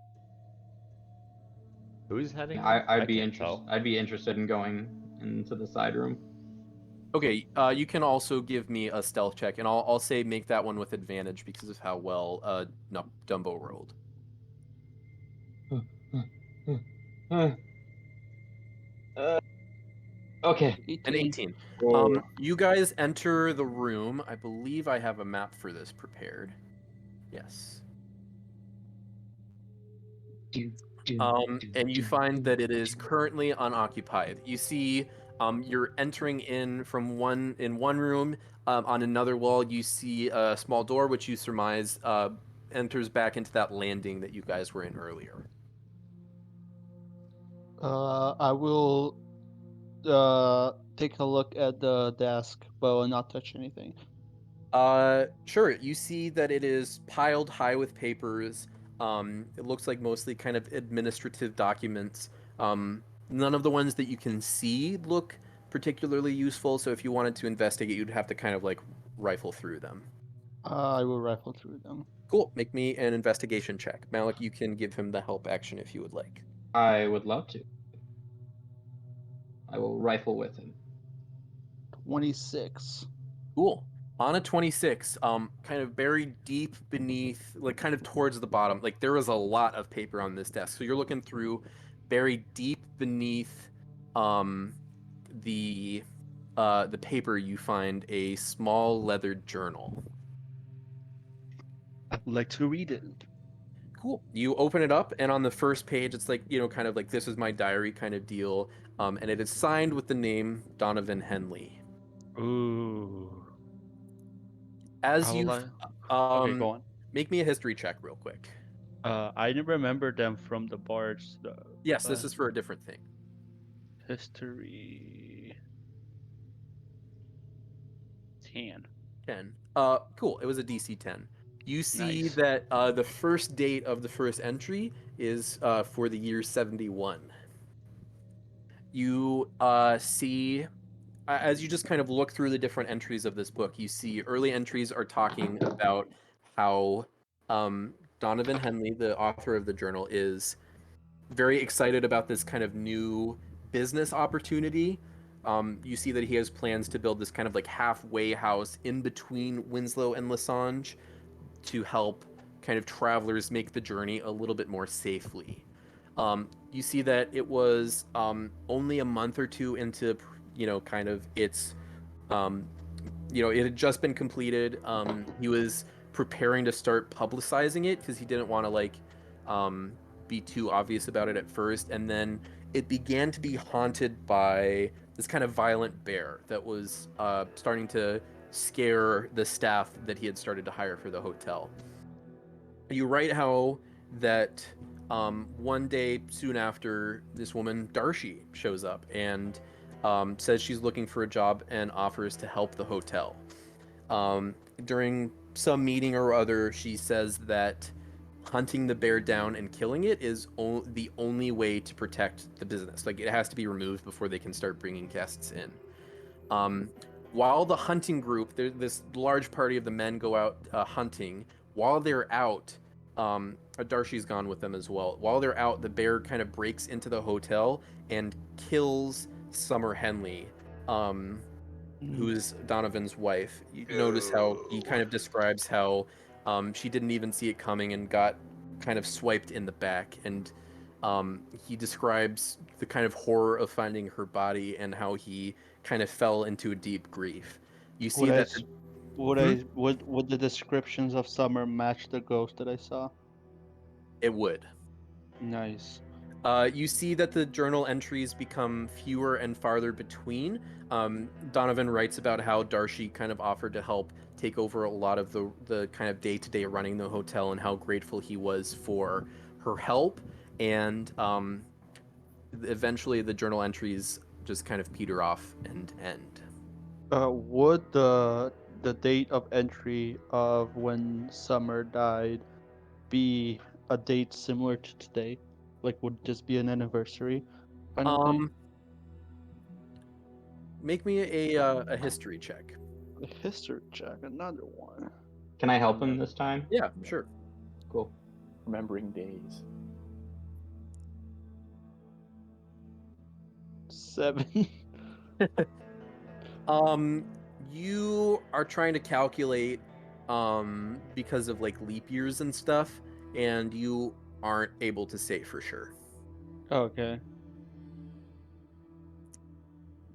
Who's heading? I'd be interested in going into the side room. Okay, you can also give me a stealth check, and I'll say make that one with advantage because of how well Dumbo rolled. Okay. An 18. You guys enter the room. I believe I have a map for this prepared. Yes. And you find that it is currently unoccupied. You see, you're entering in from one room. On another wall, you see a small door, which you surmise enters back into that landing that you guys were in earlier. I will take a look at the desk, but will not touch anything. Sure. You see that it is piled high with papers. It looks like mostly kind of administrative documents. None of the ones that you can see look particularly useful, so if you wanted to investigate, you'd have to kind of like rifle through them. I will rifle through them. Cool. Make me an investigation check. Malik, you can give him the help action if you would like. I would love to. I will rifle with him. 26. Cool. On a 26, kind of buried deep beneath, like kind of towards the bottom, like there was a lot of paper on this desk. So you're looking through, buried deep beneath the paper, you find a small leathered journal. I'd like to read it. Cool. You open it up, and on the first page, it's like, kind of like this is my diary kind of deal, and it is signed with the name Donovan Henley. Ooh. As you, okay, go on. Make me a history check real quick. I remember them from the bars. Yes, this is for a different thing. History. 10. Cool. It was a DC 10. You see Nice. that the first date of the first entry is for the year 71. You see, as you just kind of look through the different entries of this book, you see early entries are talking about how Donovan Henley, the author of the journal, is very excited about this kind of new business opportunity. You see that he has plans to build this kind of like halfway house in between Winslow and Lessange to help kind of travelers make the journey a little bit more safely. You see that it was only a month or two into, kind of its, it had just been completed. He was preparing to start publicizing it because he didn't want to be too obvious about it at first. And then it began to be haunted by this kind of violent bear that was starting to scare the staff that he had started to hire for the hotel. You write how that one day soon after, this woman Darcy shows up and says she's looking for a job and offers to help the hotel. During some meeting or other, she says that hunting the bear down and killing it is the only way to protect the business. Like, it has to be removed before they can start bringing guests in. While the hunting group, this large party of the men go out hunting. While they're out, Darcy's gone with them as well. While they're out, the bear kind of breaks into the hotel and kills Summer Henley, who's Donovan's wife. You notice how he kind of describes how she didn't even see it coming and got kind of swiped in the back. And he describes the kind of horror of finding her body and how he kind of fell into a deep grief. You see Would the descriptions of Summer match the ghost that I saw? It would. Nice. You see that the journal entries become fewer and farther between. Donovan writes about how Darcy kind of offered to help take over a lot of the kind of day-to-day running the hotel and how grateful he was for her help. And eventually the journal entries just kind of peter off and end. Would the date of entry of when Summer died be a date similar to today? Like, would this be an anniversary kind of thing? Make me a history check. A history check, another one. Can I help him this time? Yeah, sure. Cool. Remembering days. 7. You are trying to calculate because of like leap years and stuff, and you aren't able to say for sure. Okay.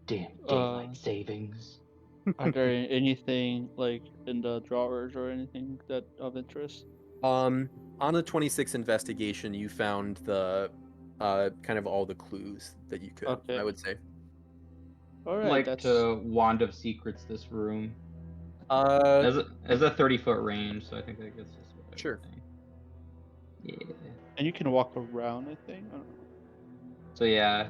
Damn daylight savings. Are there anything like in the drawers or anything that of interest? On the 26 investigation, you found the kind of all the clues that you could. Okay. I would say. All right. Like that's... to Wand of Secrets this room. As a 30-foot range, so I think that gets us what sure. Yeah. And you can walk around, I think. I don't know. So yeah,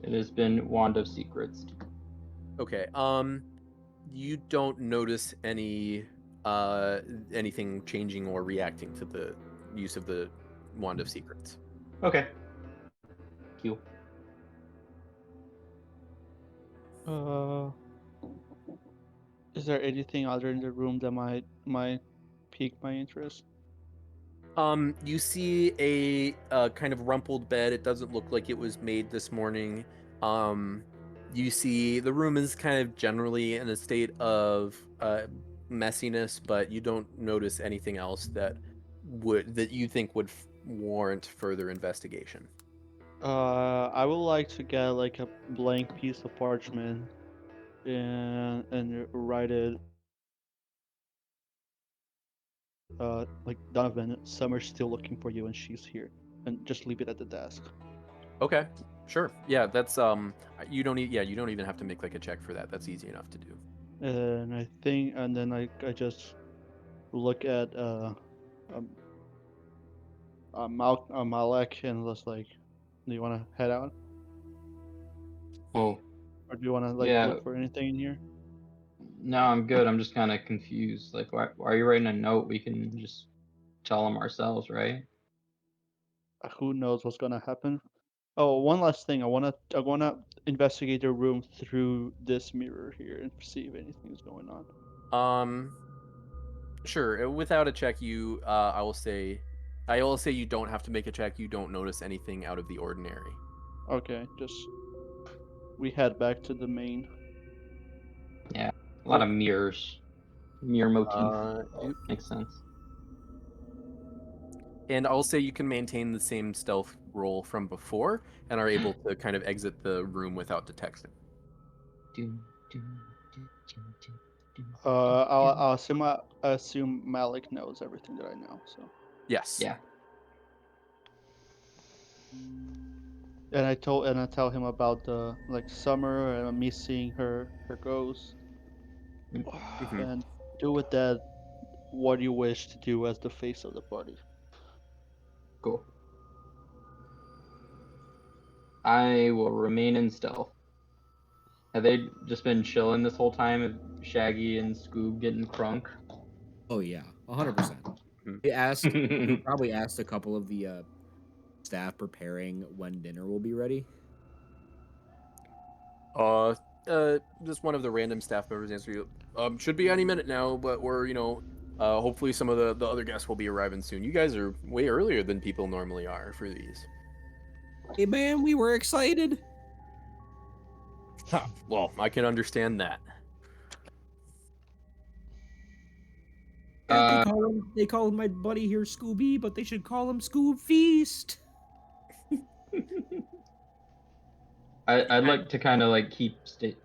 it has been Wand of Secrets. Okay. You don't notice anything changing or reacting to the use of the Wand of Secrets. Okay. Q. Is there anything other in the room that might pique my interest? You see a kind of rumpled bed. It doesn't look like it was made this morning. You see the room is kind of generally in a state of messiness, but you don't notice anything else that you think would warrant further investigation. I would like to get like a blank piece of parchment and write it. Like, Donovan, Summer's still looking for you and she's here, and just leave it at the desk. Okay, sure. Yeah, that's you don't even have to make like a check for that. That's easy enough to do. And I think, and then I just look at Malek and was like, do you want to head out? Oh. Or do you want to like look for anything in here? No, I'm good. I'm just kind of confused. Like, why are you writing a note? We can just tell them ourselves, right? Who knows what's gonna happen? Oh, one last thing. I wanna investigate the room through this mirror here and see if anything is going on. Sure. Without a check, I will say you don't have to make a check. You don't notice anything out of the ordinary. Okay, just we head back to the main. Yeah, a lot of mirrors, mirror motif. Makes sense. And I'll say you can maintain the same stealth roll from before and are able to kind of exit the room without detection. I'll assume Malik knows everything that I know. So. Yes. Yeah. And I tell him about the Summer and me seeing her ghost. Mm-hmm. And do with that what you wish to do as the face of the party. Cool. I will remain in stealth. Have they just been chilling this whole time? Of Shaggy and Scoob getting crunk? Oh yeah, 100%. We probably asked a couple of the staff preparing when dinner will be ready. Just one of the random staff members answer you. Should be any minute now, but we're, hopefully some of the other guests will be arriving soon. You guys are way earlier than people normally are for these. Hey man, we were excited. Well, I can understand that. Yeah, they call him my buddy here Scooby, but they should call him Scoob Feast. I'd like to kind of like stay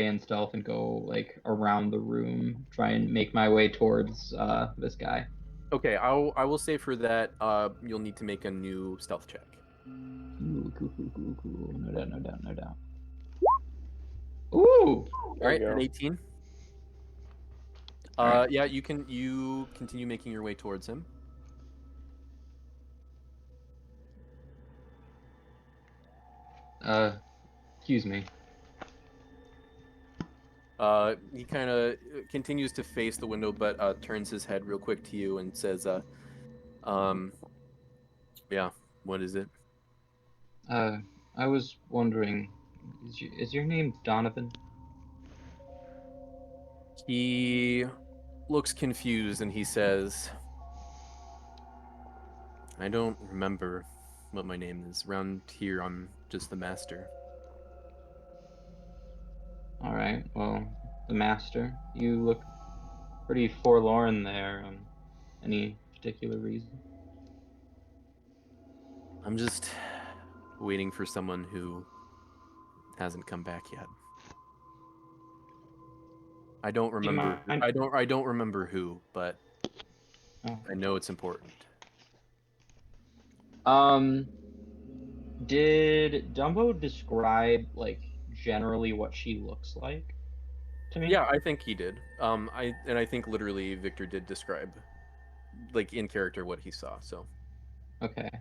in stealth and go like around the room, try and make my way towards this guy. Okay, I will say for that, you'll need to make a new stealth check. Ooh, cool. No doubt. Ooh! All right, an 18. Alright. Yeah, you continue making your way towards him. Excuse me. He kind of continues to face the window, but turns his head real quick to you and says, yeah, what is it? I was wondering, is your name Donovan? He looks confused and he says, I don't remember what my name is. Around here, I'm just the master. Alright, well, the master. You look pretty forlorn there. Any particular reason? I'm just waiting for someone who hasn't come back yet. I don't remember. I don't remember who, but I know it's important. Did Dumbo describe like generally what she looks like to me? Yeah, I think he did. I think literally Victor did describe, like in character, what he saw. So. Okay.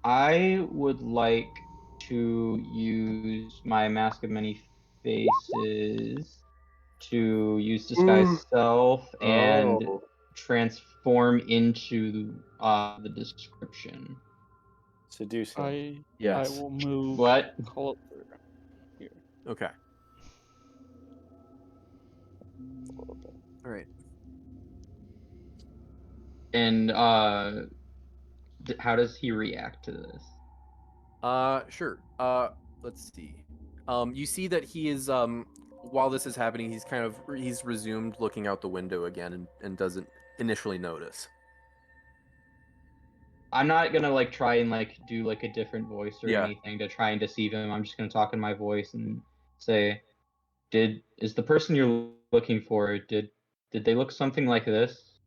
I would like to use my Mask of Many Faces to use disguise self and transform into the description. Seducing. I will move. What? Closer here. Okay. All right. And how does he react to this? Sure. Let's see. You see that he is while this is happening, he's resumed looking out the window again and doesn't initially notice. I'm not gonna like try and like do like a different voice or anything to try and deceive him. I'm just gonna talk in my voice and say, is the person you're looking for, did they look something like this?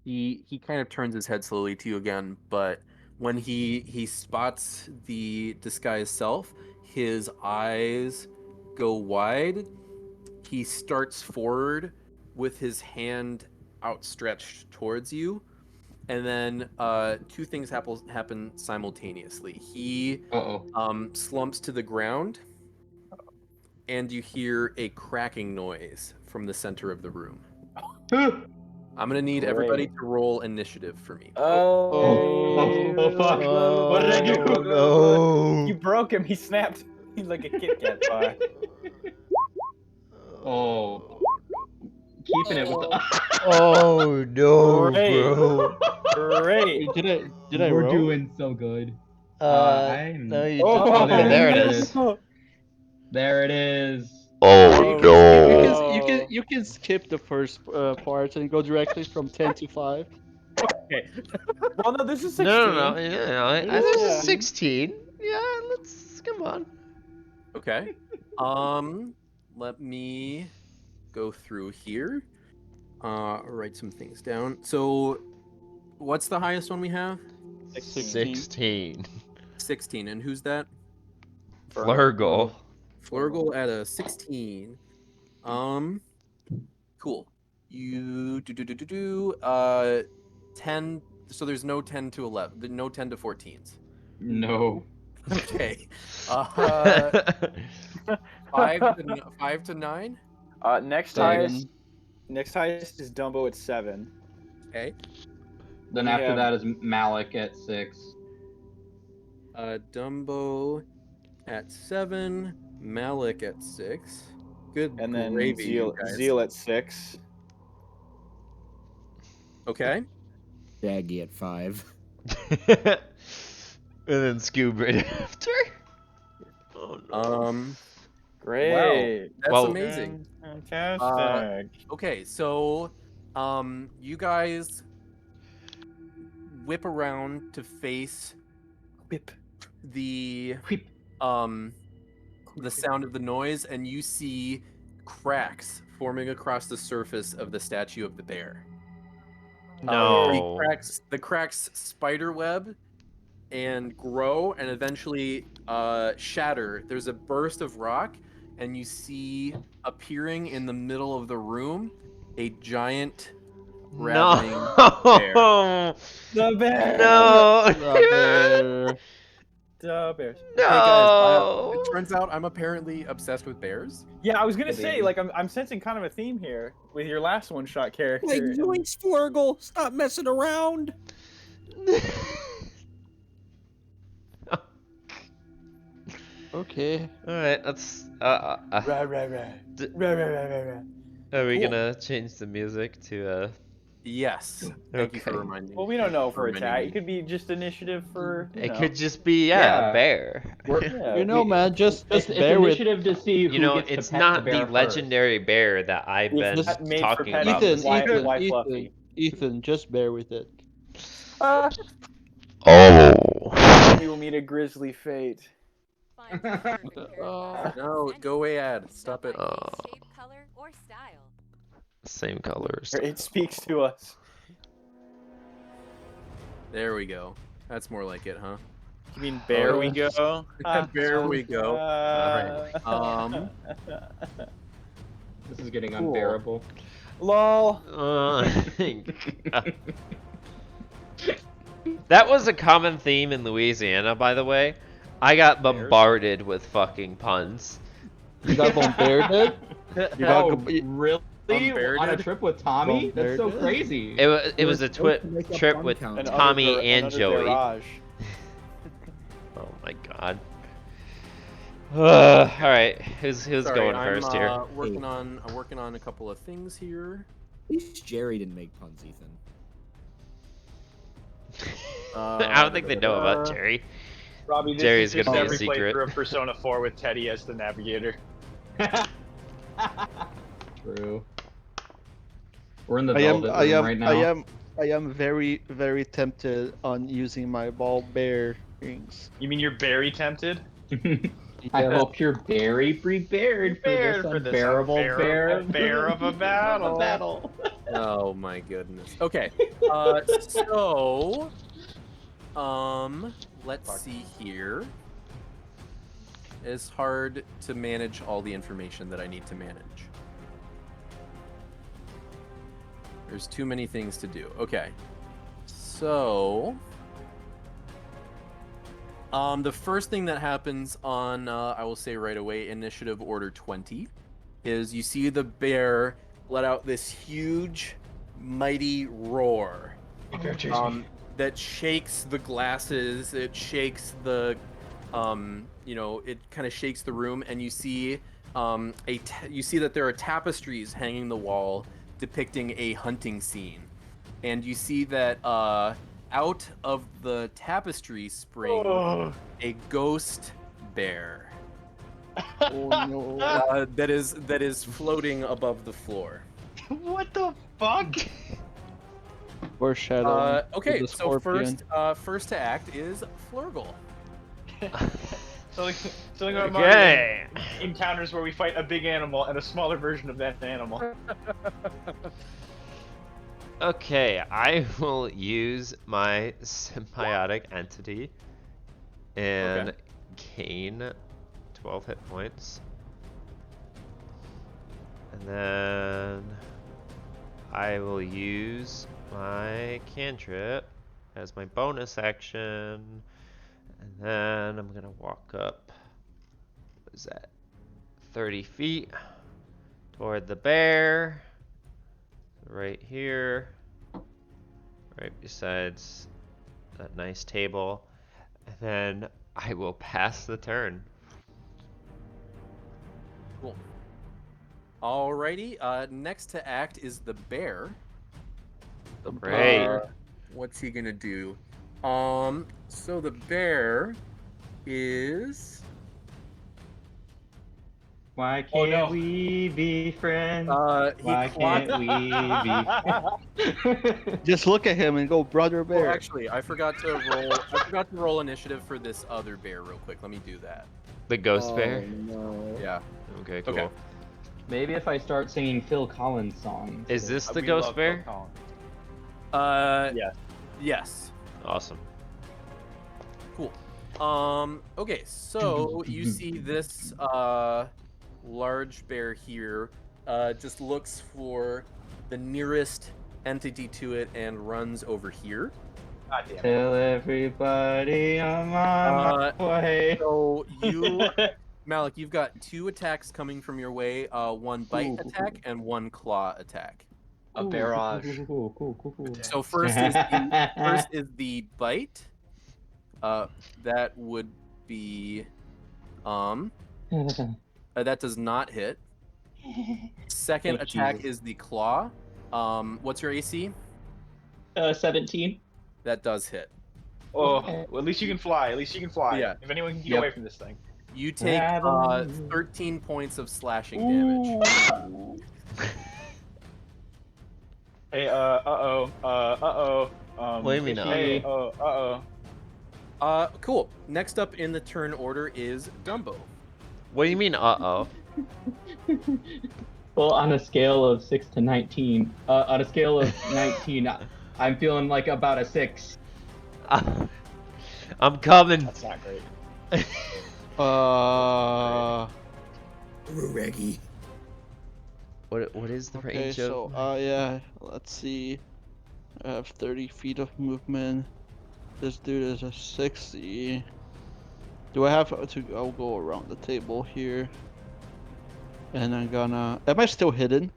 He kind of turns his head slowly to you again, but when he spots the disguised self, his eyes go wide. He starts forward with his hand outstretched towards you, and then two things happen simultaneously. He slumps to the ground, and you hear a cracking noise from the center of the room. I'm gonna need everybody to roll initiative for me. Oh, fuck. What did I do? No. You broke him. He snapped. He's like a Kit Kat bar. Keeping it with the. Oh no, Great. bro. Great. Did I We're roll? doing so good. No, you Oh, didn't. There it is. There it is. Oh no. You can skip the first part and go directly from 10 to 5. Okay. Well, no, this is 16. No. Yeah, this is 16. Yeah, come on. Okay. Let me go through here. Write some things down. So, what's the highest one we have? 16. 16. And who's that? Flurgle. Flurgle at a 16. Cool. You 10. So there's no 10 to 11. No 10 to 14s. No. Okay. 5 to 9. Next 7. highest is Dumbo at 7. Okay. Then We after have- that is Malik at 6. Dumbo at 7. Malik at 6. Good And then gravy, you guys. Zeal at 6. Okay. Shaggy at 5. And then Scoob right after. Oh no. Great. Wow, that's Well- amazing. Fantastic. Okay, so you guys whip around to face the sound of the noise, and you see cracks forming across the surface of the statue of the bear. No. The cracks spider web and grow and eventually shatter. There's a burst of rock, and you see appearing in the middle of the room a giant ravening bear. No. The bear. No. The bear. The bears. No. Hey guys, it turns out I'm apparently obsessed with bears. Yeah, I was gonna say, Baby. like, I'm sensing kind of a theme here with your last one-shot character. Like, yoinks, Flurgle! Stop messing around! Okay. All right, let's. Rah, rah, rah. D- Rah, rah, rah, rah, rah. Are we Cool. gonna change the music to Yes. Thank you for Okay. reminding Well, me. we don't know Thank you for reminding attack. me. It could be just initiative for. It know. could just be Yeah. a bear. Yeah. You know, man, just It's bear with. initiative to see who You know, gets it's to pet not the the bear first. legendary bear that I've been It's not made for talking petting. about. Ethan, this Why- Ethan, why Ethan, fluffy? Ethan, just bear with it. Oh. We will meet a grisly fate. No, go away, ad. Stop it. Same colors. It speaks to us. There we go. That's more like it, huh? You mean bear we yeah. go? There we go. Alright. This is getting Cool. unbearable. Lol. That was a common theme in Louisiana, by the way. I got bombarded with fucking puns. You got bombarded? You got Oh, go- really? On a trip with Tommy? That's so Bombarded? crazy. It was a supposed to make up trip pun with count. An Tommy under- and an Joey. underbarrage. Oh my god. All right, who's Sorry, going I'm, first here? I'm working on a couple of things here. At least Jerry didn't make puns, Ethan. I don't think they know about Jerry. Robbie, this Jerry's is just gonna be a every secret. playthrough of Persona 4 with Teddy as the navigator. True. We're in the I am, velvet I room am, right now. I am very, very tempted on using my ball bear rings. You mean you're very tempted? I Yeah. hope you're very prepared for this unbearable bear of a battle. Oh my goodness. Okay. So, let's see here. It's hard to manage all the information that I need to manage. There's too many things to do. Okay. So, the first thing that happens on, I will say right away, initiative order 20, is you see the bear let out this huge, mighty roar that shakes the glasses. It shakes the, it kind of shakes the room, and you see, you see that there are tapestries hanging the wall depicting a hunting scene, and you see that out of the tapestry springs a ghost bear. Oh no. That is floating above the floor. What the fuck? Foreshadowing. Okay, the so scorpion. first to act is Flurgle. Something about Okay. Mario encounters where we fight a big animal and a smaller version of that animal. Okay, I will use my symbiotic entity and gain 12 hit points. And then I will use my cantrip as my bonus action. And then I'm gonna walk up, what is that, 30 feet toward the bear. Right here. Right besides that nice table. And then I will pass the turn. Cool. Alrighty, next to act is the bear. The Great. bear, what's he gonna do? So the bear is... Why can't we be friends? he Why clocked- can't we be? Just look at him and go, brother bear. Well, actually, I forgot to roll initiative for this other bear real quick. Let me do that. The ghost bear? No. Yeah. Okay, cool. Okay. Maybe if I start singing Phil Collins songs. Is this the We ghost love bear? Phil Collins. Yes. Yes. Awesome. Cool. Okay, so you see this large bear here just looks for the nearest entity to it and runs over here. God damn it. Tell everybody I'm on my way. So you, Malik, you've got 2 attacks coming from your way, 1 bite attack and 1 claw attack. A barrage. Cool. So first is the bite. That would be that does not hit. Second Oh, attack Jesus. is the claw. What's your AC? 17. That does hit. Oh, well, at least you can fly. At least you can fly. Yeah. If anyone can get Yep. away from this thing. You take Grab 13 points of slashing damage. Hey, What do you mean, Hey, Cool. Next up in the turn order is Dumbo. What do you mean, uh-oh? Well, on a scale of 6 to 19, on a scale of 19, I'm feeling like about a 6. I'm coming. That's not great. Reggie. What is the Okay, range so of? yeah, let's see. I have 30 feet of movement. This dude is a 60. Do I have to? I'll go around the table here. And I'm gonna. Am I still hidden?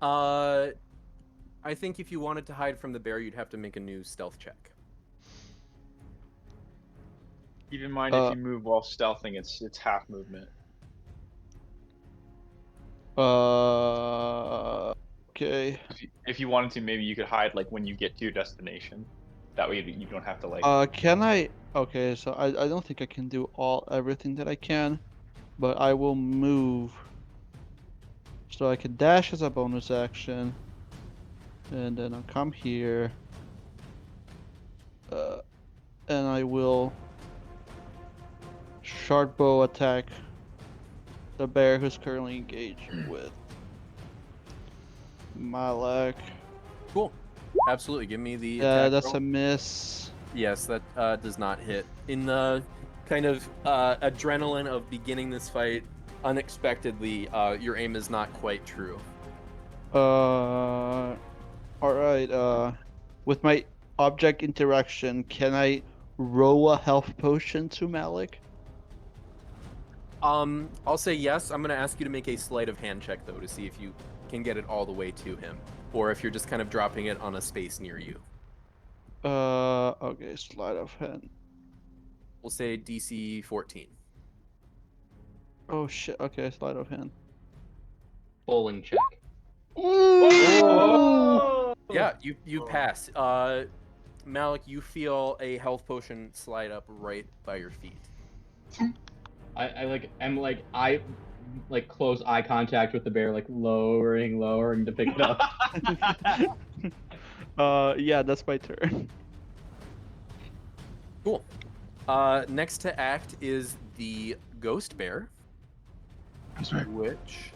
I think if you wanted to hide from the bear, you'd have to make a new stealth check. Keep in mind, if you move while stealthing, it's half movement. Okay. If you wanted to, maybe you could hide like when you get to your destination. That way you don't have to like. Can I? Okay, so I don't think I can do everything that I can, but I will move. So I can dash as a bonus action, and then I'll come here, and I will short bow attack the bear who's currently engaged with Malak. Cool. Absolutely. Give me the Yeah, attack that's roll. a miss. Yes, that does not hit. In the kind of adrenaline of beginning this fight, unexpectedly, your aim is not quite true. All right. With my object interaction, can I roll a health potion to Malik? I'll say yes. I'm going to ask you to make a sleight of hand check, though, to see if you can get it all the way to him, or if you're just kind of dropping it on a space near you. Okay, sleight of hand. We'll say DC 14. Oh shit. Okay, sleight of hand. Bowling check. Yeah, you pass. Malik, you feel a health potion slide up right by your feet. I close eye contact with the bear, like lowering to pick it up. Yeah, that's my turn. Cool. Next to act is the ghost bear. Which,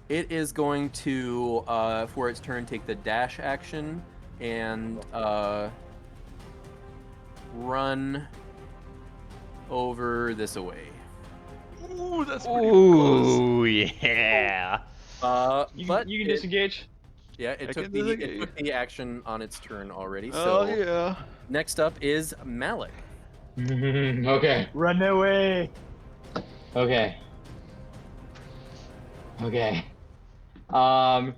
It is going to, for its turn, take the dash action and run over this away. Ooh, that's pretty close. Ooh, yeah. You But can it- disengage. Yeah, I it took can the disengage. action on its turn already. Oh So yeah. next up is Malik. Okay. Run away. Okay. Okay. I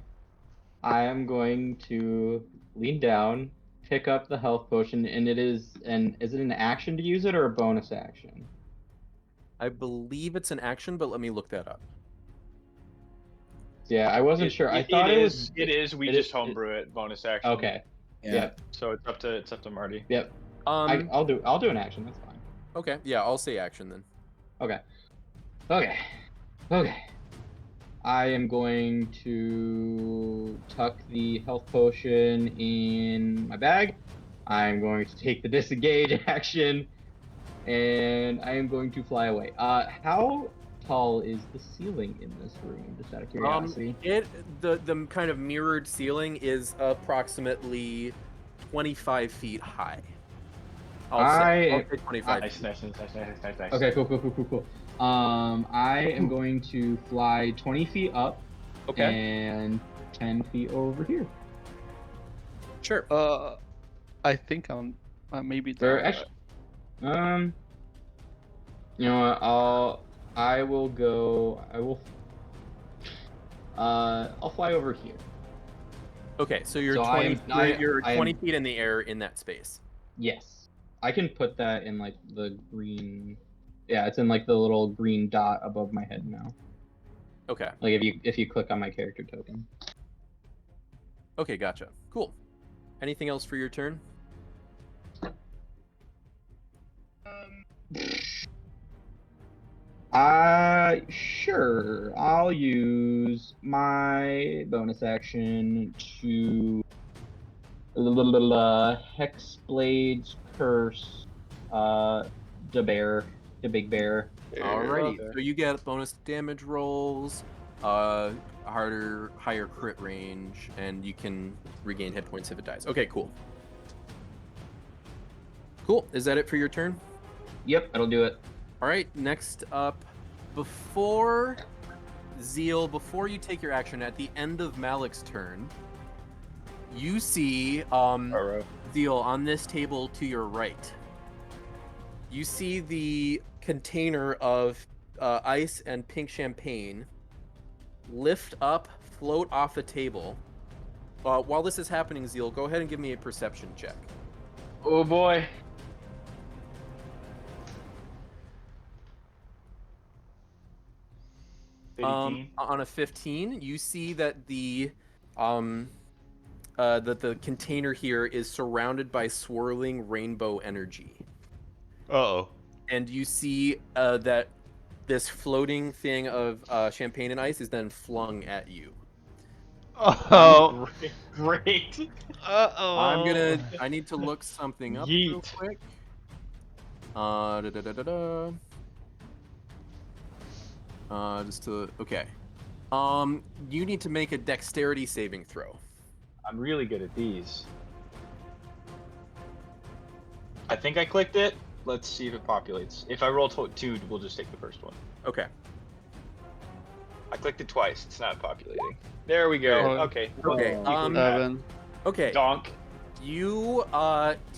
am going to lean down, pick up the health potion, and is it an action to use it or a bonus action? I believe it's an action, but let me look that up. Yeah, I wasn't sure. I thought it was. It is. We just homebrew it. Bonus action. Okay. Yeah. Yep. So it's up to Marty. Yep. I'll do an action. That's fine. Okay, yeah, I'll say action then. Okay. Okay. Okay. I am going to tuck the health potion in my bag. I'm going to take the disengage action, and I am going to fly away. How tall is the ceiling in this room? Just out of curiosity. The kind of mirrored ceiling is approximately 25 feet high. I'll say 25 Nice. feet. Nice. Okay, cool. I am going to fly 20 feet up. Okay. And 10 feet over here. Sure. I think I'm maybe Or down. actually, you know what? I'll fly over here. Okay, so you're So 20. You're I am- 20 feet in the air in that space. Yes, I can put that in like the green. Yeah, it's in like the little green dot above my head now. Okay. Like if you click on my character token. Okay, gotcha. Cool. Anything else for your turn? Sure. I'll use my bonus action to Hexblade's Curse the big bear. Alrighty. So you get bonus damage rolls, higher crit range, and you can regain hit points if it dies. Okay, cool. Cool. Is that it for your turn? Yep, that'll do it. All right. Next up, before you take your action at the end of Malik's turn, you see Zeal on this table to your right. You see the container of ice and pink champagne lift up, float off the table. While this is happening, Zeal, go ahead and give me a perception check. Oh boy. On a 15, you see that the container here is surrounded by swirling rainbow energy. Uh-oh. And you see that this floating thing of champagne and ice is then flung at you. Oh. Great. Uh-oh. I need to look something up real quick. Okay. You need to make a dexterity saving throw. I'm really good at these. I think I clicked it. Let's see if it populates. If I roll 2, we'll just take the first one. Okay. I clicked it twice. It's not populating. There we go. Okay. Okay. Okay. Donk. You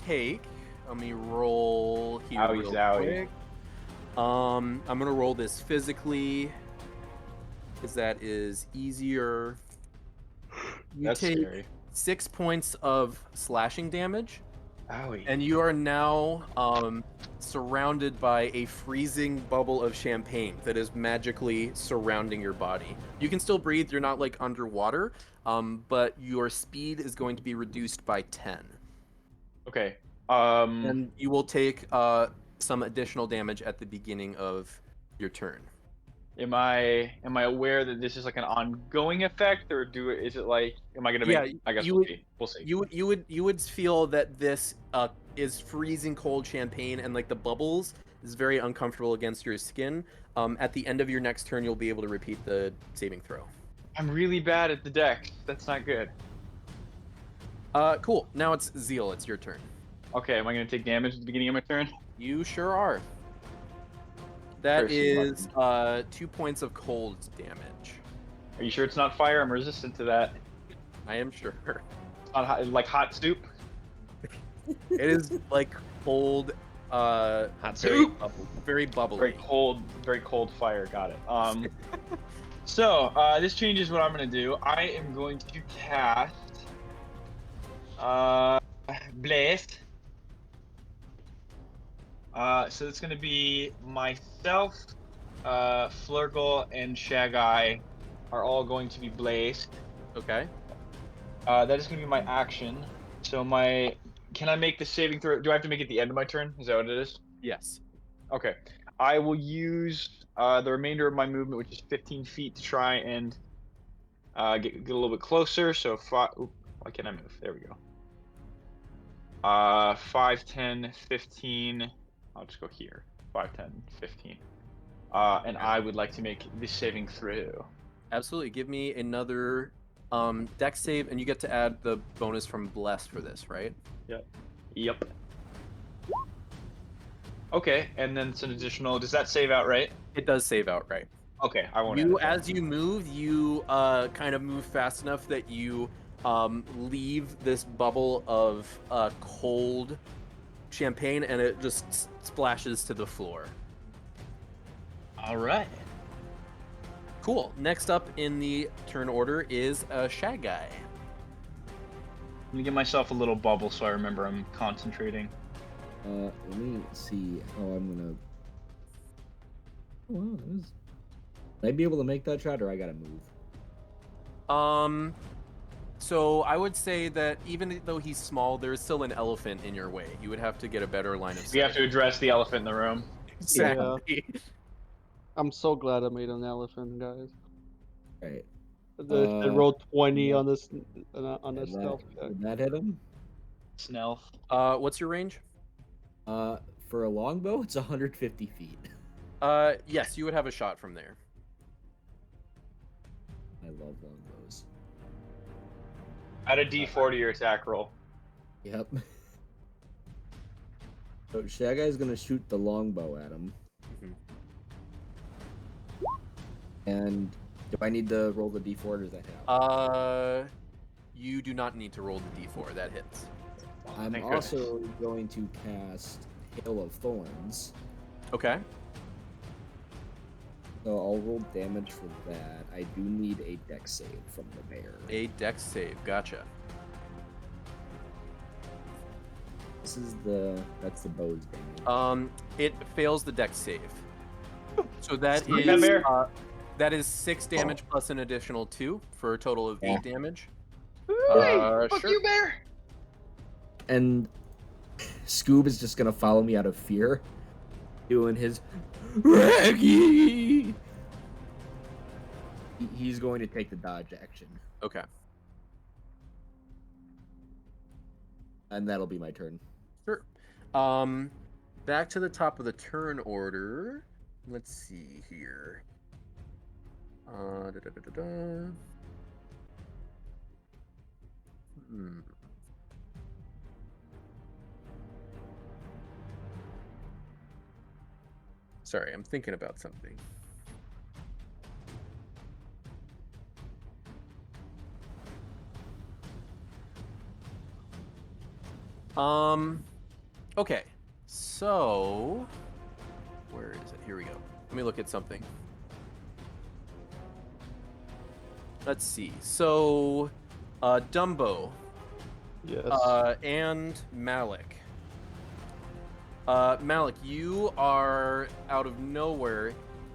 take. Let me roll here real quick. I'm gonna roll this physically, because that is easier. You That's take scary. 6 points of slashing damage. Owie. And you are now surrounded by a freezing bubble of champagne that is magically surrounding your body. You can still breathe, you're not like underwater, but your speed is going to be reduced by 10. Okay. And you will take some additional damage at the beginning of your turn. Am I aware that this is like an ongoing effect, or is it like, am I gonna make? Yeah, I guess you we'll would, see. We'll see. You would feel that this is freezing cold champagne, and like the bubbles is very uncomfortable against your skin. At the end of your next turn, you'll be able to repeat the saving throw. I'm really bad at the deck. That's not good. Cool. Now it's Zeal. It's your turn. Okay, am I gonna take damage at the beginning of my turn? You sure are. That Cursing is weapon. 2 points of cold damage. Are you sure it's not fire? I'm resistant to that. I am sure. It's not hot, like hot soup. It is like cold, Hot very soup. very bubbly. Very cold fire. Got it. So this changes what I'm gonna do. I am going to cast Blaze. So it's gonna be myself, Flurgle, and Shageye are all going to be blazed. Okay. That is gonna be my action. So can I make the saving throw? Do I have to make it at the end of my turn? Is that what it is? Yes. Okay. I will use the remainder of my movement, which is 15 feet, to try and get a little bit closer. So why can't I move? There we go. 5, 10, 15. I'll just go here. 5, 10, 15. And I would like to make this saving throw. Absolutely. Give me another dex save, and you get to add the bonus from Blessed for this, right? Yep. Okay, and then it's an additional. Does that save outright? It does save outright. Okay, I won't. As you move, you kind of move fast enough that you leave this bubble of cold champagne, and it just splashes to the floor. All right. Cool. Next up in the turn order is Shageye. Let me give myself a little bubble so I remember I'm concentrating. Let me see how I'm gonna. Oh, wow, that was... Will I be able to make that shot, or I gotta move? So I would say that even though he's small, there is still an elephant in your way. You would have to get a better line of sight. We have to address the elephant in the room. Exactly. Yeah. I'm so glad I made an elephant, guys. Right. I rolled 20 yeah. on this stealth check. Did that hit him? Snelf. What's your range? For a longbow, it's 150 feet. Yes, you would have a shot from there. I love longbows. Add a D4 to your attack roll. Yep. So Shagai's gonna shoot the longbow at him. And do I need to roll the D4, or does that help? You do not need to roll the D4. That hits. I'm Thank also going to cast Hail of Thorns. Okay. So I'll roll damage for that. I do need a dex save from the bear. A dex save. Gotcha. That's the bow's damage. It fails the dex save. So that is 6 damage plus an additional 2 for a total of 8 damage. Fuck sure. you, bear! And Scoob is just gonna follow me out of fear, doing his Reggie. He's going to take the dodge action. Okay. And that'll be my turn. Sure. Back to the top of the turn order. Let's see here. Sorry, I'm thinking about something. Okay. So, where is it? Here we go. Let me look at something. Let's see. So, Dumbo. Yes. And Malik. Malik, you are out of nowhere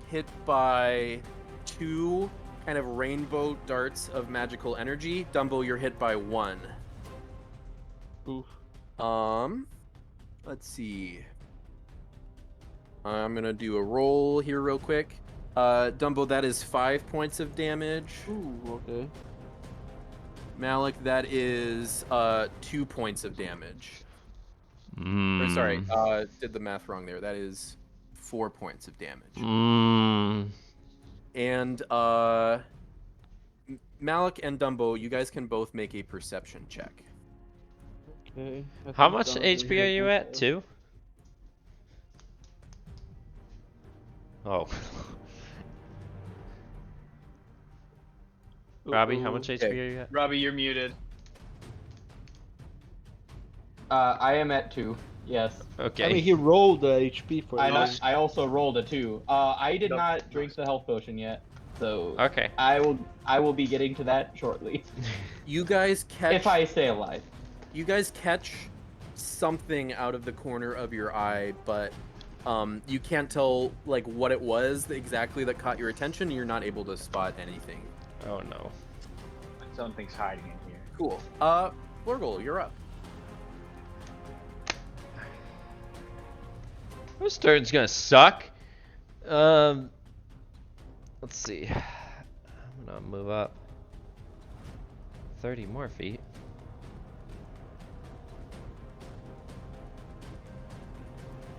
hit by 2 kind of rainbow darts of magical energy. Dumbo, you're hit by 1. Oof. Let's see. I'm gonna do a roll here real quick. Dumbo, that is 5 points of damage. Ooh, okay. Malik, that is 2 points of damage. Or, sorry, did the math wrong there. That is 4 points of damage. And Malik and Dumbo, you guys can both make a perception check. Okay. I How think much Don's HP gonna are hit you at? myself. 2? Oh. Robbie, how much HP are you at? Robbie, you're muted. I am at 2. Yes. Okay. I mean, he rolled the HP for I you. I also rolled a 2. I did Nope. not drink the health potion yet, so Okay. I will be getting to that shortly. You guys catch. If I stay alive. You guys catch something out of the corner of your eye, but you can't tell like what it was exactly that caught your attention. You're not able to spot anything. Oh no. Something's hiding in here. Cool. Flurgle, you're up. This turn's gonna suck. Let's see. I'm gonna move up 30 more feet.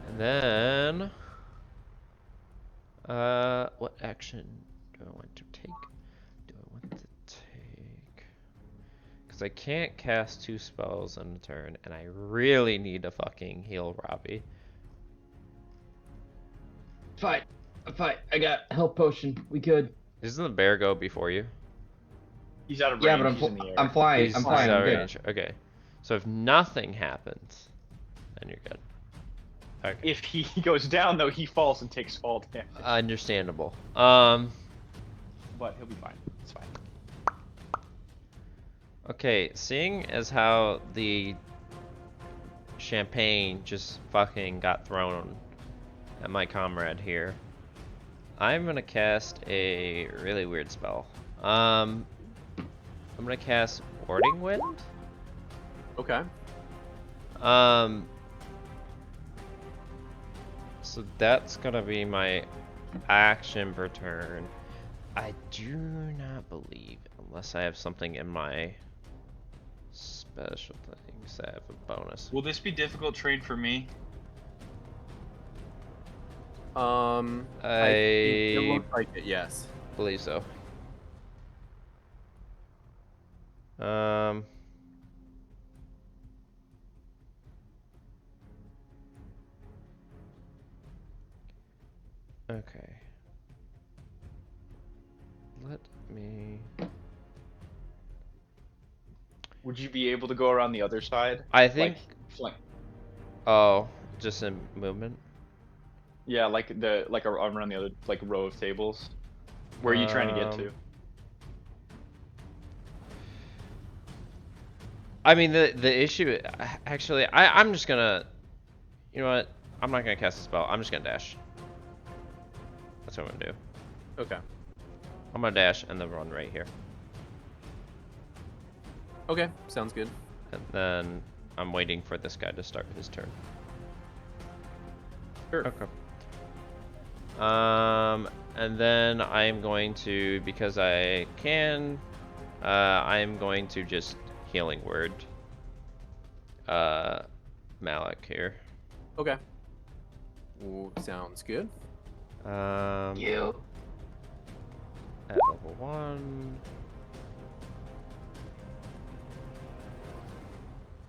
And then, what action do I want to take? Because I can't cast 2 spells in a turn, and I really need to fucking heal Robbie. Fight. I got health potion. We could. Doesn't the bear go before you? He's out of range. Yeah, but He's in the air. I'm flying. He's I'm flying. out I'm of good. range. Okay. So if nothing happens, then you're good. Okay. If he goes down, though, he falls and takes fall damage. Understandable. But he'll be fine. It's fine. Okay, seeing as how the champagne just fucking got thrown at my comrade here, I'm gonna cast a really weird spell. I'm gonna cast Warding Wind. Okay. So that's gonna be my action per turn. I do not believe, unless I have something in my special things that have a bonus. Will this be difficult trade for me? I think it looks like it, yes. Believe so. Okay. Let me... Would you be able to go around the other side? I think... Like, flank. Oh, just in movement? Yeah, like around the other row of tables. Where are you trying to get to? I mean, the issue... Actually, I'm just gonna... You know what? I'm not gonna cast a spell. I'm just gonna dash. That's what I'm gonna do. Okay. I'm gonna dash and then run right here. Okay, sounds good. And then I'm waiting for this guy to start his turn. Sure. Okay. And then I'm going to, because I can, I'm going to just healing word Malik here. Okay. Ooh, sounds good. You. At level 1.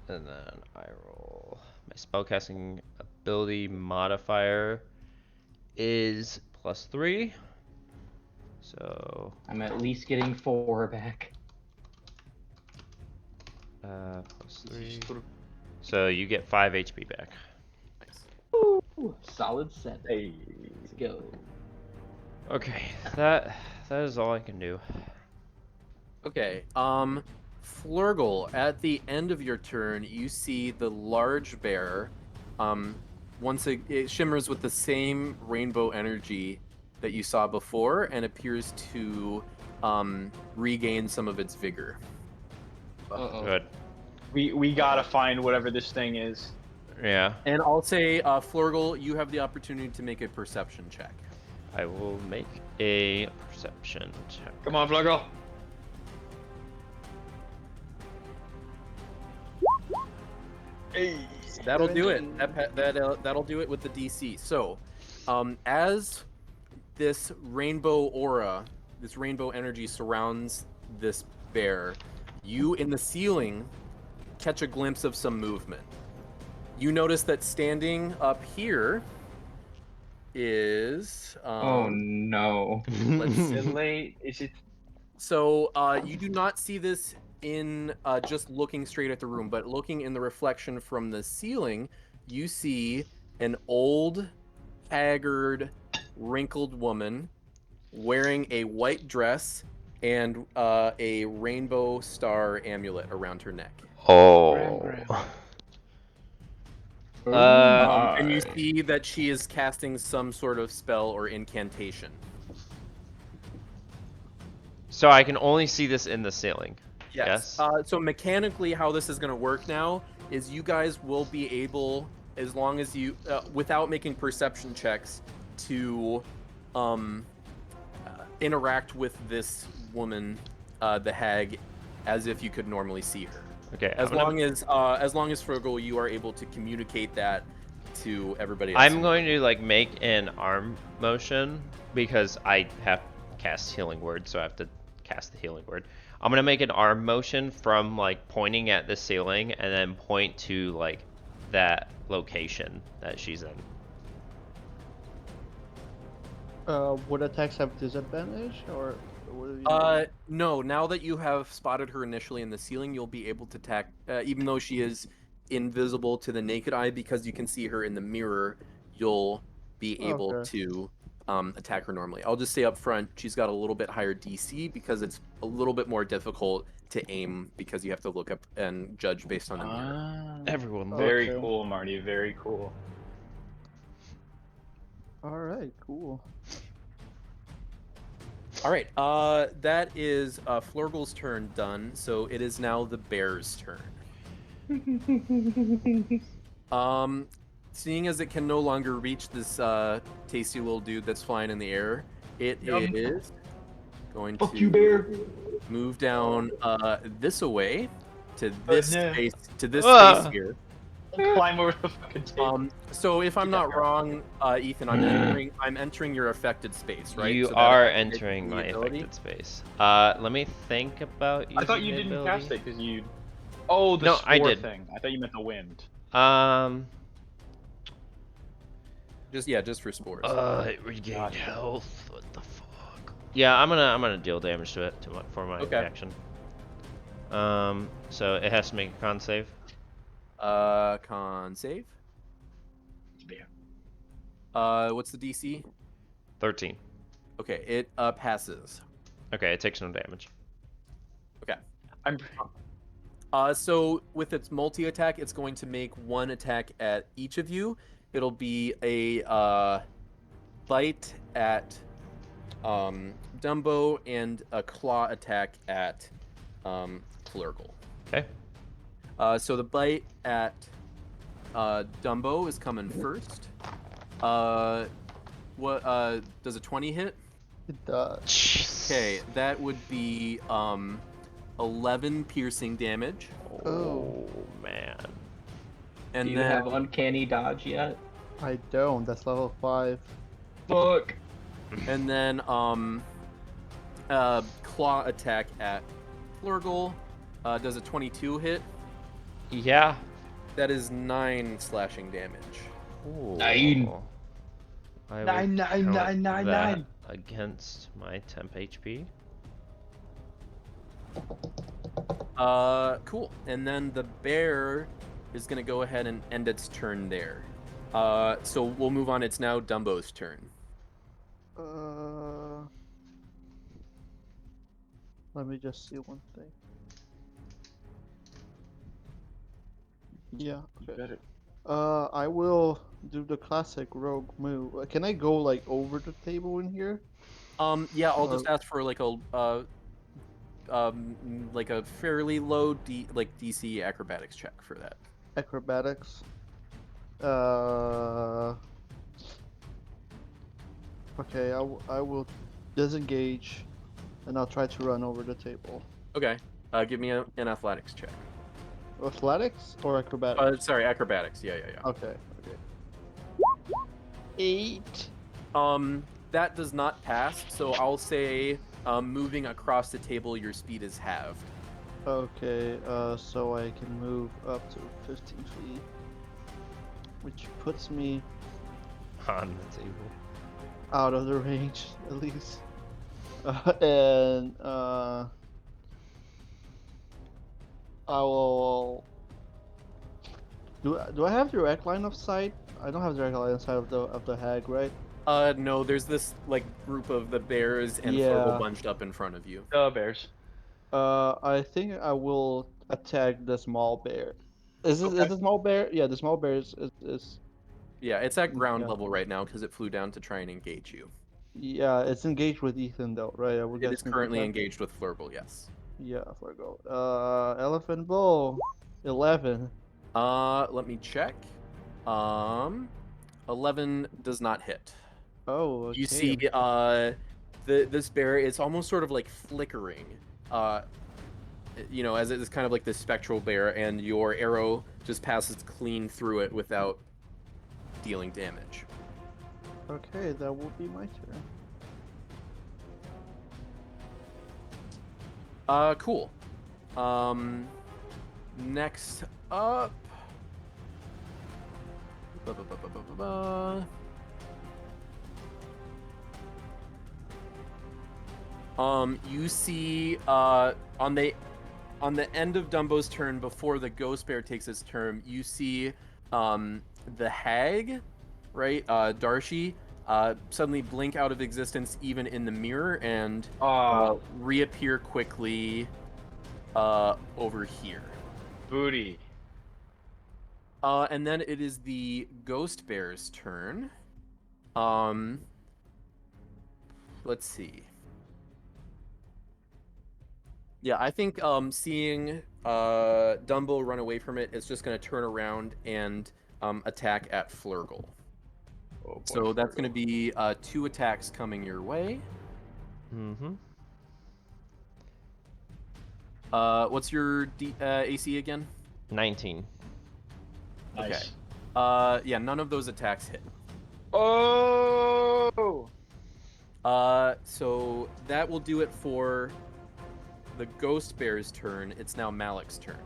And then I roll. My spellcasting ability modifier is +3. So I'm at least getting 4 back. +3. So you get 5 HP back. Ooh, solid 7. Hey. Let's go. Okay, that is all I can do. Okay. Flurgle, at the end of your turn, you see the large bear. Once it shimmers with the same rainbow energy that you saw before, and appears to regain some of its vigor. Good. We gotta find whatever this thing is. Yeah. And I'll say, Flurgle, you have the opportunity to make a perception check. I will make a perception check. Come on, Fluggo. Hey, that'll do it. That'll do it with the DC. So, as this rainbow aura, this rainbow energy surrounds this bear, you in the ceiling catch a glimpse of some movement. You notice that standing up here is. Oh no! Let's Is it see. late? Is it? So you do not see this in just looking straight at the room, but looking in the reflection from the ceiling, you see an old, haggard, wrinkled woman wearing a white dress and a rainbow star amulet around her neck. Oh. And you see that she is casting some sort of spell or incantation. So I can only see this in the ceiling. Yes. So mechanically, how this is going to work now is you guys will be able, as long as you, without making perception checks, to interact with this woman, the hag, as if you could normally see her. Okay. As long as Fergal, you are able to communicate that to everybody else. I'm going to like make an arm motion because I have cast healing word, so I have to cast the healing word. I'm gonna make an arm motion from like pointing at the ceiling and then point to like that location that she's in. Would attacks have disadvantage or? What do you No. Now that you have spotted her initially in the ceiling, you'll be able to attack, even though she is invisible to the naked eye, because you can see her in the mirror. You'll be able to attack her normally. I'll just say up front, she's got a little bit higher DC because it's a little bit more difficult to aim because you have to look up and judge based on the mirror. Everyone, very cool, Marty. Very cool. All right, cool. All right, that is Flurgle's turn done, so it is now the bear's turn. Seeing as it can no longer reach this tasty little dude that's flying in the air, it is going to move down this away to this space space here. Climb over the fucking table. So if I'm not wrong, Ethan, I'm entering your affected space, right? You So that are I can get entering the my ability? affected space. Let me think about using I thought you the didn't ability. cast it because you. Oh, the No, spore I did. thing. I thought you meant the wind. Just for spores. It regained health. What the fuck? Yeah, I'm gonna deal damage to it for my reaction. So it has to make a con save. Con save. What's the DC? 13. Okay, it passes. Okay, it takes no damage. Okay. So with its multi-attack, it's going to make one attack at each of you. It'll be a bite at Dumbo and a claw attack at Flurgle. Okay. So the bite at Dumbo is coming first. What does a 20 hit? It does. Okay, that would be 11 piercing damage. Oh man. Do you have uncanny dodge yet? I don't. That's level 5. Fuck. And then claw attack at Flurgle. Does a 22 hit? Yeah. That is 9 slashing damage. Ooh. 9. I will 9, 9, count 9, 9, that 9. against my temp HP. Cool. And then the bear is gonna go ahead and end its turn there. So we'll move on. It's now Dumbo's turn. Let me just see one thing. Yeah. Okay. I will do the classic rogue move. Can I go like over the table in here? Yeah, I'll just ask for like a fairly low DC acrobatics check for that. Acrobatics. Okay, I will disengage, and I'll try to run over the table. Okay. Give me an athletics check. Athletics or acrobatics? Sorry, acrobatics. Yeah. Okay. 8. That does not pass. So I'll say, moving across the table, your speed is halved. Okay, so I can move up to 15 feet, which puts me On the table. out of the range at least. And I will. Do I have direct line of sight? I don't have direct line of sight of the hag, right? No, there's this like group of the bears and Yeah. Flurgle bunched up in front of you. Bears. I think I will attack the small bear. Is the small bear? Yeah, the small bear is Yeah, it's at ground yeah. level right now because it flew down to try and engage you. Yeah, it's engaged with Ethan though, right? I would It guess is currently engaged with Flurgle, yes. Yeah, Flurgle. Elephant Bow, 11. Let me check. 11 does not hit. Oh, okay. You see, this bear, it's almost sort of like flickering, you know, as it's kind of like this spectral bear, and your arrow just passes clean through it without dealing damage. Okay, that will be my turn. Cool. Next up. You see, on the end of Dumbo's turn, before the ghost bear takes its turn, you see, the hag, right, Darshi, suddenly blink out of existence even in the mirror and reappear quickly over here. Booty. And then it is the ghost bear's turn. Let's see. Yeah, I think seeing Dumbo run away from it, it's just going to turn around and attack at Flurgle. Oh, boy, so that's going to be 2 attacks coming your way. Mm-hmm. What's your AC again? 19. Nice. Okay. Yeah, none of those attacks hit. Oh! So that will do it for the ghost bear's turn. It's now Malik's turn.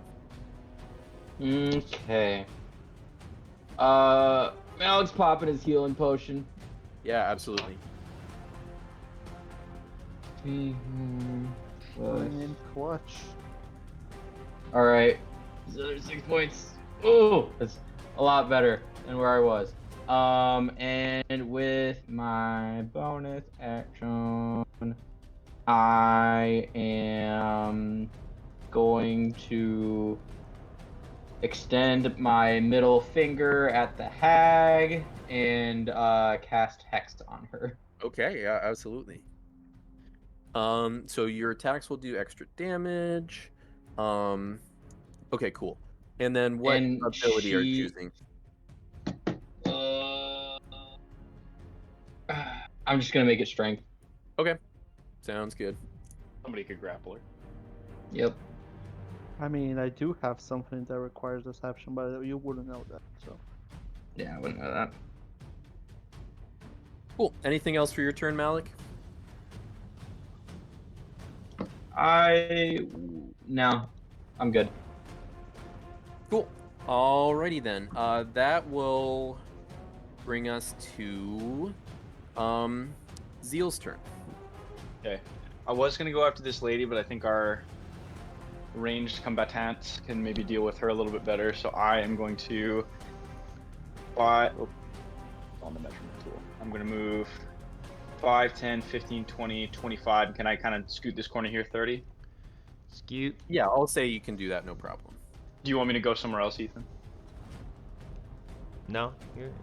Okay. Malik's popping his healing potion. Yeah, absolutely. Clutch. Alright. So 6 points. Oh, that's a lot better than where I was. And with my bonus action, I am going to extend my middle finger at the hag and cast Hex on her. Okay, yeah, absolutely. So your attacks will do extra damage. Okay, cool. And then what ability are you choosing? I'm just gonna make it strength. Okay, sounds good. Somebody could grapple her. Yep. I mean, I do have something that requires deception, but you wouldn't know that, so. Yeah, I wouldn't know that. Cool. Anything else for your turn, Malik? No, I'm good. Cool. Alrighty then. That will bring us to Zeal's turn. Okay. I was gonna go after this lady, but I think our ranged combatants can maybe deal with her a little bit better. So I am going to on the measurement tool. I'm gonna move 5, 10, 15, 20, 25. Can I kind of scoot this corner here? 30? Scoot. Yeah, I'll say you can do that, no problem. Do you want me to go somewhere else, Ethan? No,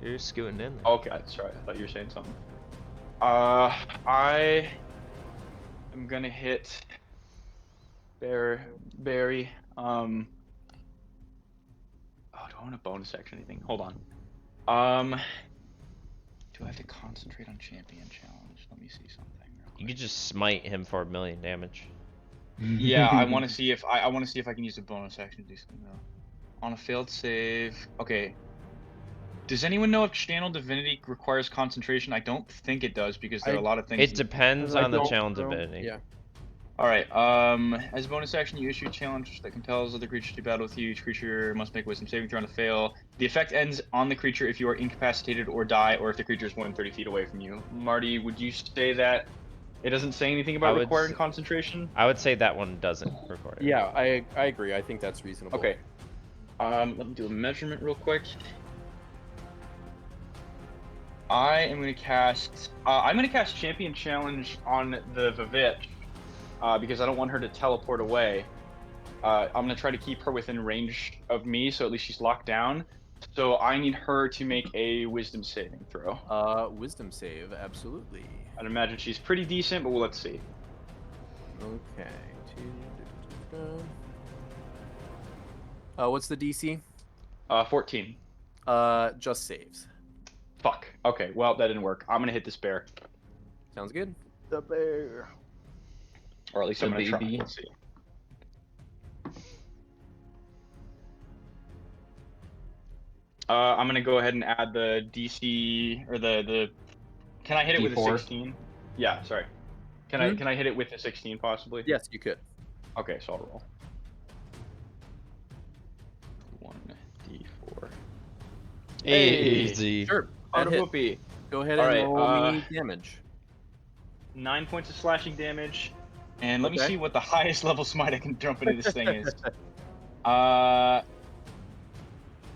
you're scooting in there. Okay, sorry. I thought you were saying something. I am gonna hit Barry. Oh, do I want a bonus action or anything? Hold on. Do I have to concentrate on champion challenge? Let me see something. You could just smite him for 1,000,000 damage. Yeah, I want to see if I want to see if I can use a bonus action to do something though. On a failed save. Okay. Does anyone know if Channel Divinity requires concentration? I don't think it does because there are a lot of things. It depends on the channel divinity. Yeah. All right. As a bonus action, you issue a challenge that compels other creatures to battle with you. Each creature must make a wisdom saving throw to fail. The effect ends on the creature if you are incapacitated or die, or if the creature is more than 30 feet away from you. Marty, would you say that it doesn't say anything about requiring concentration? I would say that one doesn't require. Yeah, I agree. I think that's reasonable. Okay. Let me do a measurement real quick. I am going to cast. I'm going to cast Champion Challenge on the Vivitch because I don't want her to teleport away. I'm going to try to keep her within range of me, so at least she's locked down. So I need her to make a Wisdom saving throw. Wisdom save, absolutely. I'd imagine she's pretty decent, but let's see. Okay. What's the DC? 14. Just saves. Fuck. Okay, well, that didn't work. I'm going to hit this bear. Sounds good. The bear. Or at least I'm going to try. baby. Let's see. I'm going to go ahead and add the DC, or the can I hit it with a D4? 16? Yeah, sorry. Can I hit it with a 16 possibly? Yes, you could. Okay, so I'll roll. 1d4. Easy. Sure. Out That of hit. whoopee. Go ahead All and right, roll me damage. 9 points of slashing damage. And let me Okay. see what the highest level smite I can jump into this thing is. The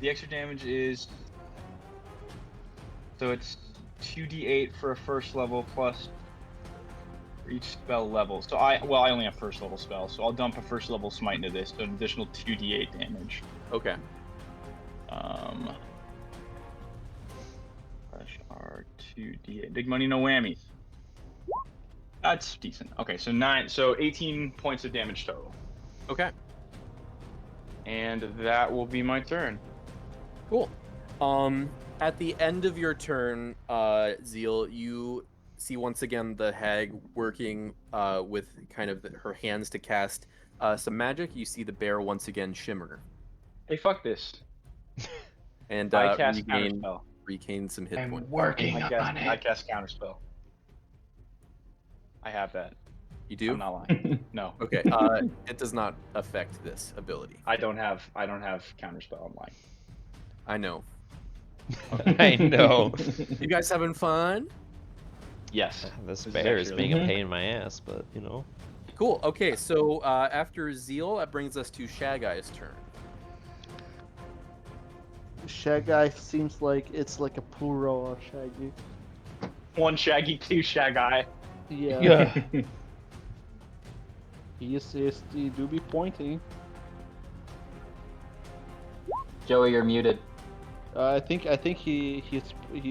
extra damage is, so it's 2d8 for a first level plus for each spell level. So I only have first level spells, so I'll dump a first level smite into this, so an additional 2d8 damage. Okay. Fresh R 2d8. Big money, no whammies. That's decent. Okay, so 18 points of damage total. Okay. And that will be my turn. Cool. At the end of your turn, Zeal, you see once again the hag working with kind of her hands to cast some magic. You see the bear once again shimmer. Hey, fuck this. And I cast Counterspell. regain some hit points. I cast Counterspell. I have that. You do? I'm not lying. No. Okay. It does not affect this ability. I don't have Counterspell. I'm lying. I know. I know. You guys having fun? Yes. This This is bear is actually- being a pain in my ass, but you know. Cool. Okay, so after Zeal, that brings us to Shagai's turn. Shaggy seems like it's like a plural of Shaggy. One Shaggy, two Shagai. Yeah. He do be pointing. Joey, you're muted. I think he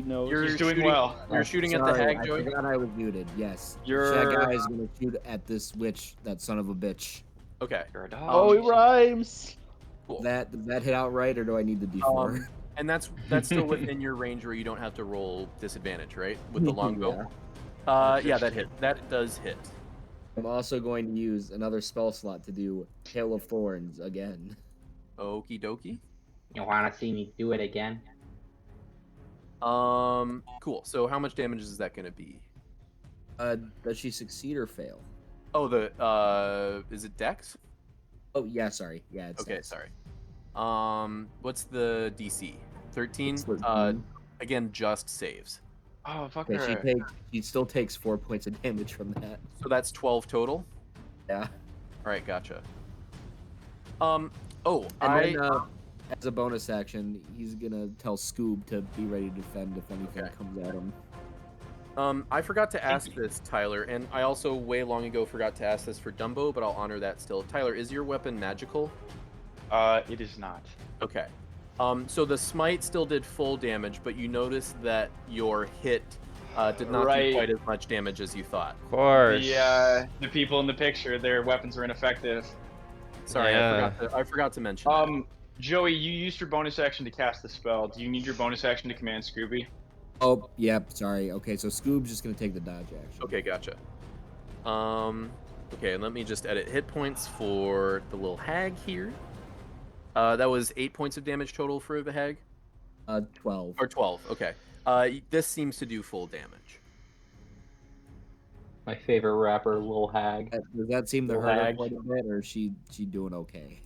knows. He's doing well. You're shooting at the Sorry, hag, Joey? I forgot I was muted. Yes. You're- Shaggy is gonna shoot at this witch, that son of a bitch. Okay. You're a dog. Oh, it rhymes. Cool. Does that hit outright, or do I need the D4? And that's still within your range where you don't have to roll disadvantage, right? With the longbow. Yeah, that hit. That does hit. I'm also going to use another spell slot to do Hail of Thorns again. Okie dokie. You wanna see me do it again? Cool. So how much damage is that gonna be? Does she succeed or fail? Oh, the is it Dex? Oh yeah, sorry. Yeah, it's Okay, Dex. sorry. What's the DC? 13. It's 13. Again, just saves. Oh, fuck Okay, her. she still takes 4 points of damage from that. So that's 12 total. Yeah. All right, gotcha. And then, as a bonus action, he's gonna tell Scoob to be ready to defend if anything comes at him. I forgot to ask this, Tyler, and I also way long ago forgot to ask this for Dumbo, but I'll honor that still. Tyler, is your weapon magical? It is not. Okay. So the smite still did full damage, but you noticed that your hit did not do quite as much damage as you thought. Of course. The people in the picture, their weapons are ineffective. Sorry, Yeah. I forgot to mention that. Joey, you used your bonus action to cast the spell. Do you need your bonus action to command Scooby? Oh, yep, sorry. Okay, so Scoob's just gonna take the dodge action. Okay, gotcha. Okay, and let me just edit hit points for the little hag here. That was 8 points of damage total for the hag? 12. Or 12, okay. This seems to do full damage. My favorite rapper, Lil Hag. Does that seem to Lil hurt her Hag. quite a bit, or is she doing okay?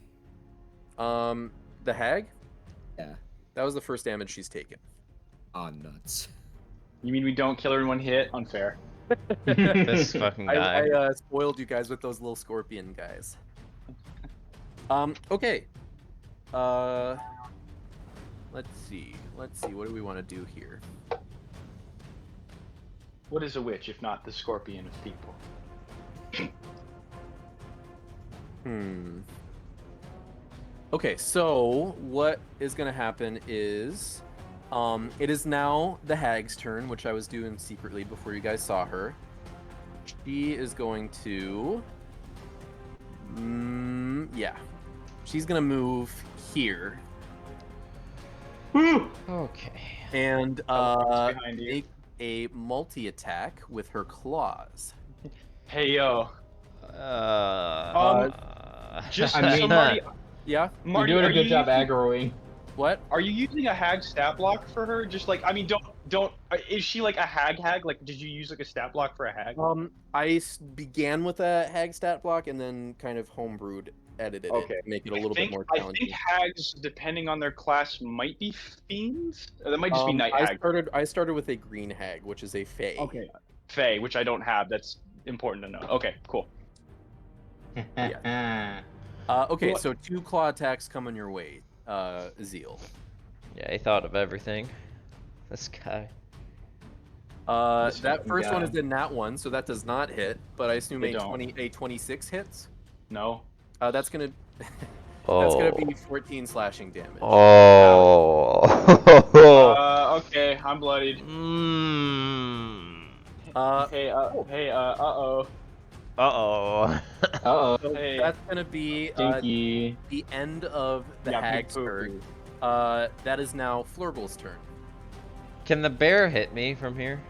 The hag? Yeah. That was the first damage she's taken. Oh, nuts. You mean we don't kill her in one hit? Unfair. This fucking guy. I spoiled you guys with those little scorpion guys. Okay. Let's see. What do we want to do here? What is a witch if not the scorpion of people? Okay, so what is going to happen is, it is now the hag's turn, which I was doing secretly before you guys saw her. She is going to, yeah, she's going to move here. Okay. And behind you. make a multi-attack with her claws. Hey yo. Just I mean, so Marty, Yeah. Marty, You're doing a are good job aggroing. What? Are you using a hag stat block for her? Just like, I mean, don't. Is she like a hag? Like, did you use like a stat block for a hag? Began with a hag stat block and then kind of homebrewed, edited it to make it a little bit more I challenging. think hags, depending on their class, might be fiends. Or that might just be night hag. I started with a green hag, which is a fae. Okay. Fae, which I don't have. That's important to know. Okay, cool. Okay, so 2 claw attacks coming your way, Zeal. Yeah, he thought of everything. This guy. That first one is in that one, so that does not hit. But I assume They a don't. 26 hits. No. That's gonna that's gonna be 14 slashing damage. Oh. Okay, I'm bloodied. Hey, uh-oh. Uh-oh. Uh-oh. So Hey. that's gonna be Stinky. the end of the Yeah, big hag's turn. That is now Flurgle's turn. Can the bear hit me from here?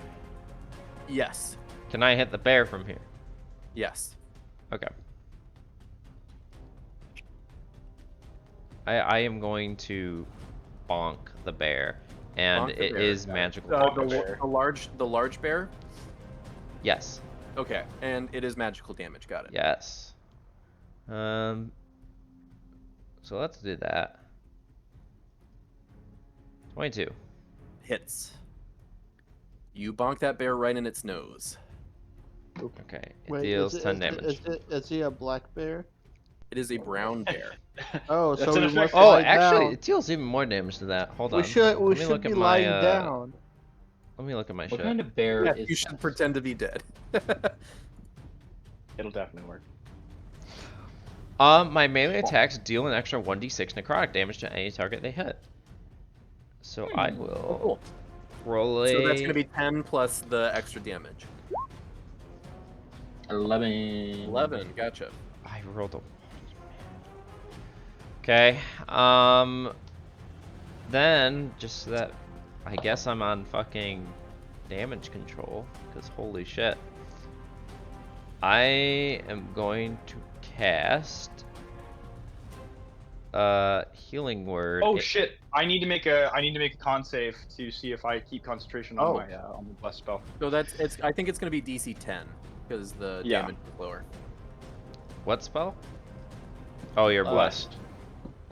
Yes. Can I hit the bear from here? Yes. Okay. I am going to bonk the bear, and Bonk the it bear. is magical. The large bear? Yes. Okay, and it is magical damage. Got it. Yes. So let's do that. 22. Hits. You bonk that bear right in its nose. Okay. It Wait, deals is 10 it- damage. Is he a black bear? It is a brown bear. Oh, That's so an we effect. must Oh, lie actually, down. it deals even more damage to that. Hold on. We should Let me look be at lying my, down. Let me look at my What shit. kind of bear Yeah, is you should pretend to be dead. It'll definitely work. My melee attacks deal an extra 1d6 necrotic damage to any target they hit. So I will roll a... So that's gonna be 10 plus the extra damage. 11. 11. Gotcha. I rolled a... Okay. Then, just so that... I guess I'm on fucking damage control, because holy shit. I am going to cast... healing word. Oh shit! I need to make a con save to see if I keep concentration on my on the bless spell. So I think it's gonna be DC 10 because the Yeah. damage is lower. What spell? Oh, you're blessed.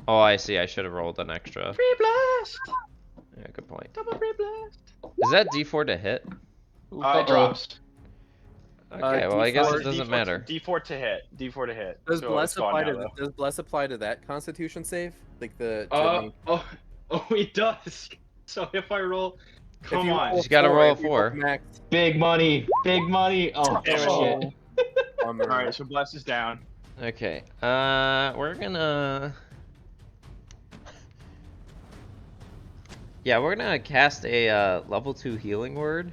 Oh, I see. I should have rolled an extra. Free blast. Yeah, good point. Double free blast. Is that D4 to hit? It drops. Okay, well I guess it doesn't D4 matter. D4 to hit. D4 to hit. Does So bless it's gone apply now, to though. does bless apply to that Constitution save? Like the Oh, it does. So if I roll, come on. You gotta roll a if you 4. max- Big money. Big money. Oh, Oh. shit. All right, so bless is down. Okay. We're gonna. Yeah, we're gonna cast a level 2 healing word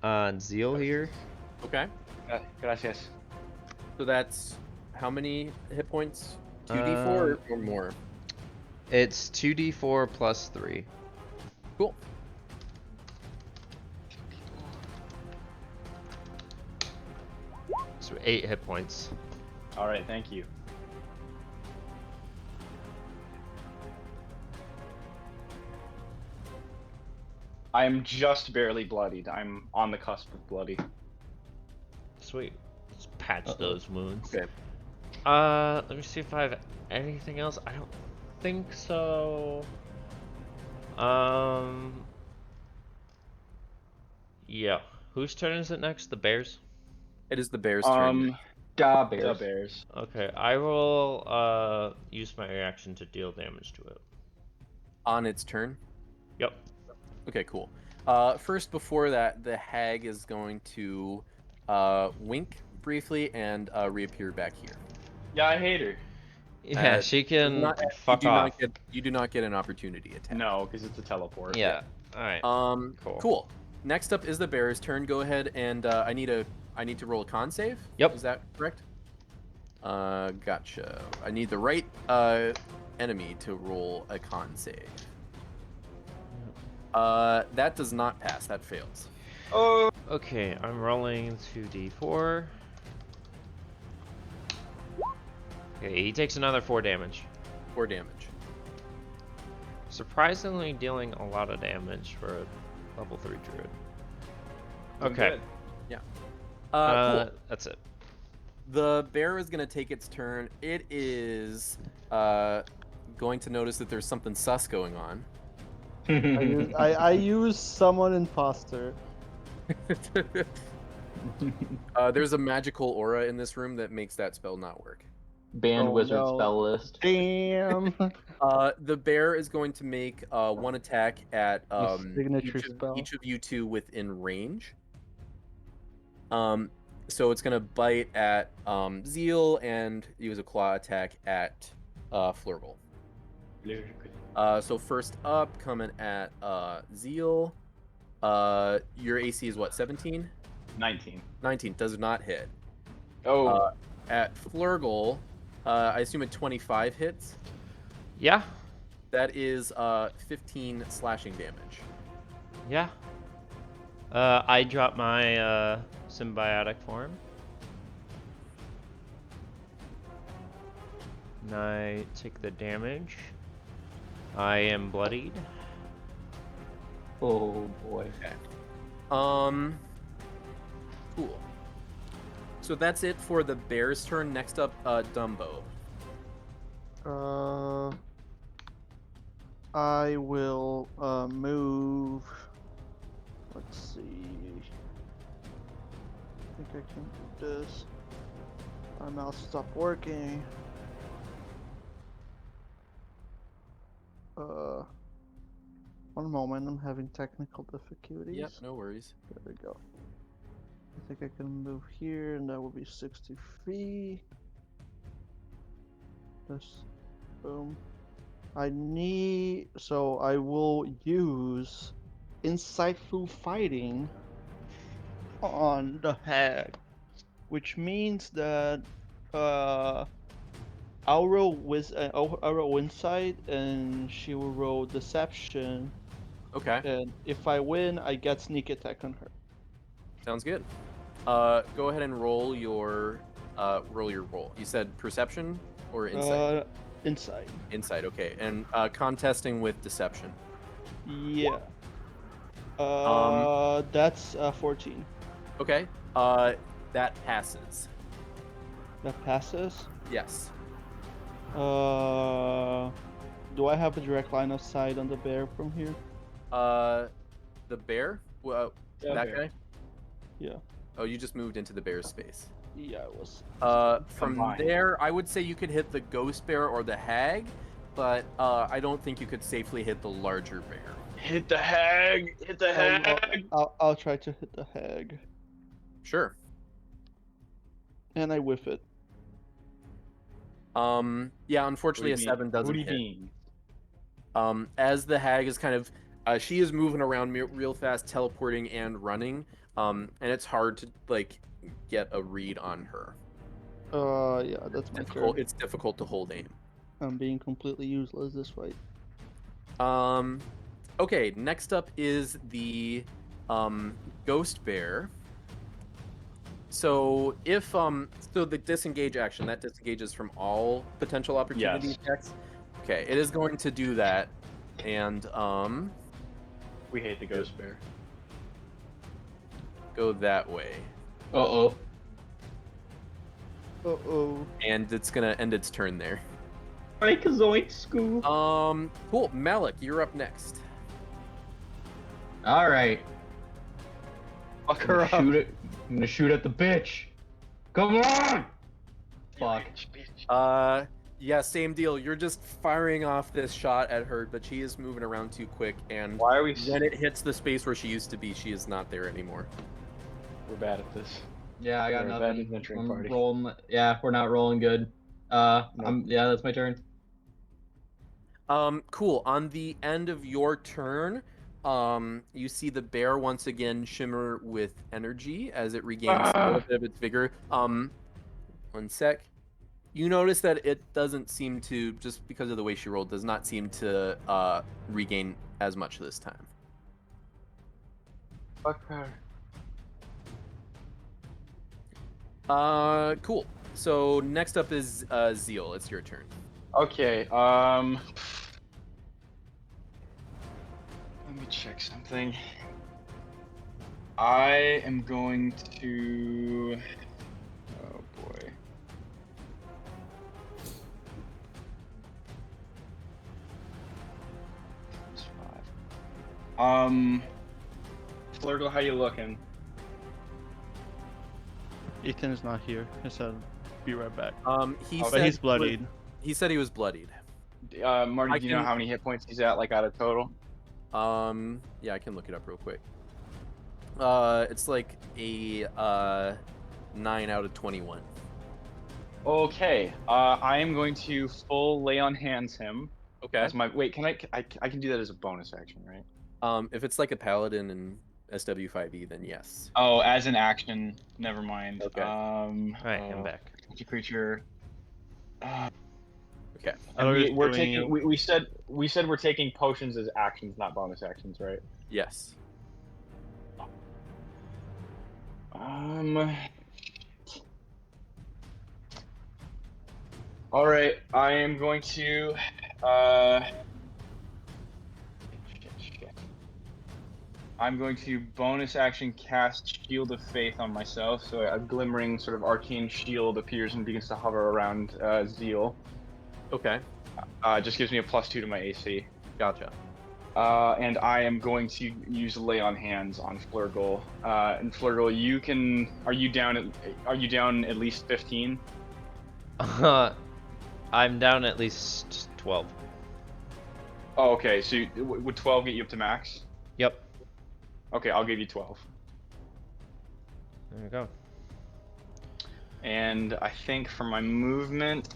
on Zeal here. Okay. Gracias. So that's how many hit points? 2d4 or more? It's 2d4 plus 3. Cool. So 8 hit points. All right, thank you. I am just barely bloodied. I'm on the cusp of bloody. sweet. Let's patch those wounds. Okay. Let me see if I have anything else. I don't think so. Yeah. Whose turn is it next? The bears? It is the bear's turn. Da The bears. bears. Okay, I will use my reaction to deal damage to it. On its turn? Yep. Okay, cool. First, before that, the hag is going to wink briefly and reappear back here. Yeah, I hate her. Yeah, she can fuck you do off. You do not get an opportunity attack. No, because it's a teleport. Yeah. All right. Cool. Next up is the bear's turn. Go ahead and I need to roll a con save. Yep. Is that correct? Gotcha. I need the right enemy to roll a con save. That does not pass. That fails. Oh. Okay, I'm rolling 2d4. Okay, he takes another 4 damage. 4 damage. Surprisingly dealing a lot of damage for a level 3 druid. Doing Okay. good. Yeah. Cool. That's it. The bear is going to take its turn. It is going to notice that there's something sus going on. I use summon imposter. There's a magical aura in this room that makes that spell not work. Banned wizard spell list. Damn. The bear is going to make one attack at signature spell. each of you two within range. So it's gonna bite at Zeal and use a claw attack at Flurgle. So first up, coming at Zeal. Your AC is what, 17? 19. 19 does not hit. Oh. At Flurgle, I assume a 25 hits. Yeah. That is 15 slashing damage. Yeah. I drop my symbiotic form. And I take the damage. I am bloodied. Oh boy. Okay. Cool. So that's it for the bear's turn. Next up, Dumbo. I will move. Let's see. I think I can do this. My mouse stopped working. One moment, I'm having technical difficulties. Yep, no worries. There we go. I think I can move here, and that will be 60 feet. This, boom. So I will use insightful fighting on the hag, which means that I'll roll insight, and she will roll deception. Okay. And if I win, I get sneak attack on her. Sounds good. Go ahead and roll your roll. You said perception or insight? Insight. Insight, okay. And contesting with deception. Yeah. That's 14. Okay. That passes. That passes? Yes. Do I have a direct line of sight on the bear from here? The bear? Well, Yeah, that bear. guy? Yeah. Oh, you just moved into the bear's space. Yeah, it was. From Combined. there, I would say you could hit the ghost bear or the hag, but I don't think you could safely hit the larger bear. Hit the hag! Hit the hag! I'll try to hit the hag. Sure. And I whiff it. Yeah, unfortunately, a 7 doesn't hit. As the hag is kind of, she is moving around real fast, teleporting and running, and it's hard to like get a read on her. Yeah, that's my turn. It's difficult to hold aim. I'm being completely useless this fight. Okay, next up is the ghost bear. So if so the disengage action, that disengages from all potential opportunity Yes. attacks. Okay, it is going to do that, and We hate the ghost bear. go that way. Uh-oh. Uh-oh. And it's gonna end its turn there. Like Zoink Scoob. Cool. Malik, you're up next. All right. Fuck I'm her gonna up. shoot it. I'm gonna shoot at the bitch. Come on! Fuck. Yeah, same deal. You're just firing off this shot at her, but she is moving around too quick, and Why are we? when it hits the space where she used to be, she is not there anymore. We're bad at this. Yeah, I got We're a bad nothing. adventuring I'm party. rolling. Yeah, we're not rolling good. Yeah, that's my turn. Cool. On the end of your turn, you see the bear once again shimmer with energy as it regains a little bit of its vigor. One sec. You notice that it doesn't seem to, just because of the way she rolled, does not seem to regain as much this time. Fuck her. Cool. So next up is Zeal. It's your turn. Okay. Let me check something. I am going to. Oh boy. That's 5. Flirtle, how you looking? Ethan's not here. He said, "Be right back." But he's bloodied. He said he was bloodied. Marty, do you know how many hit points he's at, like out of total? Yeah, I can look it up real quick. It's like a 9 out of 21. Okay. I am going to full lay on hands him. Okay. That's my wait. Can I can do that as a bonus action, right? If it's like a paladin and SW5E, then yes. Oh, as an action. Never mind. Okay. Alright, I'm back. Creature. Okay. And we're taking. We said we're taking potions as actions, not bonus actions, right? Yes. All right. I am going to. Shit. I'm going to bonus action cast Shield of Faith on myself, so a glimmering sort of arcane shield appears and begins to hover around Zeal. Okay. Just gives me a +2 to my AC. Gotcha. And I am going to use Lay on Hands on Flurgle. And Flurgle, you can. Are you down at least 15? I'm down at least 12. Oh, okay. So would 12 get you up to max? Yep. Okay, I'll give you 12. There we go. And I think for my movement,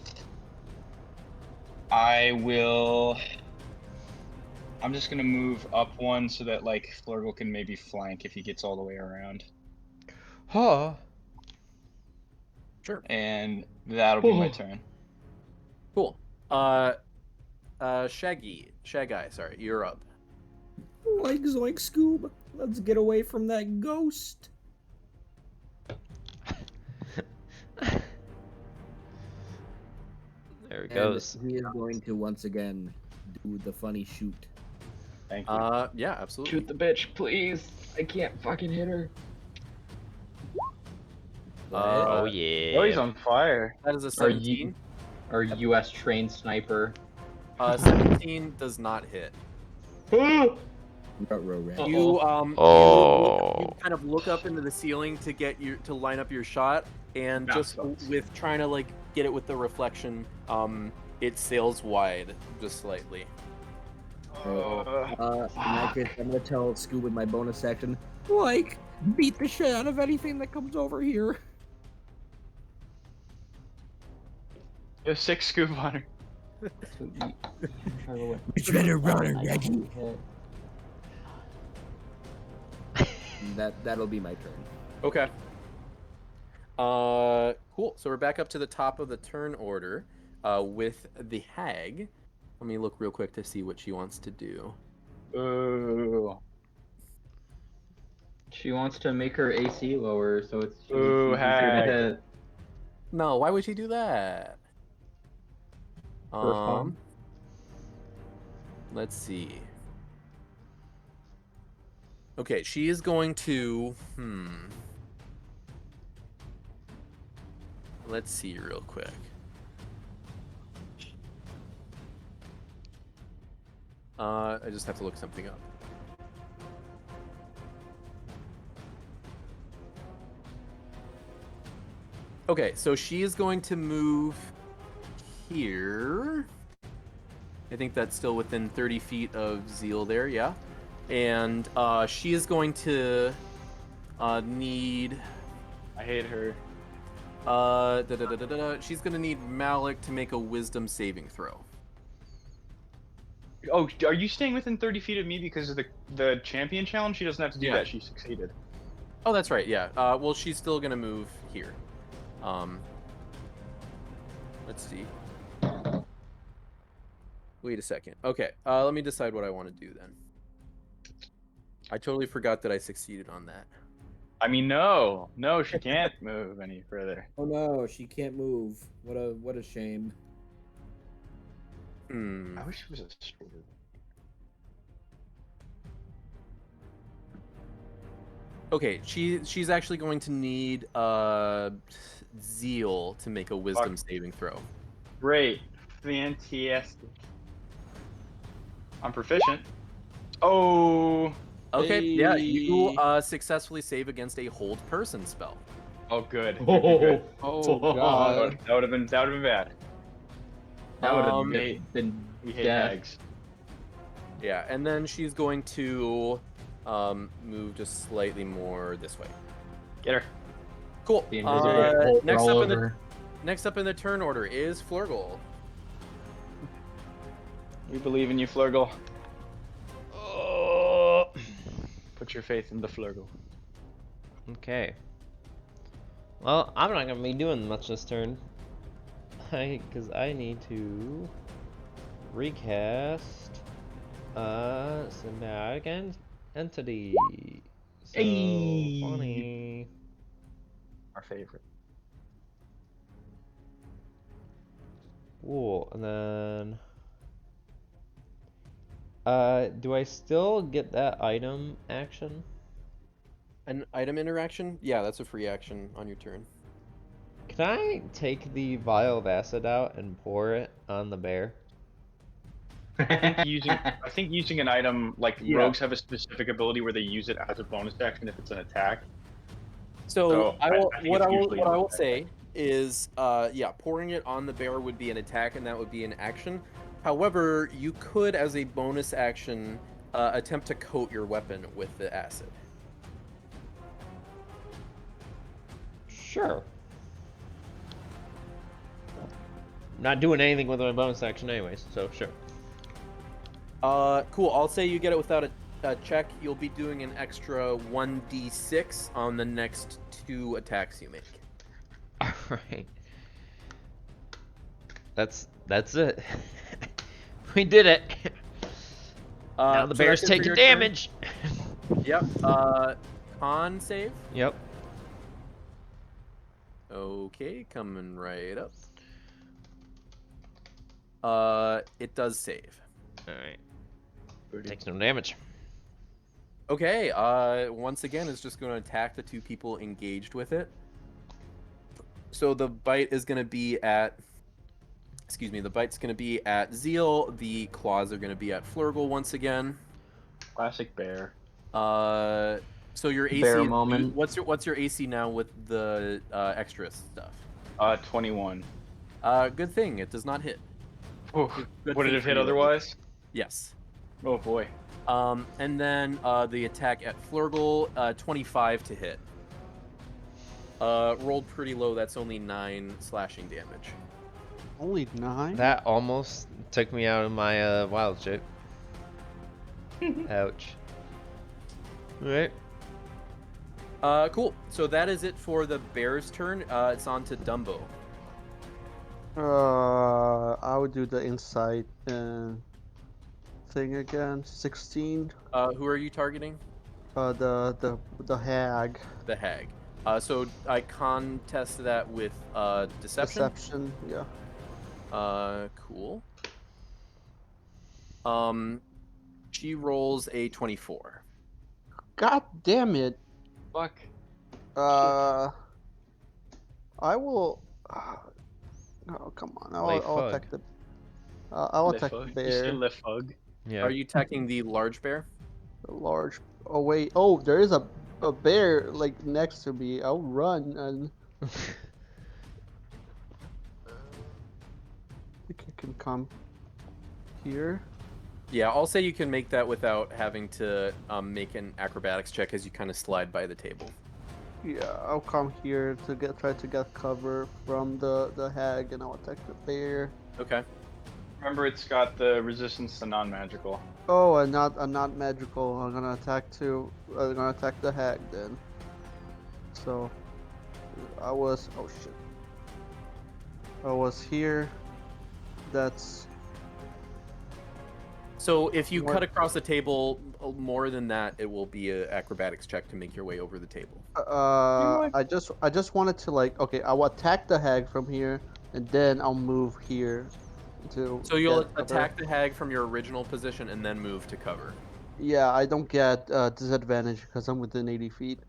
I'm just gonna move up one so that like Flurgle can maybe flank if he gets all the way around. Huh. Sure. And that'll be my turn. Cool. Shaggy, sorry, you're up. Like Zoink Scoob, let's get away from that ghost. There it goes. He is going to once again do the funny shoot. Thank you. Yeah, absolutely. Shoot the bitch, please. I can't fucking hit her. Oh yeah. Oh, he's on fire. That is a 17. Our U.S. trained sniper. 17 does not hit. You got row red. You Oh. you kind of look up into the ceiling to line up your shot, and just with trying to like get it with the reflection, it sails wide just slightly. In that case, I'm gonna tell Scoob with my bonus action, like, beat the shit out of anything that comes over here. You have 6 scoop on her. Which better run, Reggie? That'll be my turn. Okay. Cool. So we're back up to the top of the turn order, with the hag. Let me look real quick to see what she wants to do. Ooh. She wants to make her AC lower, so it's Ooh, easier to hag. hit. No, why would she do that? For fun. Let's see. Okay, she is going to Let's see real quick. I just have to look something up. Okay, so she is going to move here. I think that's still within 30 feet of Zeal there, yeah. And she is going to need... I hate her. She's going to need Malik to make a wisdom saving throw. Oh, are you staying within 30 feet of me because of the champion challenge? She doesn't have to do that. She succeeded. Oh, that's right, yeah. Well, she's still going to move here. Let's see. Wait a second. Okay, let me decide what I want to do then. I totally forgot that I succeeded on that. I mean, no, she can't move any further. Oh no, she can't move. What a shame. I wish it was a sword. Okay, she's actually going to need Zeal to make a wisdom saving throw. Great, fantastic. I'm proficient. Oh. Okay, hey. yeah, you successfully save against a hold person spell. Oh, good. Oh, God. That would have been bad. That would have been we hate hags. Yeah, and then she's going to move just slightly more this way. Get her. Cool. The Next up in the turn order is Flurgle. We believe in you, Flurgle. Put your faith in the Flurgle. Okay. Well, I'm not gonna be doing much this turn. Because I need to recast symbiotic entity. So funny. Our favorite. Cool, and then do I still get that item action? An item interaction? Yeah, that's a free action on your turn. Can I take the vial of acid out and pour it on the bear? I think using an item like rogues have a specific ability where they use it as a bonus action if it's an attack. So what I usually will say is, yeah, pouring it on the bear would be an attack, and that would be an action. However, you could, as a bonus action, attempt to coat your weapon with the acid. Sure. Not doing anything with my bonus action anyways, so sure. Cool. I'll say you get it without a check. You'll be doing an extra 1d6 on the next 2 attacks you make. Alright. That's it. We did it. Now the bear's taking damage. Yep. Con save. Yep. Okay, coming right up. It does save. Alright. Takes no damage. Okay, once again, it's just going to attack the 2 people engaged with it. So the bite is going to be at... Excuse me, the bite's going to be at Zeal. The claws are going to be at Flurgle once again. Classic bear. So your AC... Bear moment. What's your AC now with the extra stuff? 21. Good thing, it does not hit. Would it have hit otherwise? Yes. Oh boy. And then the attack at Flurgle, 25 to hit. Rolled pretty low. That's only 9 slashing damage. Only 9? That almost took me out of my wild shape. Ouch. Alright. Cool. So that is it for the bear's turn. It's on to Dumbo. I would do the insight thing again. 16. Who are you targeting? The hag. The hag. So I contest that with deception. Deception, yeah. Cool. She rolls a 24. God damn it. Fuck. I will Oh, come on. Lay I'll fug. attack the. I'll attack the You say bear. Lefug. Yeah. Are you attacking the large bear? The large. Oh wait. Oh, there is a bear like next to me. I'll run and. I think I can come here. Yeah, I'll say you can make that without having to make an acrobatics check as you kind of slide by the table. Yeah, I'll come here to try to get cover from the hag, and I'll attack the bear. Okay. Remember, it's got the resistance to non-magical. Oh, I'm not magical. I'm gonna attack too. I'm gonna attack the hag then. So, oh shit. I was here. That's. So if you What? cut across the table more than that, it will be an acrobatics check to make your way over the table. I just wanted to okay, I'll attack the hag from here, and then I'll move here to. So you'll get cover. attack the hag from your original position and then move to cover. Yeah, I don't get disadvantage because I'm within 80 feet.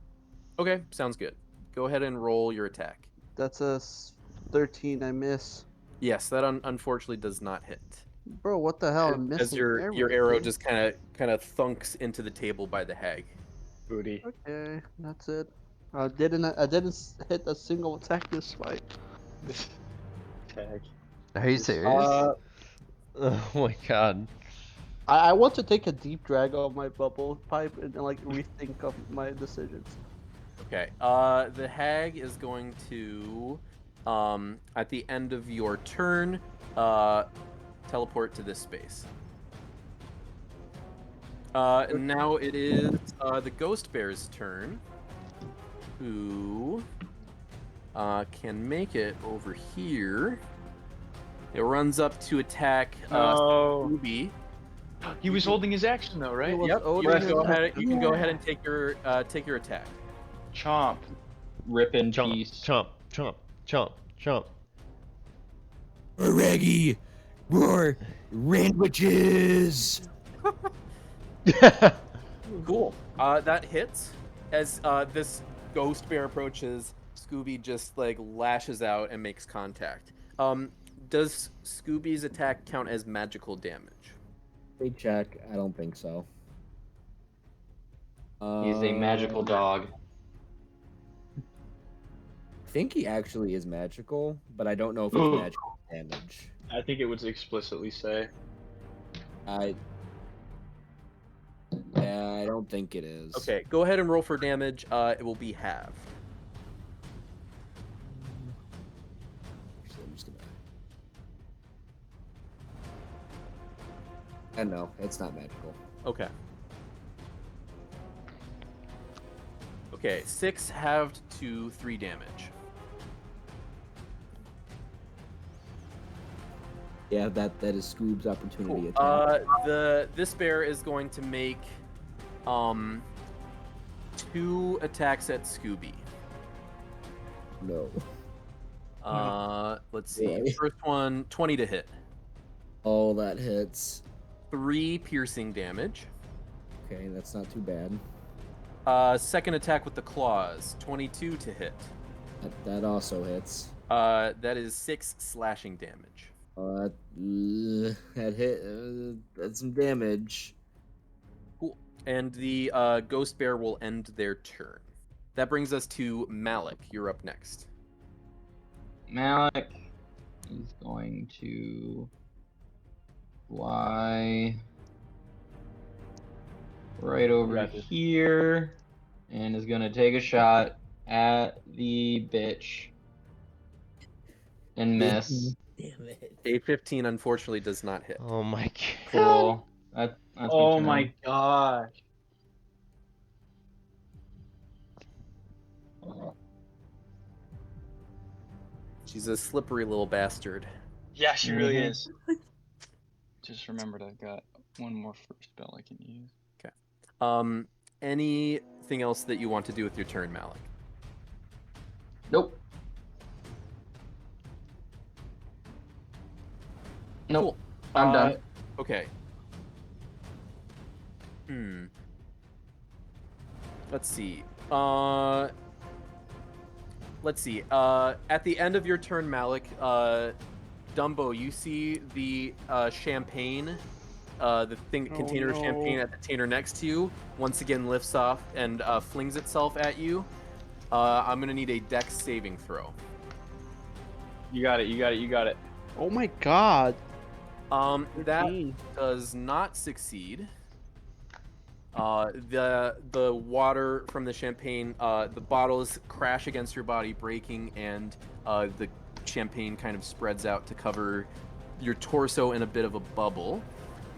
Okay, sounds good. Go ahead and roll your attack. That's a 13. I miss. Yes, that unfortunately does not hit. Bro, what the hell? I'm missing. As your arrow everything. just kind of thunks into the table by the hag. Booty. Okay, that's it. I didn't hit a single attack this fight. Tag. Are you serious? Oh my god. I want to take a deep drag of my bubble pipe and rethink of my decisions. Okay. The hag is going to, at the end of your turn, teleport to this space. Now it is the ghost bear's turn, who can make it over here. It runs up to attack Scooby. He was holding his action though, right? Yep. You can go ahead and take your attack. Chomp. Rip in Chomp, peace. chomp, chomp, chomp, chomp. Reggie, roar, sandwiches. Cool. That hits. As this ghost bear approaches, Scooby just lashes out and makes contact. Does Scooby's attack count as magical damage? They check. I don't think so. He's a magical dog. I think he actually is magical, but I don't know if it's magical damage. I think it would explicitly say. I don't think it is. Okay, go ahead and roll for damage. It will be halved. So I'm just gonna. No, it's not magical. Okay. Okay, 6 halved to 3 damage. Yeah, that is Scoob's opportunity Cool. attack. This bear is going to make 2 attacks at Scooby. No. Let's see. Really? First one, 20 to hit. Oh, that hits. 3 piercing damage. Okay, that's not too bad. Second attack with the claws, 22 to hit. That also hits. That is 6 slashing damage. That hit. That's some damage. Cool. And the ghost bear will end their turn. That brings us to Malik. You're up next. Malik is going to fly right over here and is going to take a shot at the bitch and miss. Damn it. A 15 unfortunately does not hit. Oh my god. Cool. That's Oh my gosh. She's a slippery little bastard. Yeah, she really is. Just remembered I've got one more spell I can use. Okay. Anything else that you want to do with your turn, Malik? Nope. Nope. Cool. I'm done. Okay. Let's see. Let's let's see. At the end of your turn, Malik, Dumbo, you see the champagne, the container of champagne at the container next to you, once again lifts off and flings itself at you. I'm gonna need a Dex saving throw. You got it. You got it. You got it. Oh my god. That 13. does not succeed. The water from the champagne, the bottles crash against your body, breaking, and the champagne kind of spreads out to cover your torso in a bit of a bubble.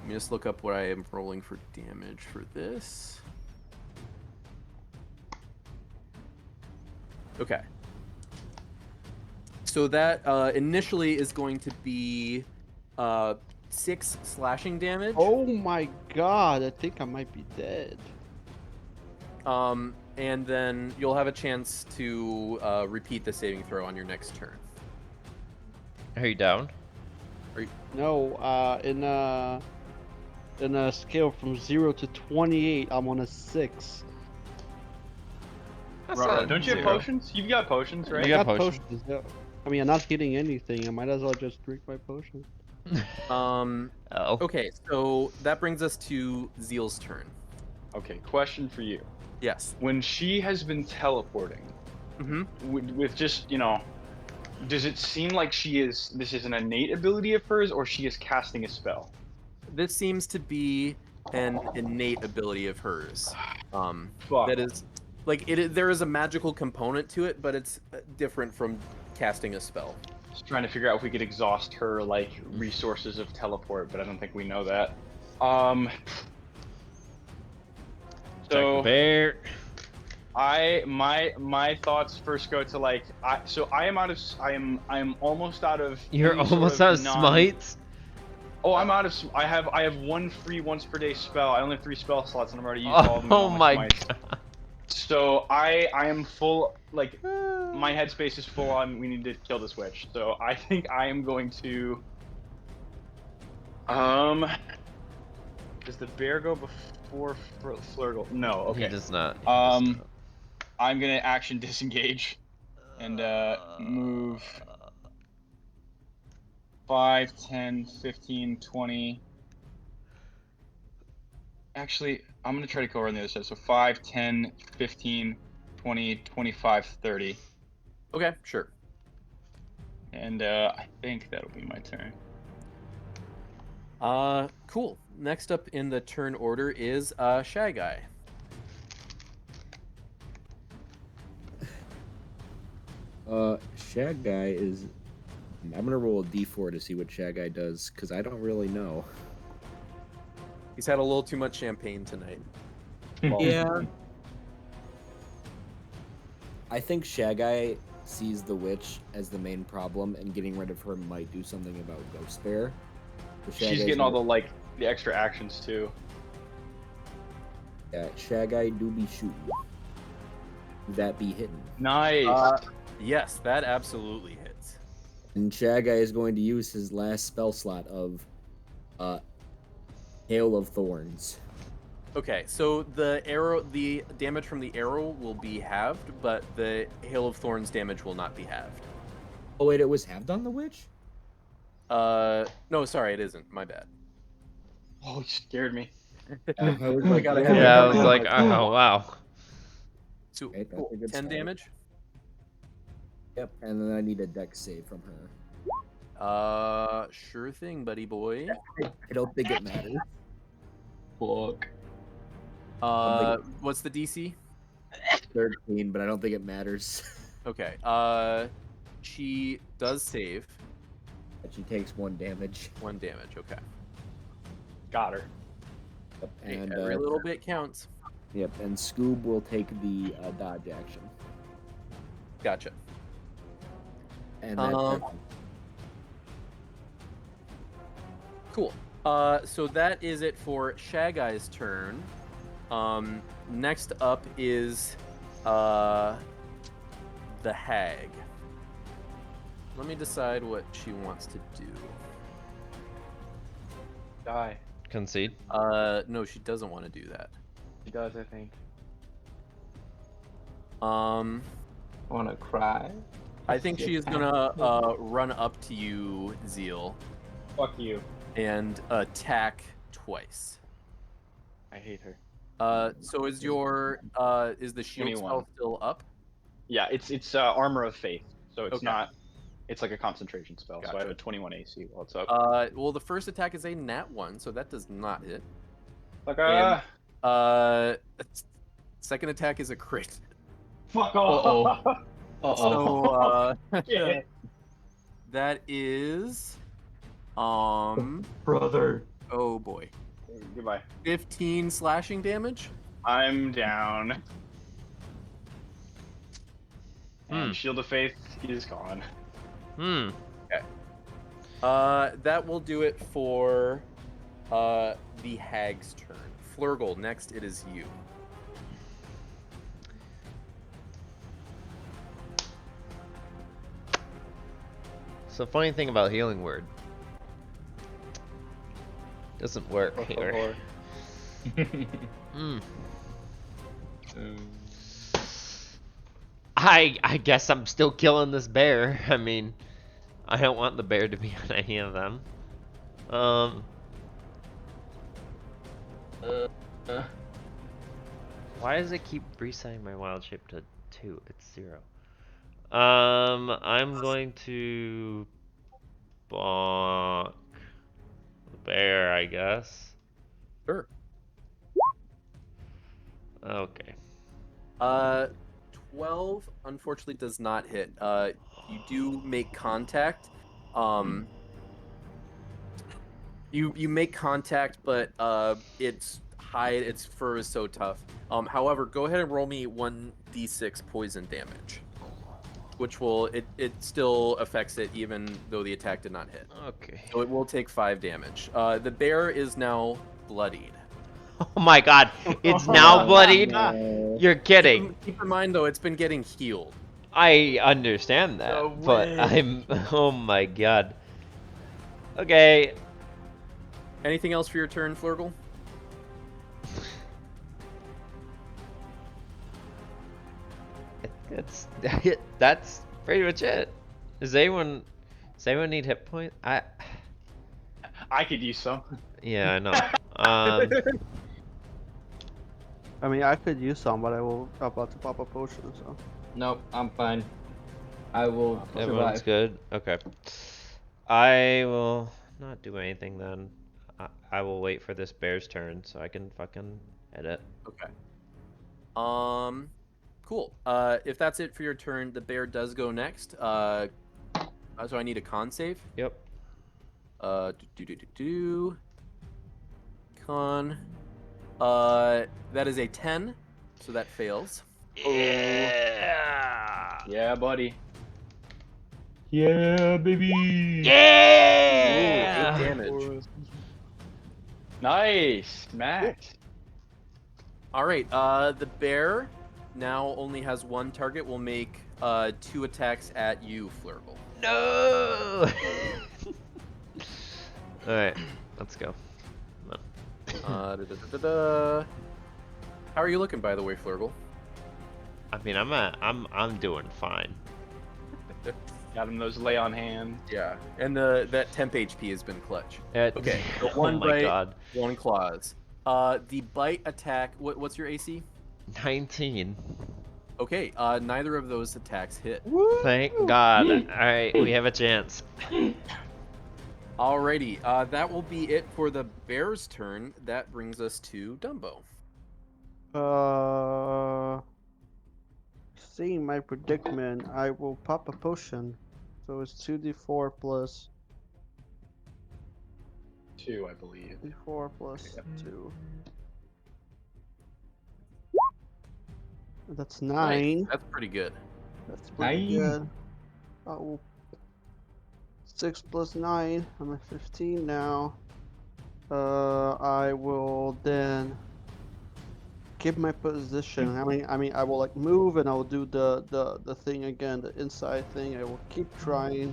Let me just look up what I am rolling for damage for this. Okay. So that initially is going to be 6 slashing damage. Oh my god, I think I might be dead. And then you'll have a chance to repeat the saving throw on your next turn. Are you down? No, in a scale from 0 to 28, I'm on a 6. That's Right, not don't you have zero. potions? You've got potions, right? You got potions. Yeah. I mean, I'm not hitting anything. I might as well just drink my potion. Okay, so that brings us to Zeal's turn. Okay, question for you. Yes. When she has been teleporting, with just, you know, does it seem like this is an innate ability of hers, or she is casting a spell? This seems to be an innate ability of hers. That is, like, there is a magical component to it, but it's different from casting a spell. Just trying to figure out if we could exhaust her, like, resources of teleport, but I don't think we know that. So bear. My thoughts first go to, like, I am almost out of. You're any sort almost out of non- smites? Oh, I'm out of. I have one free once per day spell. I only have 3 spell slots, and I'm already used all of them. Oh my god. So I am full. Like, my headspace is full on. We need to kill this witch. So I think I am going to. Does the bear go before Flurgle? No. Okay. He does not. I'm gonna action disengage, and move 5, 10, 15, 20. Actually, I'm gonna try to go around the other side. So 5, 10, 15, 20, 25, 30. Okay, sure. And I think that'll be my turn. Cool. Next up in the turn order is Shy Guy. Shag Guy is. I'm gonna roll a d4 to see what Shag Guy does, because I don't really know. He's had a little too much champagne tonight. Yeah. I think Shag Guy sees the witch as the main problem, and getting rid of her might do something about Ghost Bear. So Shag She's Guy's getting all gonna- the extra actions too. Yeah, Shag Guy do be shooting. That be hitting. Nice. Yes, that absolutely hits. And Shag Guy is going to use his last spell slot of Hail of Thorns. Okay, so the damage from the arrow will be halved, but the Hail of Thorns damage will not be halved. Oh wait, it was halved on the witch? No, sorry, it isn't. My bad. Oh, you scared me. I gotta have Yeah, I was like, oh wow. So, Okay, that's cool. a good 10 start. damage. Yep, and then I need a dex save from her. Sure thing, buddy boy. I don't think it matters. Fuck. What's the DC? 13, but I don't think it matters. Okay. She does save. But she takes 1 damage. 1 damage. Okay. Got her. Yep, Hey, and every little bit counts. Yep, and Scoob will take the dodge action. Gotcha. And that's Cool. So that is it for Shagai's turn. Next up is the hag. Let me decide what she wants to do. Die. Concede? No, she doesn't want to do that. She does, I think. I want to cry. I think she is gonna run up to you, Zeal, Fuck you. and attack twice. I hate her. So is your is the shield 21. spell still up? Yeah, it's armor of faith, so it's Okay. not. It's like a concentration spell, so I have Gotcha. a 21 AC while it's up. Well, the first attack is a nat 1, so that does not hit. Like And, second attack is a crit. fuck off. So Shit. that is Brother. oh boy. Goodbye. 15 slashing damage. I'm down. And Shield of Faith is gone. Hmm. Okay. That will do it for the hag's turn. Flurgle, next it is you. So funny thing about healing word. Doesn't work here. I guess I'm still killing this bear. I mean, I don't want the bear to be on any of them. Why does it keep resetting my wild shape to 2? It's 0. I'm going to bonk the bear, I guess. Sure. Okay. 12 unfortunately does not hit. You do make contact. You make contact, but its hide, its fur is so tough. However, go ahead and roll me 1d6 poison damage, which will it still affects it even though the attack did not hit. Okay. So it will take 5 damage. The bear is now bloodied. Oh my god, it's now bloodied? You're kidding. Keep in mind though, it's been getting healed. I understand that, No but way. I'm... Oh my god. Okay. Anything else for your turn, Flurgle? That's pretty much it. Does anyone need hit point? I could use some. Yeah, I know. I mean, I could use some, but I'm about to pop a potion, so. Nope, I'm fine. I will Everyone's survive. good? Okay. I will not do anything then. I will wait for this bear's turn so I can fucking edit. Okay. Cool. If that's it for your turn, the bear does go next. So I need a con save. Yep. Con. That is a 10, so that fails. Yeah. Yeah, buddy. Yeah, baby. Yeah. Ooh, 8 damage. Nice, Max. All right. The bear now only has 1 target. Will make 2 attacks at you, Flurgle. No. All right, let's go. How are you looking, by the way, Flurgle? I mean, I'm doing fine. Got him those lay on hand. Yeah, and that temp HP has been clutch. Okay, so Oh 1 my bite, god. 1 claws. The bite attack. What's your AC? 19. Okay, neither of those attacks hit. Thank God. All right, we have a chance. Alrighty, that will be it for the bear's turn. That brings us to Dumbo. Seeing my predicament, I will pop a potion. So it's 2d4 plus 2, I believe. d4 plus 2. That's 9. Nice. That's pretty good. That's pretty good. Oh, 6 plus 9. I'm at 15 now. I will then keep my position. I mean, I will like move and I will do the thing again, the inside thing. I will keep trying.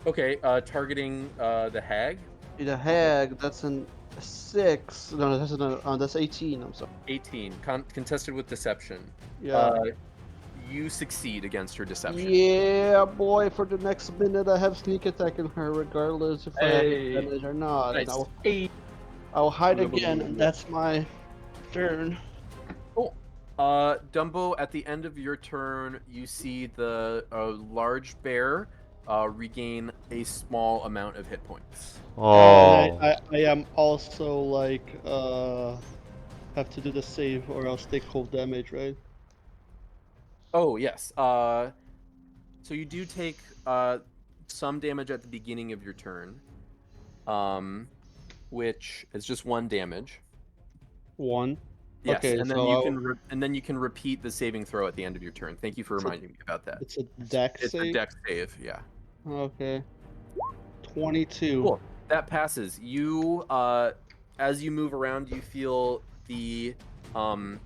Okay, targeting the hag. The hag. That's an 6. No, that's 18. I'm sorry. 18. Contested with deception. Yeah. you succeed against her deception. Yeah, boy. For the next minute, I have sneak attack on her, regardless if I have advantage or not. Nice. And I'll hide again, and that's my turn. Cool. Dumbo, at the end of your turn, you see the large bear regain a small amount of hit points. Oh. And I am also like have to do the save or else take cold damage, right? Oh yes. So you do take some damage at the beginning of your turn, which is just 1 damage. 1. Yes, Okay, and then so you can repeat the saving throw at the end of your turn. Thank you for reminding me about that. It's a dex It's a save. dex save, yeah. Okay. 22. Cool. That passes. You, as you move around, you feel the kind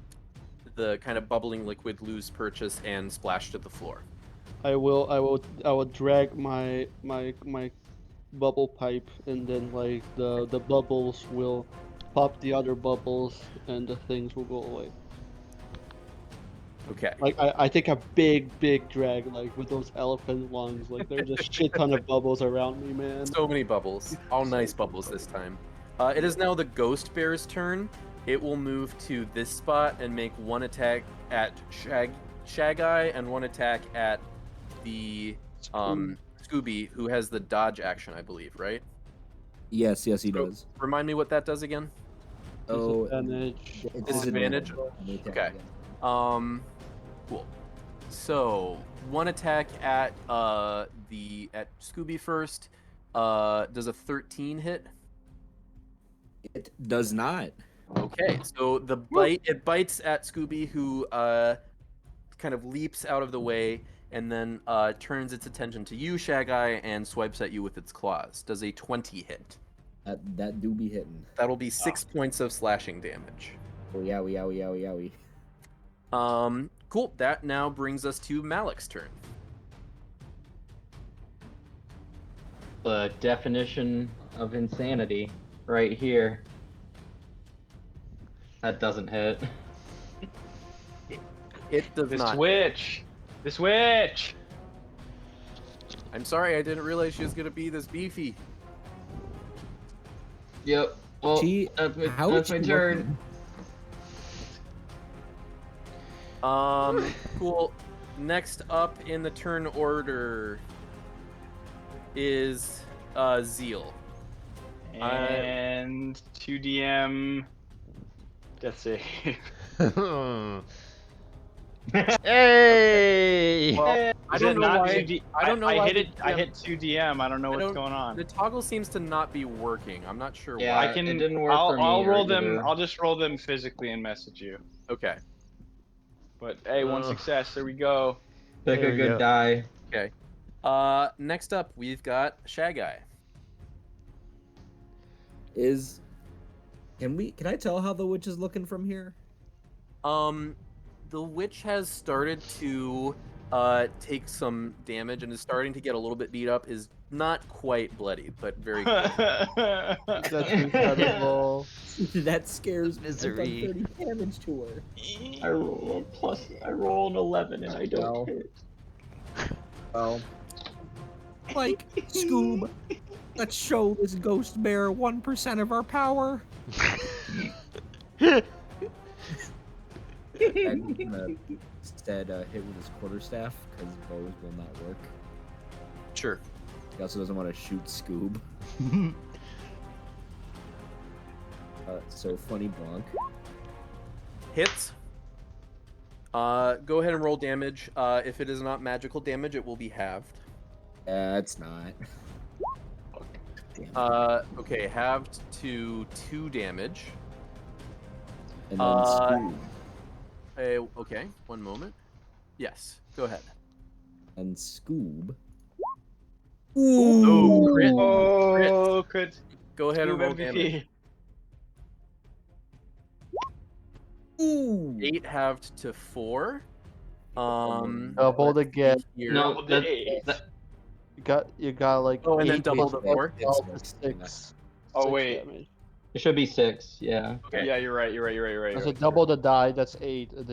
of bubbling liquid lose purchase and splash to the floor. I will drag my bubble pipe, and then like the bubbles will pop the other bubbles, and the things will go away. Okay. Like I take a big drag, like with those elephant lungs. Like there's a shit ton of bubbles around me, man. So many bubbles. All nice bubbles this time. It is now the Ghost Bear's turn. It will move to this spot and make 1 attack at Shag-Eye and 1 attack at the Scooby, who has the dodge action, I believe, right? Yes, he does. Remind me what that does again? Oh, Disadvantage. Disadvantage? Okay. Cool. So 1 attack at Scooby first. Does a 13 hit? It does not. Okay, so it bites at Scooby, who kind of leaps out of the way and then turns its attention to you, Shag-Eye, and swipes at you with its claws. Does a 20 hit? That do be hitting. That'll be 6 points of slashing damage. Oh yowie. Cool. That now brings us to Malik's turn. The definition of insanity right here. That doesn't hit. It does not. The switch! I'm sorry, I didn't realize she was gonna be this beefy. Yep. Well, that's my turn. Cool. Next up in the turn order is Zeal. And 2DM death save. Hey! Well, I don't know why. I hit 2DM. I don't know what's going on. The toggle seems to not be working. I'm not sure Yeah, why. I can. it didn't work I'll for me roll either. them. I'll just roll them physically and message you. Okay. But hey, 1 success. There we go. Pick There a we good go. die. Okay. Next up, we've got Shag-Eye. Can I tell how the witch is looking from here? The witch has started to take some damage and is starting to get a little bit beat up. Is not quite bloody, but very good. That's incredible. That scares me. Misery. I've done 30 damage to her. I roll an 11 and I don't Well. hit. Well, like, Scoob, let's show this ghost bear 1% of our power. I'm gonna instead hit with his quarterstaff because bows will not work. Sure. He also doesn't want to shoot Scoob. So funny Blanc. Hits. Go ahead and roll damage. If it is not magical damage, it will be halved. It's not. Okay, halved to 2 damage. And then Scoob. Okay, 1 moment. Yes, go ahead. And Scoob. Ooh, crit. Oh, crit. Go ahead and Scoob roll MVP. damage. Ooh. 8 halved to 4. Doubled again. Here. No, You got like. Oh, and then 8 double the 4. all to 6. Oh 6 wait. damage. It should be 6. Yeah. Okay. Yeah, you're right. You're right. You're right. You're right. That's You're a right. double the die. That's 8, and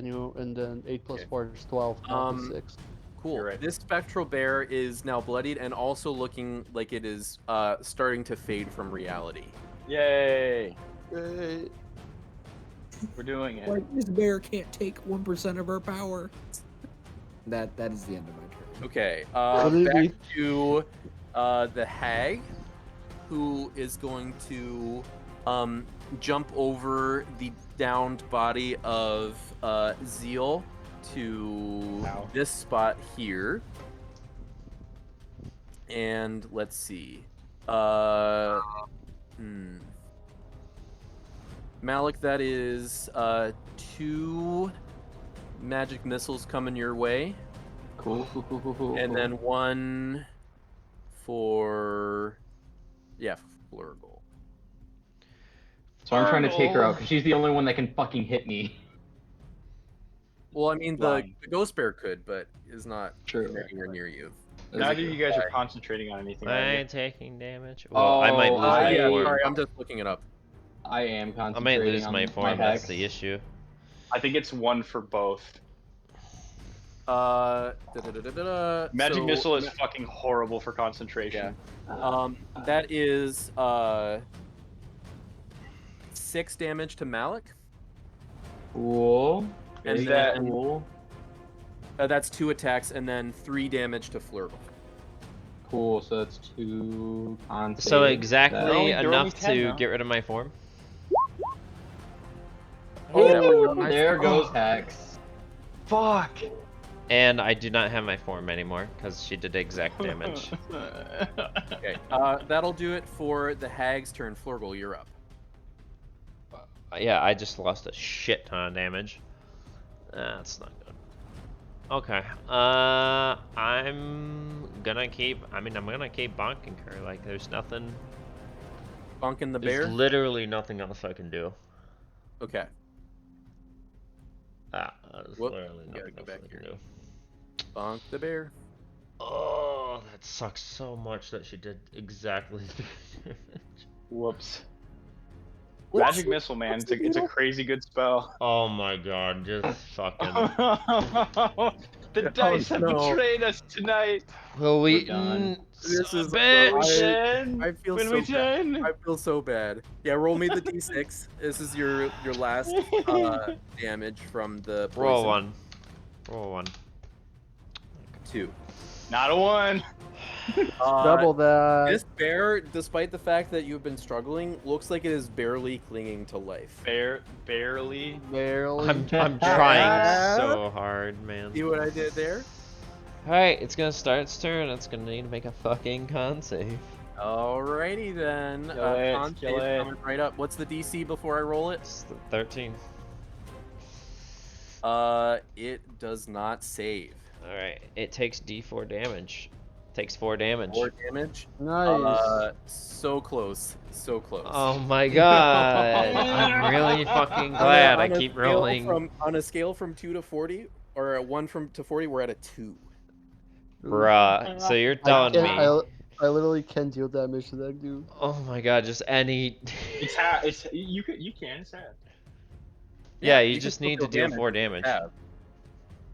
then 8 plus Okay. 4 is 12. That is 6. Cool. You're right. This spectral bear is now bloodied and also looking like it is starting to fade from reality. Yay! Yay. We're doing it. Like, this bear can't take 1% of our power. That is the end of my turn. Okay. What do you Back mean? to the hag, who is going to jump over the downed body of Zeal to this spot here. And let's see. Malik, that is 2 magic missiles coming your way. Cool. And then 1 for Flurgle. So I'm trying to take her out because she's the only one that can fucking hit me. Well, I mean, the ghost bear could, but is not True. anywhere near you. Neither of you guys are concentrating on anything. I are you? ain't taking damage. Well, I might lose my yeah, form. sorry, I'm just looking it up. I am I concentrating might lose on my form. That's hex. the issue. I think it's 1 for both. Magic So, missile is fucking horrible for concentration. that is 6 damage to Malik. Cool. And Is that then, cool? that's 2 attacks, and then 3 damage to Flurgle. Cool. So that's 2 con So saves. exactly they're only enough 10 to now. get rid of my form. Oh, there goes Hex. Fuck. And I do not have my form anymore because she did exact damage. Okay, that'll do it for the hag's turn. Flurgle, you're up. Yeah, I just lost a shit ton of damage. That's not good. Okay. I'm gonna keep. I mean, I'm gonna keep bonking her. Like, there's nothing. Bonking the There's bear. literally nothing else I can do. Okay. There's Whoop, literally you gotta nothing go else back I can here. do. Bonk the bear. Oh, that sucks so much that she did exactly the damage. Whoops. Magic missile, man. It's a crazy good spell. Oh my god, just fucking. The dice have betrayed us tonight. Will we? This is bitch. I feel When so we bad. turn. I feel so bad. Yeah, roll me the d6. This is your last damage from the poison. Roll 1. Roll 1. 2. Not a 1. Double that. This bear, despite the fact that you've been struggling, looks like it is barely clinging to life. Barely. Barely. I'm trying so hard, man. See what I did there? Alright, it's gonna start its turn. It's gonna need to make a fucking con save. Alrighty then. Kill it, Con kill save it. coming right up. What's the DC before I roll it? It's 13. It does not save. Alright, it takes D4 damage. Takes 4 damage. 4 damage. Nice. So close. So close. Oh my god. I'm really fucking glad I keep rolling. On a scale from 2 to 40, or a 1 to 40, we're at a 2. Bruh, so you're telling me. I literally can't deal damage to that dude. Oh my god, just any. It's you can. It's half. Yeah, you you can just still need to deal deal 4 damage. Yeah.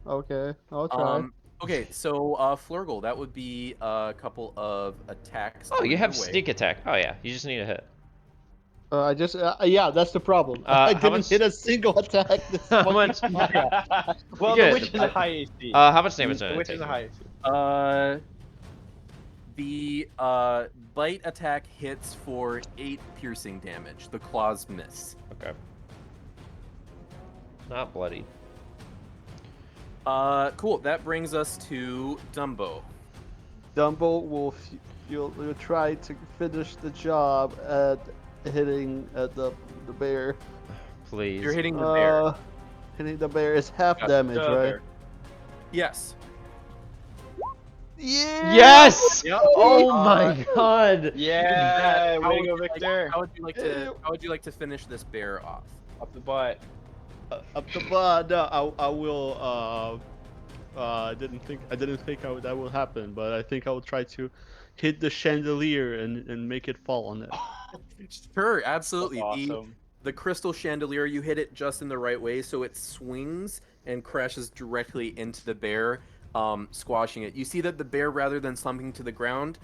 Okay, I'll try. Okay, so Flurgle, that would be a couple of attacks. Oh, you coming have your way. sneak attack. Oh yeah, you just need a hit. I just yeah, that's the problem. I how didn't much- hit a single attack. This How fucking much? time. Well, Good. the witch is a high AC. How much damage did The it witch take is a you? high AC. The bite attack hits for 8 piercing damage. The claws miss. Okay. Not bloody. Cool. That brings us to Dumbo. Dumbo will you'll try to finish the job at hitting at the bear. Please. You're hitting the bear. Hitting the bear is half Got damage, the right? bear. Yes. Yeah. Yes! Yep. Oh my god! Yeah, How way would to go, you like- Victor. How would you like to finish this bear off? Up the butt. Up the butt. No, I will I didn't think that would happen, but I think I will try to hit the chandelier and make it fall on it. Sure, absolutely. That's awesome. The crystal chandelier, you hit it just in the right way, so it swings and crashes directly into the bear, squashing it. You see that the bear, rather than slumping to the ground,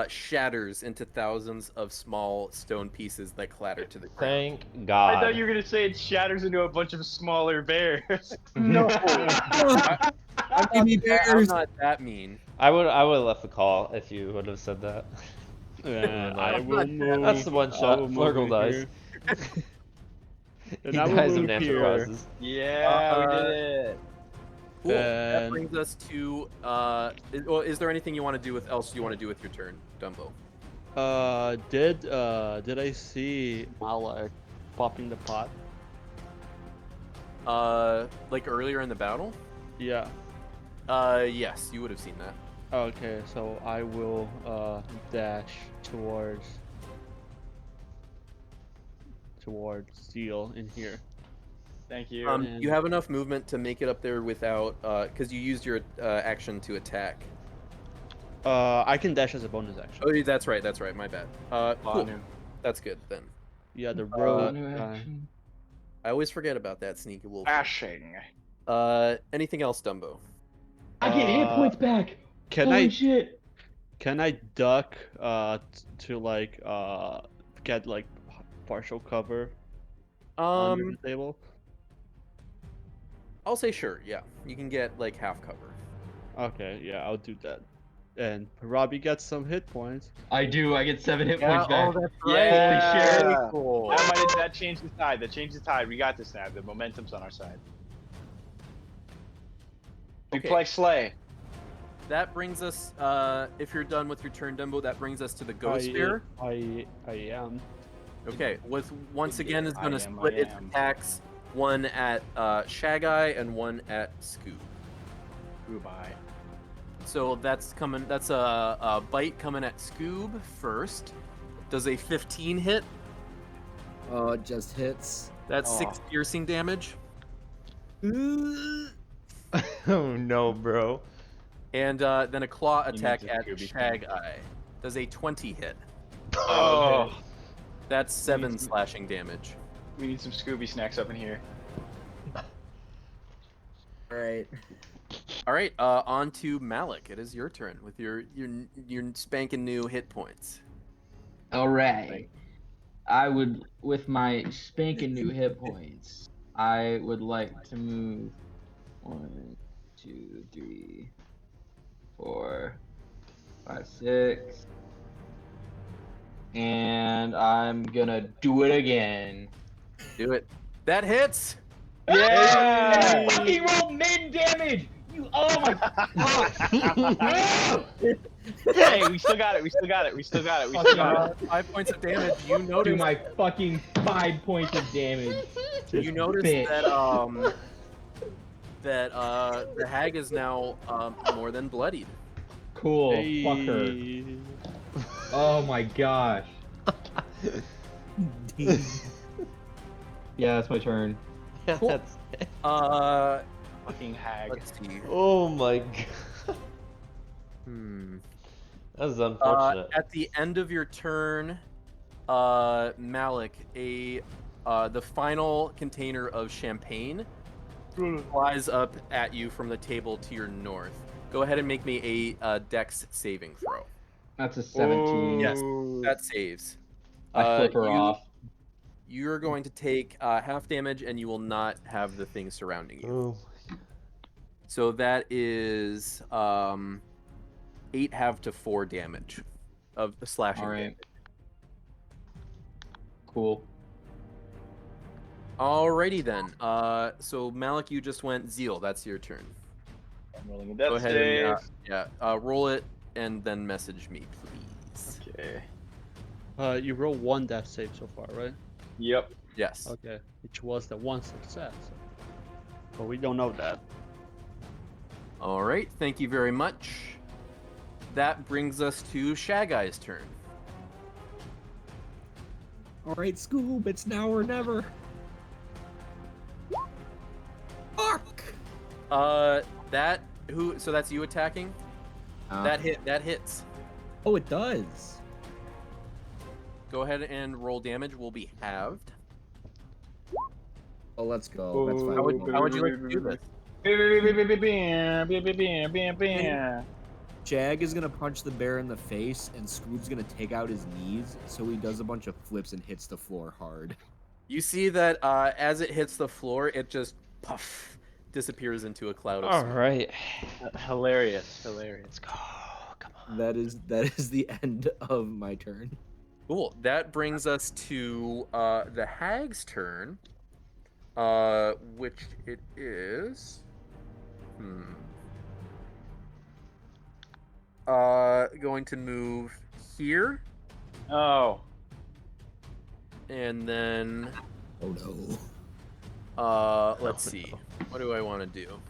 shatters into thousands of small stone pieces that clatter to the ground. Thank God. I thought you were gonna say it shatters into a bunch of smaller bears. No, I'm not that mean. I would have left the call if you would have said that. I will move. That's the one shot. Flurgle dies. And He I will dies of move natural here. causes. Yeah, we did it. Cool. That And- brings us to. Is there anything you want to do with else you want to do with your turn, Dumbo? Did I see Malak popping the pot? Like earlier in the battle? Yeah. Yes, you would have seen that. Okay, so I will dash towards Zeal in here. Thank you. You have enough movement to make it up there without, because you used your action to attack. I can dash as a bonus action. Oh, that's right. That's right. My bad. Cool. That's good then. Yeah, the road. I always forget about that sneaky wolf. Dashing. Anything else, Dumbo? I get hit points back. Can Holy I? shit. Can I duck to like get like partial cover under the table? I'll say sure. Yeah, you can get like half cover. Okay, yeah, I'll do that. And Robbie gets some hit points. I do. I get 7 hit Yeah, points back. oh, that's Yeah. Very cool. That changed the tide. That changed the tide. We got this now. The momentum's on our side. We play Slay. That brings us, if you're done with your turn, Dumbo, that brings us to the Ghost Sphere. I am. Okay, once again is going to I split its am. attacks, one at Shag-Eye and one at Scoob. Goodbye. So that's coming. That's a bite coming at Scoob first. Does a 15 hit? It just hits. That's 6 piercing damage. Oh no, bro. And then a claw You need attack to at Scooby Shag-Eye. Does a 20 hit? Oh. That's 7 slashing damage. We need some Scooby snacks up in here. Alright. All right, on to Malik. It is your turn with your spanking new hit points. All right. I would, with my spanking new hit points, I would like to move 1, 2, 3, 4, 5, 6. And I'm gonna do it again. Do it. That hits! Yeah! I fucking rolled mid damage! You, oh my fuck! Hey, we still got it. We still got it. We still got it. We still got it. 5 points of damage. You Do notice. my fucking 5 points of damage. You notice Bitch. that the hag is now more than bloodied. Cool. Fuck her. Oh my gosh. Yeah, that's my turn. Cool. Fucking hag. Let's see. Oh my god. That's unfortunate. At the end of your turn, Malik, the final container of champagne flies up at you from the table to your north. Go ahead and make me a Dex saving throw. That's a 17. Yes, that saves. I flip her off. You're going to take half damage, and you will not have the thing surrounding you. So that is 8 half to 4 damage of the slashing. All right. Damage. Cool. Alrighty then. So Malik, you just went Zeal. That's your turn. I'm rolling a death Go ahead save. and roll it, and then message me, please. Okay. You roll 1 death save so far, right? Yep. Yes. Okay, which was the 1 success. But we don't know that. All right. Thank you very much. That brings us to Shag-Eye's turn. Alright, Scoob, it's now or never. Fuck! That who? So that's you attacking. That hits. Oh, it does. Go ahead and roll damage. Will be halved. Oh, let's go. That's fine. How would you like to do this? Jag is gonna punch the bear in the face, and Scoob's gonna take out his knees, so he does a bunch of flips and hits the floor hard. You see that as it hits the floor, it just puff disappears into a cloud of All smoke. right. Hilarious. Let's go. Come on. That is the end of my turn. Cool. That brings us to the hag's turn, which it is. Going to move here. Oh. And then. Oh no. Let's see. What do I want to do?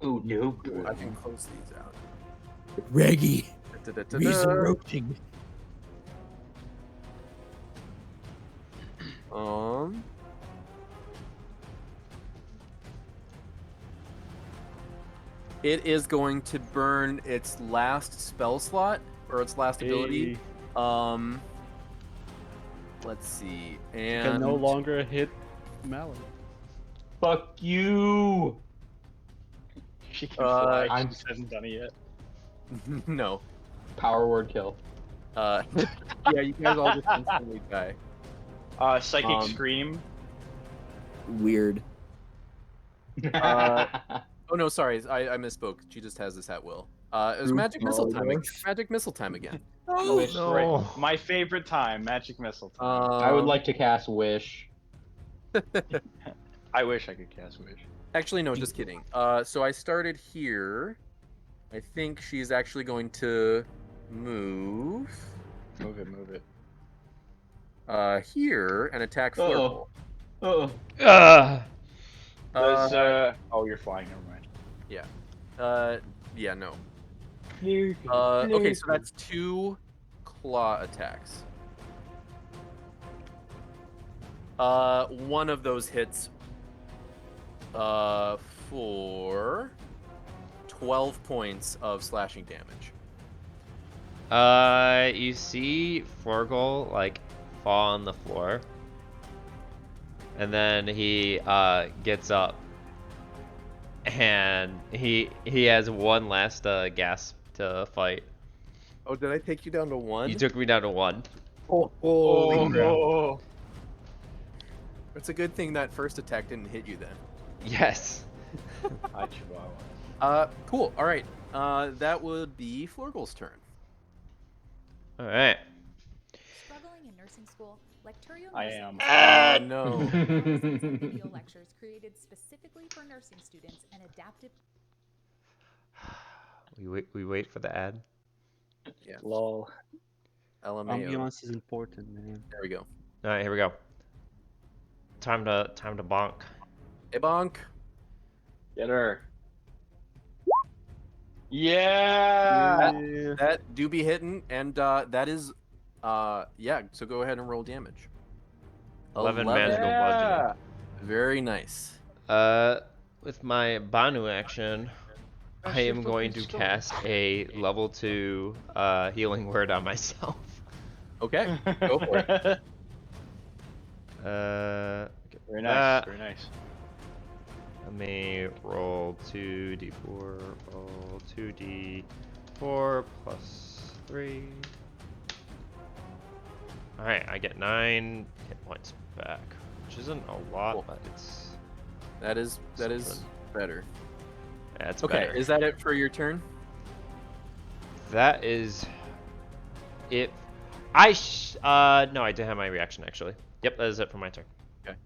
Oh no. I can close these out. Reggie. Da-da-da-da-da. Resurrecting. It is going to burn its last spell slot or its last ability. Let's see. And Can no longer hit Mallory. Fuck you. She can fly. I She just hasn't done it yet. No. Power word kill. Yeah, you guys all just instantly die. Psychic scream. Weird. Oh no, sorry, I misspoke. She just has this at will. It was magic missile time. Magic missile time again. Wish, right. My favorite time, magic missile time. I would like to cast wish. I wish I could cast wish. Actually, no, just kidding. So I started here. I think she's actually going to move. Move it. Here and attack Flurple. Oh, you're flying. Never mind. Yeah. Yeah, no. Okay, so that's 2 claw attacks. One of those hits for 12 points of slashing damage. You see Florgle like fall on the floor, and then he gets up, and he has one last gasp to fight. Oh, did I take you down to 1? You took me down to 1. Holy crap. Oh. It's a good thing that first attack didn't hit you then. Yes. Hi, Chihuahua. Cool. All right. That would be Florgle's turn. All right. Struggling in nursing school, Lecturio I Nursing am. No. video lectures created specifically for nursing students and adapted. We wait for the ad. Yeah. Lol. LMAO. Ambiance is important, man. There we go. All right, here we go. Time to bonk. Hey, bonk. Get her. Yeah. That do be hitting, and that is, yeah. So go ahead and roll damage. 11 magical bludgeoning. Very nice. With my Banu action, I am going to cast a level 2 healing word on myself. Okay, go for it. Very nice. Very nice. Let me roll 2d4, roll 2d4 plus 3. Alright, I get 9 hit points back, which isn't a lot, Cool. but it's... That is something. better. That's Okay, better. is that it for your turn? That is it. No, I did have my reaction actually. Yep, that is it for my turn. Okay.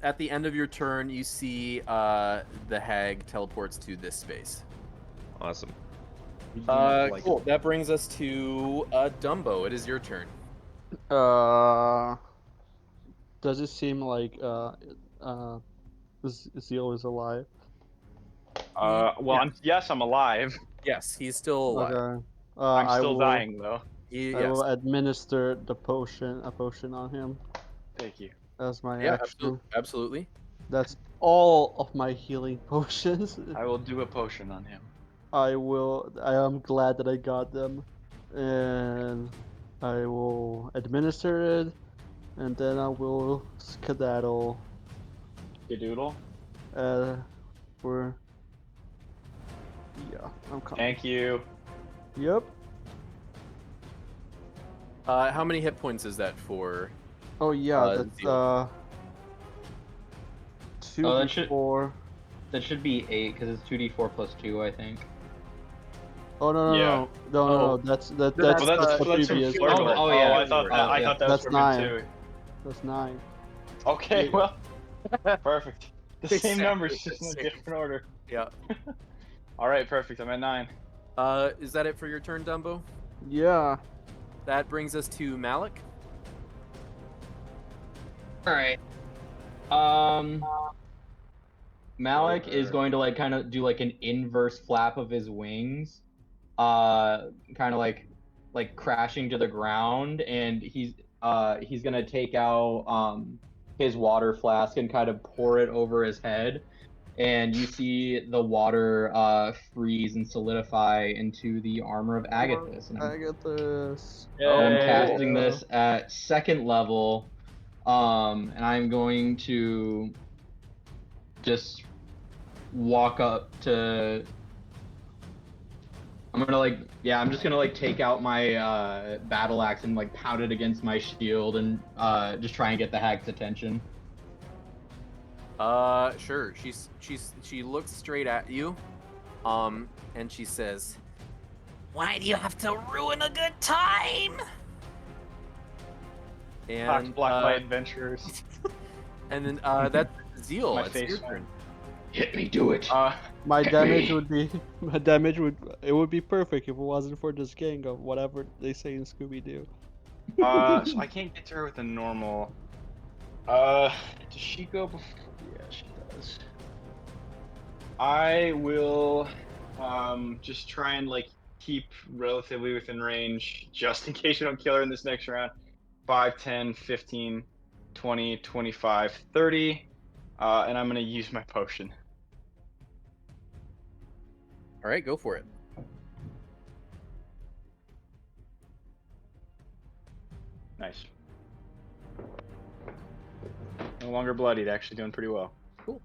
At the end of your turn, you see the hag teleports to this space. Awesome. Cool. That brings us to Dumbo. It is your turn. Does it seem like Zeal is alive? Well, yes, I'm alive. Yes, he's still alive. Okay. I'm still dying though. I will administer a potion on him. Thank you. As my Yeah, action. absolutely. That's all of my healing potions. I will do a potion on him. I am glad that I got them, and I will administer it, and then I will skedaddle. Skedoodle. For yeah, I'm coming. Thank you. Yep. How many hit points is that for? Oh yeah, that's Zeal? 2d4. That should be 8 because it's 2d4 plus 2, I think. Oh no. That's that's previous. Oh yeah. I thought that was that's for 9. me too. That's 9. Okay, well, perfect. The same Exactly numbers, the just in a same. different order. Yeah. All right, perfect. I'm at 9. Is that it for your turn, Dumbo? Yeah. That brings us to Malik. All right. Malik is going to like kind of do like an inverse flap of his wings, kind of like crashing to the ground, and he's gonna take out his water flask and kind of pour it over his head, and you see the water freeze and solidify into the armor of Agathis. And Agathis. I'm casting this at 2nd level, and I'm going to just walk up to. I'm just gonna take out my battle axe and like pound it against my shield and just try and get the hag's attention. Sure. She looks straight at you, and she says, "Why do you have to ruin a good time?" And Black Light Adventurers. And then that's Zeal. My It's face. your turn. Hit me, do it. My damage would be perfect if it wasn't for this gang of whatever they say in Scooby-Doo. So I can't get to her with a normal. Does she go before? Yeah, she does. I will just try and keep relatively within range just in case you don't kill her in this next round. 5, 10, 15, 20, 25, 30. And I'm going to use my potion. All right, go for it. Nice. No longer bloodied, actually doing pretty well. Cool.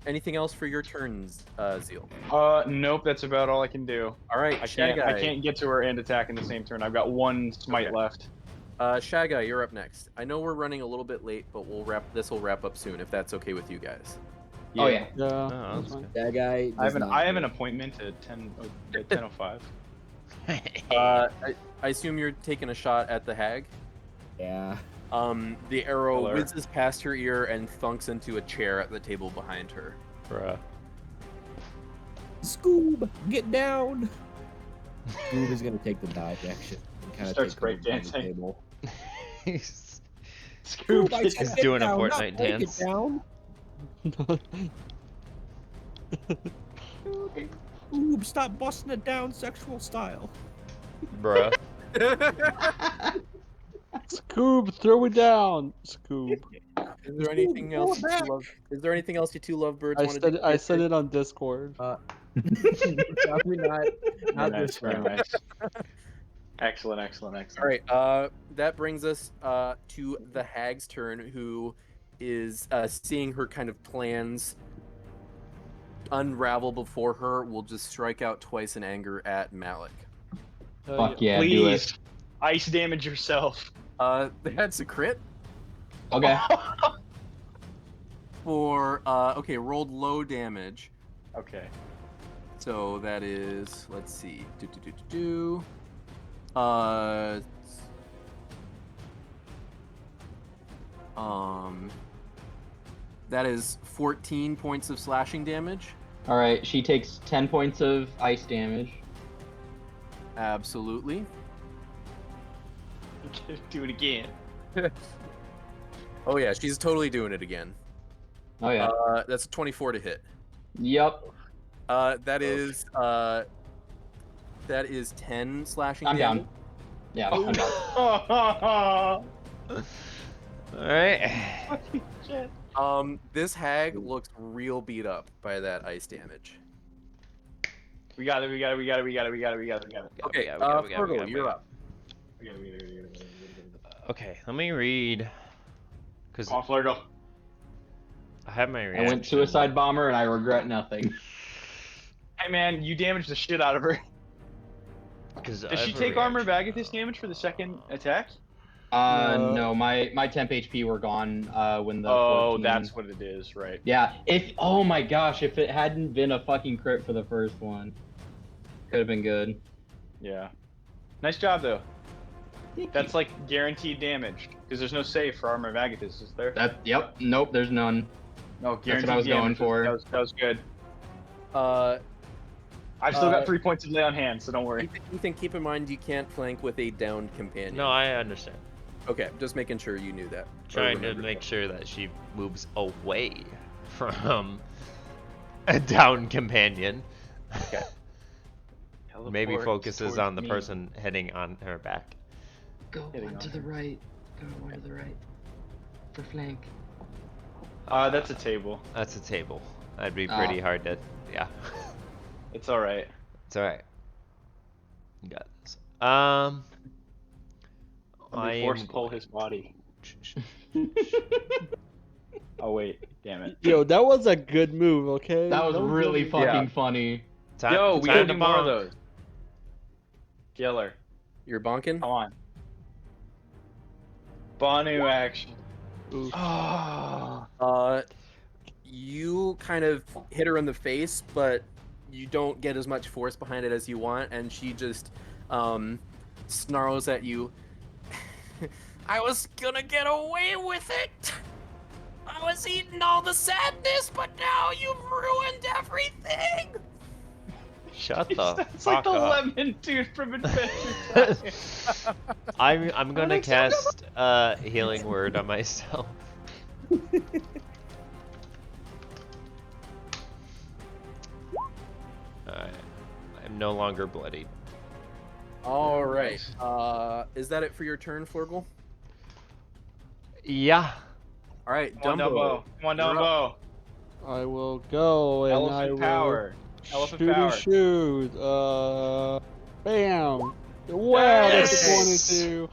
Anything else for your turns, Zeal? Nope, that's about all I can do. All right, I Shagai. can't get to her and attack in the same turn. I've got one smite left. Shagai, you're up next. I know we're running a little bit late, but this will wrap up soon if that's okay with you guys. Oh yeah. Yeah. That guy. I have an appointment at 10:05. I assume you're taking a shot at the hag. Yeah. The arrow Hello. whizzes past her ear and thunks into a chair at the table behind her. Bruh. Scoob, get down. Scoob is gonna take the dive action and kind of Starts take the breakdancing. table. Scoob, I said He's get doing a down, not Fortnite break it dance. down. Scoob, stop busting it down sexual style. Bruh. Scoob, throw it down. Scoob. Is there anything else? Is there anything else you two lovebirds want to do? I said it on Discord. Probably not. Not Very this nice, very round. nice. Excellent. All right. That brings us to the hag's turn, who is seeing her kind of plans unravel before her. Will just strike out twice in anger at Malik. Fuck yeah, Please, do it. ice damage yourself. That's a crit. Okay. For okay, rolled low damage. Okay. So that is, let's see, that is 14 points of slashing damage. All right, she takes 10 points of ice damage. Absolutely. Do it again. Oh yeah, she's totally doing it again. Oh yeah. That's a 24 to hit. Yep. That is 10 slashing I'm damage. down. Yeah, I'm down. Alright. This hag looks real beat up by that ice damage. We got it. Okay, Fergal, you're up. Okay, let me read. Cause Come on, Flurgle. I have my I reaction. went suicide bomber and I regret nothing. Hey man, you damaged the shit out of her. Does she take armor of Agathis damage for the second attack? No, my temp HP were gone when the. Oh, 14... that's what it is, right? Yeah. Oh my gosh, if it hadn't been a fucking crit for the first one, could have been good. Yeah. Nice job though. That's like guaranteed damage because there's no save for armor of Agathis, is there? Yep. Nope. There's none. No, That's guaranteed what I was going damage. for. That was good. I've still got 3 points of lay on hand, so don't worry. Ethan, keep in mind you can't flank with a downed companion. No, I understand. Okay, just making sure you knew that. Trying to make sure that she moves away from a down companion. Okay. Maybe focuses on the person heading on her back. Go one to the right. Go one to the right. For flank. That's a table. That's a table. That'd be pretty hard to. Yeah. It's all right. It's all right. You got this. I force pull his body. Oh wait, damn it. Yo, that was a good move. Okay. That was really fucking funny. Yo, we gotta do more of those. Giller. You're bonking? Come on. Bonu action. You kind of hit her in the face, but you don't get as much force behind it as you want, and she just snarls at you. I was gonna get away with it. I was eating all the sadness, but now you've ruined everything. Shut the It's like fuck the up. lemon dude from Adventure Time. I'm gonna cast healing word on myself. Alright. I'm no longer bloodied. All right. Is that it for your turn, Flurgle? Yeah. All right, Come on, Dumbo. Come on, Dumbo. I will go and I Elephant will power. Elephant shooty power. shoot. Bam. Wow, that's a 22.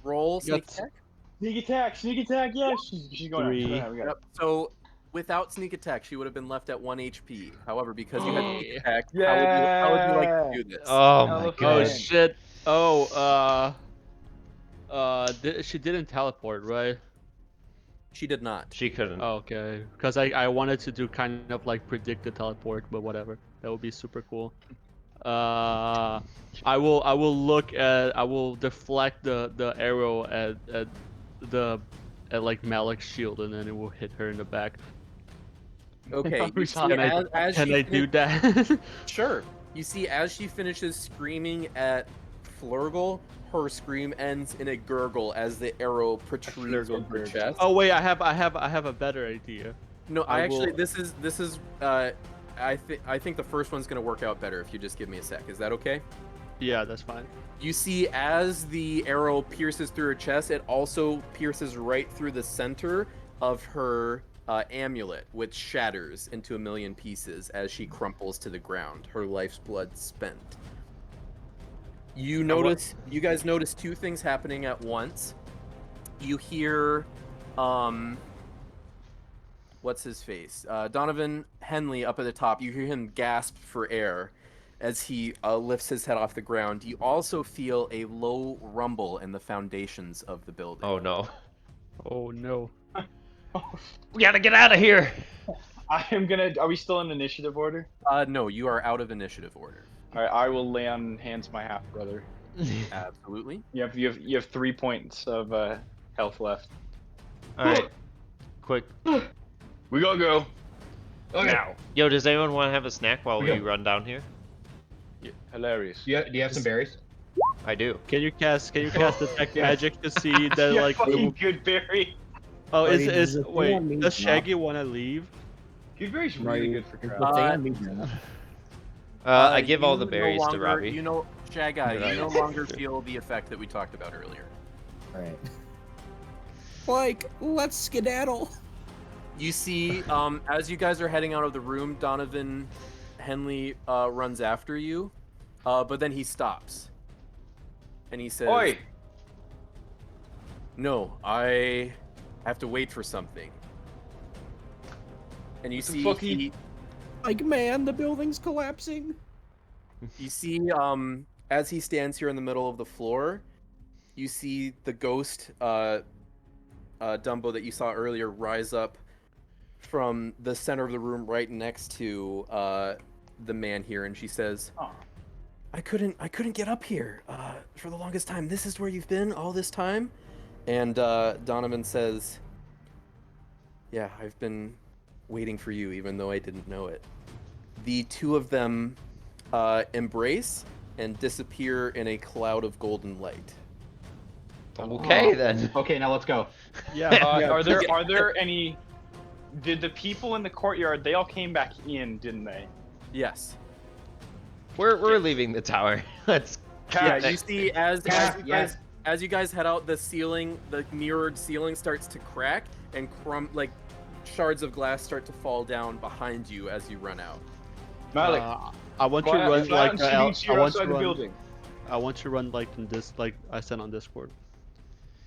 Roll sneak That's- attack. Sneak attack, sneak attack, yes! She's going Three. out. Yep. So without sneak attack, she would have been left at 1 HP. However, because you had sneak attack, how would you like to do this? Oh my Oh god. shit. She didn't teleport, right? She did not. She couldn't. Okay, because I wanted to do kind of like predict the teleport, but whatever. That would be super cool. I will deflect the arrow at like Malik's shield, and then it will hit her in the back. Okay. You see, Can I do that? Sure. You see, as she finishes screaming at Flurgle, her scream ends in a gurgle as the arrow protrudes from her chest. Oh wait, I have a better idea. No, this is I think the first one's gonna work out better if you just give me a sec. Is that okay? Yeah, that's fine. You see, as the arrow pierces through her chest, it also pierces right through the center of her amulet, which shatters into a million pieces as she crumples to the ground, her life's blood spent. You guys notice two things happening at once. You hear, what's his face? Donovan Henley up at the top. You hear him gasp for air as he lifts his head off the ground. You also feel a low rumble in the foundations of the building. Oh no. Oh no. We gotta get out of here. Are we still in initiative order? No, you are out of initiative order. Alright, I will lay on hands my half brother. Absolutely. You have 3 points of health left. Alright. Quick. We gotta go. Okay. Now. Yo, does anyone want to have a snack while we run down here? Yeah, hilarious. Do you have some berries? I do. Can you cast detect magic to see that Yeah, like? fucking good berry. Oh, I mean, does the thing wait? on me Does drop? Shaggy want to leave? Good berry's really good for Is crowd. the thing on me drop? I give all the You berries no to longer, Robbie. You know, Shaggy, Good you no idea. longer feel the effect that we talked about earlier. All right. Like, let's skedaddle. You see, as you guys are heading out of the room, Donovan Henley runs after you, but then he stops. And he says, Oi! No, I have to wait for something. And you see he... Like, man, the building's collapsing. You see, as he stands here in the middle of the floor, you see the ghost, Dumbo that you saw earlier rise up from the center of the room right next to the man here, and she says, I couldn't get up here for the longest time. This is where you've been all this time? And Donovan says, yeah, I've been waiting for you, even though I didn't know it. The two of them embrace and disappear in a cloud of golden light. Okay, then. Okay, now let's go. Are there any? Did the people in the courtyard? They all came back in, didn't they? Yes. We're leaving the tower. Let's. Yeah, you see as you guys head out, the ceiling, the mirrored ceiling, starts to crack and shards of glass start to fall down behind you as you run out. Malik, I want to fly run out like and shoot each other outside the run. building. I want to run like in this, like I sent on Discord.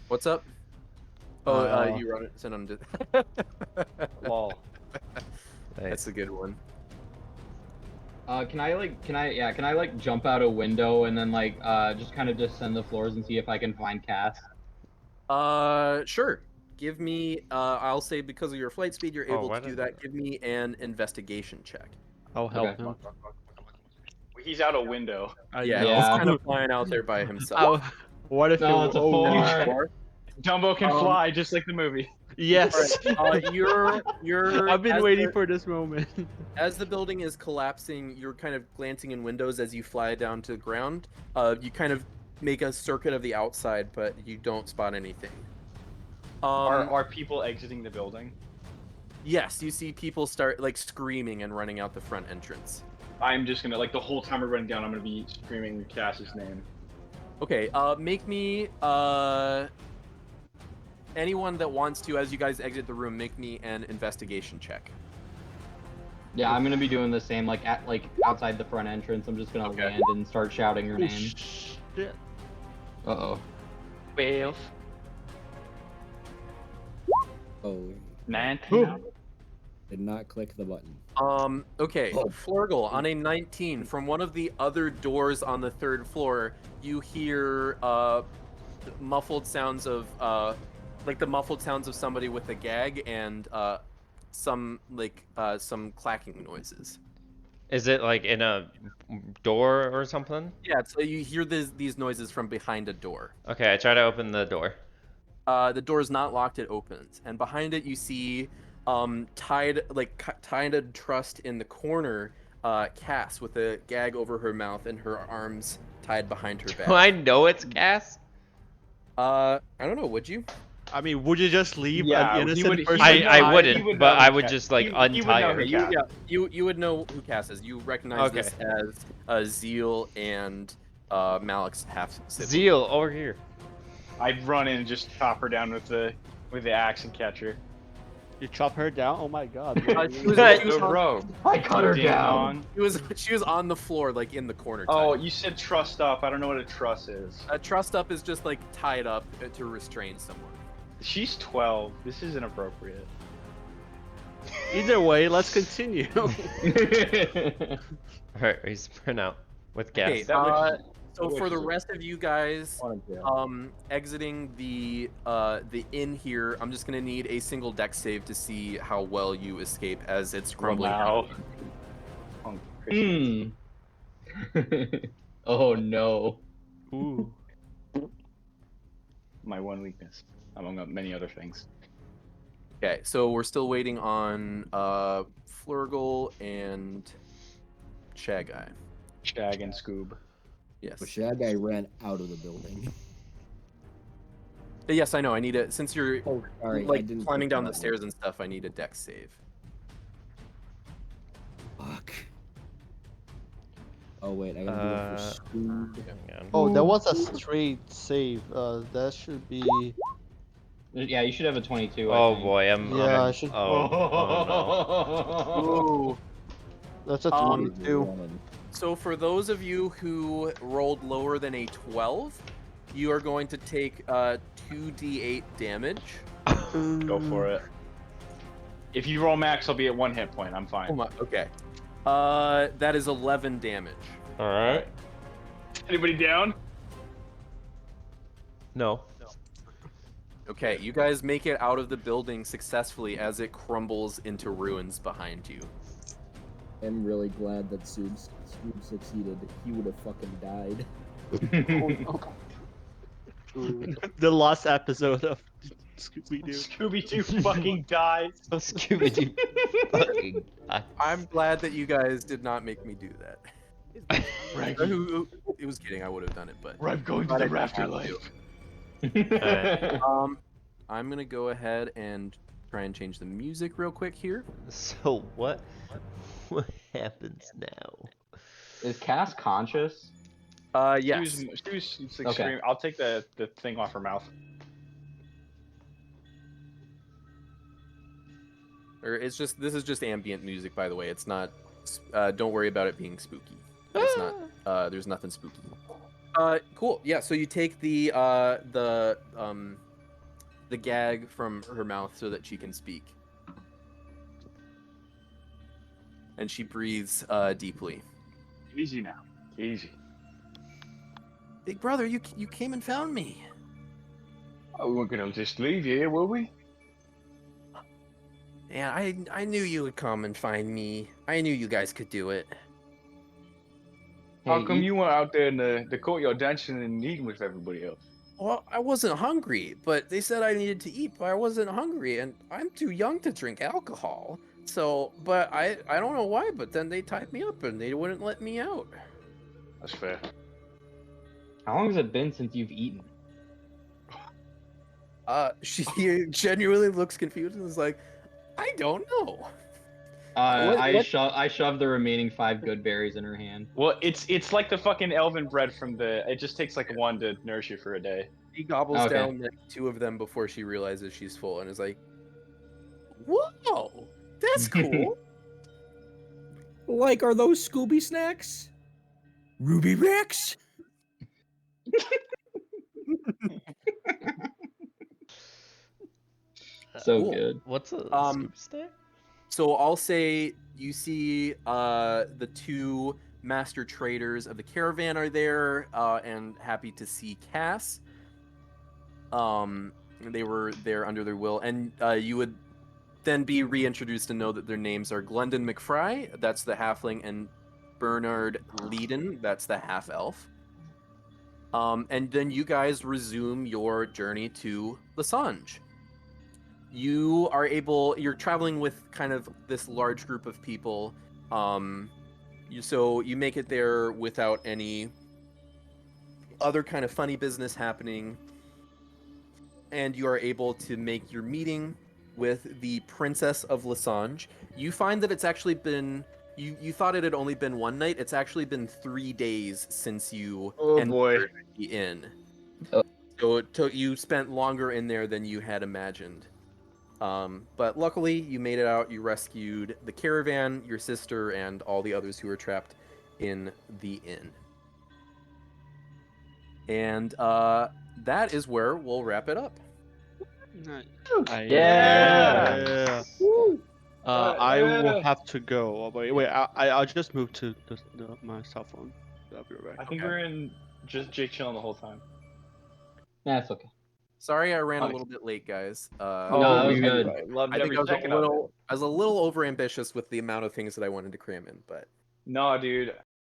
What's up? Oh, you run it. Send on. Lol. That's a good one. Can I like jump out a window and then like just kind of descend the floors and see if I can find Cass? Sure. Give me. I'll say because of your flight speed, you're able to do that. Give me an investigation check. I'll help him. He's out a window. Yeah, he's kind of flying out there by himself. What if it's a 4? Dumbo can fly just like the movie. Yes. You're. I've been waiting for this moment. As the building is collapsing, you're kind of glancing in windows as you fly down to the ground. You kind of make a circuit of the outside, but you don't spot anything. Are people exiting the building? Yes, you see people start like screaming and running out the front entrance. I'm just gonna the whole time we're running down, I'm gonna be screaming Cass's name. Okay, make me anyone that wants to, as you guys exit the room, make me an investigation check. Yeah, I'm gonna be doing the same, like outside the front entrance. I'm just gonna land and start shouting her name. Shit. Uh-oh. 12. Oh. 19. Did not click the button. Okay, Flurgle, on a 19, from one of the other doors on the 3rd floor, you hear muffled sounds of the muffled sounds of somebody with a gag and some clacking noises. Is it like in a door or something? Yeah, so you hear these noises from behind a door. Okay, I try to open the door. The door is not locked, it opens. And behind it you see tied and trussed in the corner, Cass with a gag over her mouth and her arms tied behind her back. Do I know it's Cass? I don't know, would you? I mean, would you just leave Yeah, an innocent person? I wouldn't, he would but know I who would Cass- just like he would untie know her. who You would know who Cass is. You recognize Okay. this as Zeal and Malik's half sibling. Zeal, over here. I'd run in and just chop her down with the axe and catch her. You chop her down? Oh my god. She was I cut her down. She was on the floor, like in the corner. Oh, tied. you said trussed up. I don't know what a truss is. A trussed up is just like tied up to restrain someone. She's 12. This is inappropriate. Either way, let's continue. Alright, he's sprint out with gas. Okay, so for the rest of you guys exiting the inn here, I'm just gonna need a single dex save to see how well you escape as it's crumbling Wow. out. Oh no. Ooh. My one weakness, among many other things. Okay, so we're still waiting on Flurgle and Shagai. Shag and Scoob. Yes. So Shagai ran out of the building. Yes, I know. I need it since you're sorry, I like didn't climbing click down that the stairs and stuff. I need a dex save. Fuck. Oh wait, I gotta do it for Scoob. Oh, that was a straight save. That should be Yeah, you should have a 22. I Oh think. boy, I'm. Yeah, I should. Ooh. That's a Um, 22. So for those of you who rolled lower than a 12, you are going to take 2d8 damage. Go for it. If you roll max, I'll be at 1 hit point. I'm fine. Oh my, okay. That is 11 damage. All right. Anybody down? No. Okay, you guys make it out of the building successfully as it crumbles into ruins behind you. I'm really glad that Scoob succeeded. He would have fucking died. The last episode of Scooby-Doo. Scooby-Doo fucking dies. Scooby-Doo fucking dies. I'm glad that you guys did not make me do that. Right. It was kidding. I would have done it, but I'm going to the afterlife. I'm gonna go ahead and try and change the music real quick here. So what happens now? Is Cass conscious? Yes. Stu's like Okay. screaming. I'll take the thing off her mouth. Or it's just this is just ambient music, by the way. It's not. Don't worry about it being spooky. It's not. There's nothing spooky. Cool. Yeah. So you take the gag from her mouth so that she can speak, and she breathes deeply. Easy now. Easy. Big brother, you came and found me. Oh, we weren't gonna just leave you here, were we? Yeah, I knew you would come and find me. I knew you guys could do it. How come you weren't out there in the courtyard dancing and eating with everybody else? Well, I wasn't hungry, but they said I needed to eat, but I wasn't hungry, and I'm too young to drink alcohol. So, but I don't know why, but then they tied me up and they wouldn't let me out. That's fair. How long has it been since you've eaten? She genuinely looks confused and is like, I don't know. I shoved the remaining 5 good berries in her hand. Well, it's like the fucking elven bread from the. It just takes like 1 to nourish you for a day. She gobbles Okay. down like 2 of them before she realizes she's full and is like, whoa, that's cool. Like, are those Scooby snacks? Ruby Rex? So Cool. good. What's a Um, Scooby snack? So I'll say you see the 2 master traders of the caravan are there and happy to see Cass. They were there under their will, and you would then be reintroduced and know that their names are Glendon McFry, that's the halfling, and Bernard Leeden, that's the half-elf. And then you guys resume your journey to Lasange. You're traveling with kind of this large group of people. So you make it there without any other kind of funny business happening. And you are able to make your meeting with the Princess of Lasange. You find that it's actually been, you thought it had only been 1 night. It's actually been 3 days since you entered the inn. So you spent longer in there than you had imagined. But luckily, you made it out. You rescued the caravan, your sister, and all the others who were trapped in the inn. And that is where we'll wrap it up. Yeah. I will have to go. Wait. I'll just move to my cell phone. I'll be right back. I think we're in just Jake chilling the whole time. That's okay. Sorry, I ran a little bit late, guys. No, that was good. Loved I think every I was second of it. a little over ambitious with the amount of things that I wanted to cram in, but No, dude.